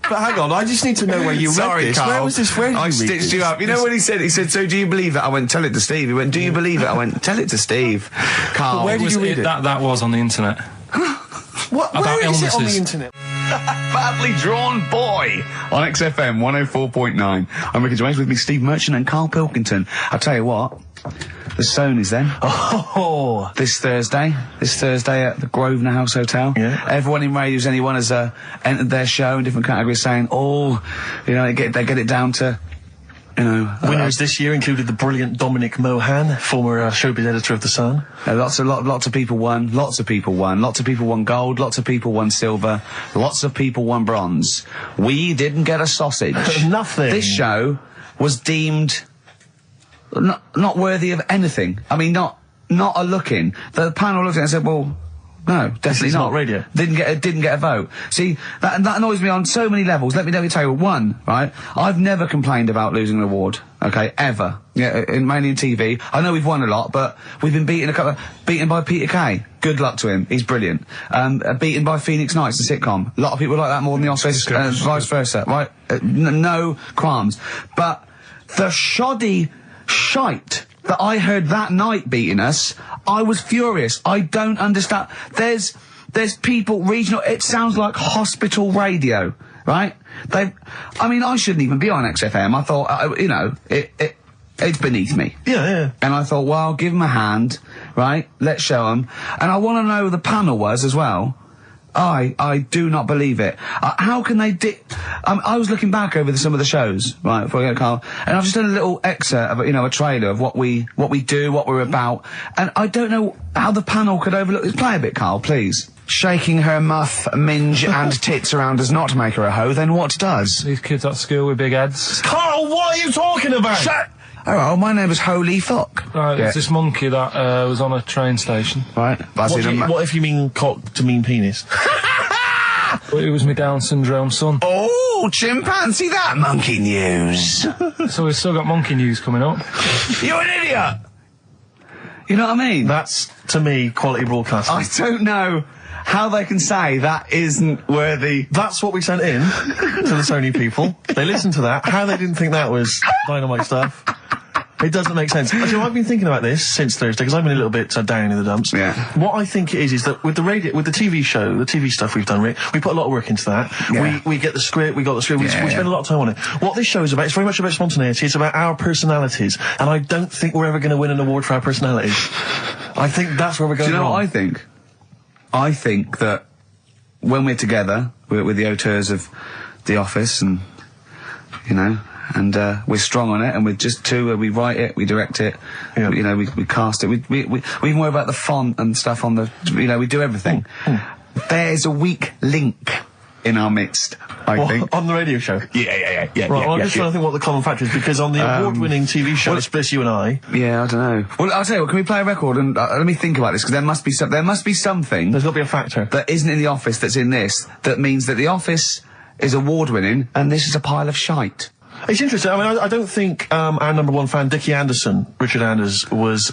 But hang on, I just need to know where you read this. Carl. Where was this? Where did I you read stitched this? you up. You know what he said? He said, so do you believe it? I went, tell it to Steve. He went, do you believe it? I went, tell it to Steve. Carl. But where did you read it? That was on the internet. What? Where is it on the internet? Badly Drawn Boy on XFM 104.9. I'm Ricky Gervais, with me Steve Merchant and Karl Pilkington. I'll tell you what, the Sony's then. Oh. This Thursday at the Grosvenor House Hotel. Yeah. Everyone in Radios Anyone has entered their show in different categories saying, oh, you know, they get it down to, you know... Winners this year included the brilliant Dominic Mohan, former showbiz editor of The Sun. Lots of people won. Lots of people won gold. Lots of people won silver. Lots of people won bronze. We didn't get a sausage. Nothing. This show was deemed not worthy of anything. I mean, not a look in. The panel looked at it and said, well, no, definitely not. Radio. Didn't get a vote. See, that annoys me on so many levels. Let me tell you one, right? I've never complained about losing an award, okay, ever. Yeah, mainly in TV. I know we've won a lot, but we've been beaten by Peter Kay. Good luck to him. He's brilliant. Beaten by Phoenix Nights, the sitcom. A lot of people like that more than the Oscars, vice versa, right? No qualms. But the shoddy shite that I heard that night beating us, I was furious. I don't understand. There's people, regional, it sounds like hospital radio, right? I mean, I shouldn't even be on XFM. I thought, you know, it's beneath me. Yeah. And I thought, well, give them a hand, right? Let's show them. And I want to know who the panel was as well. I do not believe it. How can they I was looking back over some of the shows, right, before I go to Carl, and I've just done a little excerpt of, you know, a trailer of what we do, what we're about, and I don't know how the panel could overlook this. Play a bit, Carl, please. Shaking her muff, minge and tits around does not make her a hoe, then what does? These kids at school with big heads. Carl, what are you talking about? Shut! Oh, my name is Holy Fuck. Right, there's this monkey that was on a train station. Right. What if you mean cock to mean penis? It was my Down syndrome son. Oh, chimpanzee, that monkey news. So we've still got monkey news coming up. You're an idiot! You know what I mean? That's, to me, quality broadcasting. I don't know how they can say that isn't worthy. That's what we sent in to the Sony people. They listened to that. How they didn't think that was dynamite stuff, it doesn't make sense. Actually, I've been thinking about this since Thursday, because I've been a little bit down in the dumps. Yeah. What I think it is that with the TV show, the TV stuff we've done, Rick, we put a lot of work into that. Yeah. We get the script, we spend a lot of time on it. What this show is about, it's very much about spontaneity, it's about our personalities, and I don't think we're ever going to win an award for our personalities. I think that's where we're going. Do you know wrong. what I think? I think that when we're together, we're the auteurs of The Office, and, you know, and we're strong on it, and we're just two, we write it, we direct it, you know, we cast it, we even worry about the font and stuff on the, you know, we do everything. There's a weak link in our midst, I think. On the radio show? Yeah. Right, well, I'm just trying to think what the common factor is, because on the award-winning TV show, Spliss You and I... Yeah, I don't know. Well, I'll tell you what, can we play a record and let me think about this, because there must be something... There's got to be a factor. ...that isn't in The Office that's in this, that means that The Office is award-winning, and this is a pile of shite. It's interesting. I mean, I don't think our number one fan, Dickie Anderson, Richard Anders, was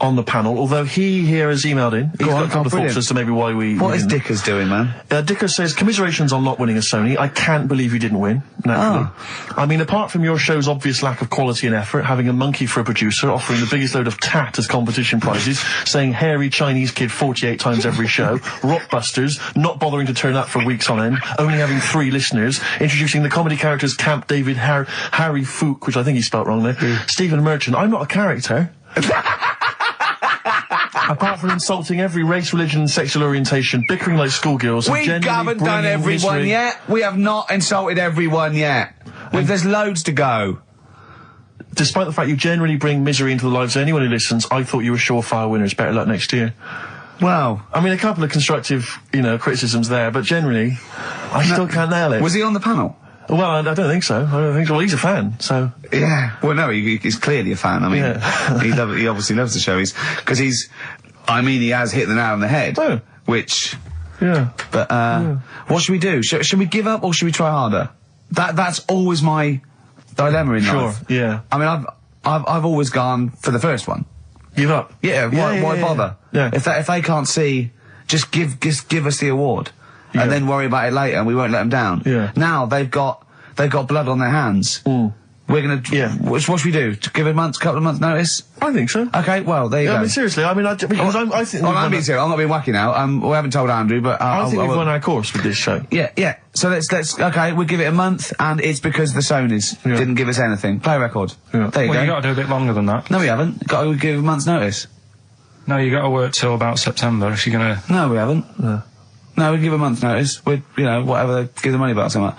on the panel, although he here has emailed in. He's got a couple of thoughts as to maybe why we... What is Dickers doing, man? Dickers says, commiserations on not winning a Sony. I can't believe you didn't win, naturally. I mean, apart from your show's obvious lack of quality and effort, having a monkey for a producer, offering the biggest load of tat as competition prizes, saying hairy Chinese kid 48 times every show, Rockbusters, not bothering to turn up for weeks on end, only having 3 listeners, introducing the comedy characters Camp David, Harry Fook, which I think he spelt wrong there, Stephen Merchant. I'm not a character. Apart from insulting every race, religion, and sexual orientation, bickering like schoolgirls, We haven't done everyone yet. We have not insulted everyone yet. There's loads to go. Despite the fact you generally bring misery into the lives of anyone who listens, I thought you were surefire winners. Better luck next year. Well, I mean, a couple of constructive, criticisms there, but generally, I still can't nail it. Was he on the panel? Well, I don't think so. Well, he's a fan, so... Yeah. Well, no, he's clearly a fan. I mean, he obviously loves the show. He has hit the nail on the head. Oh. Which... Yeah. But, what should we do? Should we give up or should we try harder? That's always my dilemma in life. Sure, yeah. I mean, I've always gone for the first one. Give up? Yeah, why bother? Yeah. If they can't see, just give us the award. Yeah. And then worry about it later, and we won't let them down. Yeah. Now they've got blood on their hands. Mm. We're gonna. Yeah. What should we do? To give a couple of months' notice? I think so. Okay. Well, there you go. I mean, seriously. I mean, I think. I'm being serious. I'm not being wacky now. We haven't told Andrew, but I think we've won our course with this show. Yeah. So let's. Okay, we'll give it a month, and it's because the Sonys didn't give us anything. Play a record. Yeah. There you go. You got to do a bit longer than that. No, we haven't. Got to give a month's notice. No, you got to work till about September if you're gonna. No, we haven't. No, we give a month's notice. Whatever they give the money back, something.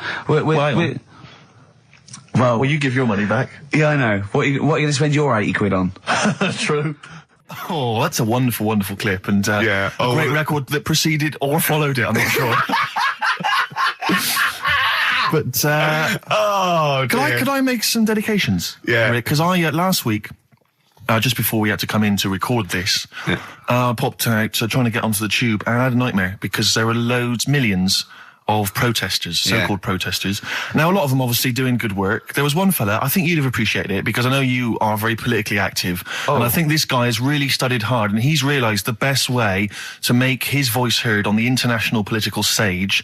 Well, you give your money back. Yeah, I know. What are you going to spend your 80 quid on? True. Oh, that's a wonderful, wonderful clip, and a great record that preceded or followed it. I'm not sure. But could I make some dedications? Yeah. Because last week. Just before we had to come in to record this, popped out trying to get onto the tube, and I had a nightmare because there were millions of protesters, so-called protesters. Now, a lot of them obviously doing good work. There was one fella, I think you'd have appreciated it, because I know you are very politically active, and I think this guy has really studied hard, and he's realised the best way to make his voice heard on the international political stage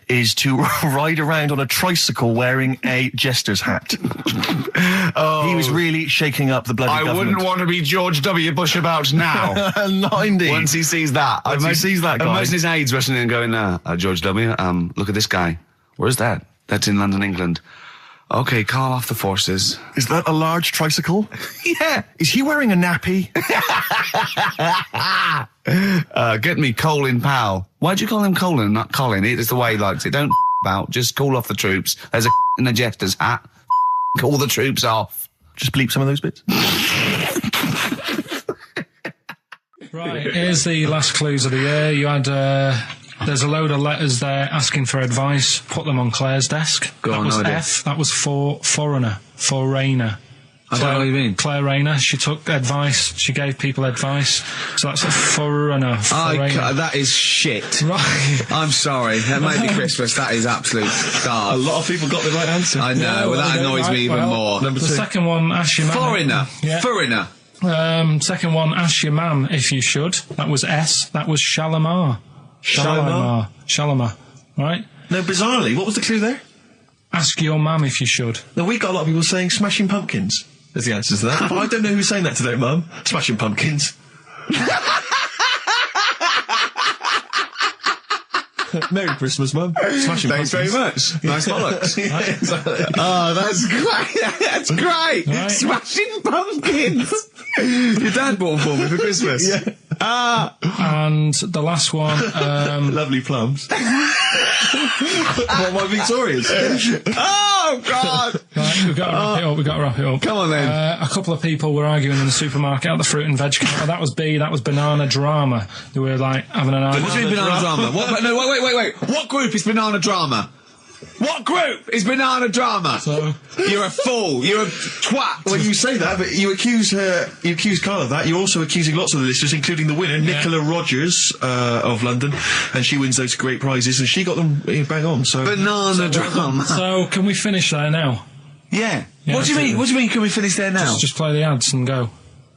is to ride around on a tricycle wearing a jester's hat. He was really shaking up the bloody government. I wouldn't want to be George W. Bush about now. Not indeed. Once he sees that. Once he sees that guy. Imagine his aides rushing in and going, George W., look at this guy. Where's that? That's in London, England. Okay, call off the forces. Is that a large tricycle? Yeah. Is he wearing a nappy? Get me Colin Powell. Why'd you call him Colin, not Colin? It's the way he likes it. Don't about. Just call off the troops. There's a in the jester's hat. Call the troops off. Just bleep some of those bits. Right, here's the last clues of the year. You had, there's a load of letters there asking for advice. Put them on Claire's desk. Go on, That was no idea. F. That was for foreigner. For Rayner. I don't know what you mean. Claire Rayner. She took advice. She gave people advice. So that's a foreigner. That is shit. Right. I'm sorry. That might be Christmas. That is absolute A start. lot of people got the right answer. I know. That annoys me even more. Number The two. second one, ask your mum. Foreigner. Yeah. Foreigner. Second one, ask your mum if you should. That was S. That was Shalimar. Shalimar. Right? No, bizarrely, what was the clue there? Ask your mum if you should. No, we got a lot of people saying Smashing Pumpkins as the answer to that. But I don't know who's saying that today, Mum. Smashing Pumpkins. Merry Christmas, Mum. Smashing Thanks Pumpkins. very much. Nice bollocks. Yeah, exactly. Oh, that's great. That's great. Right. Smashing Pumpkins. Your dad bought them for me for Christmas. Yeah. And the last one, Lovely plums. What, my Victorians? Oh, Oh, God! Right, we've got to wrap it up. Come on, then. A couple of people were arguing in the supermarket at the fruit and veg counter. That was B, that was Banana Drama. They were, like, having an argument. What do you mean Banana Drama? Wait. What group is Banana Drama? What group is Banana Drama? So, you're a fool. You're a twat. Well, you say that, but you accuse Carl of that. You're also accusing lots of the listeners, including the winner, Nicola Rogers of London, and she wins those great prizes, and she got them bang on. So Banana Drama. So, can we finish there now? Yeah. What do you mean? What do you mean? Can we finish there now? Just play the ads and go.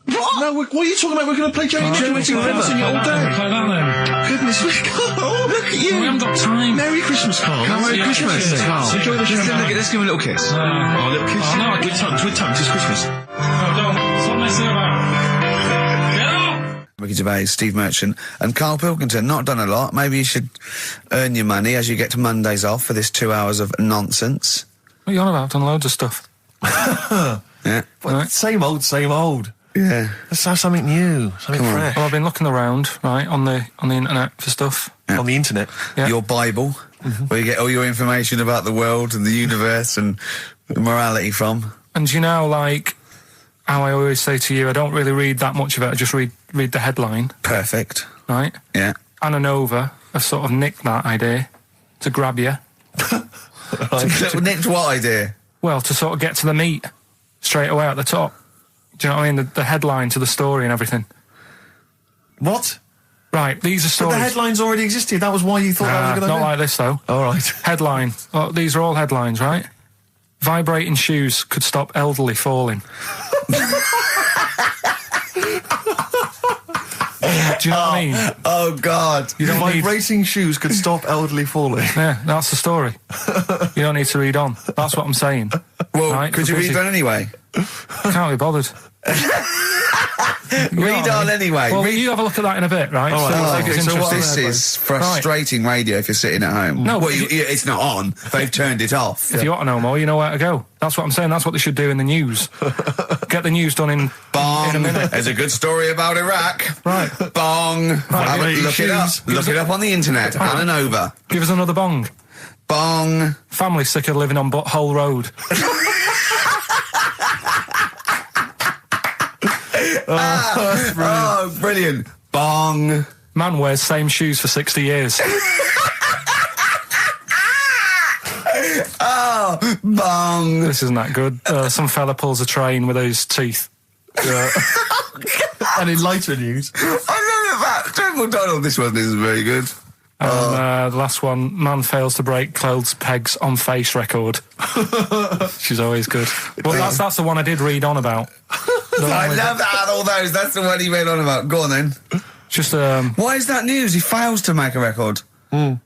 What? No, what are you talking about? We're going to play Johnny Generating Rivers in your all day. Play that then. Goodness me, Carl, look at you. We haven't got time. Merry Christmas, Carl. Merry Christmas, Carl. Enjoy the show. Let's give him a little kiss. Oh, a little kiss. Oh, no, with tongues, it's Christmas. No, don't. Stop messing about. Get up! Ricky Gervais, Steve Merchant, and Karl Pilkington. Not done a lot. Maybe you should earn your money as you get to Mondays off for this 2 hours of nonsense. What are you on about? I've done loads of stuff. Yeah. Right. Same old. Yeah. Let's have something new, something fresh. Well, I've been looking around, right, on the internet for stuff. Yeah. On the internet. Yeah. Your Bible, where you get all your information about the world and the universe and morality from. And you know, like, how I always say to you, I don't really read that much of it, I just read the headline. Perfect. Right? Yeah. Anna Nova have sort of nicked that idea to grab you. Nicked what idea? Well, to sort of get to the meat straight away at the top. Do you know what I mean? The headline to the story and everything. What? Right, these are But stories. the headlines already existed. That was why you thought that was a good not idea. like this, though. All right. Headline. Well, these are all headlines, right? Vibrating shoes could stop elderly falling. Do you know what I mean? Oh, God. You don't need... Vibrating shoes could stop elderly falling. Yeah, that's the story. You don't need to read on. That's what I'm saying. Well, right? could you read that anyway? Can't be bothered. Read on anyway. Well, you have a look at that in a bit, right? All right. Okay, so this is frustrating radio if you're sitting at home. No, well, it's not on. They've turned it off. If you want to know more, you know where to go. That's what I'm saying. That's what they should do in the news. Get the news done in a minute. There's a good story about Iraq. Right. Bong. Look it up. Look it up on the internet. Anna Nova. Give us another bong. Bong. Family sick of living on Butthole Road. Oh, brilliant. Bong. Man wears same shoes for 60 years. Oh, bong. This isn't that good. Some fella pulls a train with his teeth. And in lighter news. I love that. Jungle Donald, this one isn't very good. And the last one, man fails to break clothes pegs on face record. She's always good. Well, that's the one I did read on about. I love that out of all those. That's the one he read on about. Go on then. Just Why is that news? He fails to make a record.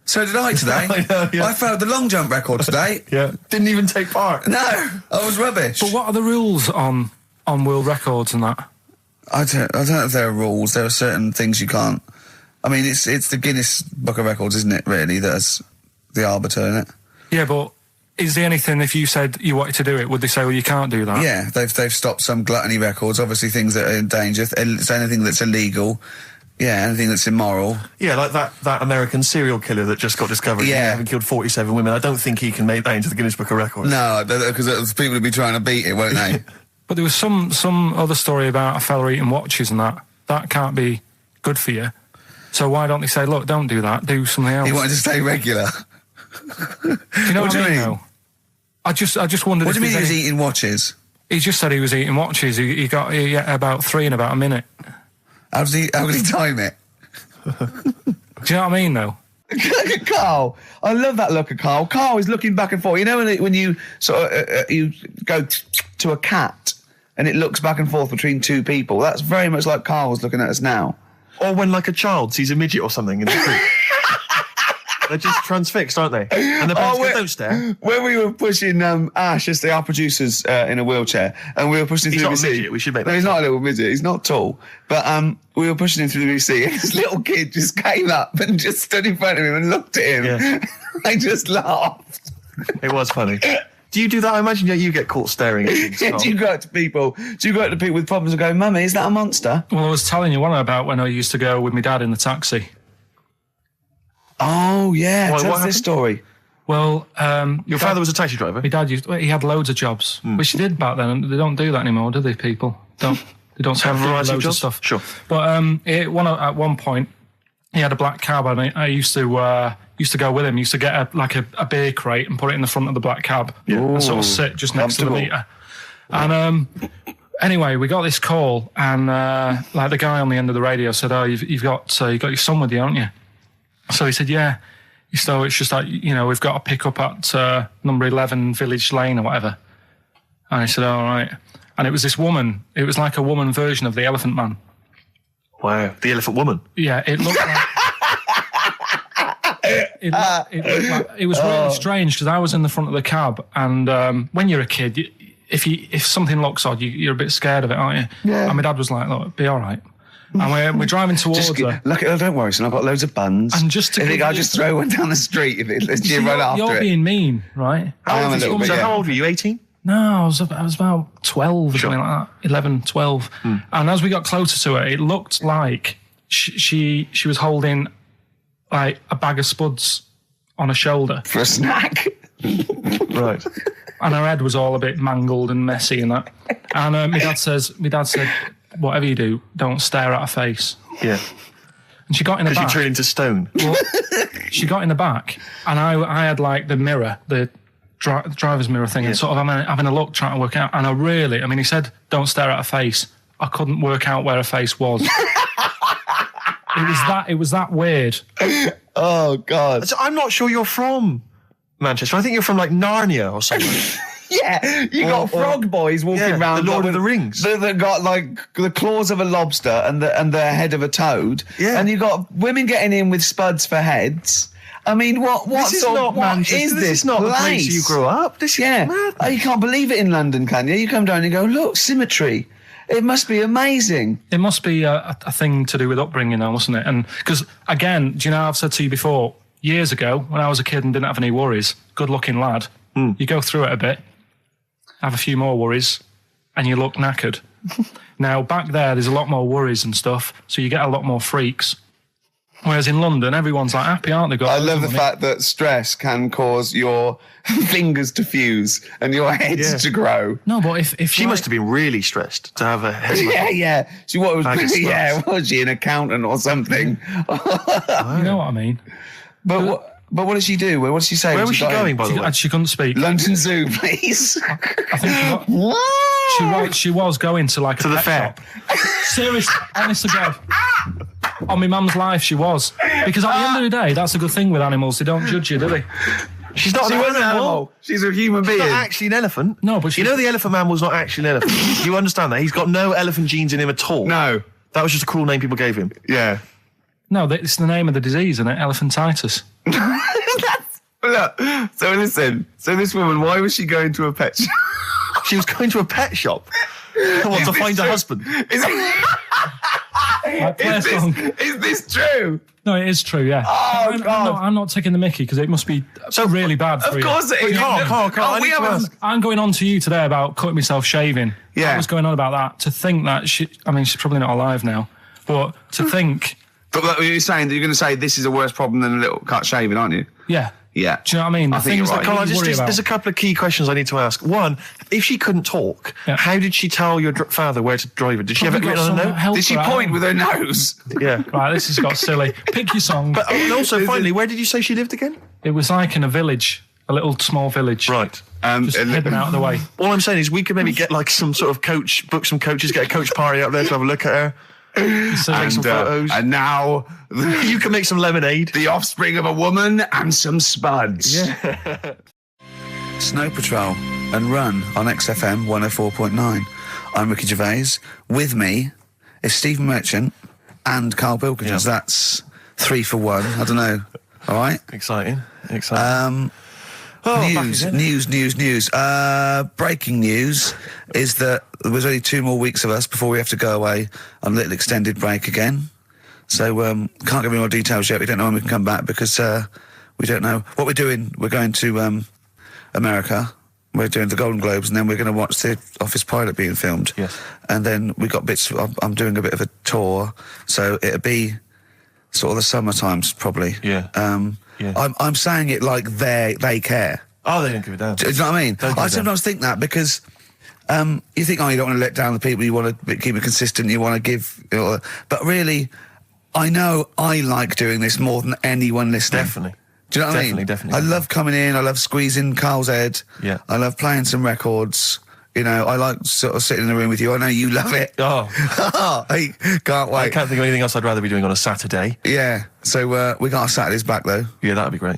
So did I today. I know, yeah. I failed the long jump record today. Yeah. Didn't even take part. No, I was rubbish. But what are the rules on world records and that? I don't know if there are rules. There are certain things you can't. I mean, it's the Guinness Book of Records, isn't it? Really, that's the arbiter, isn't it? Yeah, but is there anything, if you said you wanted to do it, would they say, well, you can't do that? Yeah, they've stopped some gluttony records. Obviously, things that are in danger. It's anything that's illegal. Yeah, anything that's immoral. Yeah, like that American serial killer that just got discovered. Yeah. Having killed 47 women. I don't think he can make that into the Guinness Book of Records. No, because people would be trying to beat it, won't they? But there was some other story about a fella eating watches and that. That can't be good for you. So why don't they say, look, don't do that, do something else? He wanted to stay regular. Do you know what I mean? Though? I just wondered. What do you mean he was eating watches? He just said he was eating watches. He got about 3 in about a minute. How did he time it? Do you know what I mean, though? Look at Carl. I love that look at Carl. Carl is looking back and forth. You know when you sort of you go to a cat and it looks back and forth between two people? That's very much like Carl was looking at us now. Or when, like, a child sees a midget or something in the street. They're just transfixed, aren't they? And the parents go, don't stare. When we were pushing Ash, as our producers, in a wheelchair, and we were pushing He's through not the a VC. midget, we should make No, that he's clear. not a little midget. He's not tall. But we were pushing him through the VC, and this little kid just came up and just stood in front of him and looked at him. Yeah. I just laughed. It was funny. Do you do that? I imagine you get caught staring at things. Yeah, do you go up to people with problems and go, Mummy, is that a monster? Well, I was telling you one about when I used to go with my dad in the taxi. Oh, yeah. What Tell us happened? this story. Well, your father was a taxi driver? My dad he had loads of jobs, which he did back then, and they don't do that anymore, do they, people? They don't have variety loads of of stuff. Sure. But at one point, he had a black cab, and I used to go with him. Used to get a beer crate and put it in the front of the black cab and sort of sit just next to the meter. And anyway, we got this call, and the guy on the end of the radio said, "Oh, you've got your son with you, haven't you?" So he said, "Yeah." So it's just like, we've got to pick up at number 11 Village Lane or whatever. And I said, all right. And it was this woman. It was like a woman version of the Elephant Man. Wow, the Elephant Woman. Yeah, it looked like... it was really strange because I was in the front of the cab, and when you're a kid, if something looks odd, you're a bit scared of it, aren't you? Yeah. And my dad was like, look, be all right. And we're driving towards her. Look, don't worry, son, I've got loads of buns. And just to I'll just throw one down the street if you run after it. You're being mean, right? I am a little bit, So how old were you, 18? No, I was about 12 or something like that. 11, 12. And as we got closer to her, it looked like she was holding like a bag of spuds on her shoulder. For a snack. Right. And her head was all a bit mangled and messy and that. And my dad said, whatever you do, don't stare at her face. Yeah. And she got in the back. Because you turned into stone. Well, she got in the back, and I had like the mirror, the driver's mirror thing, and sort of having a look, trying to work out. And he said, don't stare at her face. I couldn't work out where her face was. It was that weird. Oh, God. So I'm not sure you're from Manchester. I think you're from like Narnia or something. Yeah, you got frog boys walking around. The Lord of the Rings. That got like the claws of a lobster and the head of a toad. Yeah. And you got women getting in with spuds for heads. I mean, this is not Manchester. This is not the place you grew up. This is mad. Oh, you can't believe it in London, can you? You come down and go, look, symmetry. It must be amazing. It must be a thing to do with upbringing now, mustn't it? And because, again, do you know, I've said to you before, years ago, when I was a kid and didn't have any worries, good-looking lad, you go through it a bit, have a few more worries, and you look knackered. Now, back there's a lot more worries and stuff, so you get a lot more freaks. Whereas in London, everyone's like happy, aren't they? I love the fact that stress can cause your fingers to fuse and your head to grow. No, but if she must have been really stressed to have a head. Yeah. Was she an accountant or something? You know what I mean? But what did she do? What did she say? Where was she going, by the way? She couldn't speak. London Zoo, please. I think she was going to like to the fair. Seriously, honest to God. On my mum's life, she was. Because at the end of the day, that's a good thing with animals. They don't judge you, do they? She's not an animal. She's a human being. She's not actually an elephant. No, but you know the Elephant Man was not actually an elephant. You understand that? He's got no elephant genes in him at all. No. That was just a cruel name people gave him. Yeah. No, it's the name of the disease, isn't it? Elephantitis. Look, so listen. So this woman, why was she going to a pet shop? She was going to a pet shop. To find a husband. Is this true? No, it is true, yeah. Oh, God. I'm not taking the mickey because it must be so really bad for you. Of course it is. Carl, I'm going on to you today about cutting myself shaving. Yeah. I was going on about that. To think that she's probably not alive now, but to think... But you're saying that you're going to say this is a worse problem than a little cut shaving, aren't you? Yeah. Yeah. Do you know what I mean? I think you're right. Carl, there's a couple of key questions I need to ask. One, if she couldn't talk, how did she tell your father where to drive it? Did she have it written on a note? Did she point with her nose? Yeah. Right, this has got silly. Pick your song. But also, finally, where did you say she lived again? It was like in a village, a little small village. Right. Just hidden out of the way. All I'm saying is we could maybe get like some sort of coach, book some coaches, get a coach party up there to have a look at her. Take some photos. And now you can make some lemonade. The offspring of a woman and some spuds. Yeah. Snow Patrol and Run on XFM 104.9. I'm Ricky Gervais. With me is Steve Merchant and Karl Pilkington. Yep. That's 3 for 1. I don't know. All right. Exciting. News. Breaking news is that there's only 2 more weeks of us before we have to go away on a little extended break again. So can't give any more details yet. We don't know when we can come back because we don't know what we're doing. We're going to America. We're doing the Golden Globes, and then we're going to watch the Office pilot being filmed. Yes. And then we got bits. I'm doing a bit of a tour, so it'll be sort of the summer times, probably. Yeah. I'm saying it like they care. Oh, they don't give a damn. Do you know what I mean? Don't give a I damn. sometimes think that because you think, you don't want to let down the people, you want to keep it consistent, you want to give, but really, I know I like doing this more than anyone listening. Definitely. Do you know what I mean? Definitely. I love coming in, I love squeezing Carl's head. Yeah. I love playing some records. I like sort of sitting in the room with you. I know you love it. Oh. I can't wait. I can't think of anything else I'd rather be doing on a Saturday. Yeah. So we got our Saturdays back though. Yeah, that'd be great.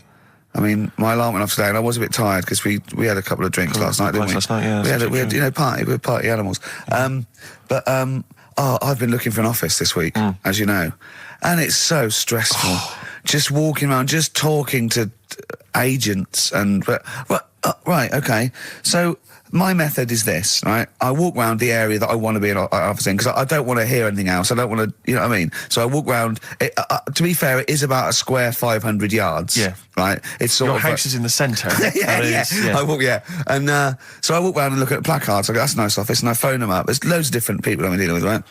I mean, my alarm went off today, and I was a bit tired because we had a couple of drinks last night, didn't we? Last night, yeah. We had party. We're party animals. I've been looking for an office this week, as you know, and it's so stressful. Just walking around, just talking to agents, right, okay. So my method is this, right? I walk around the area that I want to be an office in because I don't want to hear anything else. I don't want to, you know what I mean? So I walk around. To be fair, it is about a square 500 yards. Yeah. Right? It's sort Your of house is in the centre. yeah. I walk, and so I walk around and look at placards. I go, that's a nice office, and I phone them up. There's loads of different people I'm dealing with, right?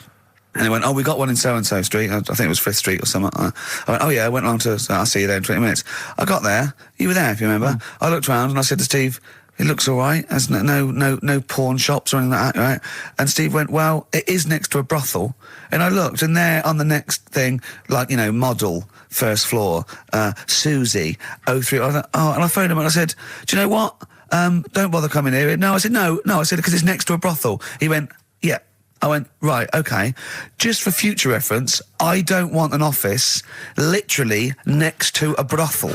And they went, we got one in so-and-so street. I think it was 5th Street or something. I went, I went round to, I'll see you there in 20 minutes. I got there. You were there, if you remember. I looked round and I said to Steve, it looks all right. There's no pawn shops or anything like that, right? And Steve went, well, it is next to a brothel. And I looked, and there on the next thing, model, first floor, Susie, 03. I thought, and I phoned him and I said, do you know what? Don't bother coming here. No, I said, no, I said, because it's next to a brothel. He went, yeah. I went, right, okay. Just for future reference, I don't want an office literally next to a brothel,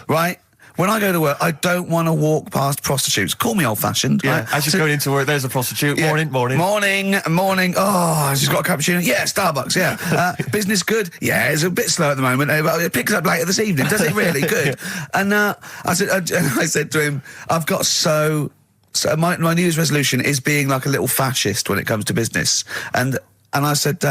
right? When I go to work, I don't want to walk past prostitutes. Call me old-fashioned. Yeah, right? as you're going into work, there's a prostitute. Yeah. Morning. Morning. Oh, she's got a cappuccino. Yeah, Starbucks, yeah. Business good? Yeah, it's a bit slow at the moment. But it picks up later this evening. Does it really? Good. And I said to him, I've got So my New Year's resolution is being like a little fascist when it comes to business. And I said,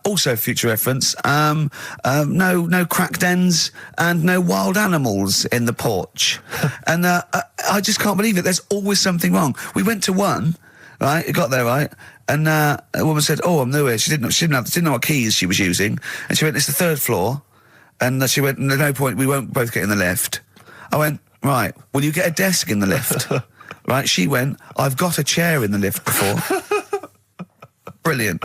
also future reference, no crack dens and no wild animals in the porch. And I just can't believe it. There's always something wrong. We went to one, right? It got there, right? And a woman said, I'm new here. She didn't know what keys she was using. And she went, it's the 3rd floor. And she went, no point, we won't both get in the lift. I went, right, will you get a desk in the lift? Right, she went, I've got a chair in the lift before. Brilliant.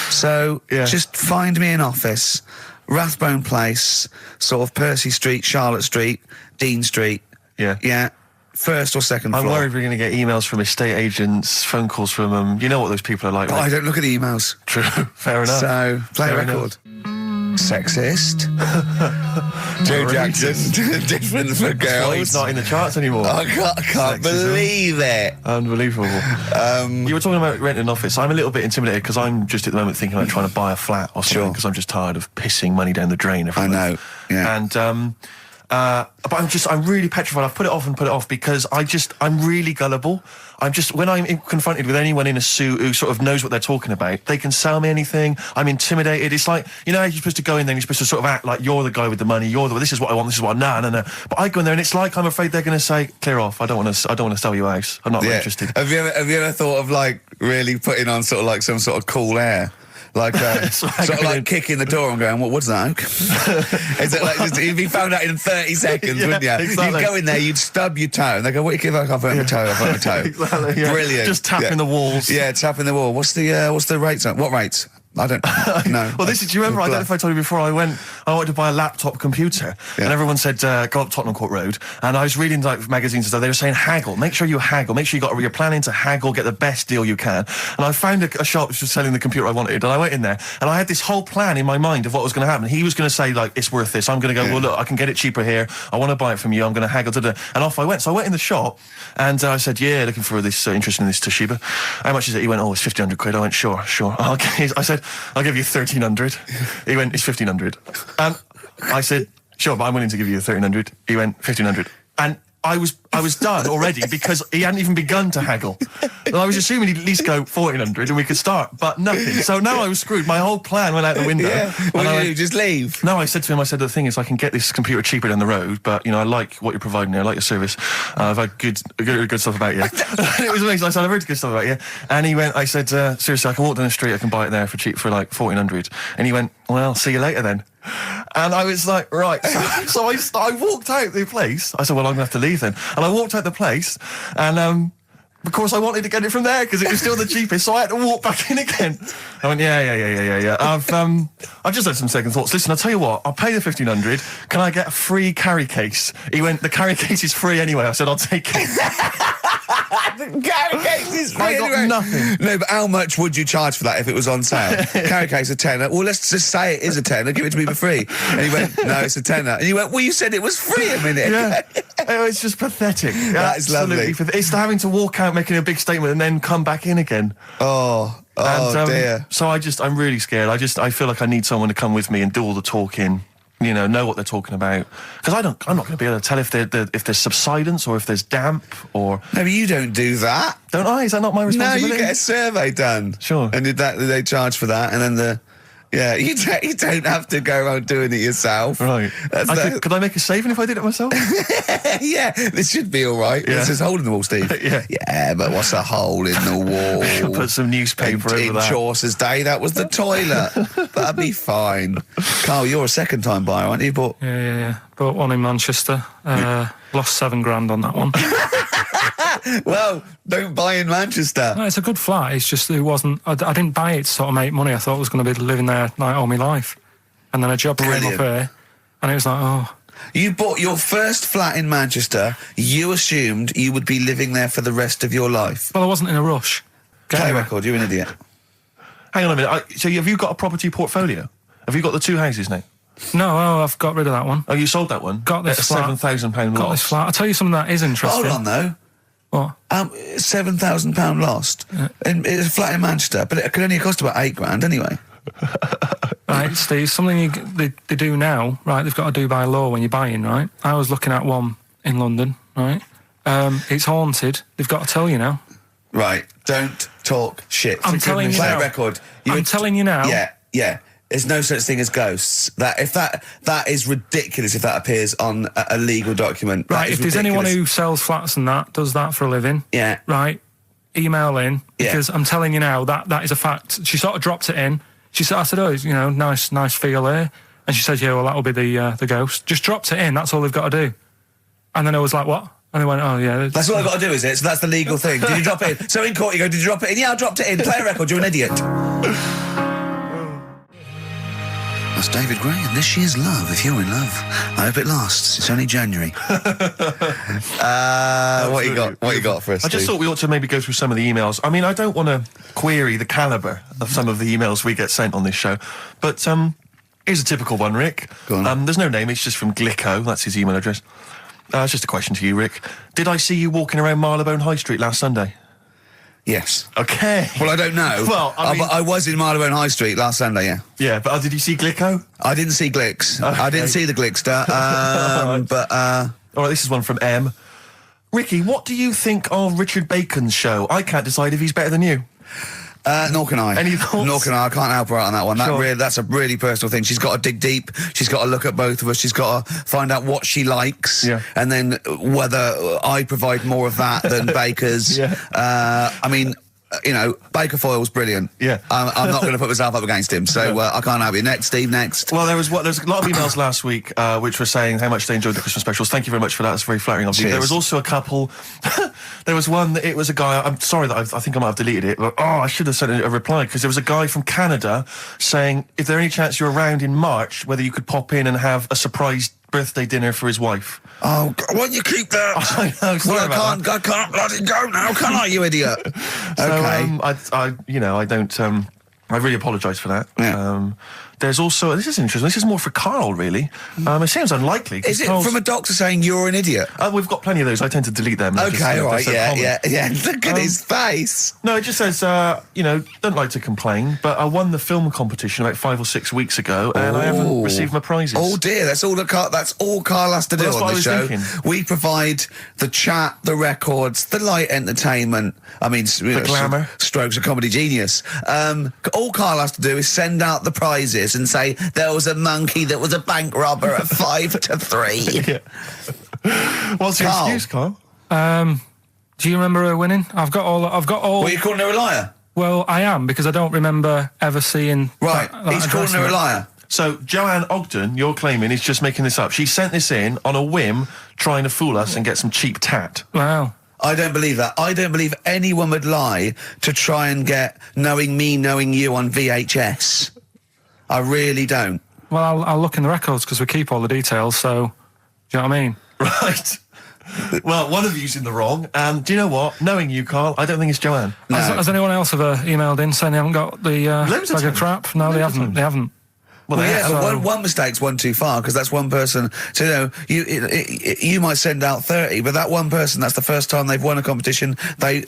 So, just find me an office, Rathbone Place, sort of Percy Street, Charlotte Street, Dean Street. Yeah. Yeah. 1st or 2nd floor. I'm worried we're going to get emails from estate agents, phone calls from them. You know what those people are like. I don't look at the emails. True. Fair enough. So, play a record. Sexist. Joe Jackson, different for That's why girls. he's not in the charts anymore. I can't believe it. Unbelievable. You were talking about renting an office. I'm a little bit intimidated because I'm just at the moment thinking about trying to buy a flat or something because I'm just tired of pissing money down the drain every month. I know, yeah. And but I'm really petrified. I've put it off because I'm really gullible. When I'm confronted with anyone in a suit who sort of knows what they're talking about, they can sell me anything. I'm intimidated. It's like, you know, you're supposed to go in there and you're supposed to sort of act like you're the guy with the money. This is what I want. This is what no. But I go in there and it's like I'm afraid they're going to say, clear off. I don't want to sell you a house. I'm not interested. Have you ever thought of like really putting on sort of like some sort of cool air? Like, sort of like kicking the door and going, what's that? Is it like, you'd be found out in 30 seconds, wouldn't you? Exactly. You'd go in there, you'd stub your toe, and they go, what do you give? I've hurt my toe, Exactly, yeah. Brilliant. Just tapping the walls. Yeah, tapping the wall. What's the rates? What rates? I don't know. Well, do you remember, I don't know if I told you before, I wanted to buy a laptop computer, and everyone said, go up Tottenham Court Road, and I was reading like magazines and stuff, they were saying haggle, make sure you haggle, make sure you're planning to haggle, get the best deal you can. And I found a shop which was selling the computer I wanted, and I went in there, and I had this whole plan in my mind of what was going to happen. He was going to say, like, it's worth this. I'm going to go, well, look, I can get it cheaper here, I want to buy it from you, I'm going to haggle, and off I went. So I went in the shop, and I said, looking for this, interested in this Toshiba. How much is it? He went, it's 1,500 quid. I went, sure. Okay. I said, I'll give you 1,300. He went, it's 1,500. And I said, sure, but I'm willing to give you 1,300. He went, 1,500. And I was done already because he hadn't even begun to haggle. And I was assuming he'd at least go 1,400 and we could start, but nothing. So now I was screwed. My whole plan went out the window. What did you do? Just leave? No, I said to him, the thing is I can get this computer cheaper down the road, but, I like what you're providing here. I like your service. I've had good stuff about you. It was amazing. I said, I've heard good stuff about you. And he went, I said, seriously, I can walk down the street, I can buy it there for cheap, for like 1,400. And he went, well, see you later then. And I was like, right. So I walked out the place. I said, well, I'm going to have to leave then. And I walked out the place, and of course I wanted to get it from there because it was still the cheapest, so I had to walk back in again. I went, yeah. I've just had some second thoughts. Listen, I'll tell you what, I'll pay the 1,500. Can I get a free carry case? He went, the carry case is free anyway. I said, I'll take it. The carry case is free I got anyway. nothing. No, but how much would you charge for that if it was on sale? Carry case a tenner. Well, let's just say it is a tenner. Give it to me for free. And he went, no, it's a tenner. And you went, well, you said it was free a minute ago. Yeah. It's just pathetic. That is lovely. It's having to walk out making a big statement and then come back in again. Oh, dear. So I'm really scared. I feel like I need someone to come with me and do all the talking. Know what they're talking about. Because I'm not going to be able to tell if there's subsidence or if there's damp or... No, but you don't do that. Don't I? Is that not my No, responsibility? you get a survey done. Sure. And they charge for that, and then you don't have to go around doing it yourself. Right. Could I make a saving if I did it myself? Yeah, this should be all right. Yeah. This is a hole in the wall, Steve. Yeah. Yeah, but what's a hole in the wall? Put some newspaper over in that. Chaucer's day, that was the toilet. That'd be fine. Carl, you're a second-time buyer, aren't you? But Yeah. Bought one in Manchester. Lost $7,000 on that one. well, don't buy in Manchester. No, it's a good flat. It's just it wasn't. I didn't buy it to sort of make money. I thought I was going to be living there like all my life, and then a job came up here, and it was like, oh. You bought your first flat in Manchester. You assumed you would be living there for the rest of your life. Well, I wasn't in a rush. Play record. You're an idiot. Hang on a minute. So have you got a property portfolio? Have you got the two houses now? No, I've got rid of that one. Oh, you sold that one? Got this at flat. £7,000 Got loss. this flat. I'll tell you something that is interesting. Hold on, though. What? £7,000 lost. Yeah. It's a flat in Manchester, but it could only cost about £8,000 anyway. Right, Steve, something they do now, right, they've got to do by law when you're buying, right? I was looking at one in London, right? It's haunted. They've got to tell you now. Right, don't talk shit. I'm telling you Play now. a record. I'm telling you now. Yeah. There's no such thing as ghosts. That is ridiculous if that appears on a legal document. Right, if there's anyone who sells flats and does that for a living, yeah, right, email in, because I'm telling you now, that is a fact. She sort of dropped it in. I said, oh, nice feel here. And she said, yeah, well, that'll be the ghost. Just dropped it in, that's all they've got to do. And then I was like, what? And they went, oh, yeah. That's all I've got to do, is it? So that's the legal thing. Did you drop it in? So in court you go, did you drop it in? Yeah, I dropped it in. Play a record, you're an idiot. That's David Gray, and this year's Love, if you're in love. I hope it lasts. It's only January. What you got for us, I just Steve? thought we ought to maybe go through some of the emails. I mean, I don't want to query the calibre of some of the emails we get sent on this show, but here's a typical one, Rick. Go on. There's no name, it's just from Glicko, that's his email address. It's just a question to you, Rick. Did I see you walking around Marylebone High Street last Sunday? Yes. Okay. Well, I don't know. Well, I mean... I was in Marylebone High Street last Sunday, yeah. Yeah, but did you see Glicko? I didn't see Glicks. Okay. I didn't see the Glickster. But all right, this is one from M. Ricky, what do you think of Richard Bacon's show? I can't decide if he's better than you. Nor can I. Any thoughts? Nor can I. I can't help her out on that one. Sure. That's a really personal thing. She's got to dig deep. She's got to look at both of us. She's got to find out what she likes. Yeah. And then whether I provide more of that than Baker's. Yeah. I mean... Baker Foyle's brilliant. Yeah. I'm not going to put myself up against him, so I can't help you. Next, Steve, next. Well, there's a lot of emails last week which were saying how much they enjoyed the Christmas specials. Thank you very much for that. That's very flattering of you. Cheers. There was also a couple... there was one, it was a guy... I'm sorry that I think I might have deleted it, but I should have sent a reply, because there was a guy from Canada saying, if there any chance you're around in March, whether you could pop in and have a surprise birthday dinner for his wife. Oh, why don't you keep that? I know, sorry well, about I can't bloody go now, can I, you idiot? Okay. So, I really apologise for that. Yeah. There's also, this is interesting, this is more for Carl, really. It seems unlikely. Is it from a doctor saying you're an idiot? We've got plenty of those. I tend to delete them. Okay, all right, so yeah. Look at his face. No, it just says, don't like to complain, but I won the film competition about 5 or 6 weeks ago, and I haven't received my prizes. Oh dear, that's all Carl has to do Well, that's on what I the was show. thinking. We provide the chat, the records, the light entertainment. I mean, the glamour. Strokes of comedy genius. All Carl has to do is send out the prizes and say there was a monkey that was a bank robber at 5 to 3. Yeah. What's your Carl. excuse, Carl? Do you remember her winning? I've got all. What, are you calling her a liar? Well, I am, because I don't remember ever seeing. Right, that he's calling her a liar. So Joanne Ogden, you're claiming, is just making this up. She sent this in on a whim, trying to fool us and get some cheap tat. Wow. I don't believe that. I don't believe anyone would lie to try and get Knowing Me, Knowing You on VHS. I really don't. Well, I'll look in the records because we keep all the details, so... Do you know what I mean? Right. Well, one of you's in the wrong, and do you know what? Knowing you, Carl, I don't think it's Joanne. No. Has anyone else ever emailed in saying they haven't got the bag of crap? No, they haven't. They haven't. Well, but one mistake's one too far, because that's one person. So, you might send out 30, but that one person, that's the first time they've won a competition. They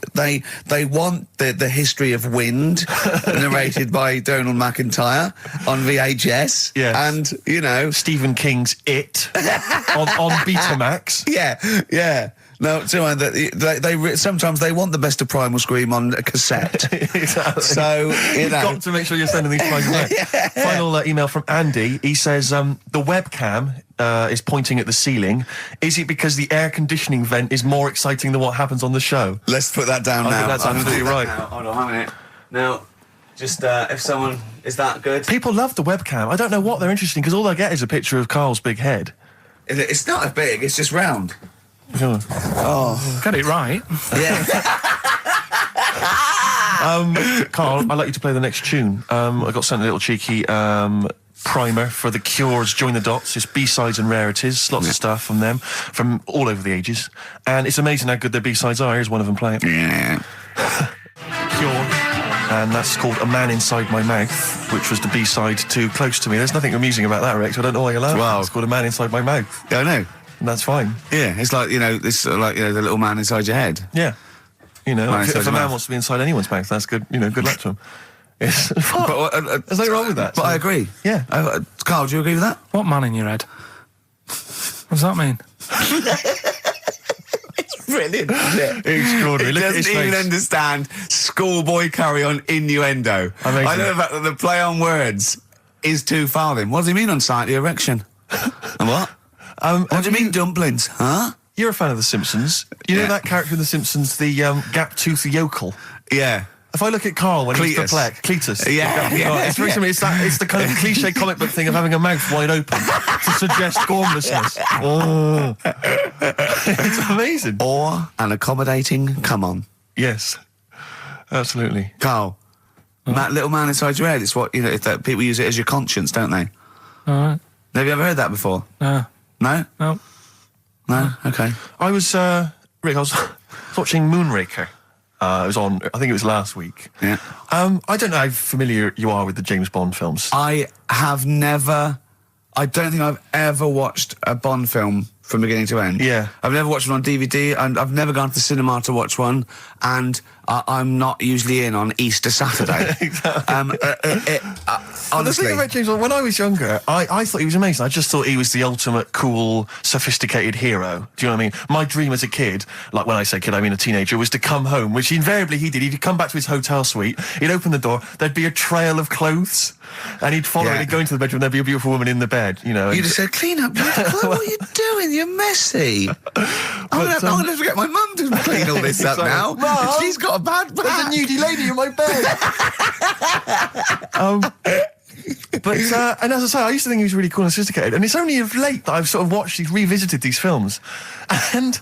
want the history of Wind narrated by Donald McIntyre on VHS. Yes. And, Stephen King's It on Betamax. Yeah. No, they sometimes they want the best of Primal Scream on a cassette. Exactly. So, You've got to make sure you're sending these prices out. Yeah. Final email from Andy. He says, the webcam is pointing at the ceiling. Is it because the air conditioning vent is more exciting than what happens on the show? Let's put that down I now. think that's absolutely right. Hold on a minute. Now, just if someone... Is that good? People love the webcam. I don't know what they're interested in, because all they get is a picture of Carl's big head. It's not as big, it's just round. Oh. Get it right. Yeah. Carl, I'd like you to play the next tune. I got sent a little cheeky primer for the Chores, Join the Dots. It's B-sides and rarities, lots of stuff from them, from all over the ages. And it's amazing how good their B-sides are. Here's one of them playing. Yeah. Cure. And that's called A Man Inside My Mouth, which was the B-side to Close to Me. There's nothing amusing about that, Rex. I don't know why you laugh. Wow. It's called A Man Inside My Mouth. I know. And that's fine. Yeah, it's like, the little man inside your head. Yeah. Man If a man mouth. wants to be inside anyone's mouth, that's good. Good luck to him. Yes. But, There's nothing wrong with that. But I agree. Yeah. Carl, do you agree with that? What man in your head? What does that mean? It's brilliant, isn't it? Extraordinary. It Look at doesn't his even face. understand schoolboy carry-on innuendo. Amazing. I know the fact that the play on words is too far then. What does he mean on slightly erection? And what? What do you mean dumplings? Huh? You're a fan of The Simpsons. You know that character in The Simpsons, the gap-toothed yokel? Yeah. If I look at Carl when he's Cletus. perplexed, Cletus. Yeah, It's very similar. It's the kind of cliche comic book thing of having a mouth wide open to suggest gormlessness. Oh. It's amazing. Or an accommodating come on. Yes. Absolutely. Carl, little man inside your head, it's what, people use it as your conscience, don't they? All right. Have you ever heard that before? No. No? No. No? Okay. I was, Rick, I was watching Moonraker. It was on, I think it was last week. Yeah. I don't know how familiar you are with the James Bond films. I don't think I've ever watched a Bond film from beginning to end. Yeah. I've never watched one on DVD, and I've never gone to the cinema to watch one, and I'm not usually in on Easter Saturday. Exactly. The Honestly. thing about James Bond, when I was younger, I thought he was amazing. I just thought he was the ultimate cool, sophisticated hero. Do you know what I mean? My dream as a kid, like when I say kid, I mean a teenager, was to come home, which invariably he did. He'd come back to his hotel suite, he'd open the door, there'd be a trail of clothes, and he'd follow it, he'd go into the bedroom, there'd be a beautiful woman in the bed, You'd have said, clean up, what are you doing? You're messy. I'm going to get my mum to clean all this up now. Mum, She's got a bad back. there's a nudie lady in my bed. But and as I say, I used to think he was really cool and sophisticated, and it's only of late that I've sort of revisited these films, and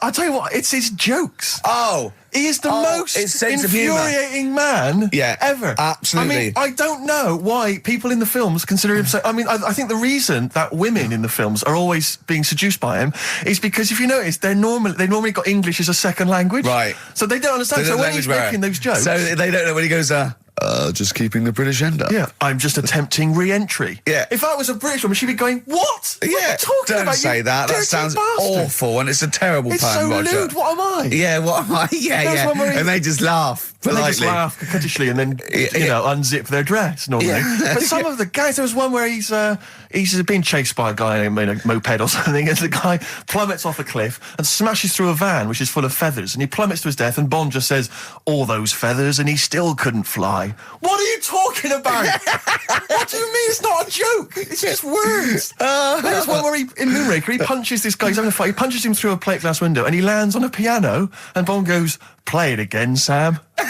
I tell you what, it's his jokes. Oh. He is the most his sense of humour. infuriating man ever. Absolutely. I mean, I don't know why people in the films consider him so... I mean, I think the reason that women in the films are always being seduced by him is because, if you notice, they normally got English as a second language. Right. So they don't understand. So when he's making those jokes... So they don't know when he goes, just keeping the British end up. Yeah, I'm just attempting re-entry. Yeah. If I was a British woman, she'd be going, what? What are you talking don't about? say you that. That dirty sounds bastard? awful, and it's a terrible It's pun, so Roger. lewd. What am I? Yeah, what am I? Yeah. one where he- And they just laugh And politely. they just laugh coquettishly and then, unzip their dress normally. Yeah. But some of the guys, there was one where he's being chased by a guy in a moped or something, and the guy plummets off a cliff and smashes through a van which is full of feathers, and he plummets to his death, and Bond just says, all those feathers, and he still couldn't fly. What are you talking about? What do you mean it's not a joke? It's just words. There's one where in Moonraker, he punches this guy, he's having a fight, he punches him through a plate glass window, and he lands on a piano, and Bond goes, play it again, Sam. What?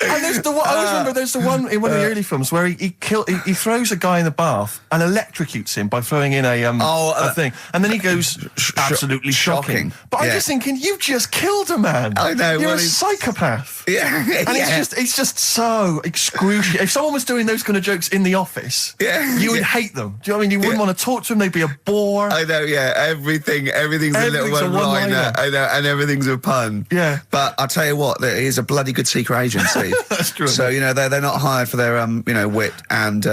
And there's the one. I always remember there's the one in one of the early films where he throws a guy in the bath and electrocutes him by throwing in a thing, and then he goes absolutely shocking. But I'm just thinking, you just killed a man. I know. You're a psychopath. Yeah. And it's just so excruciating. If someone was doing those kind of jokes in the office, you would hate them. Do you know what I mean? You wouldn't want to talk to them. They'd be a bore. I know, yeah. Everything's a little one-liner. I know, and everything's a pun. Yeah. But I'll tell you what, there is a bloody good secret agent, Steve. That's true. So, they're not hired for their, wit and,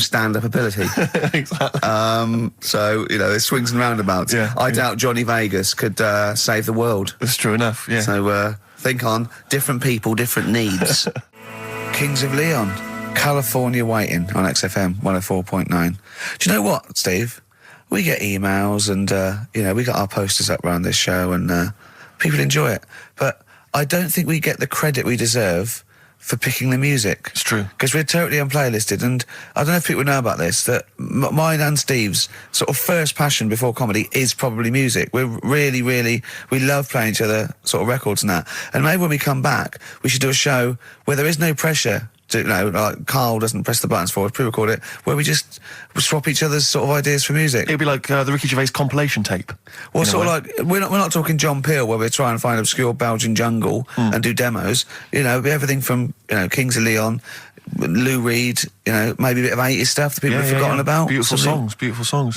stand-up ability. Exactly. So, there's swings and roundabouts. Yeah, I doubt Johnny Vegas could save the world. That's true enough, yeah. So, think on different people, different needs. Kings of Leon, California Waiting on XFM 104.9. Do you know what, Steve? We get emails and, we got our posters up around this show and people enjoy it. But I don't think we get the credit we deserve for picking the music. It's true. Because we're totally unplaylisted, and I don't know if people know about this, that mine and Steve's sort of first passion before comedy is probably music. We're really, we love playing each other sort of records and that. And maybe when we come back, we should do a show where there is no pressure to, like Carl doesn't press the buttons for us, pre-record it, where we just swap each other's sort of ideas for music. It'd be like the Ricky Gervais compilation tape. Well, sort of like, we're not talking John Peel, where we're trying to find obscure Belgian jungle and do demos. It'd be everything from, Kings of Leon, Lou Reed, maybe a bit of 80s stuff that people have forgotten about. Beautiful songs.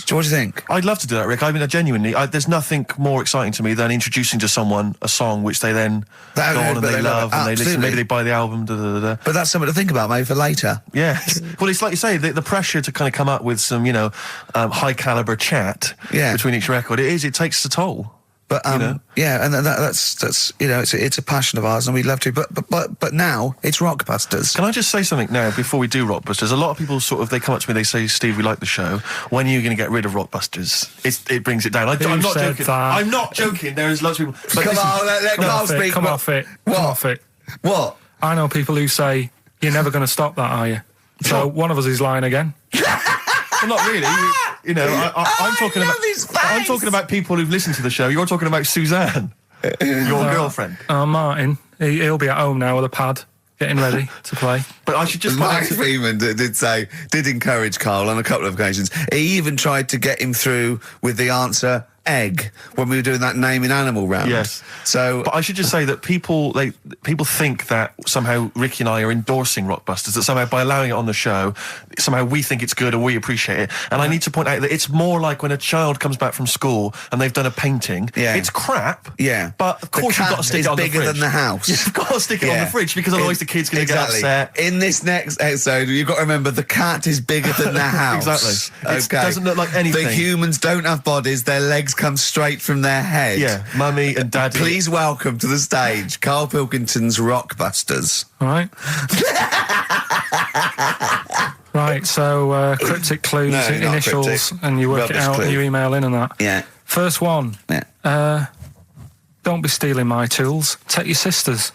So what do you think? I'd love to do that, Rick. I mean, genuinely, there's nothing more exciting to me than introducing to someone a song which they then go on and they love and they listen. Maybe they buy the album. But that's something to think about, maybe for later. Yeah. Well, it's like you say, the pressure to kind of come up with some, high caliber chat between each record. It takes a toll. But and that's it's a passion of ours, and we'd love to. But now it's Rockbusters. Can I just say something now before we do Rockbusters? A lot of people they come up to me, they say, "Steve, we like the show. When are you going to get rid of Rockbusters?" It brings it down. I'm not joking. I'm not joking. There's lots of people. But Come on, let Carl speak. Come off it. What? I know people who say you're never going to stop that, are you? So one of us is lying again. Well, not really. I'm talking about. I'm talking about people who've listened to the show. You're talking about Suzanne, your girlfriend. Martin. He'll be at home now with a pad, getting ready to play. But I should just. Mike Freeman did encourage Carl on a couple of occasions. He even tried to get him through with the answer egg when we were doing that naming animal round. Yes. So, but I should just say that people think that somehow Ricky and I are endorsing Rockbusters, that somehow by allowing it on the show, somehow we think it's good or we appreciate it. And I need to point out that it's more like when a child comes back from school and they've done a painting. Yeah. It's crap. Yeah. But of course you've got to stick it on the fridge. It's bigger than the house. You've got to stick it on the fridge because otherwise the kid's going to get upset. In this next episode, you've got to remember the cat is bigger than the house. Exactly. It doesn't look like anything. The humans don't have bodies. Their legs come straight from their head. Yeah, Mummy and Daddy. Please welcome to the stage Karl Pilkington's Rockbusters. All right. Right, so cryptic clues, initials, cryptic. And you work it out and you email in and that. Yeah. First one. Yeah. Don't be stealing my tools. Take your sister's.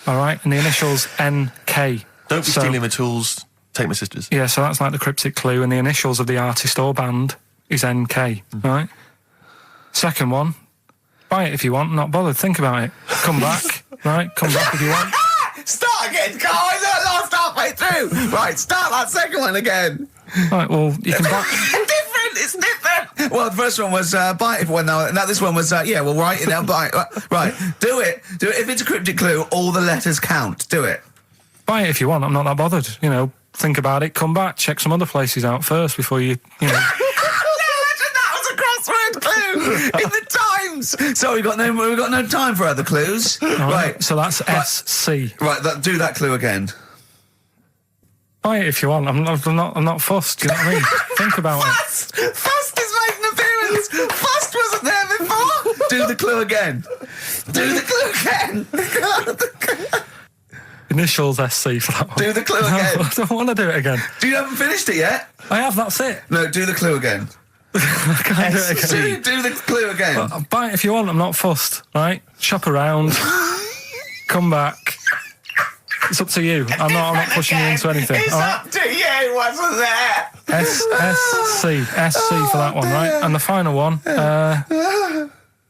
All right, and the initials NK. Don't be stealing my tools. Take my sister's. Yeah, so that's like the cryptic clue, and the initials of the artist or band is NK. Right. Second one. Buy it if you want. Not bothered. Think about it. Come back. Right. Come back if you want. Start again, Carl. I lost halfway through. Right. Start that second one again. Right. Well, you can buy. It's different. Well, the first one was buy it if you want. Now this one was we'll write it down. Buy it. Right. Do it. If it's a cryptic clue, all the letters count. Do it. Buy it if you want. I'm not that bothered. Think about it. Come back. Check some other places out first before you. Clue in the Times. So we've got no time for other clues. Right. So that's SC. Right. Do that clue again. Buy it if you want. I'm not fussed. Do you know what I mean? Think about it. Fussed is making an appearance. Fussed wasn't there before. Do the clue again. Do the clue again. Initials SC for that one. Do the clue again. No, I don't want to do it again. You haven't finished it yet? I have. That's it. No. Do the clue again. I can't do it again. Do the clue again. Well, buy it if you want. I'm not fussed. Right? Shop around. Come back. It's up to you. I'm not pushing you into anything. It's up to you. Wasn't there? SC for that one, right? And the final one.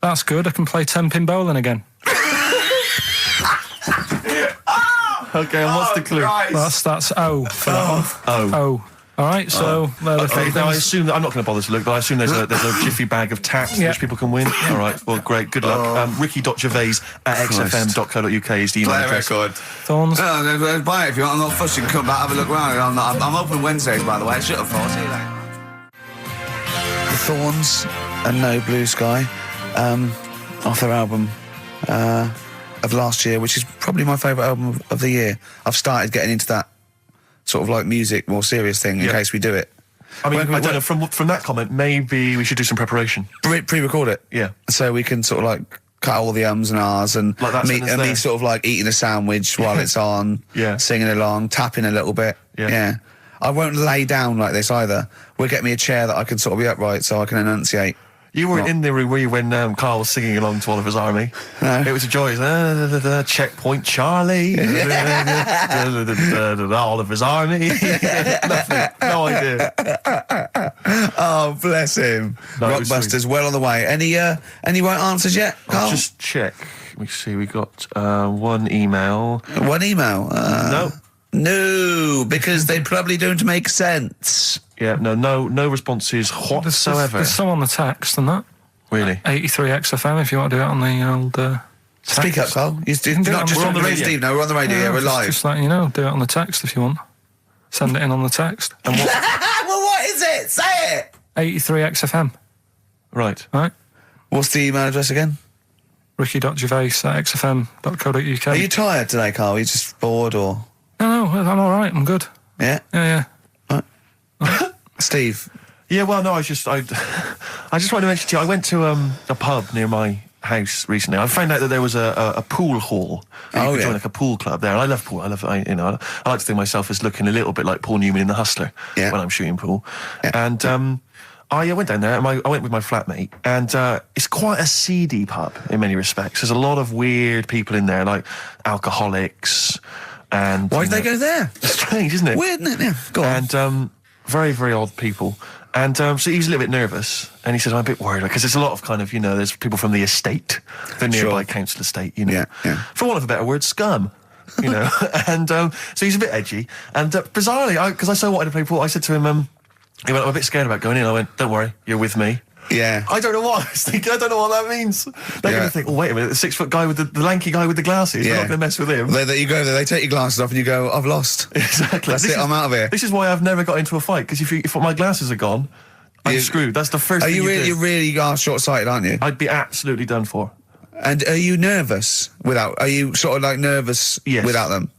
That's good. I can play 10-pin bowling again. Okay, and what's the clue? That's O for that one. Oh. All right, so they're the three Now I things. assume that I'm not going to bother to look, but I assume there's a jiffy bag of taps which people can win. All right, well, great, good luck. Ricky.gervais@xfm.co.uk is the email Play a address. record. Thorns. Buy it if you want. I'm not fussing. Come back, have a look around. I'm open Wednesdays, by the way. Shut up, for. See you later. The Thorns and No Blue Sky, off their album of last year, which is probably my favourite album of the year. I've started getting into that sort of like music, more serious thing in case we do it. I mean, I don't know, from that comment, maybe we should do some preparation. Pre-record it. Yeah. So we can sort of like cut all the ums and ahs and Like that sentence me there. sort of like eating a sandwich while it's on, singing along, tapping a little bit. Yeah. I won't lay down like this either. We'll get me a chair that I can sort of be upright so I can enunciate. You weren't in the room, were you, when Carl was singing along to Oliver's Army? No. It was a joy. Checkpoint Charlie. Oliver's Army. Nothing. No idea. Oh, bless him. No, it was Rockbusters, well on the way. Any right answers yet, Carl? I'll just check. Let me see. We got one email. One email? No. No, because they probably don't make sense. Yeah, no responses whatsoever. There's some on the text and that. Really? 83 XFM if you want to do it on the old text. Speak up, Carl. You're can do it not on just the on the radio, radio. Steve. No, we're on the radio. Yeah, we're live. Just letting you know, do it on the text if you want. Send it in on the text. And what? Well, what is it? Say it! 83 XFM. Right. Right? What's the email address again? Ricky.gervais@xfm.co.uk. Are you tired today, Carl? Are you just bored or...? No, I'm all right. I'm good. Yeah? Yeah. Steve? Yeah, well, no, I just wanted to mention to you, I went to a pub near my house recently. I found out that there was a pool hall. You could join like a pool club there, and I love pool. I like to think of myself as looking a little bit like Paul Newman in The Hustler when I'm shooting pool. Yeah. And I went down there, and I went with my flatmate, and it's quite a seedy pub in many respects. There's a lot of weird people in there, like alcoholics, and... Why did they go there? Strange, isn't it? Weird, isn't it? Yeah, go on. And very, very odd people. And so he was a little bit nervous, and he said, I'm a bit worried, because there's a lot of kind of, there's people from the estate, the nearby council estate, Yeah. For want of a better word, scum, And so he's a bit edgy. And bizarrely, because I so wanted to play pool, I said to him, he went, I'm a bit scared about going in. I went, don't worry, you're with me. Yeah. I don't know what I was thinking. I don't know what that means. They're going to think, oh, wait a minute, the 6-foot guy with the lanky guy with the glasses. They're not going to mess with him. You go there, they take your glasses off and you go, I've lost. Exactly. That's it, I'm out of here. This is why I've never got into a fight, because if my glasses are gone, I'm screwed. That's the first thing you do. You really are short-sighted, aren't you? I'd be absolutely done for. And are you nervous are you sort of like nervous without them?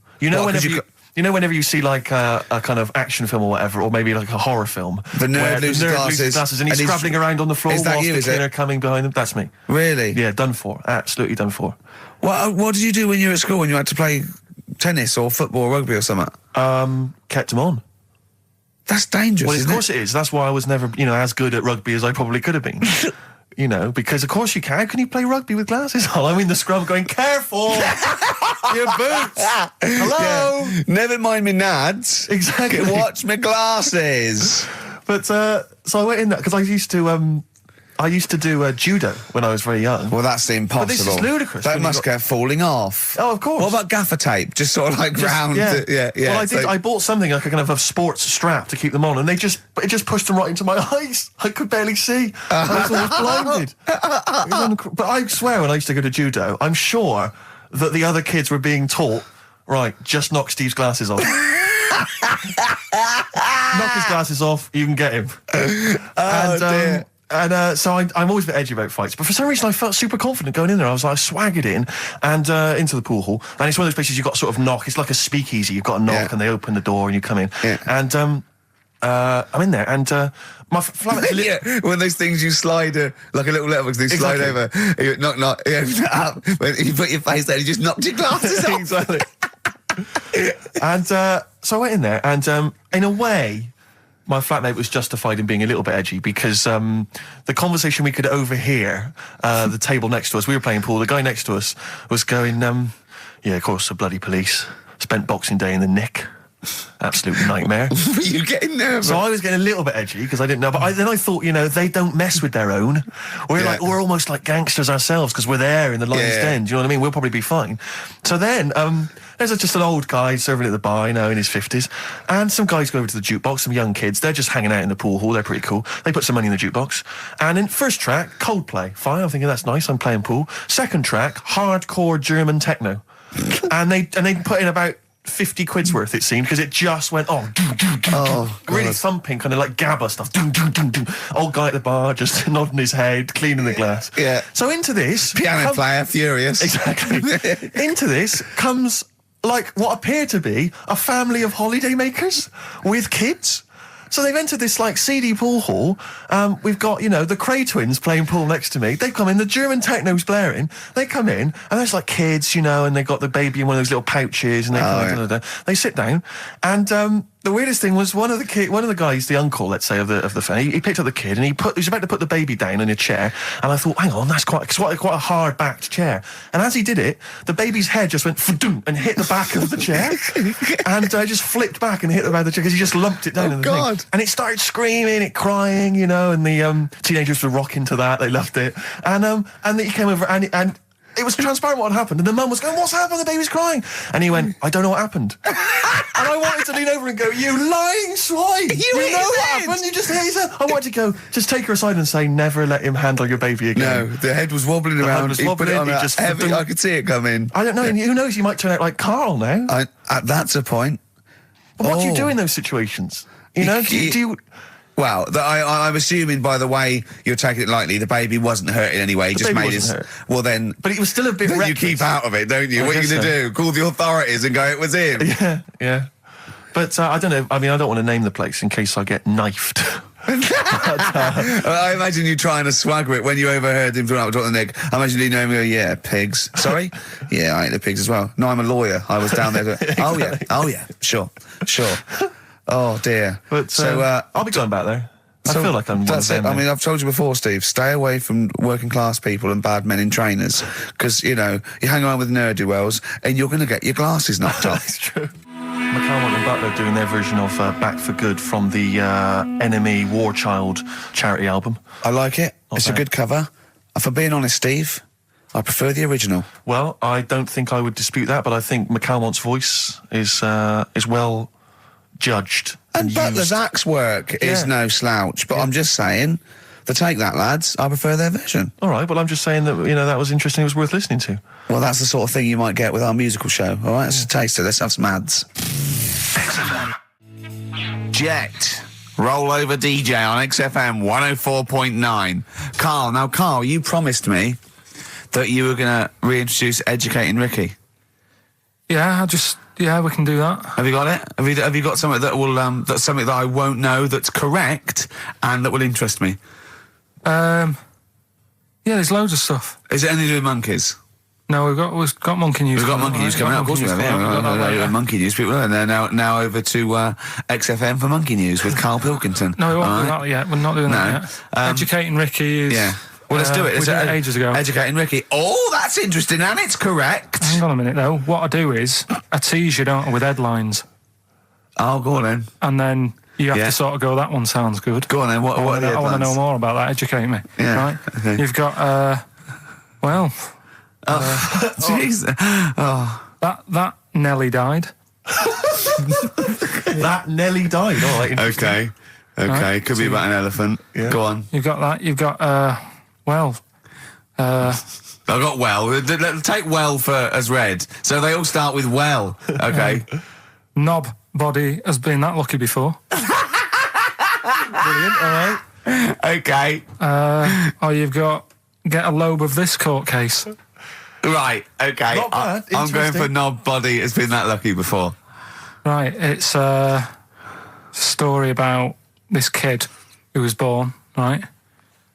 Whenever you see like a kind of action film or whatever, or maybe like a horror film, the nerd loses glasses and he's scrabbling around on the floor whilst the killer coming behind him. That's me. Really? Yeah, done for. Absolutely done for. What did you do when you were at school, when you had to play tennis or football or rugby or something? Kept him on. That's dangerous, Well, of isn't course it is. That's why I was never, as good at rugby as I probably could have been. Because of course you can. How can you play rugby with glasses on? I'm in the scrum going, careful! Your boots! Hello! Yeah. Never mind me nads. Exactly. Watch my glasses. But, so I went in there, because I used to do judo when I was very young. Well, that's impossible. But this is ludicrous. That must go falling off. Oh, of course. What about gaffer tape? Just sort of like round. Yeah. Well, I bought something like a kind of a sports strap to keep them on, and it just pushed them right into my eyes. I could barely see. I was almost blinded. But I swear, when I used to go to judo, I'm sure that the other kids were being taught, right, just knock Steve's glasses off. Knock his glasses off, you can get him. Dear. And so I'm always a bit edgy about fights, but for some reason I felt super confident going in there. I was like, I swaggered in and into the pool hall, and it's one of those places you've got to sort of knock. It's like a speakeasy. You've got to knock, and they open the door, and you come in. Yeah. And I'm in there, and my flatmate. One of those things you slide like a little letterbox, they slide over. You knock. Up. When you put your face there, you just knocked your glasses off. Exactly. And so I went in there, and in a way, my flatmate was justified in being a little bit edgy, because the conversation we could overhear, the table next to us, we were playing pool, the guy next to us was going, yeah, of course, the bloody police spent Boxing Day in the Nick. Absolute nightmare. Were you getting nervous? So I was getting a little bit edgy because I didn't know, but then I thought, they don't mess with their own. We're almost like gangsters ourselves because we're there in the lion's den. Do you know what I mean? We'll probably be fine. So then, there's just an old guy serving at the bar, in his 50s, and some guys go over to the jukebox, some young kids. They're just hanging out in the pool hall. They're pretty cool. They put some money in the jukebox, and in first track, Coldplay. Fine, I'm thinking that's nice. I'm playing pool. Second track, hardcore German techno, and they put in about 50 quid's worth, it seemed, because it just went really thumping, kind of like GABA stuff. Old guy at the bar just nodding his head, cleaning the glass. Yeah. So into this piano player, furious. Exactly. Into this comes like what appeared to be a family of holidaymakers with kids. So they've entered this, like, seedy pool hall. We've got, the Cray twins playing pool next to me. They've come in, the German techno's blaring. They come in, and there's, like, kids, and they've got the baby in one of those little pouches, and they sit down, and the weirdest thing was one of the guys, the uncle, let's say, of the family, he picked up the kid, and he was about to put the baby down in a chair, and I thought, hang on, that's quite a hard-backed chair. And as he did it, the baby's head just went fa-doom and hit the back of the chair, and just flipped back and hit the back of the chair, because he just lumped it down in the thing. And it started screaming, it crying, and the teenagers were rocking to that. They loved it. And he came over, and it was transparent what had happened. And the mum was going, "What's happened? The baby's crying." And he went, "I don't know what happened." And I wanted to lean over and go, "You lying swine! You know what happened? You just hit his head." I wanted to go, just take her aside and say, "Never let him handle your baby again." No, the head was wobbling around. He put it on heavy. I could see it coming. I don't know. Who knows? You might turn out like Karl now. That's a point. But what do you do in those situations? Do you... Well, I'm assuming by the way you're taking it lightly, the baby wasn't hurt in any way. Just made his. Well, then. But it was still a bit. Then you keep out of it, don't you? What are you going to do? Call the authorities and go, "It was him." Yeah. But I don't know. I mean, I don't want to name the place in case I get knifed. I imagine you trying to swagger it when you overheard him talking about the neck. I imagine you know him go, "Yeah, pigs." Sorry? Yeah, I ate the pigs as well. No, I'm a lawyer. I was down there. Oh yeah, sure. Oh dear. But I'll be going back there. I feel like I'm one of them. I mean, I've told you before, Steve, stay away from working class people and bad men in trainers, because, you hang around with ne'er-do-wells and you're going to get your glasses knocked off. That's true. McCalmont and Butler doing their version of Back for Good from the Enemy War Child charity album. I like it. It's a good cover. For being honest, Steve, I prefer the original. Well, I don't think I would dispute that, but I think McCalmont's voice is well judged. And Butler's axe work is no slouch, but I'm just saying, take that, lads. I prefer their version. All right, well, I'm just saying that, that was interesting, it was worth listening to. Well, that's the sort of thing you might get with our musical show, all right? It's a taster. Let's have some ads. Jet. Rollover DJ on XFM 104.9. Carl, you promised me that you were going to reintroduce Educating Ricky. Yeah, we can do that. Have you got it? Have you got something that will that's something that I won't know that's correct and that will interest me? Yeah, there's loads of stuff. Is it anything to do with monkeys? No, we've got monkey news. We've got monkey news coming out. Of course we have. Yeah, monkey news people. And they're now over to XFM for monkey news with Karl Pilkington. No, we won't do that yet. We're not doing that yet. Educating Ricky is. Yeah. Well, let's do it. We did it ages ago. Educating Ricky. Oh, that's interesting, and it's correct. Hang on a minute, though. What I do is I tease you, don't I, with headlines. Oh, go on then. And then you have to sort of go, that one sounds good. Go on then. What are the headlines? I want to know more about that. Educate me. Yeah. Right? Okay. You've got, jeez. That Nelly died. That Nelly died. All right. Okay. Right. Could be about an elephant. Yeah. Go on. You've got that. You've got, I got well. Take well as read. So they all start with well. Okay. Knob body has been that lucky before. Brilliant. All right. Okay. You've got get a lobe of this court case. Right. Okay. Not bad. I'm going for knob body has been that lucky before. Right. It's a story about this kid who was born. Right.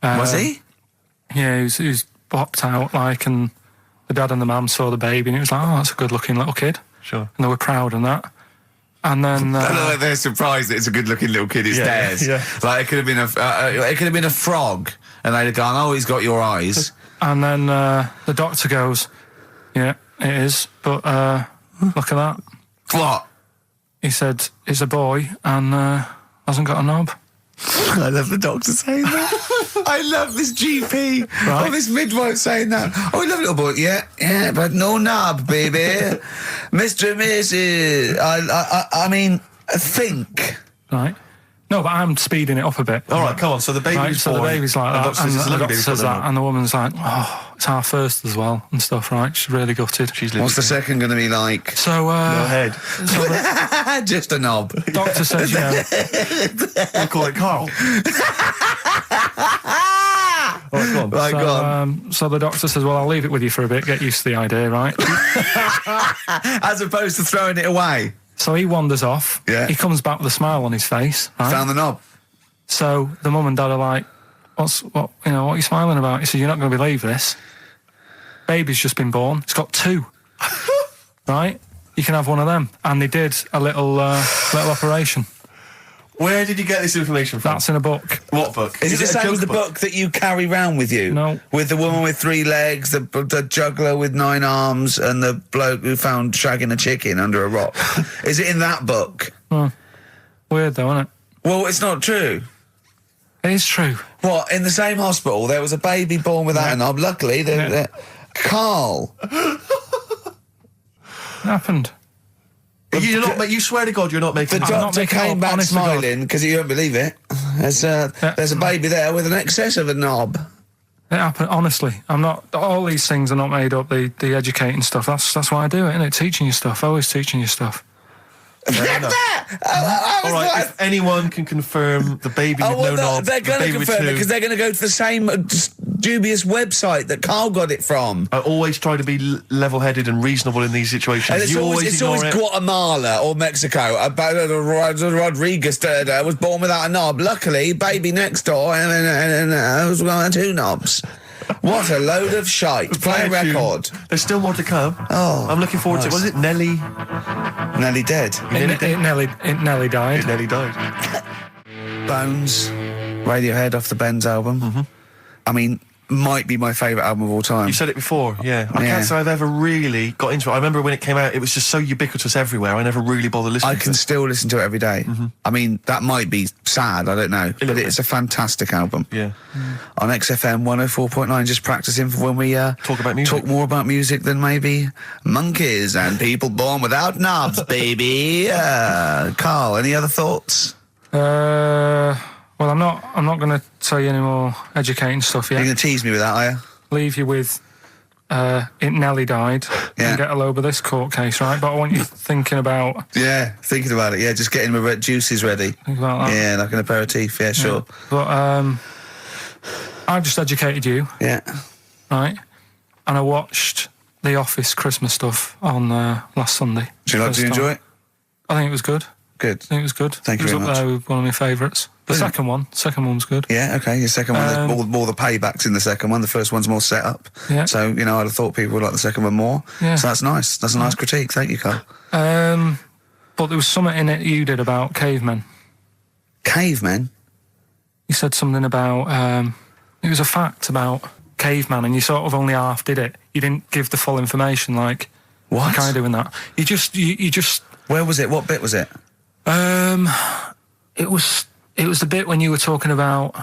Was he? Yeah, he was popped out, and the dad and the mum saw the baby, and it was like, oh, that's a good-looking little kid. Sure. And they were proud and that. And then they're surprised that it's a good-looking little kid. It's theirs. Yeah. Like it could have been a frog, and they'd have gone, "Oh, he's got your eyes." And then the doctor goes, "Yeah, it is, but look at that." What? he said, "It's a boy and hasn't got a knob." I love the doctor saying that. I love this GP. Right. Oh, this midwife saying that. Oh, I love little boy. Yeah, but no knob, baby. Mr. and Mrs. I mean, think. Right. No, but I'm speeding it up a bit. All right, come on. So the baby's Right, so born. the baby's like that, and the doctor says that, and and the woman's like, "Oh, it's our first as well," and stuff, right? She's really gutted. What's the second going to be like? So, no head. so the Just a knob. doctor says, you know, I call it Carl. All right, go on. Right, go on. so the doctor says, "Well, I'll leave it with you for a bit, get used to the idea, right?" As opposed to throwing it away. So he wanders off. Yeah. He comes back with a smile on his face, right? Found the knob. So the mum and dad are like, what are you smiling about? He said, "You're not going to believe this. Baby's just been born. It's got 2. Right? You can have one of them." And they did a little operation. Where did you get this information from? That's in a book. What book? Is it the a same as joke the book that you carry round with you? No. With the woman with 3 legs, the juggler with 9 arms, and the bloke who found shagging a chicken under a rock? Is it in that book? Weird though, isn't it? Well, it's not true. It is true. What, in the same hospital, there was a baby born without a knob. Luckily, Carl. It happened. You swear to God you're not making The it up. doctor making came up, back honest to God. smiling because you won't believe it. There's a baby there with an excess of a knob. It happened, honestly. I'm not, all these things are not made up, the educating stuff. That's why I do it, isn't it? Teaching you stuff, always teaching you stuff. Fair enough. All right, if anyone can confirm the baby with no knob, they're going to confirm it because they're going to go to the same dubious website that Carl got it from. I always try to be level-headed and reasonable in these situations. And it's always Guatemala or Mexico. Rodriguez was born without a knob. Luckily, baby next door was got 2 knobs. What a load of shite. Play a record. There's still more to come. Oh, I'm looking forward to it. Was it Nelly? Nearly dead. It nearly died. It nearly died. Bones, Radiohead off the Benz album. I mean, might be my favourite album of all time. You said it before, yeah. I can't say I've ever really got into it. I remember when it came out, it was just so ubiquitous everywhere. I never really bothered listening to it. I can still listen to it every day. I mean, that might be sad, I don't know. But it's a fantastic album. Yeah. On XFM 104.9, just practicing for when we talk about music. Talk more about music than maybe monkeys and people born without knobs, baby. Carl, any other thoughts? Well, I'm not going to tell you any more educating stuff yet. You're going to tease me with that, are you? Leave you with it nearly died and get a load of this court case, right? But I want you thinking about... Yeah, thinking about it, yeah, just getting my red juices ready. Think about that. Yeah, like an aperitif, yeah, sure. But I've just educated you, Yeah. right? And I watched The Office Christmas stuff on last Sunday. Do you enjoy it? I think it was good. Good. I think it was good. Thank you it very was much. up there with one of my favourites. The second one was good. Yeah, okay, your second one, more the paybacks in the second one. The first one's more set up. Yeah. So, I'd have thought people would like the second one more. Yeah. So that's nice. That's a nice critique. Thank you, Carl. But there was something in it you did about cavemen. Cavemen? You said something about, it was a fact about caveman, and you sort of only half did it. You didn't give the full information, like... What? Kind of doing that. You just... Where was it? What bit was it? It was the bit when you were talking about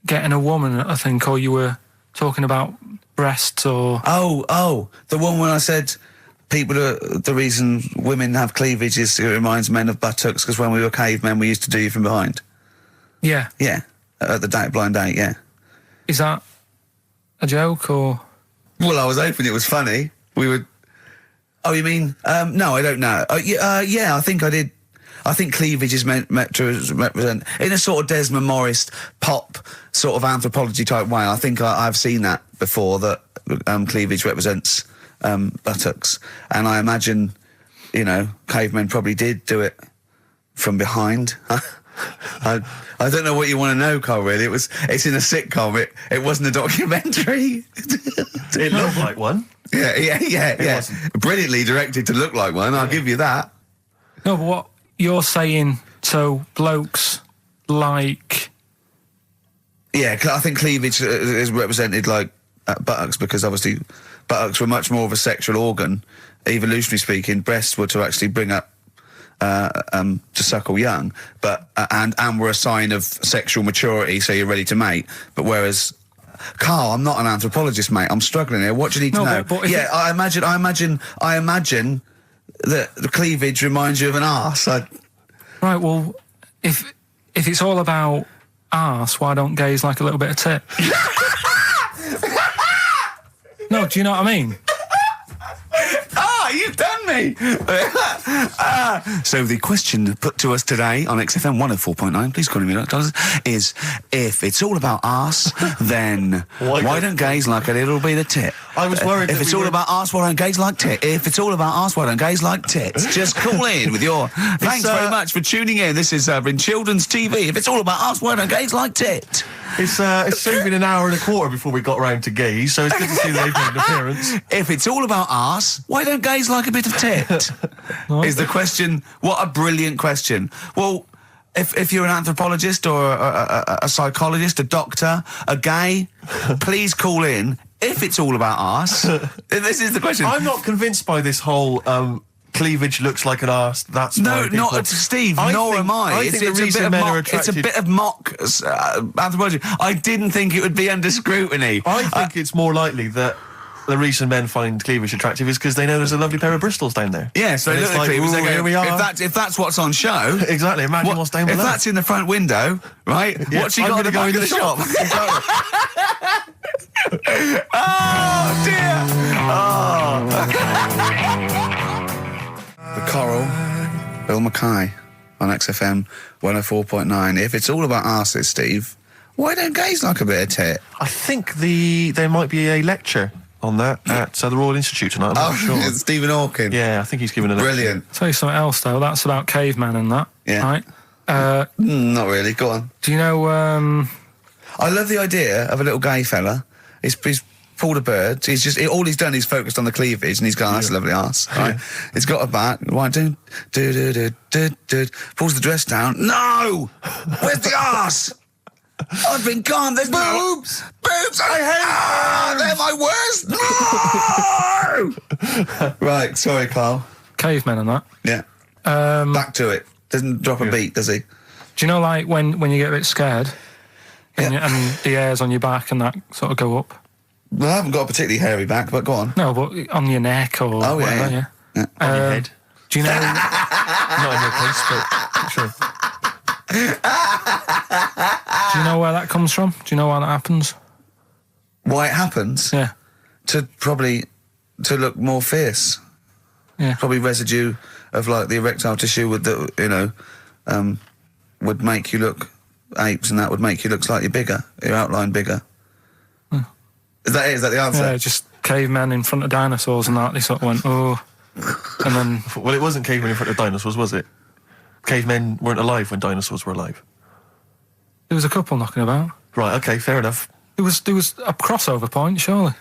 getting a woman, I think, or you were talking about breasts or... Oh, the one when I said the reason women have cleavage is it reminds men of buttocks because when we were cavemen we used to do you from behind. Yeah. Yeah, at the blind date, yeah. Is that a joke or...? Well, I was hoping it was funny. We would... Oh, you mean... no, I don't know. Yeah, I think I did... I think cleavage is meant to represent, in a sort of Desmond Morris pop sort of anthropology type way. I think I've seen that before, that cleavage represents buttocks. And I imagine, cavemen probably did do it from behind. I don't know what you want to know, Carl, really. It's in a sitcom. It wasn't a documentary. It looked like one. Yeah. Brilliantly directed to look like one, I'll give you that. No, but what you're saying, so blokes like... Yeah, I think cleavage is represented like buttocks because obviously buttocks were much more of a sexual organ. Evolutionary speaking, breasts were to actually bring up to suckle young, but and were a sign of sexual maturity, so you're ready to mate. But whereas, Carl, I'm not an anthropologist, mate. I'm struggling here. What do you need to know? But I imagine that the cleavage reminds you of an arse. Right. Well, if it's all about arse, why don't gays like a little bit of tit? No, do you know what I mean? You've done me! So the question put to us today on XFM 104.9, please call me $, is if it's all about arse, then why don't gays like a little bit of tit? I was worried if it's all about arse, why don't gays like tit? If it's all about arse, why don't gays like tits? Just call in with your... Thanks very much for tuning in. This is in children's TV. If it's all about arse, why don't gays like tit? It's soon been an hour and a quarter before we got round to gays, so it's good to see they've made an appearance. If it's all about arse, why don't gays like a bit of tit? Is the question. What a brilliant question. Well, if you're an anthropologist or a psychologist, a doctor, a gay, please call in. If it's all about arse, this is the question. I'm not convinced by this whole... cleavage looks like an arse. That's no, not Steve. Nor am I. It's a bit of mock anthropology. I didn't think it would be under scrutiny. I think it's more likely that the reason men find cleavage attractive is because they know there's a lovely pair of Bristols down there. Yeah, so it's like, here we are. If that's what's on show, exactly. Imagine what's down below. If that's in the front window, right? Yeah, what's she got in the back of the shop? Oh dear. The Coral, Bill Mackay on XFM 104.9. If it's all about arses, Steve, why don't gays like a bit of tit? I think there might be a lecture on that at the Royal Institute tonight. I'm not sure. It's Stephen Hawking. Yeah, I think he's giving a lecture. Brilliant. I'll tell you something else, though. That's about cavemen and that. Yeah. Right? Not really. Go on. Do you know... I love the idea of a little gay fella. He's pulled a bird. All he's done is focused on the cleavage, and he's gone, that's a lovely arse. Right? He's got a back. Right, pulls the dress down. No! Where's the arse? I've been gone. There's boobs. Boobs. I hate. They're my worst. No. Right. Sorry, Carl. Cavemen and that. Yeah. Back to it. Doesn't drop a beat, does he? Do you know, like, when you get a bit scared and the hairs on your back and that sort of go up? Well, I haven't got a particularly hairy back, but go on. No, but on your neck or whatever, yeah. On your head. Do you know... Not in your case, but sure. Do you know where that comes from? Do you know why that happens? Why it happens? Yeah. To look more fierce. Yeah. Probably residue of, like, the erectile tissue would make you look apes, and that would make you look slightly bigger, your outline bigger. Is that it? Is that the answer? Yeah, just cavemen in front of dinosaurs and that. They sort of went, oh. And then... Well, it wasn't cavemen in front of dinosaurs, was it? Cavemen weren't alive when dinosaurs were alive. There was a couple knocking about. Right, okay, fair enough. There was a crossover point, surely.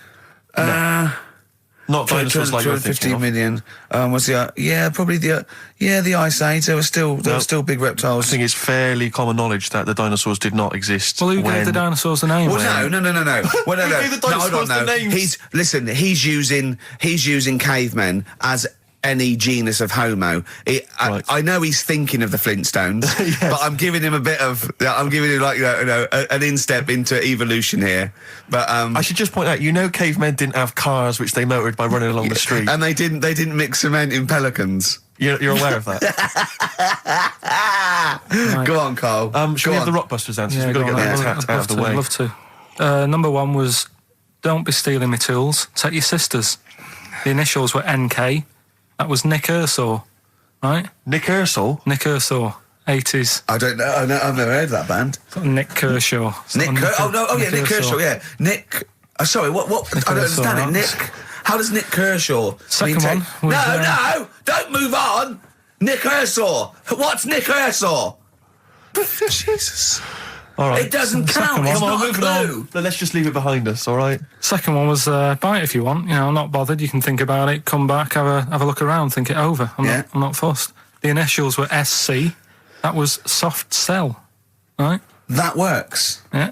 Not dinosaurs like you're thinking 15 million. Was the probably the Ice Age. There were still big reptiles. I think it's fairly common knowledge that the dinosaurs did not exist. Well, who gave the dinosaurs the name? Well, no. Well, no. Who gave the dinosaurs the names? He's using cavemen as any genus of homo. Right. I know he's thinking of the Flintstones, yes. but I'm giving him an instep into evolution here. But I should just point out, cavemen didn't have cars which they motored by running along the street, and they didn't mix cement in pelicans. You're aware of that? Right. Go on, Carl. Should we have the Rockbusters answers? Yeah, We've got to get that out of the way. I'd love to. Number one was, don't be stealing my tools. Take your sisters. The initials were NK. That was Nick Ursaw, right? Nick Ursaw? Nick Ursaw, 80s. I don't know. I've never heard of that band. Nick Kershaw. Nick Kershaw, yeah. Nick... sorry, what? I don't understand it. Nick... How does Nick Kershaw... Second one was... No! Don't move on! Nick Ursaw! What's Nick Ursaw? Jesus... All right. It doesn't count. It's not a clue. Let's just leave it behind us, all right? Second one was buy it if you want. I'm not bothered. You can think about it, come back, have a look around, think it over. I'm not fussed. The initials were SC. That was soft sell, right? That works. Yeah.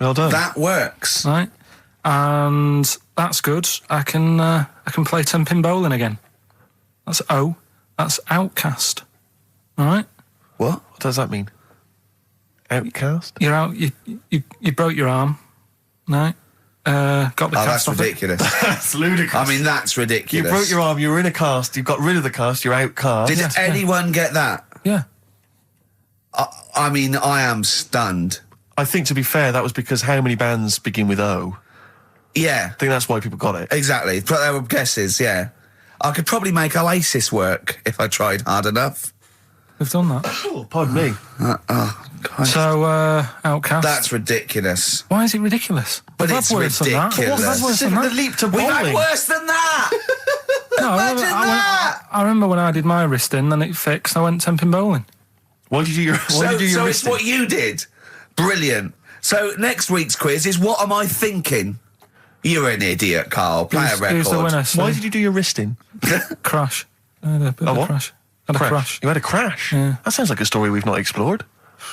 Well done. That works. Right. And that's good. I can play 10-pin bowling again. That's O. That's Outcast. right? What? What does that mean? Outcast? You're out. You broke your arm, right? Got the Oh, that's cast off it. ridiculous. That's ludicrous. I mean, that's You ridiculous. broke your arm, you were in a cast, you got rid of the cast, you're outcast. Did anyone get that? Yeah. I mean, I am stunned. I think, to be fair, that was because how many bands begin with O? Yeah, I think that's why people got it. exactly. But they were guesses, yeah. I could probably make Oasis work if I tried hard enough. We've done that. Oh, pardon me. Christ. So, Outcast. That's ridiculous. Why is it ridiculous? But We've it's had worse than that. ridiculous. We've had worse than The that. leap to We've had bowling. worse than that! No, Imagine that! I remember when I did my wrist in, then it fixed, I went temping bowling. Why did you do your So it's wristing? what you did. Brilliant. So next week's quiz is what am I thinking? You're an idiot, Carl. Play a record. Who's the winner? Why did you do your wristing? Crash. I had a bit of a what? crash. Had a crash. You had a crash? Yeah. That sounds like a story we've not explored.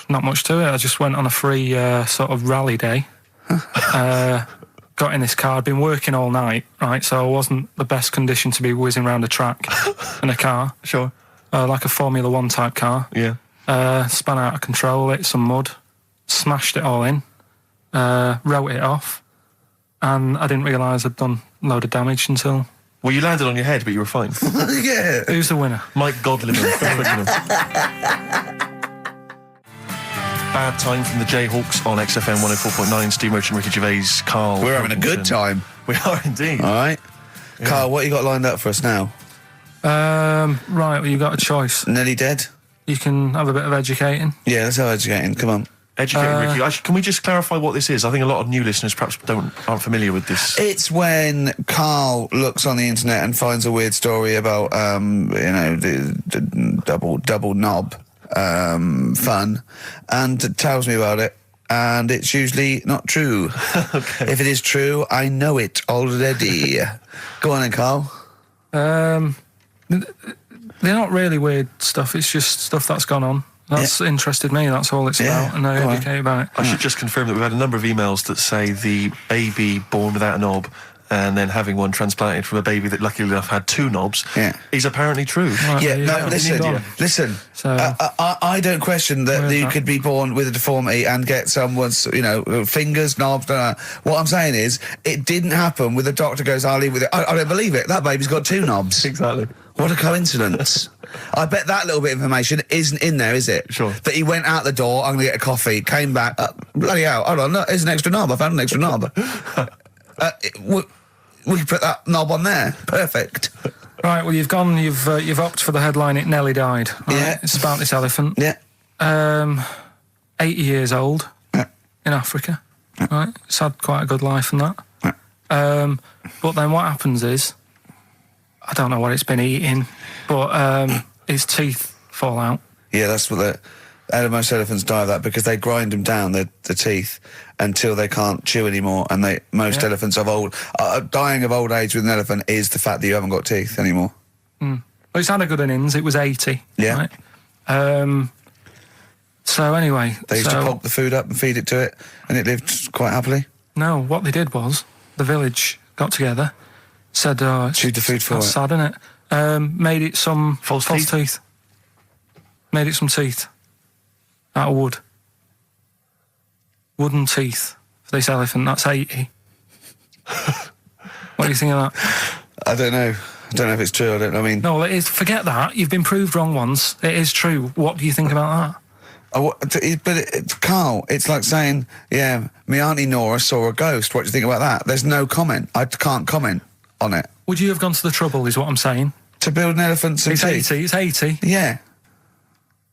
Not much to it. I just went on a free sort of rally day. Got in this car. I'd been working all night, right? So I wasn't the best condition to be whizzing around a track in a car. Sure. Like a Formula 1 type car. Yeah. Spun out of control, hit some mud, smashed it all in, wrote it off, and I didn't realise I'd done a load of damage until... Well, you landed on your head, but you were fine. Yeah. Who's the winner? Mike Godliman. Bad Time from the Jayhawks on XFM 104.9. Steve Merchant, Ricky Gervais, Carl. We're having a good time. We are indeed. All right. Carl, what you got lined up for us now? Right, well, you got a choice. Nearly dead? You can have a bit of educating. Yeah, let's have educating. Come on. Educating Ricky. Can we just clarify what this is? I think a lot of new listeners perhaps aren't familiar with this. It's when Carl looks on the internet and finds a weird story about, the double knob fun, and tells me about it. And it's usually not true. Okay. If it is true, I know it already. Go on then, Carl. They're not really weird stuff, it's just stuff that's gone on. That's interested me, that's all it's about, and I go on. educate about it. I should just confirm that we've had a number of emails that say the baby born without a knob and then having one transplanted from a baby that luckily enough had two knobs is apparently true. Right, Yeah, there you no, go. listen. So- I don't question that Where's you that? could be born with a deformity and get someone's, fingers, knobs. What I'm saying is, it didn't happen with the doctor goes, I'll leave with it. I don't believe it. That baby's got two knobs. Exactly. What a coincidence. I bet that little bit of information isn't in there, is it? Sure. That he went out the door, I'm going to get a coffee, came back, bloody hell, hold on, look, here's an extra knob, I found an extra knob. We can put that knob on there. Perfect. Right, well, you've opted for the headline, It Nearly Died. Right? Yeah. It's about this elephant. Yeah. 80 years old in Africa. Right? It's had quite a good life and that. But then what happens is, I don't know what it's been eating, but his teeth fall out. Yeah, that's what most elephants die of that because they grind them down, the teeth, until they can't chew anymore. And most elephants dying of old age with an elephant is the fact that you haven't got teeth anymore. Well, it's had a good innings. It was 80. Yeah. Right? So anyway, They used to pulp the food up and feed it to it, and it lived quite happily. No, what they did was the village got together, said, Chewed the food for that's it. sad, isn't it? Made it some False teeth. Made it some teeth out of wood. Wooden teeth for this elephant. That's 80. What do you think of that? I don't know. I don't know if it's true. I mean, No, well, it is. Forget that. You've been proved wrong once. It is true. What do you think about that? Carl, it's like saying, yeah, me Auntie Nora saw a ghost. What do you think about that? There's no comment. I can't comment on it. Would you have gone to the trouble, is what I'm saying? To build an elephant some It's teeth? 80. It's 80. Yeah.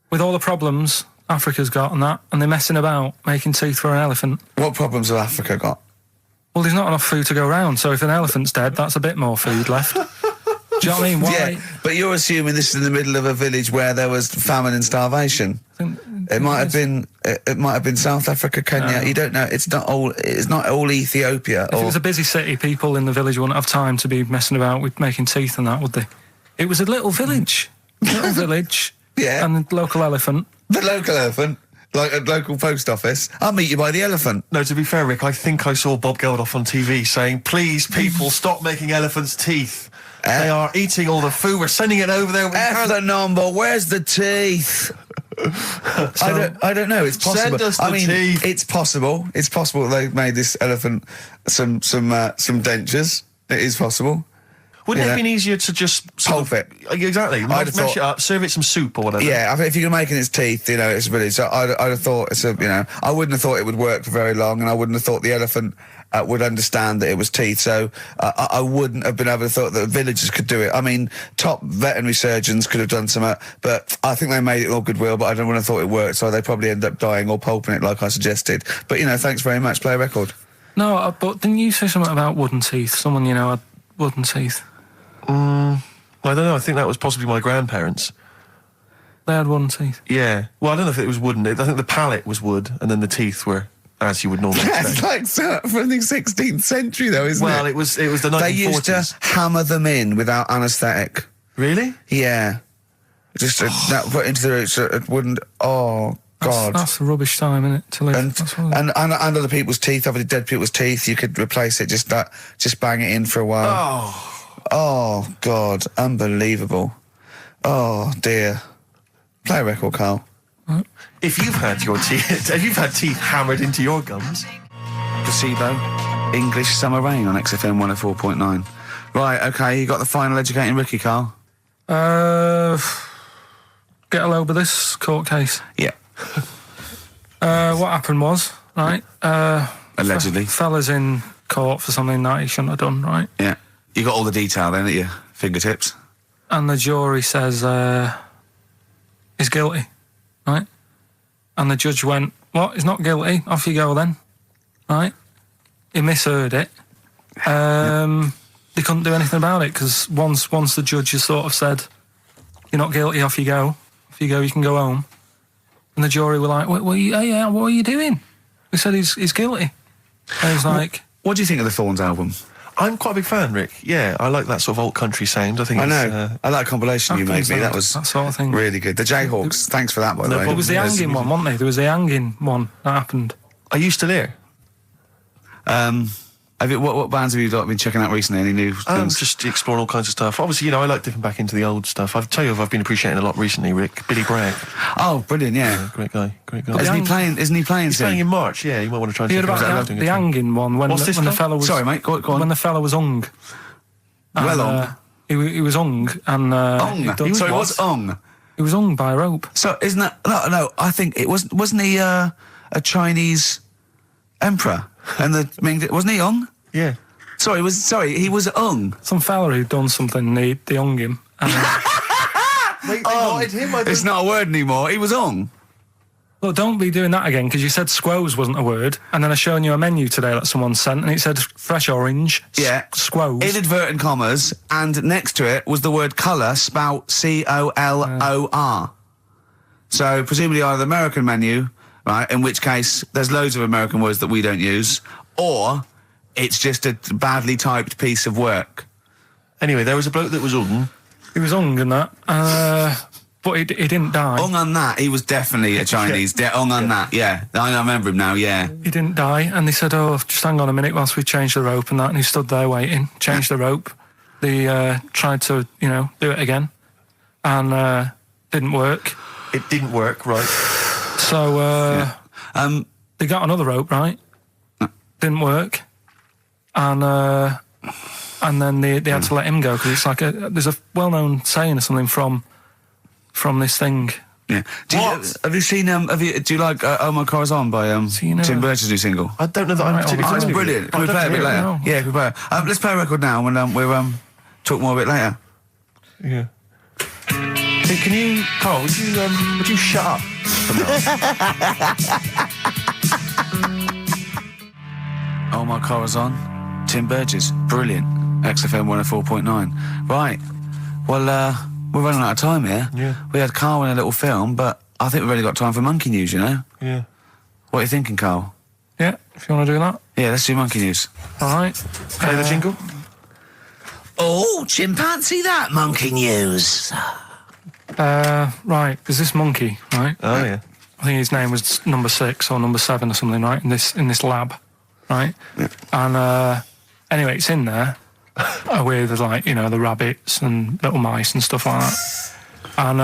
With all the problems Africa's got and that, and they're messing about making teeth for an elephant. What problems have Africa got? Well, there's not enough food to go around, so if an elephant's dead, that's a bit more food left. Do you know what I mean? Why? Yeah, but you're assuming this is in the middle of a village where there was famine and starvation. It might have been. It might have been South Africa, Kenya. No. You don't know. It's not all. It's not all Ethiopia. If it was a busy city, people in the village wouldn't have time to be messing about with making teeth and that, would they? It was a little village. Little village. Yeah. And the local elephant. The local elephant, like a local post office. I'll meet you by the elephant. No, to be fair, Rick, I think I saw Bob Geldof on TV saying, please, people, stop making elephants' teeth. They are eating all the food. We're sending it over there. F the number. Where's the teeth? I don't know. It's possible. Send us the teeth. It's possible. It's possible they made this elephant some dentures. It is possible. Wouldn't it have been easier to just pulp it? Exactly. Mash it up, serve it some soup or whatever. Yeah, I think if you're making its teeth, it's really. So I'd have thought I wouldn't have thought it would work for very long, and I wouldn't have thought the elephant would understand that it was teeth. So I wouldn't have been able to thought that villagers could do it. I mean, top veterinary surgeons could have done some, but I think they made it all goodwill. But I don't want to thought it worked, so they probably ended up dying or pulping it like I suggested. But thanks very much. Play a record. No, but didn't you say something about wooden teeth? Someone had wooden teeth. I don't know. I think that was possibly my grandparents. They had wooden teeth. Yeah. Well, I don't know if it was wooden. I think the palate was wood, and then the teeth were as you would normally expect. That's like from the 16th century, though, isn't it? Well, it was the 1940s. They used to hammer them in without anaesthetic. Really? Yeah. Just that put into the roots. It wouldn't. Oh God. That's a rubbish time, isn't it? To live. And other people's teeth, obviously dead people's teeth, you could replace it. Just bang it in for a while. Oh God, unbelievable. Oh dear. Play a record, Carl. If you've had teeth hammered into your gums. Placebo, English Summer Rain on XFM 104.9. Right, okay, you got the final educating rookie, Carl? Get a load of this court case. Yeah. What happened was, right, allegedly. Fella's in court for something that he shouldn't have done, right? Yeah. You got all the detail then at your fingertips. And the jury says he's guilty, right? And the judge went, what, he's not guilty, off you go then, right? He misheard it. They couldn't do anything about it, because once the judge has sort of said, you're not guilty, off you go, you can go home. And the jury were like, what are you doing? We said he's guilty. And he's like... What do you think of the Thorns album? I'm quite a big fan, Rick. Yeah, I like that sort of alt country sound. I know. I like compilation you made me. That was that sort of thing. Really good. The Jayhawks. Thanks for that, by the way. There was the hanging one, wasn't there? There was the hanging one that happened. Are you still here? What bands have you been checking out recently? Any new things? Just exploring all kinds of stuff. Obviously, I like dipping back into the old stuff. I've tell you, I've been appreciating a lot recently, Rick. Billy Bragg. Oh, brilliant! Yeah, great guy. Isn't he playing? He's playing in March. Yeah, you might want to try and. You heard about the hanging one when the fella was. Sorry, mate. Go on. When the fella was hung. Well hung. He was hung and. Hung. Sorry, what's hung? He was hung by a rope. So isn't that no? I think it wasn't he a Chinese emperor and wasn't he hung? Yeah. Sorry, he was hung. Some fella who'd done something, they hung him. And, they wanted him. It's not a word anymore. He was hung. Well, don't be doing that again, because you said squoze wasn't a word, and then I showing you a menu today that someone sent, and it said fresh orange. Yeah. Squoze. Inadvertent commas, and next to it was the word colour, spelt C-O-L-O-R. So presumably either the American menu, right? In which case there's loads of American words that we don't use, or it's just a badly typed piece of work. Anyway, there was a bloke that was hung. He was hung and that, but he didn't die. Hung on that, he was definitely a Chinese. Hung on that, yeah. I remember him now, yeah. He didn't die, and they said, just hang on a minute whilst we change the rope and that, and he stood there waiting, changed the rope. They tried to, do it again, and didn't work. It didn't work, right. So, they got another rope, right? Didn't work. And then they had to let him go, because it's like there's a well-known saying or something from this thing. Yeah. Have you seen? Do you like "Oh My Car's On" by Tim Burton's new single? I don't know that I'm particularly. It's brilliant. Can we play it a bit later? Yeah, can we play it? Let's play a record now, and we'll talk more a bit later. Yeah. Hey, can you, Carl? Would you shut up? Oh My Car's On. Tim Burgess, brilliant. XFM 104.9. Right. Well, we're running out of time here. Yeah. We had Carl in a little film, but I think we've only got time for Monkey News, Yeah. What are you thinking, Carl? Yeah, if you want to do that. Yeah, let's do Monkey News. All right. Play the jingle. Oh, chimpanzee that Monkey News. Right, there's this monkey, right? Oh, yeah. I think his name was number 6 or number 7 or something, right? In this lab, right? Yeah. And anyway, it's in there, with, like, you know, the rabbits and little mice and stuff like that. And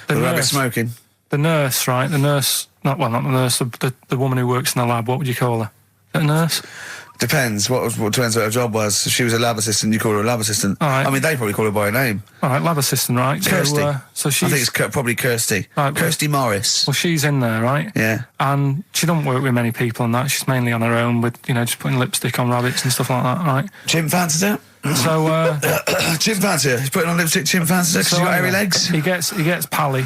The rabbit smoking. the nurse, right? The nurse, not the nurse, the woman who works in the lab. What would you call her? A nurse? Depends. What depends what her job was. If she was a lab assistant, you call her a lab assistant. All right. I mean, they probably call her by her name. All right, lab assistant, right? Kirsty. So she's... I think it's probably Kirsty. Right, Kirsty Morris. Well, she's in there, right? Yeah. And she don't work with many people and that. She's mainly on her own with, you know, just putting lipstick on rabbits and stuff like that, right? Chimp fancies her. So, Chimp fancy her. He's putting on lipstick. Chimp fancies her because she's got hairy legs. He gets pally,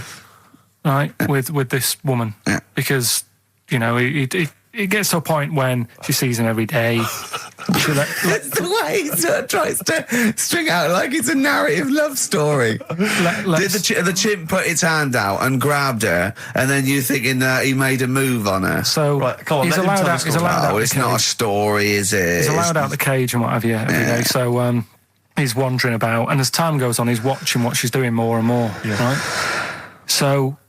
right, with this woman. Yeah. Because, you know, it gets to a point when she sees him every day. It's the way he sort of tries to string out like it's a narrative love story. Did the chimp put its hand out and grabbed her, and then you thinking that he made a move on her? So right, come on, he's allowed out. He's allowed out. It's not a story, is it? He's allowed out the cage and what have you every day. So he's wandering about, and as time goes on, he's watching what she's doing more and more. Yeah. Right. So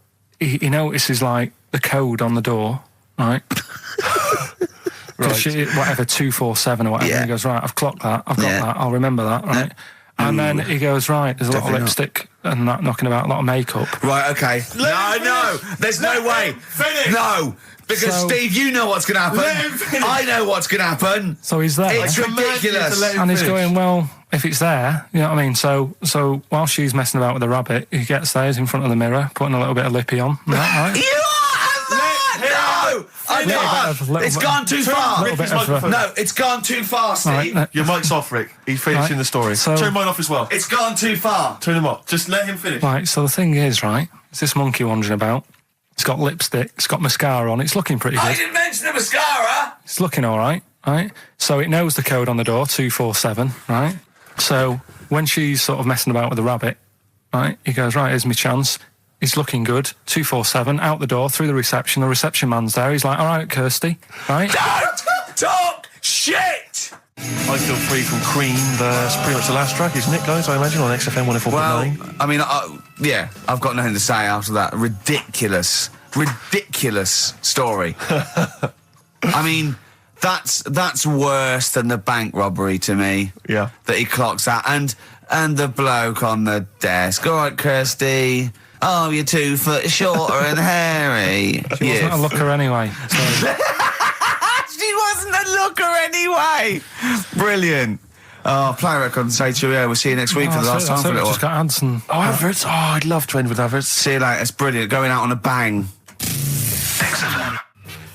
he notices like the code on the door, right? Right. Whatever, 247 or whatever. Yeah. He goes, right, I've clocked that, I've got that, I'll remember that, right? And then he goes, right, there's a lot of lipstick and that knocking about, a lot of makeup. Right, okay. No, there's no way. Finish. No, because Steve, you know what's going to happen. I know what's going to happen. So he's there. It's ridiculous. And he's going, well, if it's there, you know what I mean? So while she's messing about with the rabbit, he gets there, he's in front of the mirror, putting a little bit of lippy on. Right? You are no! I know. It's gone too far. No, it's gone too far, Steve. Right, your mic's off, Rick. He's finishing the story. So, turn mine off as well. It's gone too far. Turn him off. Just let him finish. Right, so the thing is, right, it's this monkey wandering about. It's got lipstick, it's got mascara on, it's looking pretty good. I didn't mention the mascara. It's looking all right, right? So it knows the code on the door, 247, right? So when she's sort of messing about with the rabbit, right, he goes, right, here's my chance. He's looking good, 247, out the door, through the reception man's there. He's like, all right, Kirsty, right? Don't talk shit! I Feel Free from Cream, that's pretty much the last track, isn't it, guys? I imagine on XFM 104.9. Well, I mean, yeah, I've got nothing to say after that ridiculous story. I mean, that's worse than the bank robbery to me. Yeah. That he clocks out, and the bloke on the desk. All right, Kirsty. Oh, you're 2 foot shorter and hairy. She wasn't a looker anyway. So. She wasn't a looker anyway. Brilliant. Oh, play a record and say cheerio. We'll see you next week for the last time for a little just got ads and... adverts? Oh, I'd love to end with adverts. See you later. It's brilliant. Going out on a bang. XFM.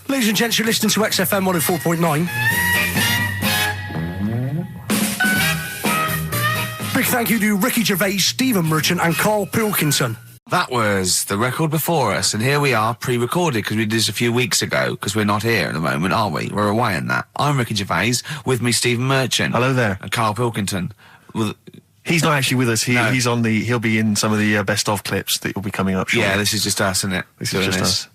Ladies and gents, you're listening to XFM 104.9. Big thank you to Ricky Gervais, Stephen Merchant and Karl Pilkington. That was the record before us, and here we are, pre-recorded, because we did this a few weeks ago, because we're not here at the moment, are we? We're away in that. I'm Ricky Gervais, with me Stephen Merchant. Hello there. And Karl Pilkington. He's not actually with us. He'll be in some of the best of clips that will be coming up shortly. Yeah, this is just us, isn't it? This is just us.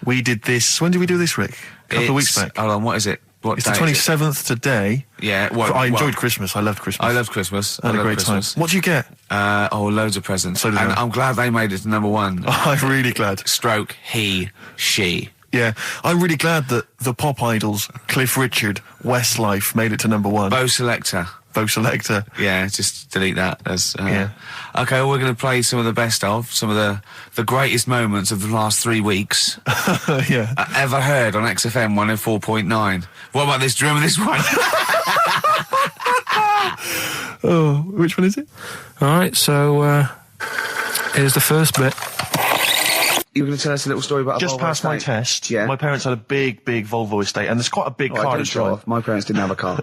We did this, when did we do this, Rick? A couple of weeks back. Hold on, what is it? It's the 27th today. Yeah. I enjoyed Christmas. I loved Christmas. I loved Christmas. I had a great time. What did you get? Loads of presents. So did I. I'm glad they made it to number one. I'm really glad. Stroke, he, she. Yeah, I'm really glad that the pop idols, Cliff Richard, Westlife, made it to number one. Bo Selector. Yeah, just delete that. Yeah. Okay, well, we're going to play some of the best of, some of the greatest moments of the last 3 weeks. Yeah. Ever heard on XFM 104.9. What about this? Do you remember this one? Oh, which one is it? All right, so here's the first bit. You were going to tell us a little story about Just a Volvo passed my estate? test. Yeah. My parents had a big Volvo estate, and there's quite a big I car don't to drive. drive. My parents didn't have a car.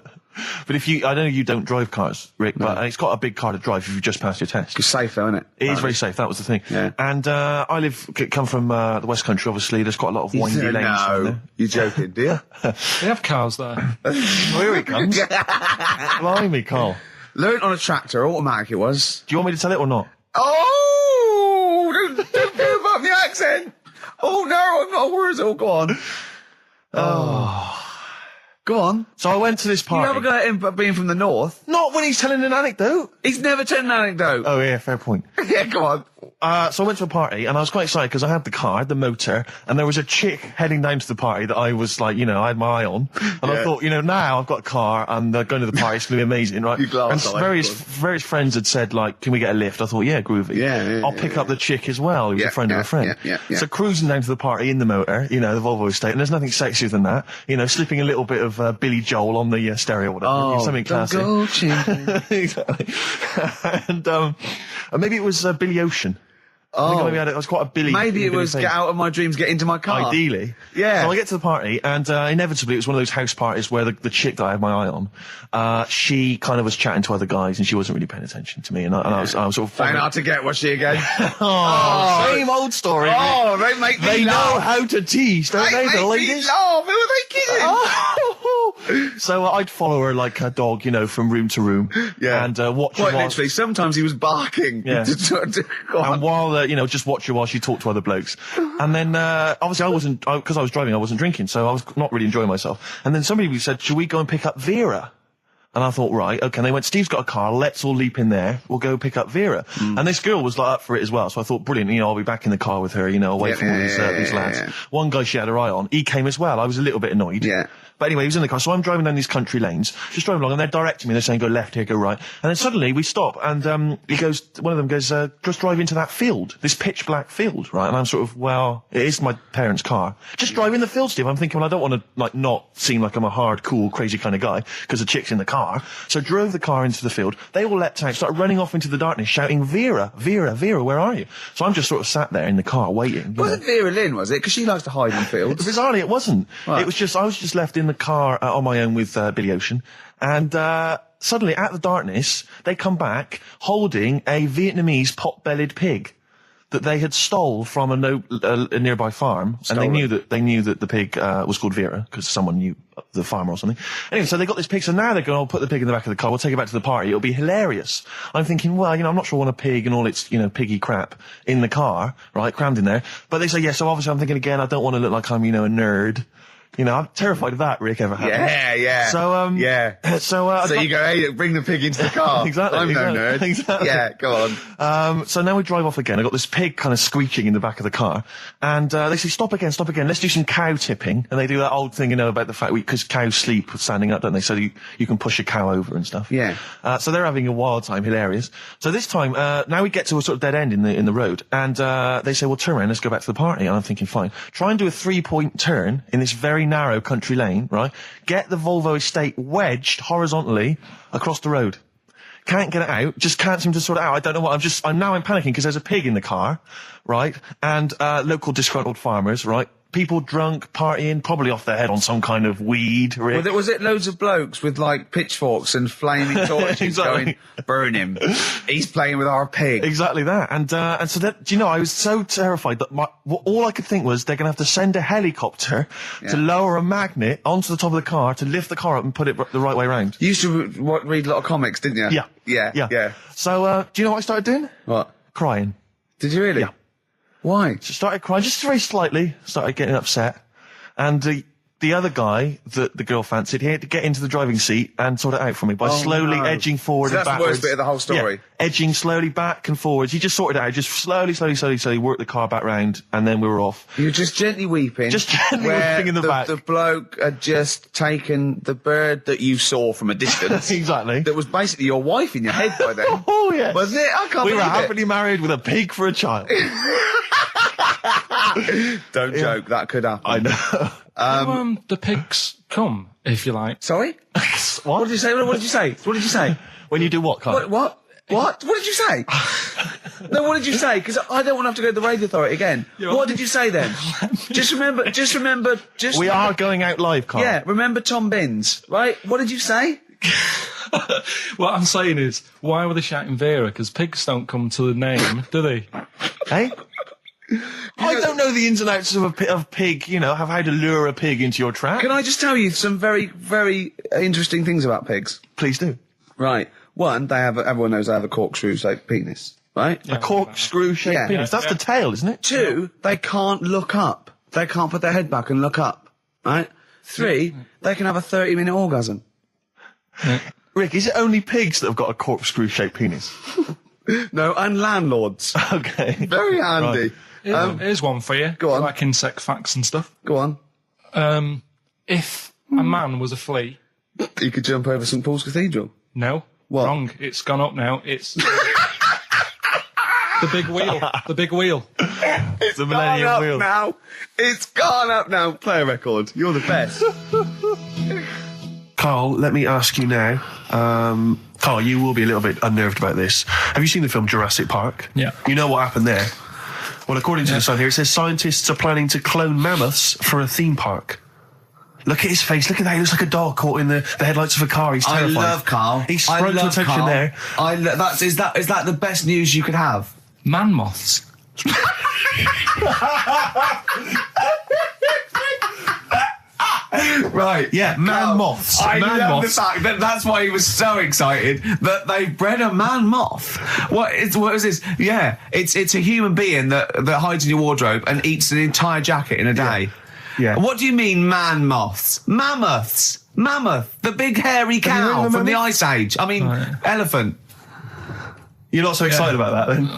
But I know you don't drive cars, Rick, but it's got a big car to drive if you've just passed your test. It's safe though, isn't it? It is very safe, that was the thing. Yeah. And I come from the West Country, obviously. There's quite a lot of windy lanes around there. You're joking, do you? They have cars there. Well, here he comes. Blimey, Carl. Learned on a tractor, automatic it was. Do you want me to tell it or not? Oh! Don't give up the accent! Oh no, I'm not worried. Oh, go on. Oh. Go on. So I went to this party. You have a go at him being from the north. Not when he's telling an anecdote. He's never told an anecdote. Oh, yeah, fair point. Yeah, go on. So I went to a party, and I was quite excited because I had the car, I had the motor, and there was a chick heading down to the party that I was like, I had my eye on. And I thought, now I've got a car, and going to the party, it's going to be amazing, right? And various friends had said, like, can we get a lift? I thought, yeah, groovy. I'll pick up the chick as well, who was a friend of a friend. So cruising down to the party in the motor, the Volvo estate, and there's nothing sexier than that. Slipping a little bit of Billy Joel on the stereo or whatever. Something classic. Go, exactly. And maybe it was Billy Ocean. I think maybe it was quite a Billy. Maybe it was Get Out of My Dreams, Get Into My Car. Ideally. Yeah. So I get to the party, and inevitably it was one of those house parties where the chick that I had my eye on, she kind of was chatting to other guys, and she wasn't really paying attention to me, and I was sort of... Found out to get, was she again? Same old story. Oh, they make me They laugh. know how to tease, don't they, the ladies? Who are they kidding? So I'd follow her like a dog, from room to room. Yeah. And watch her Quite while... literally, sometimes he was barking. Yeah. And while, just watch her while she talked to other blokes. And then, obviously because I was driving, I wasn't drinking, so I was not really enjoying myself. And then somebody said, should we go and pick up Vera? And I thought, right, okay. And they went, Steve's got a car, let's all leap in there, we'll go pick up Vera. And this girl was like up for it as well, so I thought, brilliant, I'll be back in the car with her, away from all these lads. One guy she had her eye on, he came as well, I was a little bit annoyed. Yeah. But anyway, he was in the car, so I'm driving down these country lanes, just driving along, and they're directing me, they're saying, go left here, go right. And then suddenly we stop, and one of them goes, just drive into that field, this pitch black field, right? And I'm sort of, well, it is my parents' car. Just drive in the field, Steve. I'm thinking, well, I don't want to, not seem like I'm a hard, cool, crazy kind of guy, because the chick's in the car. So drove the car into the field. They all leapt out, started running off into the darkness, shouting, Vera, Vera, Vera, where are you? So I'm just sort of sat there in the car waiting. Wasn't Vera Lynn, was it? Because she likes to hide in fields. Bizarrely, it wasn't. Right. It was just, I was just left in the car on my own with Billy Ocean, and suddenly, out of the darkness, they come back holding a Vietnamese pot-bellied pig that they had stole from a nearby farm, and they knew that the pig was called Vera because someone knew the farmer or something. Anyway, so they got this pig, so now they're going, I'll put the pig in the back of the car, we'll take it back to the party, it'll be hilarious. I'm thinking, well, I'm not sure I want a pig and all its, piggy crap in the car, right, crammed in there. But they say, yeah, so obviously I'm thinking again, I don't want to look like I'm, a nerd. I'm terrified of that, Rick, ever happened. Yeah. So, So you go, hey, bring the pig into the car. Exactly. I'm no nerd. Exactly. Yeah, go on. So now we drive off again. I got this pig kind of squeaking in the back of the car. And, they say, stop again. Let's do some cow tipping. And they do that old thing, about the fact because cows sleep standing up, don't they? So you can push a cow over and stuff. Yeah. So they're having a wild time, hilarious. So this time, now we get to a sort of dead end in the road. And, they say, well, turn around, let's go back to the party. And I'm thinking, fine. Try and do a 3-point turn in this very narrow country lane, right? Get the Volvo estate wedged horizontally across the road. Can't get it out. Just can't seem to sort it out. I don't know what. I'm panicking because there's a pig in the car, right? And, local disgruntled farmers, right? People drunk, partying, probably off their head on some kind of weed, Rick. Was it loads of blokes with, pitchforks and flaming torches Exactly. going, burn him. He's playing with our pig. Exactly that. And so that, I was so terrified that all I could think was they're going to have to send a helicopter to lower a magnet onto the top of the car to lift the car up and put it the right way round. You used to read a lot of comics, didn't you? Yeah. So, do you know what I started doing? What? Crying. Did you really? Yeah. Why? Just started crying, just very slightly, started getting upset. And the other guy that the girl fancied, he had to get into the driving seat and sort it out for me by slowly edging forward and backwards. That's the worst bit of the whole story. Yeah, edging slowly back and forwards. He just sorted it out, just slowly worked the car back round, and then we were off. You were just gently weeping. Just gently weeping in the back. The bloke had just taken the bird that you saw from a distance. Exactly. That was basically your wife in your head by then. Oh, yeah. Was it? I can't We were believe it. happily married with a pig for a child. Don't joke, that could happen. I know. The pigs come, if you like. Sorry? What did you say? What did you say? What did you say? When you do what, Carl? What? What did you say? No, what did you say? Because I don't want to have to go to the radio authority again. What did you say then? Just remember. We are going out live, Carl. Yeah, remember Tom Binns, right? What did you say? What I'm saying is, why were they shouting Vera? Because pigs don't come to the name, do they? Hey? I don't know the ins and outs of pig, of how to lure a pig into your trap. Can I just tell you some very, very interesting things about pigs? Please do. Right. One, everyone knows they have a corkscrew-shaped penis, right? A corkscrew-shaped penis. That's the tail, isn't it? Two, they can't look up. They can't put their head back and look up, right? Three, they can have a 30-minute orgasm. Rick, is it only pigs that have got a corkscrew-shaped penis? No, and landlords. Okay. Very handy. Here's one for you. Go on. Like insect facts and stuff. Go on. If a man was a flea... You could jump over St Paul's Cathedral. No. What? Wrong. It's gone up now. It's... the big wheel. The big wheel. It's The Millennium gone up Wheel. now. It's gone up now. Play a record. You're the best. Carl, let me ask you now. Carl, you will be a little bit unnerved about this. Have you seen the film Jurassic Park? Yeah. You know what happened there? Well, according to the Sun here, it says scientists are planning to clone mammoths for a theme park. Look at his face. Look at that. He looks like a dog caught in the headlights of a car. He's terrified. I love Carl. He's sprung to attention Carl. there. Is that the best news you could have? Man moths. Right. Yeah, man moths. I Man love moths. the fact that that's why he was so excited that they bred a man moth. What is this? Yeah, it's a human being that hides in your wardrobe and eats an entire jacket in a day. Yeah. What do you mean man moths? Mammoths. Mammoth, the big hairy Have you heard cow of a from the mammoth? Ice Age. I mean, elephant. You're not so excited about that, then?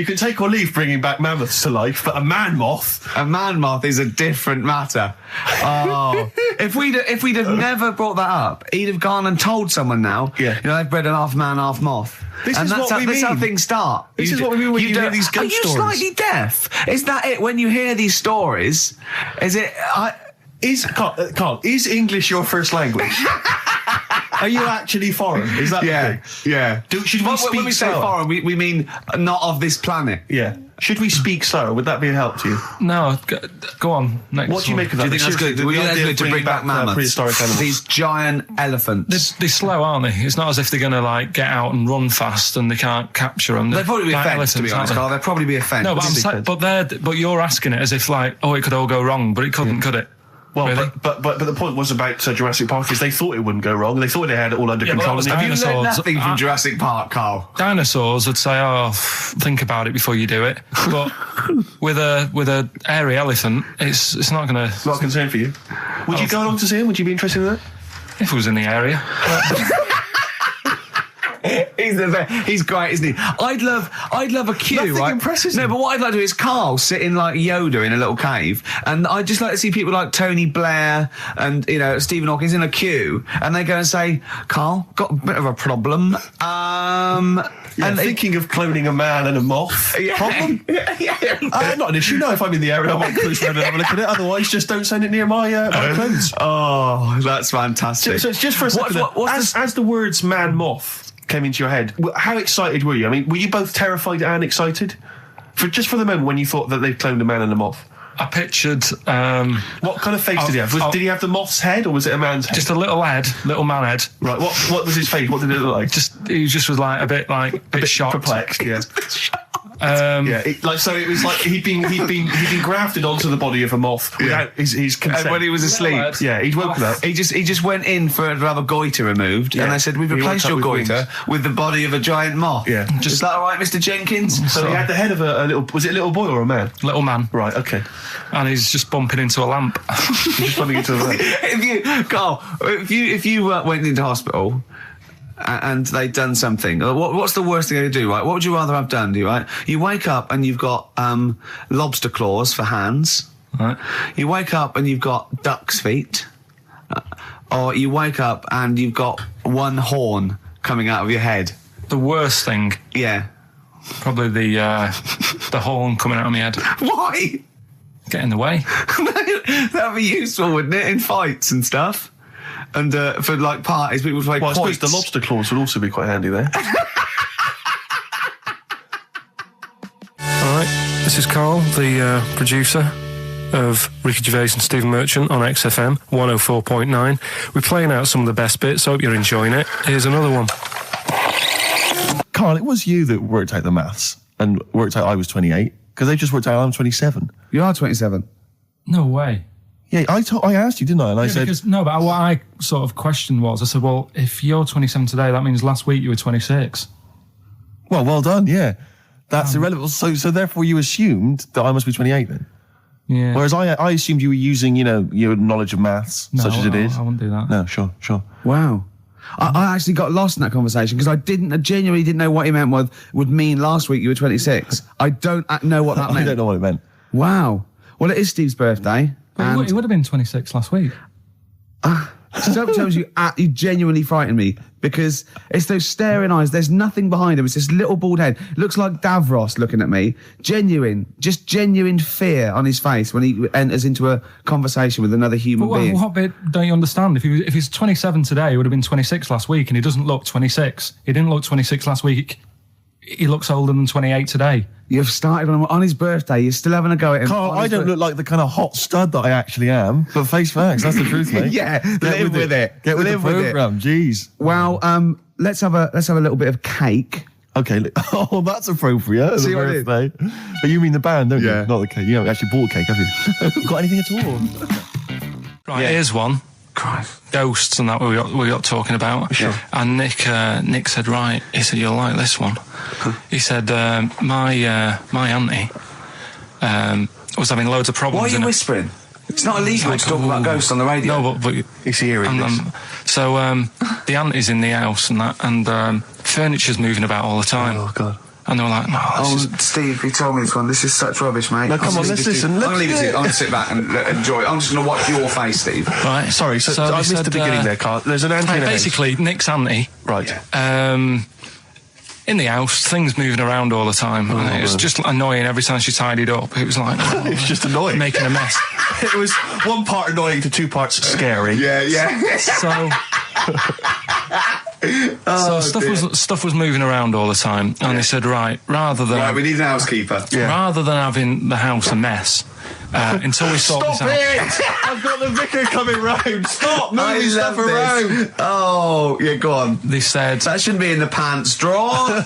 You can take or leave bringing back mammoths to life, but a man moth... A man moth is a different matter. Oh, if we'd have never brought that up, he'd have gone and told someone now. Yeah. You know, they've bred an half man, half moth. This and is that's what we that's how mean. things start. This is what we mean when you hear don't- these ghost Are you stories. slightly deaf? Is that it? When you hear these stories, is it? Carl, is English your first language? Are you actually foreign? Is that the thing? yeah. Should we speak when we say slower? foreign, we mean not of this planet. Yeah. Should we speak slower? Would that be a help to you? No, go on. Next What do you one. make of Do that? you think that's good? The Do you think idea that's of good to bring back mammoths? prehistoric animals. These giant elephants. They're slow, aren't they? It's not as if they're going to like get out and run fast and they can't capture them. They'd probably be a like fence, to be elephants, honest, aren't Carl. They'd probably be a fence. they? No, but you're asking it as if like, oh, it could all go wrong, but it couldn't, could it? Well, Really? but the point was about Jurassic Park is they thought it wouldn't go wrong. They thought they had it all under Yeah, but control. that was and Have you learned dinosaurs. nothing from Jurassic Park, Carl? Dinosaurs would say, "Oh, think about it before you do it." But with a hairy elephant, it's not going to. not a concern for you. Would you go along to see him? Would you be interested in that? If it was in the area, He's great, isn't he? I'd love a queue, Nothing right? impresses No, him. but what I'd like to do is Carl sitting like Yoda in a little cave, and I'd just like to see people like Tony Blair and Stephen Hawking in a queue, and they go and say, "Carl, got a bit of a problem." Yeah, and thinking of cloning a man and a moth. Problem? Not an issue. No, if I'm in the area, I might cruise around and have a look at it. Otherwise, just don't send it near my clothes. Oh, that's fantastic. So it's just for a second. As the words "man moth" came into your head, how excited were you? I mean, were you both terrified and excited? For the moment when you thought that they'd cloned a man and a moth. I pictured What kind of face did he have? Did he have the moth's head or was it a man's head? just a little man head. Right. What was his face? What did it look like? He just was like a bit shocked. Perplexed. Yeah. Yeah, It was like he'd been grafted onto the body of a moth without his consent. And when he was asleep, lad. Yeah, he'd woken up. he just went in for to have a goiter removed, Yeah. and they said, "We've He replaced woke your up with goiter with the body of a giant moth." Yeah. Is that all right, Mr. Jenkins? So he had the head of a little. Was it a little boy or a man? little man, Right. Okay. and he's just bumping into a lamp. He's just running into a. If you went into hospital and they'd done something, what's the worst thing they could do, right? What would you rather have done, right? You wake up and you've got lobster claws for hands. Right. You wake up and you've got duck's feet. Or you wake up and you've got one horn coming out of your head. The worst thing, Yeah. probably the horn coming out of my head. Why? Get in the way. That'd be useful, wouldn't it, in fights and stuff? And for like parties, people would play Well, I suppose quoits. the lobster claws would also be quite handy there. All right, this is Carl, the producer of Ricky Gervais and Stephen Merchant on XFM 104.9. We're playing out some of the best bits. Hope you're enjoying it. Here's another one. Carl, it was you that worked out the maths and worked out I was 28 because they just worked out I'm 27. You are 27. No way. Yeah, I asked you, didn't I? And I said, But what I sort of questioned was, I said, well, if you're 27 today, that means last week you were 26. well done, yeah. That's irrelevant. So therefore you assumed that I must be 28 then. Yeah. Whereas I assumed you were using, your knowledge of maths, No, such as it is. I wouldn't do that. No, sure. Wow. I actually got lost in that conversation because I genuinely didn't know what he meant would mean last week you were 26. I don't know what that meant. I don't know what it meant. Wow. Well, it is Steve's birthday. He would have been 26 last week. Sometimes you genuinely frighten me because it's those staring eyes. There's nothing behind him. It's this little bald head. Looks like Davros looking at me. Genuine fear on his face when he enters into a conversation with another human being. What bit don't you understand? If he's 27 today, he would have been 26 last week, and he doesn't look 26. He didn't look 26 last week. He looks older than 28 today. You've started on his birthday. You're still having a go at him. Carl, I don't look like the kind of hot stud that I actually am, but face facts, that's the truth, mate. Yeah, live with it. Get with the programme, jeez. Well, let's have a little bit of cake. Okay, oh, that's appropriate. See what it is? But you mean the band, don't Yeah. you? Not the cake. You haven't actually bought a cake, have you? Got anything at all? Right, here's one. Christ. Ghosts and that we got talking about. Sure. And Nick said, right, he said, you'll like this one. He said, my auntie was having loads of problems. Why are you whispering? It's not illegal to talk about ghosts on the radio. No, but It's hearing this. so the auntie's in the house and that, and furniture's moving about all the time. Oh, God. And they were like, no, this is... Steve, he told me this one. This is such rubbish, mate. No, come on, let's listen. I'm going to leave it to you. I'm going to sit back and enjoy it. I'm just going to watch your face, Steve. Right. Sorry, so I missed the beginning there, Carl. There's an auntie in the house. Basically, Nick's auntie. Right. In the house, things moving around all the time. And it was just annoying every time she tidied up. It was like... It was just annoying. Making a mess. It was one part annoying to two parts scary. Yeah. So... stuff was moving around all the time, and they said, right, rather than... Right, we need an housekeeper. Rather than having the house a mess, until we sort this out... I've got the vicar coming round. Stop moving stuff around. Oh, yeah, go on. They said, That shouldn't be in the pants drawer.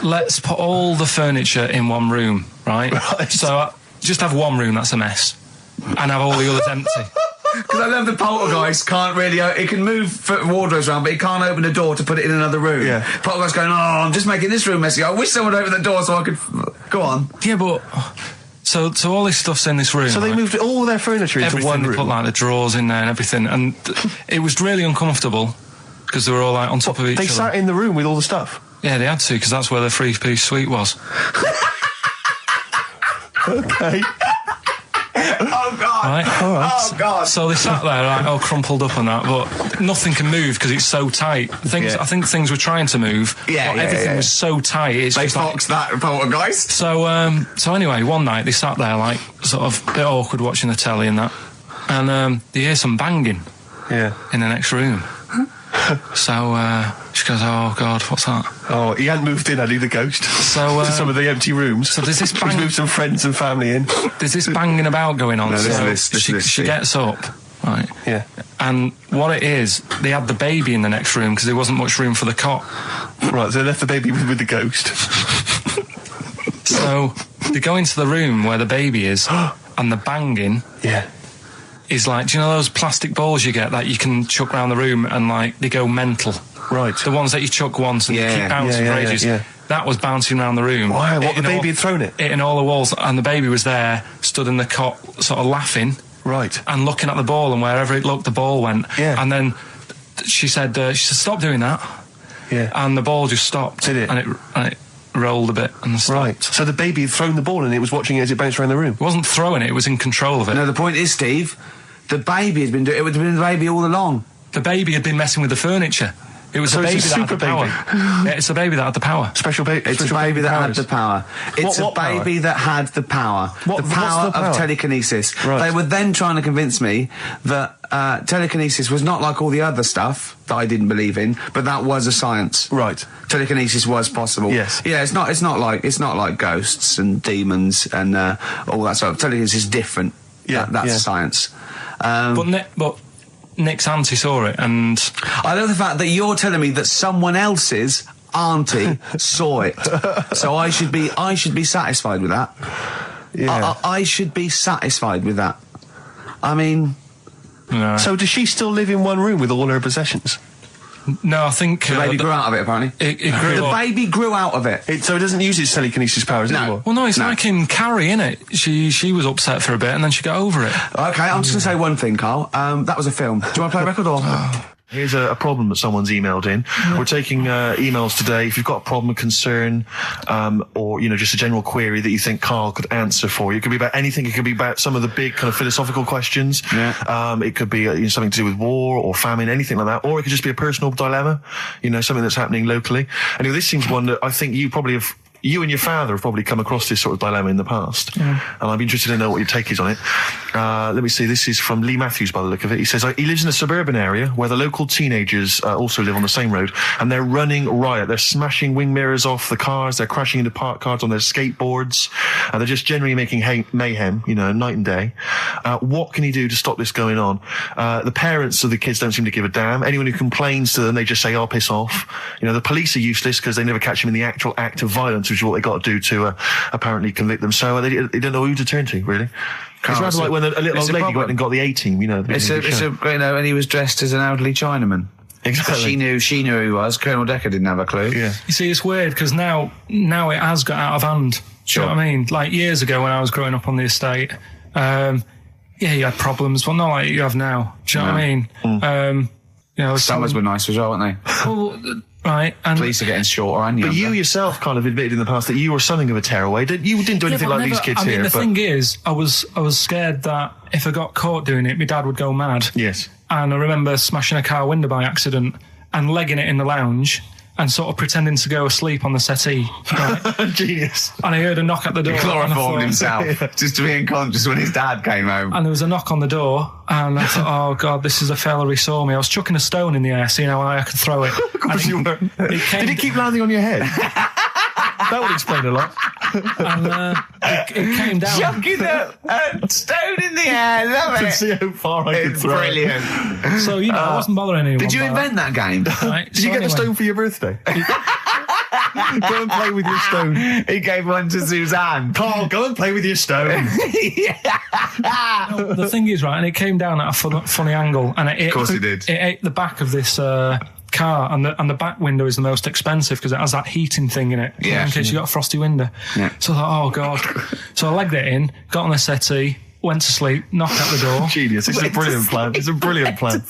let's put all the furniture in one room, right? So just have one room that's a mess, and have all the others empty. Because I love the poltergeist can't really... It can move wardrobes around, but it can't open a door to put it in another room. Yeah. Poltergeist going, I'm just making this room messy. I wish someone would open the door so I could... Go on. Yeah, but... So all this stuff's in this room. So they moved all their furniture into everything, one room. They put like the drawers in there and everything, and it was really uncomfortable because they were all like on top of each other. They sat in the room with all the stuff. Yeah, they had to because that's where the 3-piece suite was. Okay. Oh, God. Right? All right. Oh, God. So they sat there like all crumpled up and that, but nothing can move because it's so tight. I think things were trying to move. Yeah, everything was so tight. It's They just like, foxed that poltergeist. So anyway, one night they sat there like sort of a bit awkward watching the telly and that, and they hear some banging Yeah. in the next room. So she goes, oh God, what's that? Oh, he hadn't moved in, had he, the ghost? So to some of the empty rooms. So there's this He's bang. moved some friends and family in. There's this banging about going on. No, so listen, she gets up, right? Yeah. And what it is, they had the baby in the next room because there wasn't much room for the cot. Right, so they left the baby with the ghost. So they go into the room where the baby is, and the banging Yeah. is like, do you know those plastic balls you get that you can chuck around the room and like they go mental? Right. The ones that you chuck once and they keep bouncing for ages. Yeah. That was bouncing around the room. Wow, what, the Hitting baby had thrown it? Hitting all the walls, and the baby was there, stood in the cot, sort of laughing. Right. And looking at the ball, and wherever it looked, the ball went. Yeah. And then she said, stop doing that. Yeah. And the ball just stopped. Did it? And it rolled a bit and stopped. Right. So the baby had thrown the ball and it was watching it as it bounced around the room. It wasn't throwing it, it was in control of it. No, the point is, Steve, the baby has been doing... It would have been the baby all along. The baby had been messing with the furniture. It was So a baby it's a that had super the power. baby. Yeah, it's a baby that had the power. Special baby. It's a baby that had the power. It's What a baby that had the power. What- the what's power the power? of telekinesis. Right. They were then trying to convince me that telekinesis was not like all the other stuff that I didn't believe in, but that was a science. Right. Telekinesis was possible. Yes. Yeah, it's not like ghosts and demons and all that stuff. Telekinesis is different. Yeah, That's yeah. science. But Nick's auntie saw it, and I love the fact that you're telling me that someone else's auntie saw it. So I should be satisfied with that. Yeah. I should be satisfied with that. I mean, no, So does she still live in one room with all her possessions? I think the baby grew out of it, apparently. it grew The up. baby grew out of it. So it doesn't use its telekinesis powers anymore? Well, no, it's like in Carrie, innit? She was upset for a bit, and then she got over it. Okay, I'm just going to say one thing, Carl. That was a film. Do you want to play a record or...? Here's a problem that someone's emailed in. We're taking emails today. If you've got a problem, a concern, or, just a general query that you think Karl could answer for you. It could be about anything. It could be about some of the big kind of philosophical questions. Yeah. It could be something to do with war or famine, anything like that. Or it could just be a personal dilemma, something that's happening locally. Anyway, this seems one that I think you and your father have probably come across this sort of dilemma in the past. Yeah. And I'd be interested to know what your take is on it. Let me see. This is from Lee Matthews by the look of it. He says, he lives in a suburban area where the local teenagers also live on the same road, and they're running riot. They're smashing wing mirrors off the cars. They're crashing into parked cars on their skateboards. They're just generally making mayhem, night and day. What can he do to stop this going on? The parents of the kids don't seem to give a damn. Anyone who complains to them, they just say, "Oh, piss off." The police are useless because they never catch them in the actual act of violence, which is what they got to do to apparently convict them. So they don't know who to turn to, really. It's rather like when a little old lady went and got the A-team, and he was dressed as an elderly Chinaman. Exactly. She knew who he was. Colonel Decker didn't have a clue. Yeah. You see, it's weird because now it has got out of hand. Sure. Do you know what I mean? Like years ago when I was growing up on the estate, you had problems, but not like you have now. Do you know what I mean? Summers were nice as well, weren't they? Well, right. And police are getting shorter and younger. But you yourself kind of admitted in the past that you were something of a tearaway. You didn't do anything like these kids here. The thing is, I was scared that if I got caught doing it, my dad would go mad. Yes. And I remember smashing a car window by accident and legging it in the lounge and sort of pretending to go asleep on the settee. Right? Genius. And I heard a knock at the door. He chloroformed himself just to be unconscious when his dad came home. And there was a knock on the door, and I thought, oh God, this is a fella. He saw me. I was chucking a stone in the air, seeing how high I could throw it. Of course you were. Did it keep landing on your head? That would explain a lot. And it came down. Chucking a stone in the air, love it. See how far I could throw brilliant. It. So, I wasn't bothering anyone. Did you invent that game? Right, Did you get the stone for your birthday? Go and play with your stone. He gave one to Suzanne. Karl, go and play with your stone. No, the thing is, right, and it came down at a funny angle. And of course it did. It ate the back of this car, and the back window is the most expensive because it has that heating thing in it. Yeah. In case you got a frosty window. Yeah. So I thought, oh God. So I legged it in, got on the settee, went to sleep, knocked at the door. Genius. It's a brilliant plan. It's a brilliant plan.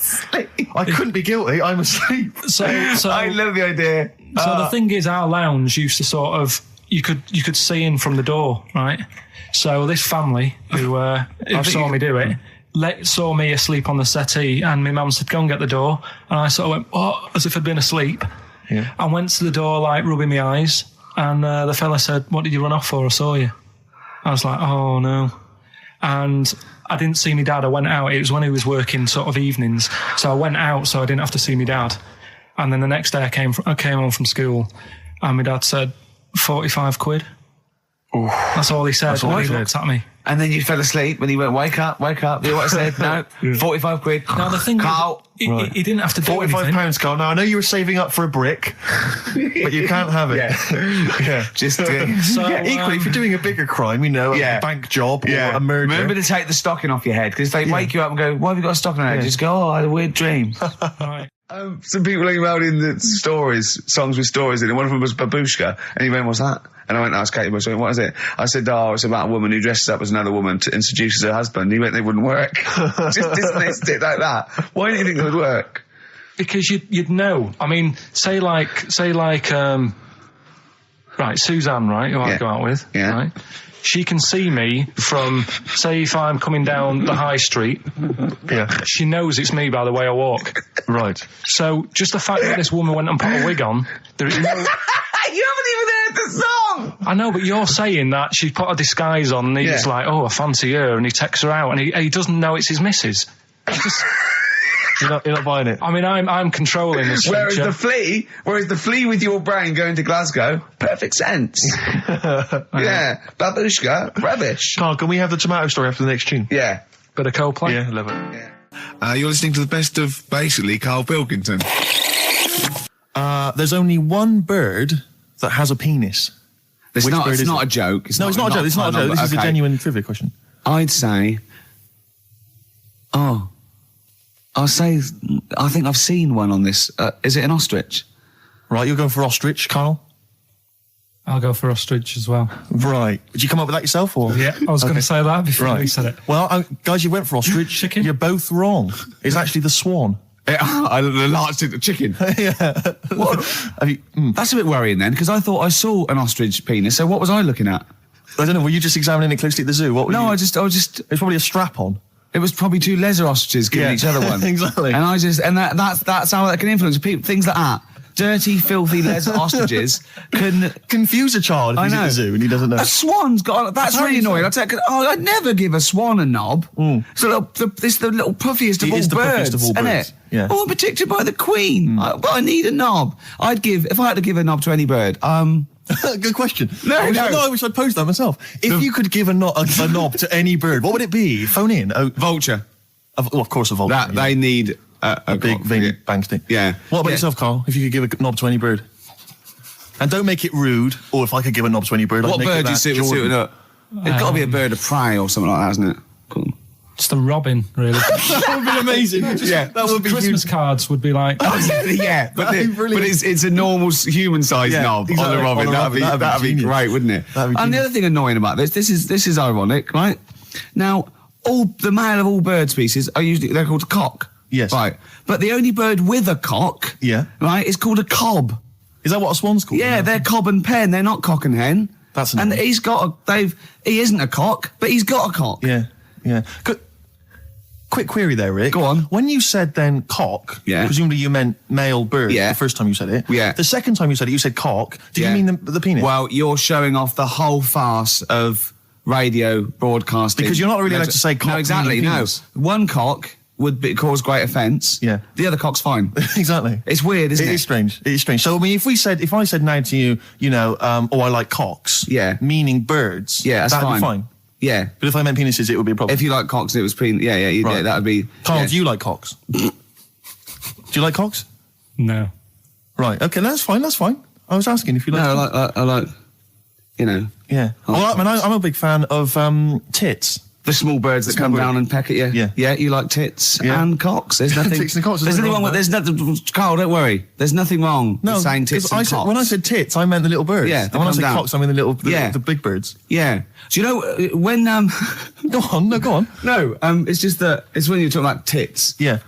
I couldn't be guilty. I'm asleep. So I love the idea. So the thing is, our lounge used to sort of, you could see in from the door, right? So this family who saw me do it, saw me asleep on the settee, and my mum said, go and get the door. And I sort of went, oh, as if I'd been asleep. Yeah. I went to the door, rubbing my eyes, and the fella said, what did you run off for? I saw you. I was like, oh no. And I didn't see my dad. I went out. It was when he was working sort of evenings. So I went out so I didn't have to see my dad. And then the next day I came home from school, and my dad said, 45 quid. Ooh. That's all he said. That's all he looked at me. And then you fell asleep and he went, wake up. You know what I said? No, 45 quid. Now the thing Karl. He didn't have to do £45, Karl. Now I know you were saving up for a brick, but you can't have it. Yeah. Just equally, if you're doing a bigger crime, a bank job or a murder. Remember to take the stocking off your head, because if they wake you up and go, why have you got a stocking on your head? Just go, oh, I had a weird dream. Right. Some people emailed in the songs with stories in it. One of them was Babushka, and he went, what's that? And I went, no, it's Katie Bush. I went, what is it? I said, oh, it's about a woman who dresses up as another woman and seduces her husband. He went, they wouldn't work. Just dismissed it like that. Why do you think it would work? Because you'd know. I mean, say like, right, Suzanne, right, who I go out with, right? She can see me from, say, if I'm coming down the high street. Yeah. She knows it's me by the way I walk. Right. So just the fact that this woman went and put a wig on, there is no... You haven't even heard the song! I know, but you're saying that she put a disguise on, and he's like, oh, I fancy her, and he takes her out, and he doesn't know it's his missus. You're not buying it. I mean, I'm controlling this. Whereas the flea with your brain going to Glasgow, perfect sense. Yeah, Babushka, rubbish. Karl, can we have the tomato story after the next tune? Yeah. Bit of Coldplay? Yeah, love it. Yeah. You're listening to the best of, basically, Karl Pilkington. There's only one bird that has a penis. It's not a joke. It's not a joke. It's not a joke. This is a genuine trivia question. I'd say... I think I've seen one on this. Is it an ostrich? Right, you're going for ostrich, Karl? I'll go for ostrich as well. Right. Did you come up with that yourself, or? Yeah, I was going to say that before you said it. Well, guys, you went for ostrich. Chicken? You're both wrong. It's actually the swan. I enlarged into chicken. What? That's a bit worrying then, because I thought I saw an ostrich penis, so what was I looking at? I don't know, were you just examining it closely at the zoo? What were No, you... I was just... It's probably a strap-on. It was probably two leather ostriches giving each other one. Exactly. And that's how that can influence people. Things like that. Dirty, filthy leather ostriches can confuse a child if he's at the zoo and he doesn't know. A swan's got... That's really annoying. I'd never give a swan a knob. So it's the little puffiest of all birds, isn't it? Yeah. Oh, I'm protected by the queen. But I need a knob. If I had to give a knob to any bird, Good question. I wish I'd posed that myself. If you could give a knob to any bird, what would it be? Phone in. Vulture. Of course, a vulture. They need a big veiny bang stick. Yeah. What about yourself, Carl? If you could give a knob to any bird, and don't make it rude. Or if I could give a knob to any bird, what bird do you suit up? It's got to be a bird of prey or something like that, hasn't it? Cool. Just a robin, really. That would be amazing. That would be Christmas cards would be like. Yeah, but it's a normal human-sized knob on a robin. That'd be great, wouldn't it? And the other thing annoying about this is ironic, right? Now, the male of all bird species they're called a cock. Yes. Right. But the only bird with a cock, right, is called a cob. Is that what a swan's called? Yeah, they're cob and pen. They're not cock and hen. That's annoying. And he isn't a cock, but he's got a cock. Yeah. Quick query there, Rick. Go on. When you said then cock, presumably you meant male bird the first time you said it. Yeah. The second time you said it, you said cock. Did you mean the penis? Well, you're showing off the whole farce of radio broadcasting. Because you're not really allowed to say cock. No, exactly, no. One cock would cause great offence. Yeah. The other cock's fine. Exactly. It's weird, isn't it? It is strange. It is strange. So, I mean, if I said now to you, I like cocks. Yeah. Meaning birds. Yeah, that's that'd fine. be fine. Yeah. But if I meant penises, it would be a problem. If you like cocks and it was penis, Right. that'd be... Carl, do you like cocks? Do you like cocks? No. Right, okay, that's fine. I was asking if you like... No, I like, Yeah. Well, I'm a big fan of tits. The small birds that come down and peck at you. Yeah. Yeah, you like tits and cocks. There's nothing... Tits and cocks. There's nothing wrong with... There's nothing... Carl, don't worry. There's nothing wrong with saying tits and cocks. When I said tits, I meant the little birds. Yeah, and when I said cocks, I mean the big birds. Yeah. Do you know, when... Go on. No, it's just that... It's when you're talking about tits. Yeah.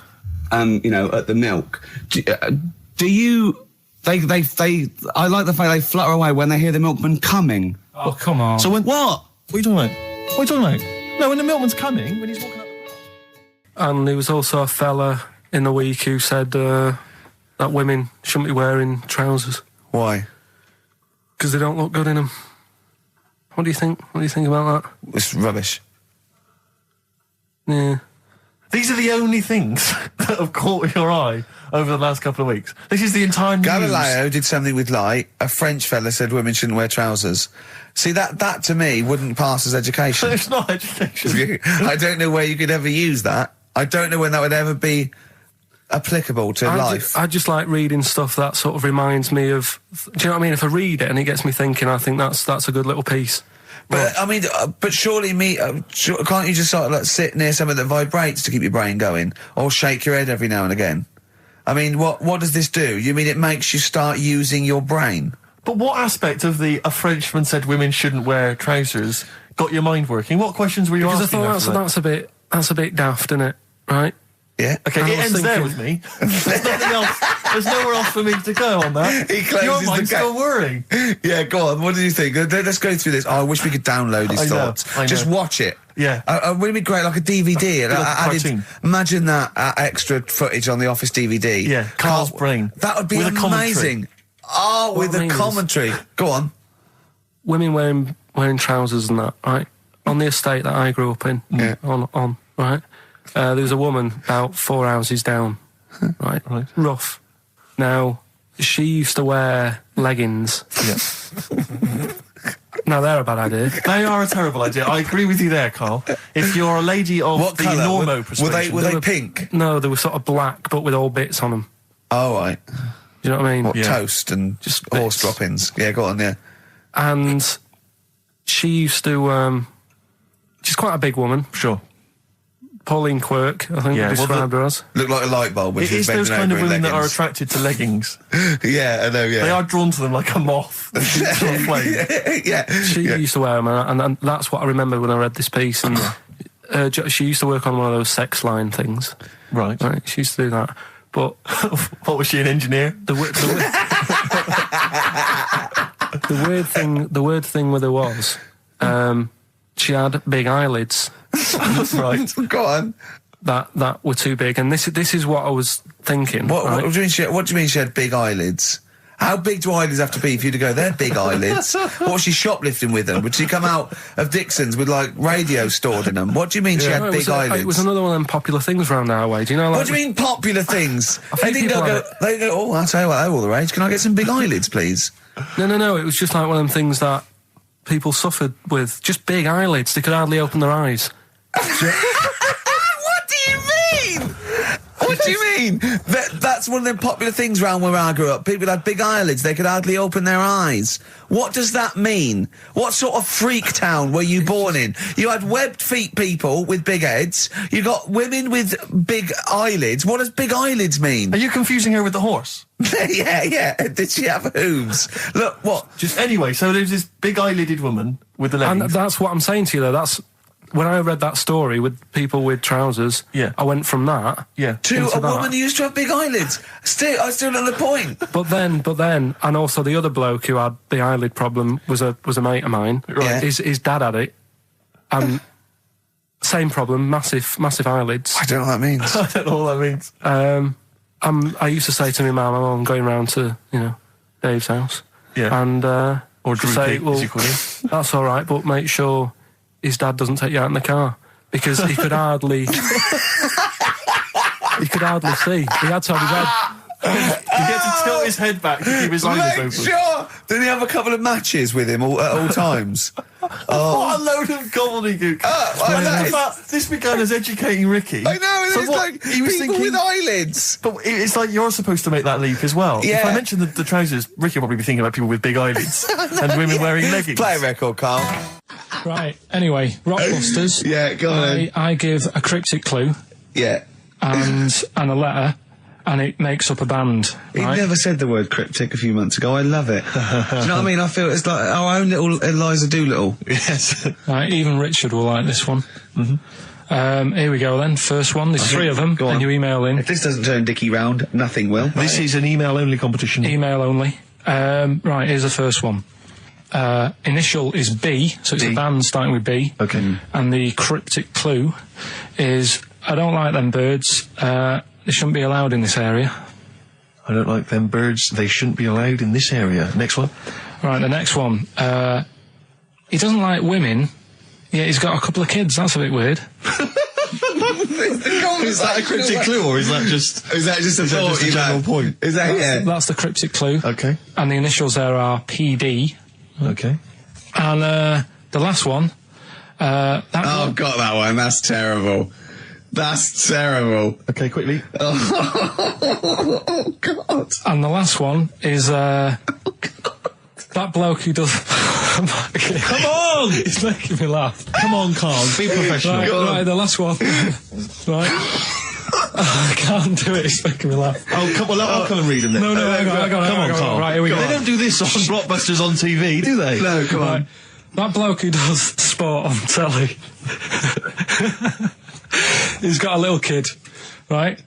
At the milk. Do you... I like the fact they flutter away when they hear the milkman coming. Oh, come on. So when... What? What are you talking about? No, when the milkman's coming, when he's walking up... And there was also a fella in the week who said that women shouldn't be wearing trousers. Why? Because they don't look good in them. What do you think? What do you think about that? It's rubbish. Yeah. These are the only things that have caught your eye over the last couple of weeks. This is the entire news. Galileo did something with light. A French fella said women shouldn't wear trousers. See, that to me wouldn't pass as education. It's not education. I don't know where you could ever use that. I don't know when that would ever be applicable to life. I just like reading stuff that sort of reminds me of... Do you know what I mean? If I read it and it gets me thinking, I think that's a good little piece. But I mean, but surely can't you just sort of sit near something that vibrates to keep your brain going, or shake your head every now and again? I mean, what does this do? You mean it makes you start using your brain? But what aspect of a Frenchman said women shouldn't wear trousers got your mind working? What questions were you asking? Because I thought that's a bit daft, isn't it? Right? Yeah. Okay, it ends there with me. There's nothing else. There's nowhere else for me to go on that. He closes your mind's still worrying. Yeah, go on. What do you think? Let's go through this. I wish we could download his thoughts. I know. Just watch it. Yeah. Wouldn't it be great, like a DVD? Cartoon. Imagine that extra footage on the Office DVD. Yeah, Carl's brain. That would be with amazing. Oh, with a commentary. Go on. Women wearing trousers and that, right? On the estate that I grew up in, on right? There was a woman about 4 houses down, right? Rough. Now, she used to wear leggings. Yeah. Now, they're a bad idea. They are a terrible idea. I agree with you there, Carl. If you're a lady of what the colour? Normo persuasion... Were they pink? No, they were sort of black, but with all bits on them. Oh, right. Do you know what I mean? What, toast and just horse droppings? Yeah, go on, yeah. And she used to... she's quite a big woman. Sure. Pauline Quirk, I think we described her as. Look like a light bulb. It is those kind of women that are attracted to leggings. Yeah, I know, yeah. They are drawn to them like a moth. Yeah. She used to wear them, and that's what I remember when I read this piece. And she used to work on one of those sex line things. Right. She used to do that. But what was she, an engineer? The weird thing with her was, she had big eyelids. Right. Go on. That were too big, and this is what I was thinking. What right? do you mean she had big eyelids? How big do eyelids have to be for you to go, they're big eyelids? What was she shoplifting with them? Would she come out of Dixon's with, like, radio stored in them? What do you mean she had big eyelids? It was another one of them popular things around our way. Do you know, like... What do you mean popular things? They didn't go, oh, I'll tell you what, they're all the rage. Can I get some big eyelids, please? No. It was just like one of them things that people suffered with. Just big eyelids. They could hardly open their eyes. What do you mean? What do you mean? That's one of them popular things round where I grew up. People had big eyelids. They could hardly open their eyes. What does that mean? What sort of freak town were you born in? You had webbed feet people with big heads. You got women with big eyelids. What does big eyelids mean? Are you confusing her with the horse? Yeah. Did she have hooves? Look, what? Anyway, so there's this big eyelided woman with the leggings. And that's what I'm saying to you, though. That's... When I read that story with people with trousers, I went from that to a woman who used to have big eyelids. I still on the point. But then, and also the other bloke who had the eyelid problem was a mate of mine. Right. His dad had it, and same problem, massive eyelids. I don't know what that means. I don't know what that means. I used to say to my mum, I'm going round to Dave's house, and or Drew say, Pig, as you call him. That's all right, but make sure his dad doesn't take you out in the car, because he could hardly see. He had to have his head. He had to tilt his head back to keep his eyes open. Sure. Did he have a couple of matches with him at all times? What a load of gobbledygook. This began as educating Ricky. I know, So it's what, like he was people thinking, with eyelids. But it's like you're supposed to make that leap as well. Yeah. If I mentioned the trousers, Ricky will probably be thinking about people with big eyelids and women wearing leggings. Play a record, Carl. Right, anyway, Rockbusters. Yeah, go on. I give a cryptic clue. Yeah. And a letter, and it makes up a band. He right? never said the word cryptic a few months ago. I love it. Do you know what I mean? I feel it's like our own little Eliza Doolittle. Yes. Right, even Richard will like this one. Here we go then. First one. There's three of them, and you email in. If this doesn't turn Dickie round, nothing will. This is an email-only competition. Email only. Right, here's the first one. Initial is B, so it's a band starting with B. Okay. And the cryptic clue is, I don't like them birds. They shouldn't be allowed in this area. I don't like them birds. They shouldn't be allowed in this area. Next one. Right, the next one. He doesn't like women, yet he's got a couple of kids. That's a bit weird. Is that a cryptic clue, or is that just a general point? Is that That's the cryptic clue. Okay. And the initials there are PD. Okay. And the last one. God, that one. That's terrible. That's terrible. Okay, quickly. Oh, God. And the last one is that bloke who does... Come on! He's making me laugh. Come on, Carl. Be professional. Right, the last one. Right. I can't do it. It's making me laugh. Oh, come on. I'll come and read them then. No, hang on, Come on, Carl. Right, here we go. They don't do this on Rockbusters on TV, do they? No, come on. That bloke who does sport on telly. He's got a little kid, right?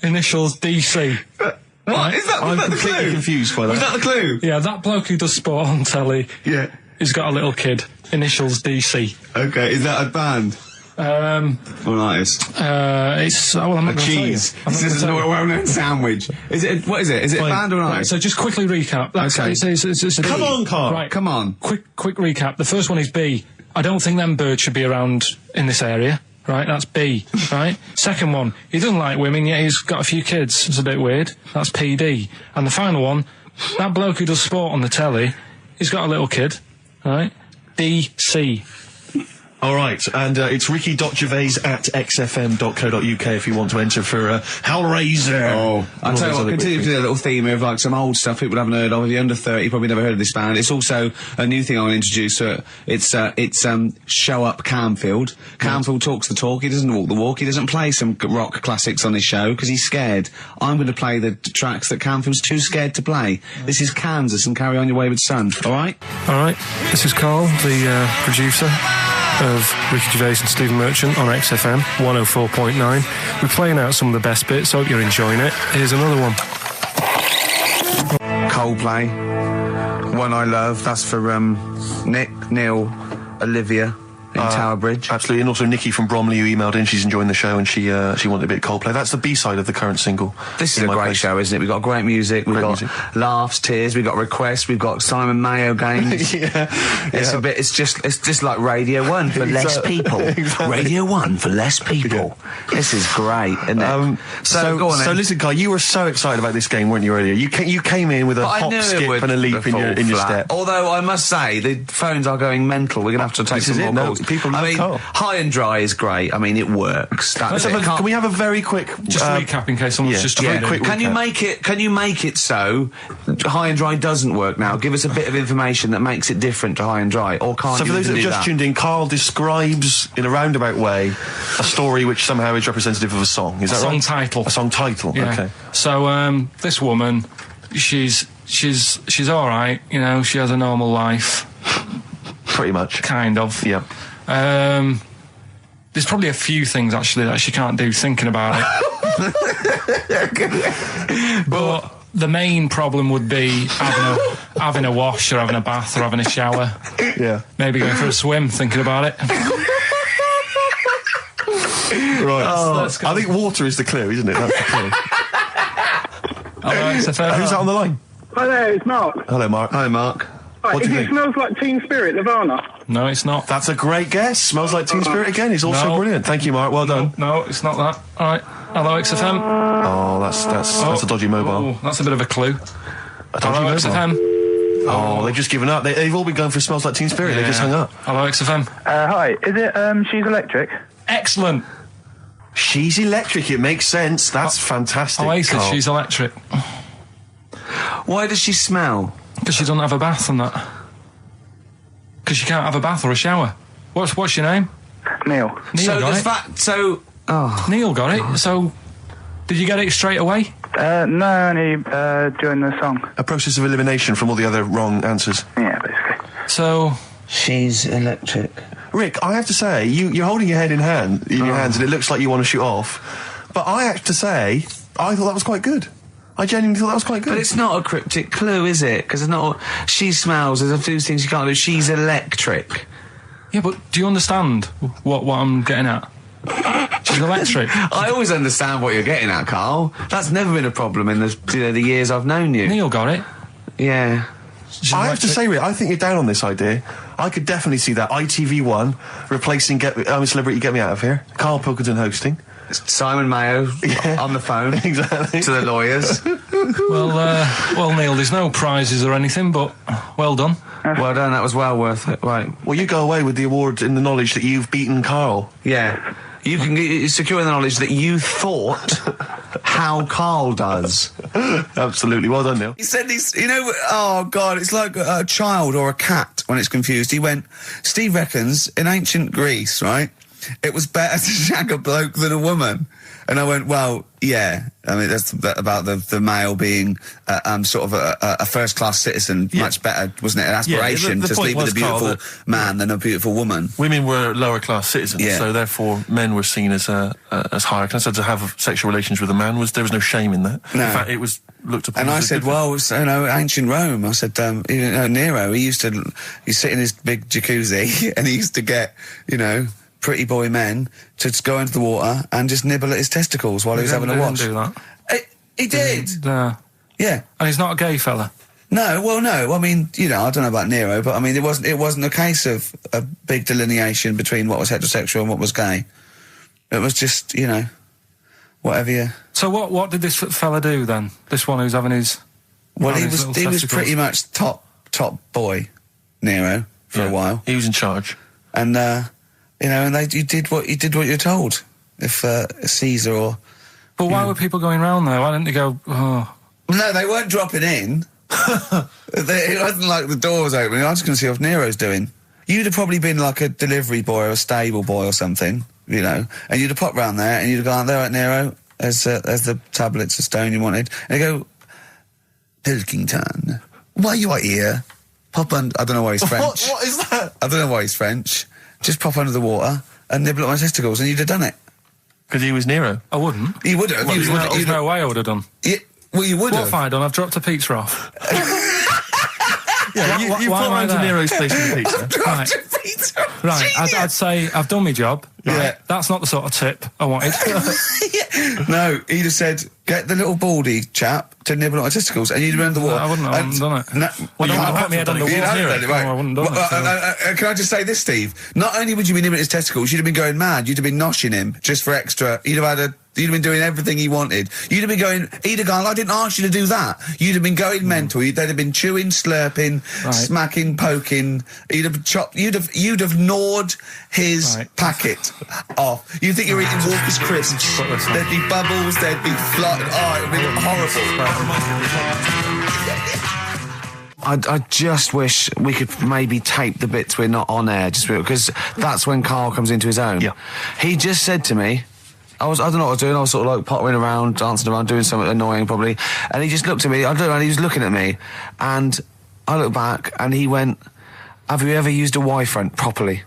Initials DC. What? Right? Is that, I'm was that the completely clue? confused by that. Was that the clue? Yeah, that bloke who does sport on telly. Yeah. He's got a little kid. Initials DC. Okay, is that a band? Or an artist? It's I'm not A cheese. This is a well-known sandwich. Is it? What is it? Is it a band or an Right, artist? so just quickly recap. That's, Okay. It's a Come on, Carl. Right, Come on. Quick recap. The first one is B. I don't think them birds should be around in this area. Right, that's B. Right. Second one, he doesn't like women, yet he's got a few kids. It's a bit weird. That's PD. And the final one, that bloke who does sport on the telly, he's got a little kid. Right. DC. All right, and it's ricky.gervais@xfm.co.uk if you want to enter for Hellraiser. Oh, I'll tell you what, continue to do a little theme of like some old stuff people haven't heard of. If you're under 30, you probably never heard of this band. It's also a new thing I want to introduce. It's Show Up Camfield. Camfield talks the talk, he doesn't walk the walk. He doesn't play some rock classics on his show because he's scared. I'm going to play the tracks that Camfield's too scared to play. This is Kansas and Carry On Your Wayward Son, alright? Alright, this is Carl, the producer. of Ricky Gervais and Stephen Merchant on XFM 104.9. We're playing out some of the best bits. Hope you're enjoying it. Here's another one. Coldplay, One I Love. That's for Nick, Neil, Olivia in Tower Bridge. Absolutely, and also Nikki from Bromley, who emailed in. She's enjoying the show, and she wanted a bit of Coldplay. That's the B-side of the current single. This is a great show, isn't it? We've got great music, we've got laughs, tears, we've got requests, we've got Simon Mayo games. It's just like Radio 1 for less people. Exactly. Radio 1 for less people. This is great, isn't it? So go on then. So listen, Carl, you were so excited about this game, weren't you, earlier? You came in with a hop, skip and a leap in your step. Although I must say, the phones are going mental. We're going to have to take some more calls. People love Carl. High and Dry is great. I mean, it works. Can we have a very quick recap in case someone's just very quick? Can you make it so High and Dry doesn't work now? Give us a bit of information that makes it different to High and Dry, or can't you? So for those that have just tuned in, Carl describes in a roundabout way a story which somehow is representative of a song. Is that right? A song title. Yeah. Okay. So this woman, she's all right. You know, she has a normal life. Pretty much. Kind of. Yeah. There's probably a few things actually that she can't do thinking about it. But the main problem would be having a wash or having a bath or having a shower. Yeah. Maybe going for a swim thinking about it. Right. I think water is the clue, isn't it? That's the clue. Who's that on the line? Hi there, it's Mark. Hello, Mark. Hi, Mark. Right, What do you it think? Smells Like Teen Spirit, Nirvana. No, it's not. That's a great guess. Smells Like Teen Spirit again. He's also brilliant. Thank you, Mark. Well done. No, it's not that. All right. Hello, XFM. Oh, that's a dodgy mobile. Oh, that's a bit of a clue. Hello, XFM. Oh, they've just given up. They've all been going for Smells Like Teen Spirit. They just hung up. Hello, XFM. Hi, is it She's Electric? Excellent. She's Electric. It makes sense. That's fantastic. Oasis, Carl. She's Electric. Why does she smell? Because she doesn't have a bath and that. Because she can't have a bath or a shower. What's your name? Neil. So got the it. fact. Neil got it. So, did you get it straight away? No, only during the song. A process of elimination from all the other wrong answers. Yeah, basically. So, She's Electric. Rick, I have to say, you're holding your head in your hands, and it looks like you want to shoot off. But I have to say, I thought that was quite good. I genuinely thought that was quite good. But it's not a cryptic clue, is it? Because it's not. She smells. There's a few things you can't do. She's electric. yeah, but do you understand what I'm getting at? She's electric. I always understand what you're getting at, Carl. That's never been a problem in the years I've known you. Neil got it. Yeah. I have to say, Rick, I think you're down on this idea. I could definitely see that ITV1 replacing I'm a Celebrity, Get Me Out of Here. Karl Pilkington hosting. Simon Mayo on the phone. Exactly. To the lawyers. Well, Neil, there's no prizes or anything, but well done. Well done, that was well worth it. Right. Well, you go away with the award in the knowledge that you've beaten Carl. Yeah. You can secure the knowledge that you thought how Carl does. Absolutely. Well done, Neil. He said this, oh God, it's like a child or a cat when it's confused. He went, Steve reckons in ancient Greece, right, it was better to shag a bloke than a woman. And I went, well, yeah. I mean, that's about the male being sort of a first-class citizen. Yeah. Much better, wasn't it? An aspiration to sleep with a beautiful man than a beautiful woman. Women were lower-class citizens, so therefore men were seen as higher class. So to have sexual relations with a man there was no shame in that. No. In fact, it was looked upon. And I said, well, ancient Rome. I said, Nero. He sit in his big jacuzzi and he used to get, pretty boy men to just go into the water and just nibble at his testicles while he was having a wash. He didn't do that. He did. Yeah. And he's not a gay fella. No, well, no. I mean, I don't know about Nero, but I mean, it wasn't a case of a big delineation between what was heterosexual and what was gay. It was just, whatever you. So what did this fella do then? This one who's having his. Well, he was pretty much top boy, Nero, for a while. He was in charge. And you did what you're told. If Caesar or. But why were people going round there? Why didn't they go? Oh. No, they weren't dropping in. It wasn't like the doors opening. I was going to see what Nero's doing. You'd have probably been like a delivery boy or a stable boy or something, and you'd have popped round there and you'd have gone, there at Nero, there's the tablets of stone you wanted. And they go, Pilkington, why you are here? Pop on. I don't know why he's French. What is that? I don't know why he's French. just pop under the water and nibble at my testicles, and you'd have done it. Because he was Nero. I wouldn't. You would have. Well, there's no way I would have done. Well, you would What have. have I done? I've dropped a pizza off. Yeah, you why put am I Auntie there? Nero's place in the pizza. Right. Right, I'd say I've done my job. Right. Yeah. That's not the sort of tip I wanted. No, he'd have said, get the little baldy chap to nibble at my testicles, and you'd have been under the water. I wouldn't have done it. No, Well, you I can't put my head on the You'd wall have near done it. it, right. No, I wouldn't have done it. Can I just say this, Steve? Not only would you be nibbling at his testicles, you'd have been going mad. You'd have been noshing him just for extra. You'd have been doing everything he wanted. You'd have been going, he'd have gone, I didn't ask you to do that. You'd have been going mental. They'd have been chewing, slurping, smacking, poking. You'd have chopped, you'd have gnawed his packet off. You'd think you're eating Walker's crisps. There'd be bubbles, there'd be flood. Oh, it would be horrible. I just wish we could maybe tape the bits we're not on air, just because that's when Carl comes into his own. Yeah. He just said to me, I don't know what I was doing, I was sort of like pottering around, dancing around, doing something annoying probably, and he just looked at me, I don't know, and he was looking at me, and I looked back, and he went, have you ever used a Y-front properly?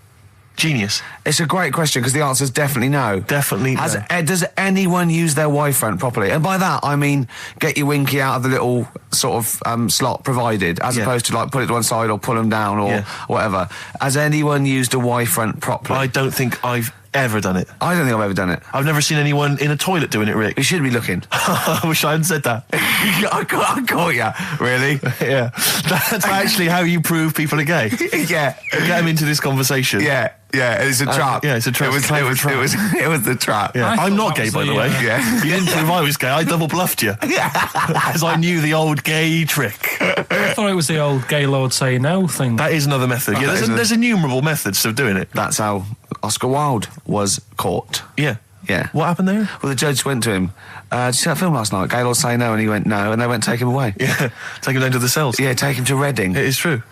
Genius. It's a great question, because the answer's definitely no. Definitely no. Does anyone use their Y-front properly? And by that, I mean, get your winky out of the little sort of slot provided, as opposed to, like, put it to one side or pull them down or whatever. Has anyone used a Y-front properly? I don't think I've ever done it. I don't think I've ever done it. I've never seen anyone in a toilet doing it, Rick. You should be looking. I wish I hadn't said that. I caught ya. Really? Yeah. That's actually how you prove people are gay. Yeah. Get them into this conversation. Yeah. Yeah, it's a trap. Yeah, it's a trap. It was the trap. Yeah. I'm not gay, by the way. Yeah. You didn't prove I was gay. I double bluffed you. Because I knew the old gay trick. I thought it was the old gay lord say no thing. That is another method. Yeah, there's innumerable methods of doing it. That's how Oscar Wilde was caught. Yeah. Yeah. What happened there? Well, the judge went to him, did you see that film last night? Gay Lord Say No, and he went no, and they went take him away. Yeah. Take him down to the cells. Yeah, take him to Reading. It is true.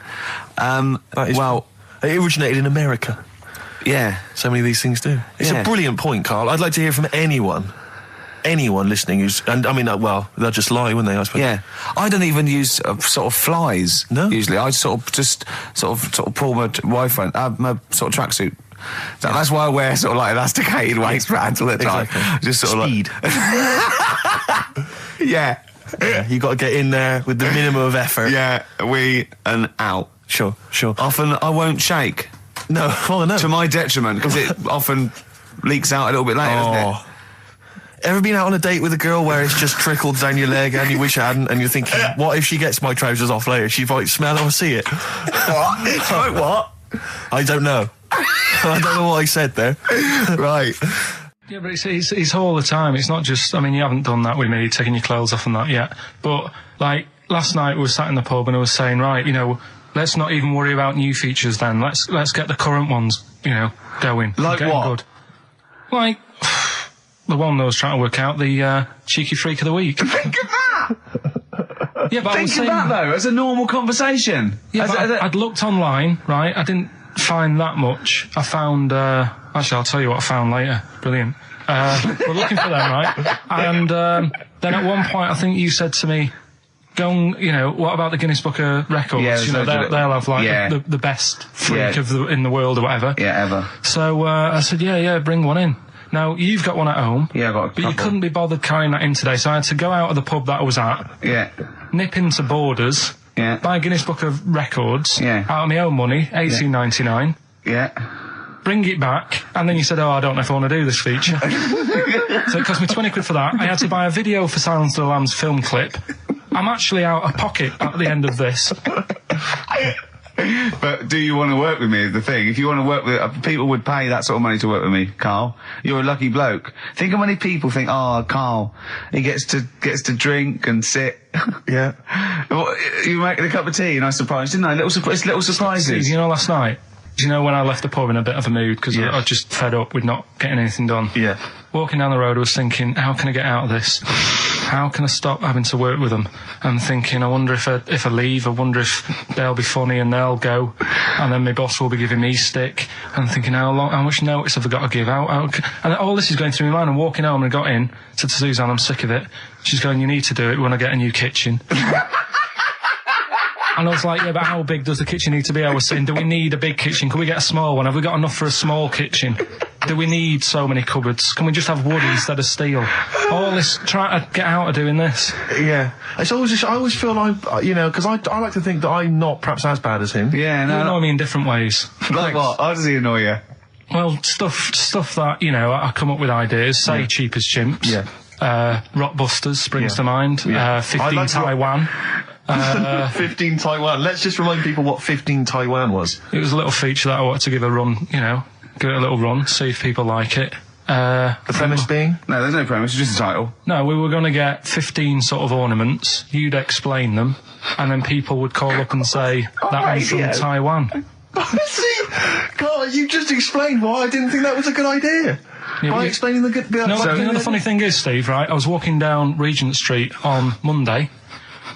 Well, it originated in America. Yeah. So many of these things do. It's a brilliant point, Carl. I'd like to hear from anyone listening who's, and I mean, well, they'll just lie, wouldn't they, I suppose? Yeah. I don't even use sort of flies. No? Usually. I sort of pull my Y-front, my sort of tracksuit. So that's why I wear sort of like elasticated waistbands all the time. Exactly. Just sort Speed. of like... Yeah. You got to get in there with the minimum of effort. Yeah, and out. Sure. Often I won't shake. No, well, no. To my detriment, because it often leaks out a little bit later, doesn't it? Ever been out on a date with a girl where it's just trickled down your leg and you wish it hadn't, and you're thinking, what if she gets my trousers off later? She might smell or see it. What? What? I don't know. I don't know what I said there. Right. Yeah, but it's all the time. It's not just, I mean, you haven't done that with me, taking your clothes off and that yet. But, like, last night we were sat in the pub and I was saying, right, you know, let's not even worry about new features then. Let's get the current ones, you know, going. Like what? Good. Like, the one that I was trying to work out, the cheeky freak of the week. Think of that! Yeah, but I was Think of that, though, as a normal conversation. Yeah, but I'd looked online, right? I didn't find that much. I found, actually, I'll tell you what I found later. Brilliant. We're looking for them, right? And then at one point, I think you said to me, go and, you know, what about the Guinness Book of Records? Yeah, you know, they'll have, like, the best freak in the world or whatever. Yeah, ever. So I said, yeah, bring one in. Now, you've got one at home. Yeah, I've got a couple. But you couldn't be bothered carrying that in today, so I had to go out of the pub that I was at. Yeah. Nip into Borders. Yeah. Buy a Guinness Book of Records. Yeah. Out of my own money, $18.99. Yeah. Bring it back, and then you said, I don't know if I want to do this feature. So it cost me 20 quid for that. I had to buy a video for Silence of the Lambs film clip. I'm actually out of pocket at the end of this. But do you want to work with me is the thing. If you want to work with... people would pay that sort of money to work with me, Carl. You're a lucky bloke. Think of how many people think, Carl, he gets to drink and sit. Yeah. You making a cup of tea and I surprised, didn't I? Little surprises. You know, last night, do you know when I left the pub in a bit of a mood because I was just fed up with not getting anything done? Yeah. Walking down the road, I was thinking, how can I get out of this? How can I stop having to work with them? I'm thinking, I wonder if I leave, I wonder if they'll be funny and they'll go, and then my boss will be giving me stick. And I'm thinking, how much notice have I got to give out? And all this is going through my mind. I'm walking home and I got in, said to Suzanne, I'm sick of it. She's going, you need to do it when I get a new kitchen. And I was like, yeah, but how big does the kitchen need to be? I was saying, do we need a big kitchen? Can we get a small one? Have we got enough for a small kitchen? Do we need so many cupboards? Can we just have wood instead of steel? All this, trying to get out of doing this. Yeah. It's always just, I always feel like, you know, because I like to think that I'm not perhaps as bad as him. Yeah, You annoy me in different ways. Like what? How does he annoy you? Well, stuff that, you know, I come up with ideas, say Cheap as Chimps. Yeah. Rockbusters springs to mind. Yeah. 15 like Taiwan. 15 Taiwan. Let's just remind people what 15 Taiwan was. It was a little feature that I wanted to give a run, you know, give it a little run, see if people like it. The premise being? No, there's no premise, it's just a title. No, we were going to get 15 sort of ornaments, you'd explain them, and then people would call up and say, that one's from Taiwan. See? God, you just explained why I didn't think that was a good idea. Yeah, By explaining the good... No, you know the funny thing is, Steve, right, I was walking down Regent Street on Monday,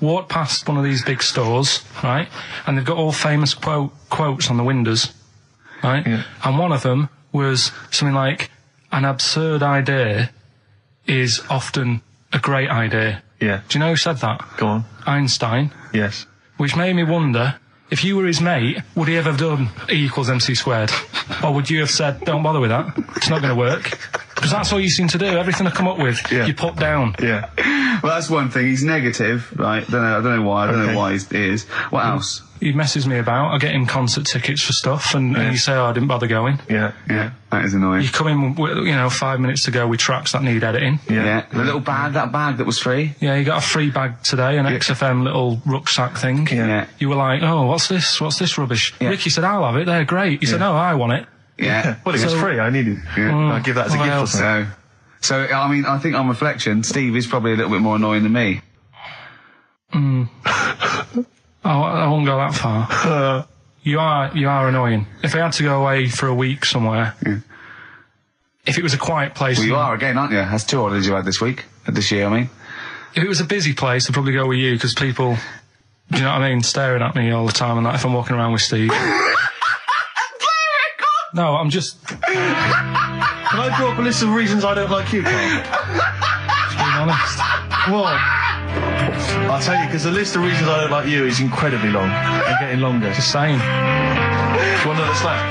walked past one of these big stores, right, and they've got all famous quotes on the windows, right, and one of them was something like, an absurd idea is often a great idea. Yeah. Do you know who said that? Go on. Einstein. Yes. Which made me wonder, if you were his mate, would he ever have done E equals MC squared? Or would you have said, don't bother with that, it's not going to work? Because that's all you seem to do, everything I come up with, you put down. Yeah. Well, that's one thing, he's negative, right? I don't know why he is. What else? He messes me about, I get him concert tickets for stuff, and you say, oh, I didn't bother going. Yeah. That is annoying. You come in, you know, 5 minutes to go with tracks that need editing. Yeah. The little bag, that bag that was free. Yeah, you got a free bag today, an XFM little rucksack thing. Yeah. You were like, oh, what's this rubbish? Yeah. Ricky said, I'll have it, they're great. He said, no, I want it. Yeah. Well, it was free, I needed it. I'll give that as a gift or something. So, I mean, I think on reflection, Steve is probably a little bit more annoying than me. I won't go that far. You are annoying. If I had to go away for a week somewhere, if it was a quiet place... Well, you are again, aren't you? That's 2 oddities you had this year, I mean. If it was a busy place, I'd probably go with you, because people, do you know what I mean, staring at me all the time, and that if I'm walking around with Steve. No, I'm just... Can I draw up a list of reasons I don't like you, Carl? Just being honest. What? I'll tell you, because the list of reasons I don't like you is incredibly long, and getting longer. Just saying. Do you want another slap?